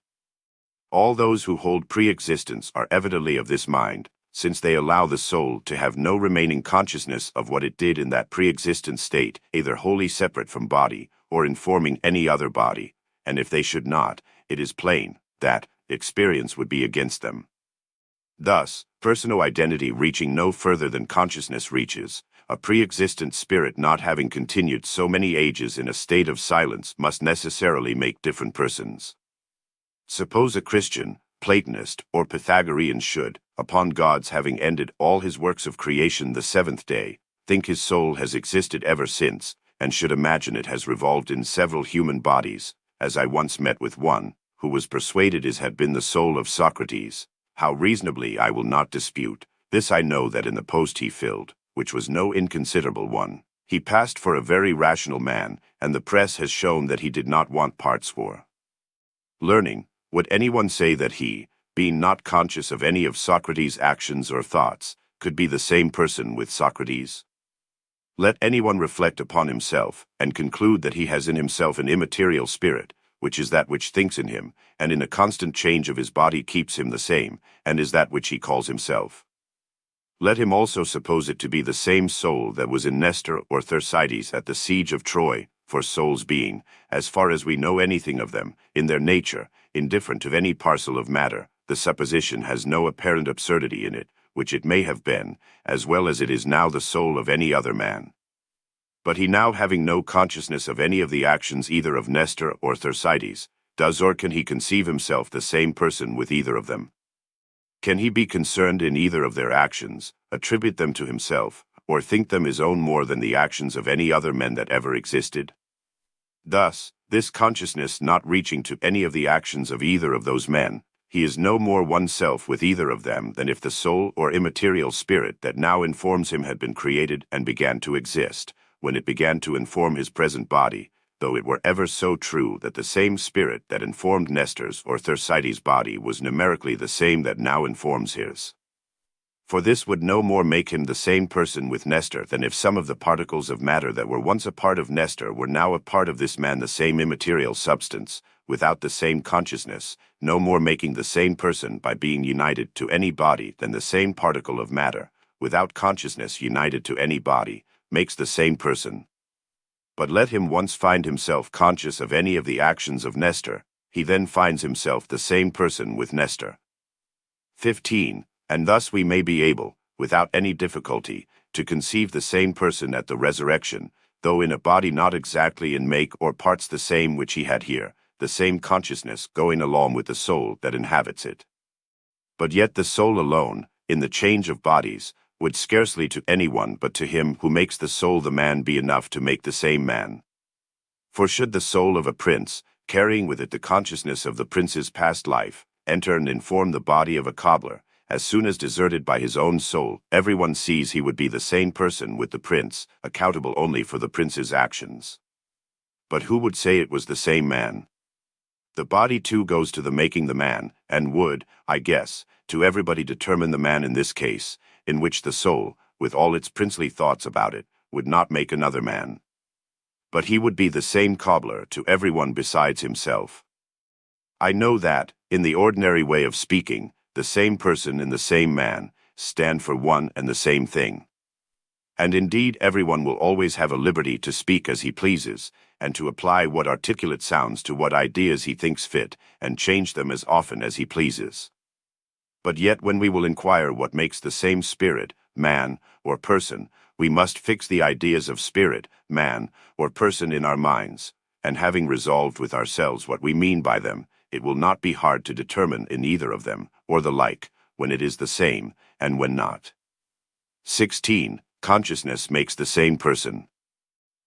All those who hold pre-existence are evidently of this mind, since they allow the soul to have no remaining consciousness of what it did in that pre-existent state, either wholly separate from body, or informing any other body, and if they should not, it is plain that experience would be against them. Thus, personal identity reaching no further than consciousness reaches, a pre-existent spirit not having continued so many ages in a state of silence must necessarily make different persons. Suppose a Christian, Platonist, or Pythagorean should, upon God's having ended all his works of creation the seventh day, think his soul has existed ever since, and should imagine it has revolved in several human bodies, as I once met with one, who was persuaded it had been the soul of Socrates. How reasonably I will not dispute, this I know that in the post he filled, which was no inconsiderable one, he passed for a very rational man, and the press has shown that he did not want parts for learning. Would anyone say that he, being not conscious of any of Socrates' actions or thoughts, could be the same person with Socrates? Let anyone reflect upon himself, and conclude that he has in himself an immaterial spirit, which is that which thinks in him, and in a constant change of his body keeps him the same, and is that which he calls himself. Let him also suppose it to be the same soul that was in Nestor or Thersites at the siege of Troy, for souls being, as far as we know anything of them, in their nature, indifferent of any parcel of matter, the supposition has no apparent absurdity in it, which it may have been, as well as it is now the soul of any other man. But he now having no consciousness of any of the actions either of Nestor or Thersites, does or can he conceive himself the same person with either of them? Can he be concerned in either of their actions, attribute them to himself, or think them his own more than the actions of any other men that ever existed? Thus, this consciousness not reaching to any of the actions of either of those men, he is no more oneself with either of them than if the soul or immaterial spirit that now informs him had been created and began to exist, when it began to inform his present body, though it were ever so true that the same spirit that informed Nestor's or Thersites' body was numerically the same that now informs his. For this would no more make him the same person with Nestor than if some of the particles of matter that were once a part of Nestor were now a part of this man, the same immaterial substance, without the same consciousness, no more making the same person by being united to any body than the same particle of matter, without consciousness united to any body, makes the same person. But let him once find himself conscious of any of the actions of Nestor, he then finds himself the same person with Nestor. 15. And thus we may be able, without any difficulty, to conceive the same person at the resurrection, though in a body not exactly in make or parts the same which he had here, the same consciousness going along with the soul that inhabits it. But yet the soul alone, in the change of bodies, would scarcely to anyone but to him who makes the soul the man be enough to make the same man. For should the soul of a prince, carrying with it the consciousness of the prince's past life, enter and inform the body of a cobbler, as soon as deserted by his own soul, everyone sees he would be the same person with the prince, accountable only for the prince's actions. But who would say it was the same man? The body too goes to the making the man, and would, I guess, to everybody determine the man in this case, in which the soul, with all its princely thoughts about it, would not make another man. But he would be the same cobbler to everyone besides himself. I know that, in the ordinary way of speaking, the same person and the same man stand for one and the same thing. And indeed everyone will always have a liberty to speak as he pleases, and to apply what articulate sounds to what ideas he thinks fit, and change them as often as he pleases. But yet when we will inquire what makes the same spirit, man, or person, we must fix the ideas of spirit, man, or person in our minds, and having resolved with ourselves what we mean by them, it will not be hard to determine in either of them, or the like, when it is the same, and when not. 16. Consciousness makes the same person.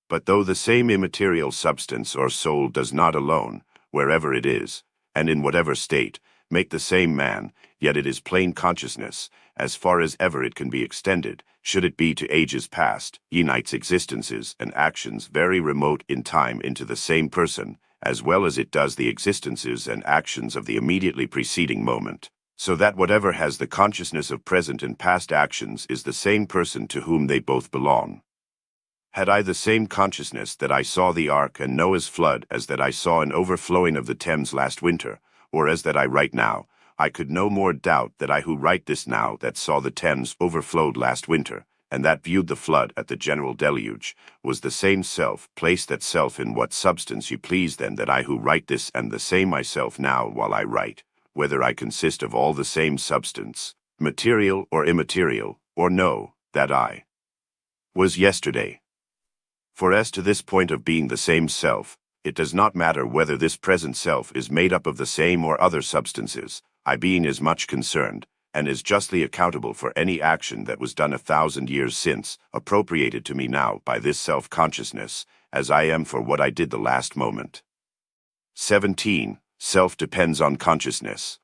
But though the same immaterial substance or soul does not alone, wherever it is, and in whatever state, make the same man, yet it is plain consciousness, as far as ever it can be extended, should it be to ages past, unites existences and actions very remote in time into the same person, as well as it does the existences and actions of the immediately preceding moment, so that whatever has the consciousness of present and past actions is the same person to whom they both belong. Had I the same consciousness that I saw the ark and Noah's flood as that I saw an overflowing of the Thames last winter, or as that I write now, I could no more doubt that I who write this now that saw the Thames overflowed last winter, and that viewed the flood at the general deluge, was the same self, place that self in what substance you please then that I who write this and the same myself now while I write, whether I consist of all the same substance, material or immaterial, or no, that I was yesterday. For as to this point of being the same self, it does not matter whether this present self is made up of the same or other substances, I being as much concerned, and is justly accountable for any action that was done 1,000 years since, appropriated to me now by this self-consciousness, as I am for what I did the last moment. 17. Self depends on consciousness.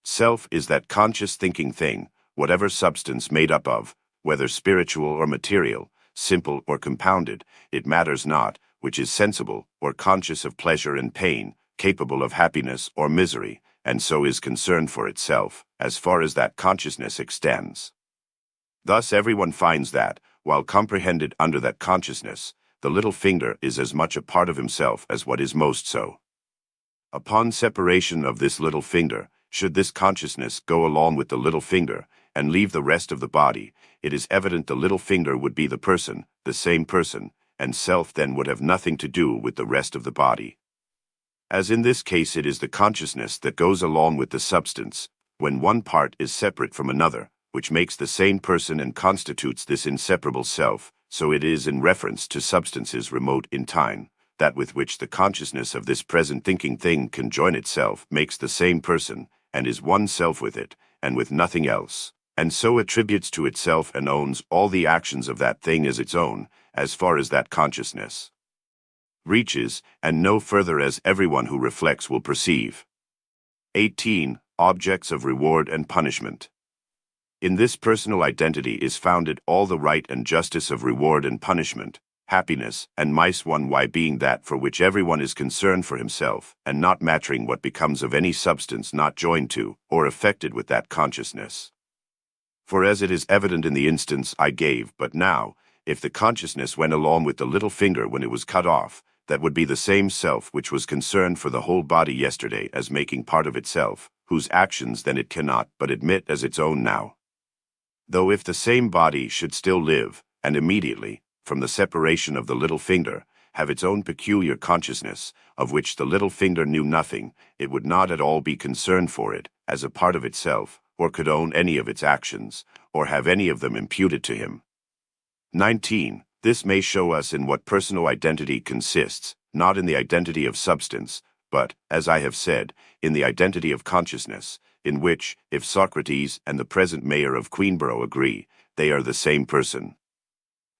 Self is that conscious thinking thing, whatever substance made up of, whether spiritual or material, simple or compounded, it matters not, which is sensible, or conscious of pleasure and pain, capable of happiness or misery, and so is concerned for itself, as far as that consciousness extends. Thus everyone finds that, while comprehended under that consciousness, the little finger is as much a part of himself as what is most so. Upon separation of this little finger, should this consciousness go along with the little finger, and leave the rest of the body, it is evident the little finger would be the person, the same person, and self then would have nothing to do with the rest of the body. As in this case it is the consciousness that goes along with the substance, when one part is separate from another, which makes the same person and constitutes this inseparable self, so it is in reference to substances remote in time, that with which the consciousness of this present thinking thing can join itself makes the same person, and is one self with it, and with nothing else, and so attributes to itself and owns all the actions of that thing as its own, as far as that consciousness reaches, and no further as everyone who reflects will perceive. 18. Objects of reward and punishment. In this personal identity is founded all the right and justice of reward and punishment, happiness, and mice one why being that for which everyone is concerned for himself, and not mattering what becomes of any substance not joined to, or affected with that consciousness. For as it is evident in the instance I gave but now, if the consciousness went along with the little finger when it was cut off, that would be the same self which was concerned for the whole body yesterday as making part of itself, whose actions then it cannot but admit as its own now. Though if the same body should still live, and immediately, from the separation of the little finger, have its own peculiar consciousness, of which the little finger knew nothing, it would not at all be concerned for it, as a part of itself, or could own any of its actions, or have any of them imputed to him. 19. This may show us in what personal identity consists, not in the identity of substance, but, as I have said, in the identity of consciousness, in which, if Socrates and the present mayor of Queenborough agree, they are the same person.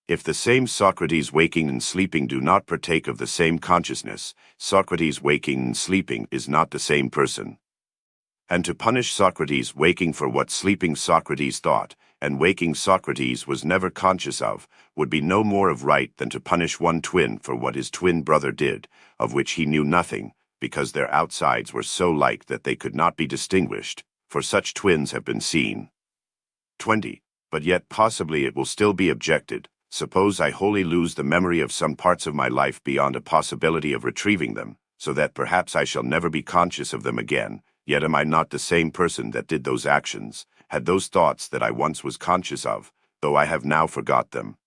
If the same Socrates waking and sleeping do not partake of the same consciousness, Socrates waking and sleeping is not the same person. And to punish Socrates waking for what sleeping Socrates thought, and waking Socrates was never conscious of, would be no more of right than to punish one twin for what his twin brother did, of which he knew nothing, because their outsides were so like that they could not be distinguished, for such twins have been seen. 20. But yet possibly it will still be objected, suppose I wholly lose the memory of some parts of my life beyond a possibility of retrieving them, so that perhaps I shall never be conscious of them again, yet am I not the same person that did those actions, had those thoughts that I once was conscious of, though I have now forgot them.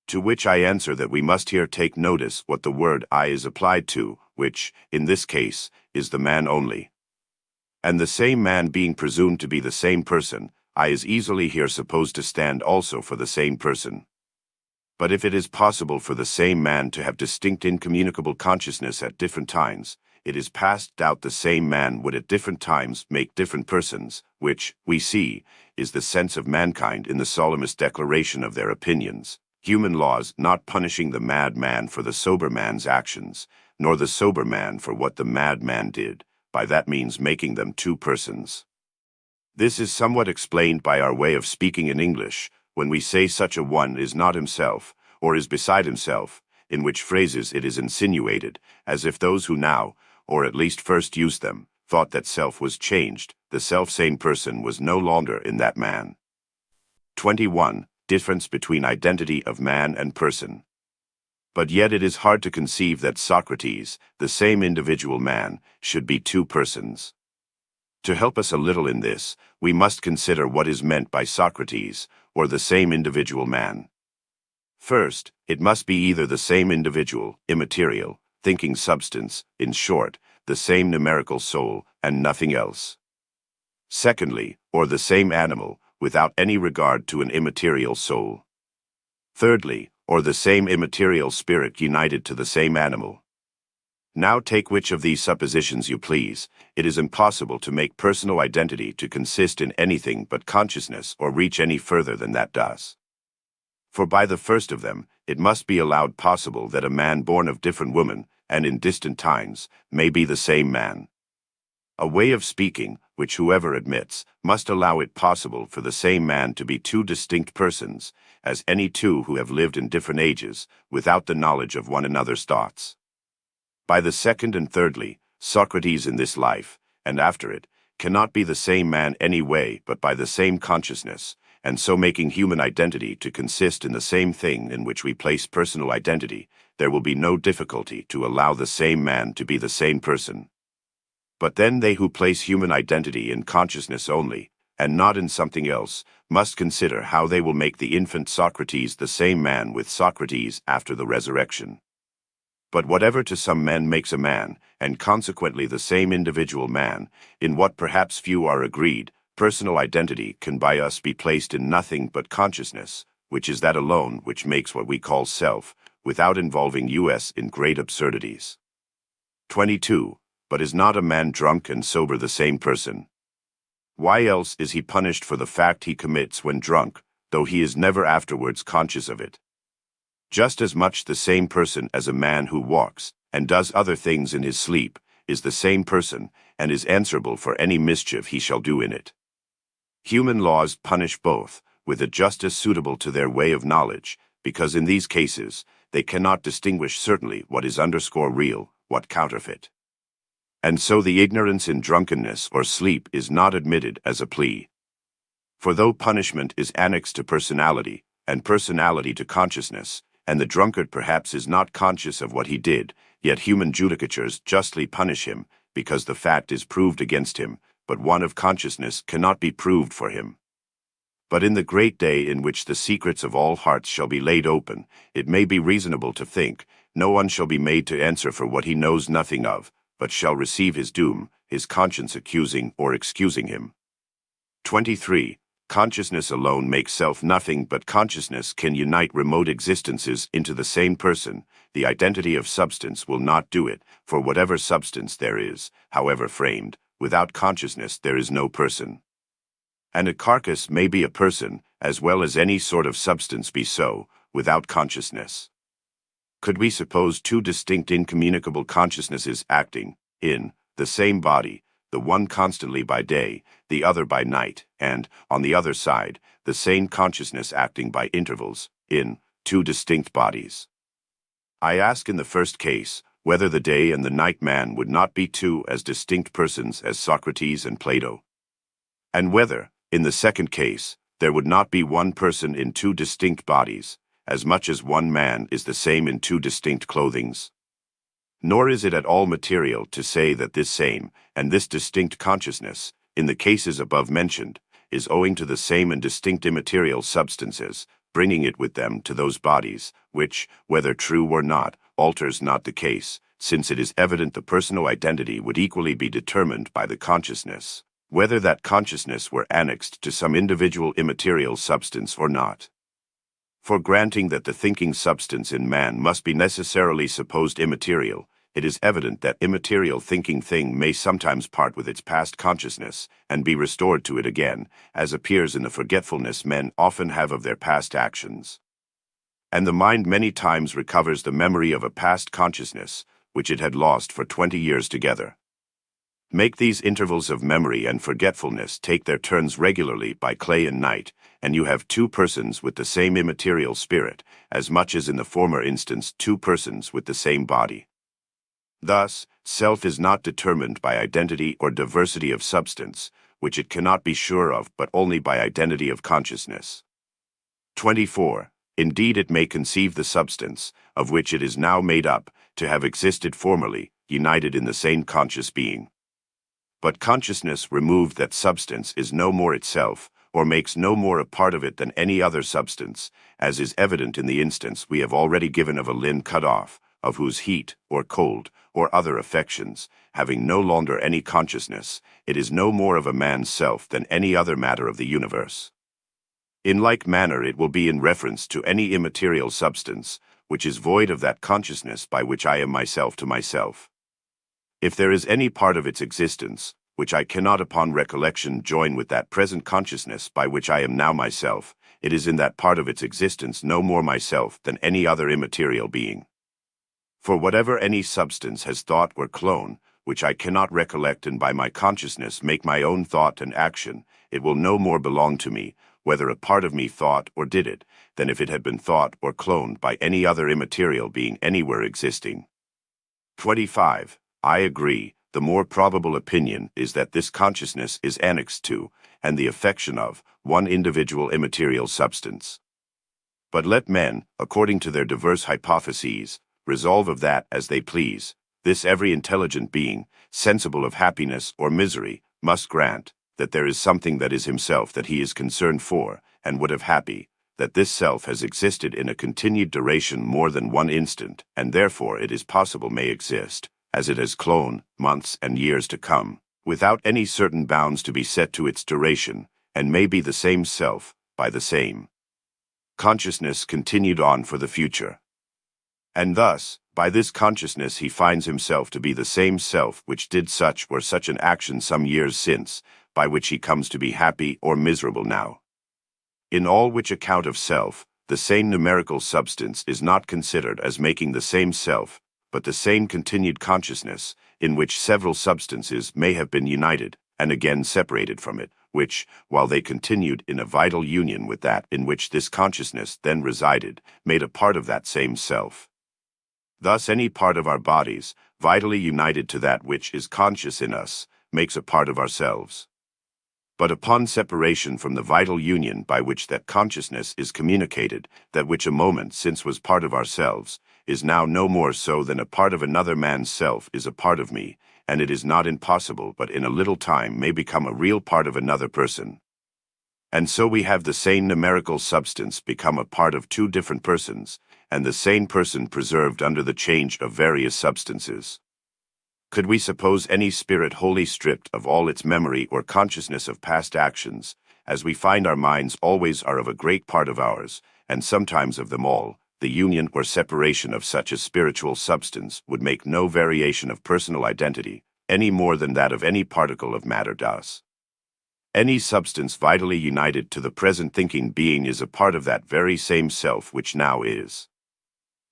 To which I answer that we must here take notice what the word I is applied to, which, in this case, is the man only. And the same man being presumed to be the same person, I is easily here supposed to stand also for the same person. But if it is possible for the same man to have distinct incommunicable consciousness at different times, it is past doubt the same man would at different times make different persons, which, we see, is the sense of mankind in the solemnest declaration of their opinions, human laws not punishing the mad man for the sober man's actions, nor the sober man for what the mad man did, by that means making them two persons. This is somewhat explained by our way of speaking in English, when we say such a one is not himself, or is beside himself, in which phrases it is insinuated, as if those who now, or at least first used them, thought that self was changed, the self-same person was no longer in that man. 21. Difference between identity of man and person. But yet it is hard to conceive that Socrates, the same individual man, should be two persons. To help us a little in this, we must consider what is meant by Socrates, or the same individual man. First, it must be either the same individual, immaterial, thinking substance, in short, the same numerical soul, and nothing else. Secondly, or the same animal, without any regard to an immaterial soul. Thirdly, or the same immaterial spirit united to the same animal. Now take which of these suppositions you please, it is impossible to make personal identity to consist in anything but consciousness or reach any further than that does. For by the first of them, it must be allowed possible that a man born of different women, and in distant times, may be the same man. A way of speaking, which whoever admits, must allow it possible for the same man to be two distinct persons, as any two who have lived in different ages, without the knowledge of one another's thoughts. By the second and thirdly, Socrates in this life, and after it, cannot be the same man any way but by the same consciousness, and so making human identity to consist in the same thing in which we place personal identity, there will be no difficulty to allow the same man to be the same person. But then they who place human identity in consciousness only, and not in something else, must consider how they will make the infant Socrates the same man with Socrates after the resurrection. But whatever to some men makes a man, and consequently the same individual man, in what perhaps few are agreed, personal identity can by us be placed in nothing but consciousness, which is that alone which makes what we call self, without involving us in great absurdities. 22. But is not a man drunk and sober the same person? Why else is he punished for the fact he commits when drunk, though he is never afterwards conscious of it? Just as much the same person as a man who walks, and does other things in his sleep, is the same person, and is answerable for any mischief he shall do in it. Human laws punish both, with a justice suitable to their way of knowledge, because in these cases, they cannot distinguish certainly what is real, what counterfeit. And so the ignorance in drunkenness or sleep is not admitted as a plea. For though punishment is annexed to personality, and personality to consciousness, and the drunkard perhaps is not conscious of what he did, yet human judicatures justly punish him, because the fact is proved against him, but one of consciousness cannot be proved for him. But in the great day in which the secrets of all hearts shall be laid open, it may be reasonable to think, no one shall be made to answer for what he knows nothing of, but shall receive his doom, his conscience accusing or excusing him. 23. Consciousness alone makes self nothing, but consciousness can unite remote existences into the same person. The identity of substance will not do it, for whatever substance there is, however framed, without consciousness there is no person. And a carcass may be a person, as well as any sort of substance be so, without consciousness. Could we suppose two distinct incommunicable consciousnesses acting, in, the same body, the one constantly by day, the other by night, and, on the other side, the same consciousness acting by intervals, in, two distinct bodies? I ask in the first case, whether the day and the night man would not be two as distinct persons as Socrates and Plato? And whether, in the second case, there would not be one person in two distinct bodies, as much as one man is the same in two distinct clothings? Nor is it at all material to say that this same, and this distinct consciousness, in the cases above mentioned, is owing to the same and distinct immaterial substances, bringing it with them to those bodies, which, whether true or not, alters not the case, since it is evident the personal identity would equally be determined by the consciousness, whether that consciousness were annexed to some individual immaterial substance or not. For granting that the thinking substance in man must be necessarily supposed immaterial, it is evident that immaterial thinking thing may sometimes part with its past consciousness and be restored to it again, as appears in the forgetfulness men often have of their past actions. And the mind many times recovers the memory of a past consciousness, which it had lost for 20 years together. Make these intervals of memory and forgetfulness take their turns regularly by clay and night, and you have two persons with the same immaterial spirit, as much as in the former instance two persons with the same body. Thus, self is not determined by identity or diversity of substance, which it cannot be sure of but only by identity of consciousness. 24. Indeed it may conceive the substance, of which it is now made up, to have existed formerly, united in the same conscious being. But consciousness removed that substance is no more itself, or makes no more a part of it than any other substance, as is evident in the instance we have already given of a limb cut off, of whose heat, or cold, or other affections, having no longer any consciousness, it is no more of a man's self than any other matter of the universe. In like manner it will be in reference to any immaterial substance, which is void of that consciousness by which I am myself to myself. If there is any part of its existence, which I cannot upon recollection join with that present consciousness by which I am now myself, it is in that part of its existence no more myself than any other immaterial being. For whatever any substance has thought or clone, which I cannot recollect and by my consciousness make my own thought and action, it will no more belong to me, whether a part of me thought or did it, than if it had been thought or cloned by any other immaterial being anywhere existing. 25. I agree, the more probable opinion is that this consciousness is annexed to, and the affection of, one individual immaterial substance. But let men, according to their diverse hypotheses, resolve of that as they please. This every intelligent being, sensible of happiness or misery, must grant, that there is something that is himself that he is concerned for, and would have happy, that this self has existed in a continued duration more than one instant, and therefore it is possible may exist, as it has clone, months and years to come, without any certain bounds to be set to its duration, and may be the same self, by the same consciousness continued on for the future. And thus, by this consciousness he finds himself to be the same self which did such or such an action some years since, by which he comes to be happy or miserable now. In all which account of self, the same numerical substance is not considered as making the same self, but the same continued consciousness, in which several substances may have been united, and again separated from it, which, while they continued in a vital union with that in which this consciousness then resided, made a part of that same self. Thus any part of our bodies, vitally united to that which is conscious in us, makes a part of ourselves. But upon separation from the vital union by which that consciousness is communicated, that which a moment since was part of ourselves, is now no more so than a part of another man's self is a part of me, and it is not impossible but in a little time may become a real part of another person. And so we have the same numerical substance become a part of two different persons, and the same person preserved under the change of various substances. Could we suppose any spirit wholly stripped of all its memory or consciousness of past actions, as we find our minds always are of a great part of ours, and sometimes of them all, the union or separation of such a spiritual substance would make no variation of personal identity, any more than that of any particle of matter does. Any substance vitally united to the present thinking being is a part of that very same self which now is.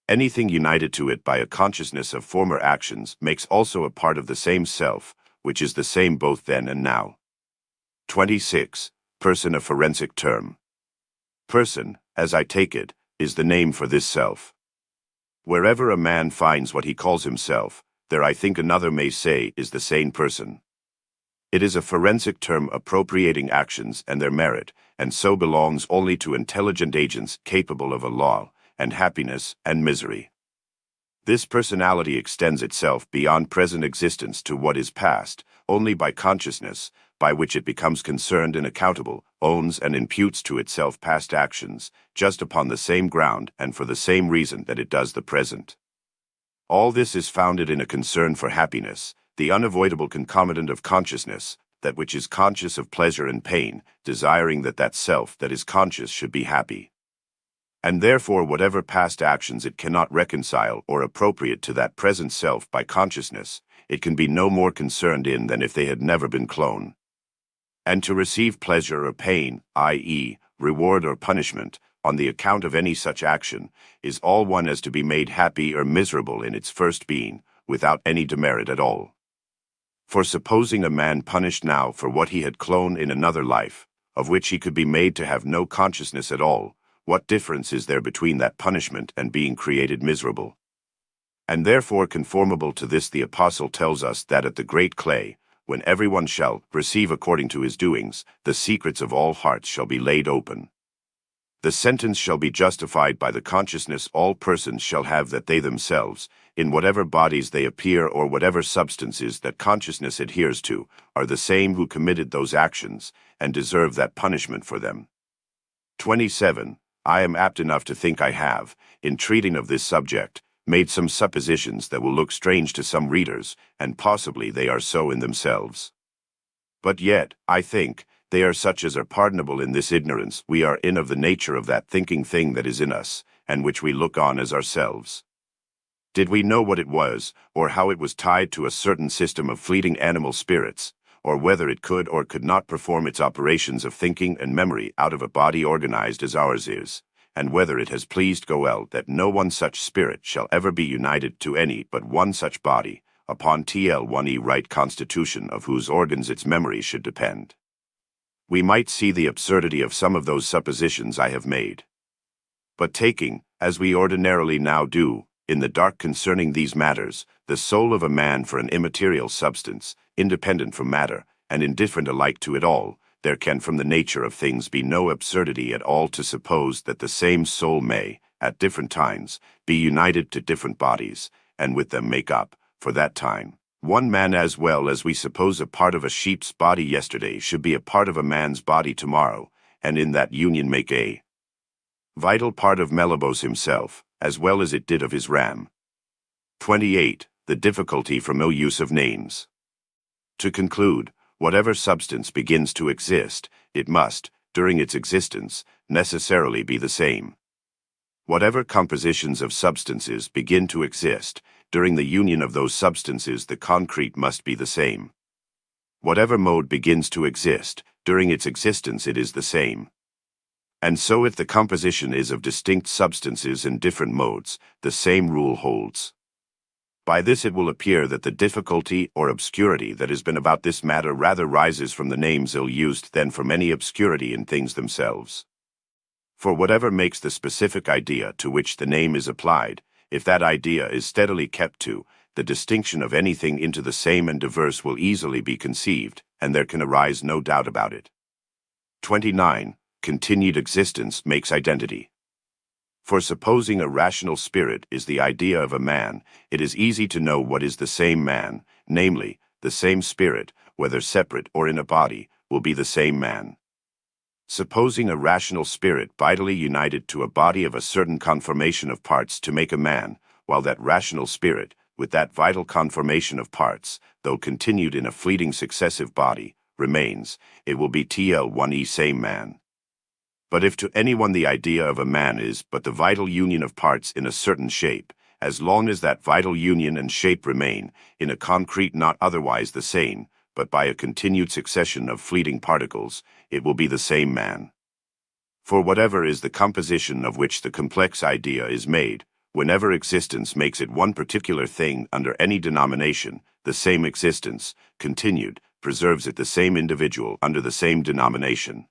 Anything united to it by a consciousness of former actions makes also a part of the same self, which is the same both then and now. 26. Person, a forensic term. Person, as I take it, is the name for this self. Wherever a man finds what he calls himself, there I think another may say is the same person. It is a forensic term appropriating actions and their merit, and so belongs only to intelligent agents capable of a law, and happiness and misery. This personality extends itself beyond present existence to what is past, only by consciousness, by which it becomes concerned and accountable, owns and imputes to itself past actions, just upon the same ground and for the same reason that it does the present. All this is founded in a concern for happiness, the unavoidable concomitant of consciousness, that which is conscious of pleasure and pain, desiring that that self that is conscious should be happy. And therefore whatever past actions it cannot reconcile or appropriate to that present self by consciousness, it can be no more concerned in than if they had never been clone. And to receive pleasure or pain, i.e., reward or punishment, on the account of any such action, is all one as to be made happy or miserable in its first being, without any demerit at all. For supposing a man punished now for what he had cloned in another life, of which he could be made to have no consciousness at all, what difference is there between that punishment and being created miserable? And therefore conformable to this the Apostle tells us that at the great clay, when everyone shall receive according to his doings, the secrets of all hearts shall be laid open. The sentence shall be justified by the consciousness all persons shall have that they themselves, in whatever bodies they appear or whatever substances that consciousness adheres to, are the same who committed those actions, and deserve that punishment for them. 27. I am apt enough to think I have, in treating of this subject, made some suppositions that will look strange to some readers, and possibly they are so in themselves. But yet, I think, they are such as are pardonable in this ignorance we are in of the nature of that thinking thing that is in us, and which we look on as ourselves. Did we know what it was, or how it was tied to a certain system of fleeting animal spirits, or whether it could or could not perform its operations of thinking and memory out of a body organized as ours is, and whether it has pleased Goel that no one such spirit shall ever be united to any but one such body, upon TL1E right constitution of whose organs its memory should depend. We might see the absurdity of some of those suppositions I have made. But taking, as we ordinarily now do, in the dark concerning these matters, the soul of a man for an immaterial substance, independent from matter, and indifferent alike to it all, there can from the nature of things be no absurdity at all to suppose that the same soul may, at different times, be united to different bodies, and with them make up, for that time, one man, as well as we suppose a part of a sheep's body yesterday should be a part of a man's body tomorrow, and in that union make a vital part of Melibos himself, as well as it did of his ram. 28. The difficulty from ill use of names. To conclude, whatever substance begins to exist, it must, during its existence, necessarily be the same. Whatever compositions of substances begin to exist, during the union of those substances the concrete must be the same. Whatever mode begins to exist, during its existence it is the same. And so if the composition is of distinct substances in different modes, the same rule holds. By this it will appear that the difficulty or obscurity that has been about this matter rather rises from the names ill-used than from any obscurity in things themselves. For whatever makes the specific idea to which the name is applied, if that idea is steadily kept to, the distinction of anything into the same and diverse will easily be conceived, and there can arise no doubt about it. 29. Continued existence makes identity. For supposing a rational spirit is the idea of a man, it is easy to know what is the same man, namely, the same spirit, whether separate or in a body, will be the same man. Supposing a rational spirit vitally united to a body of a certain conformation of parts to make a man, while that rational spirit, with that vital conformation of parts, though continued in a fleeting successive body, remains, it will be TL1E same man. But if to anyone the idea of a man is but the vital union of parts in a certain shape, as long as that vital union and shape remain, in a concrete not otherwise the same, but by a continued succession of fleeting particles, it will be the same man. For whatever is the composition of which the complex idea is made, whenever existence makes it one particular thing under any denomination, the same existence, continued, preserves it the same individual under the same denomination.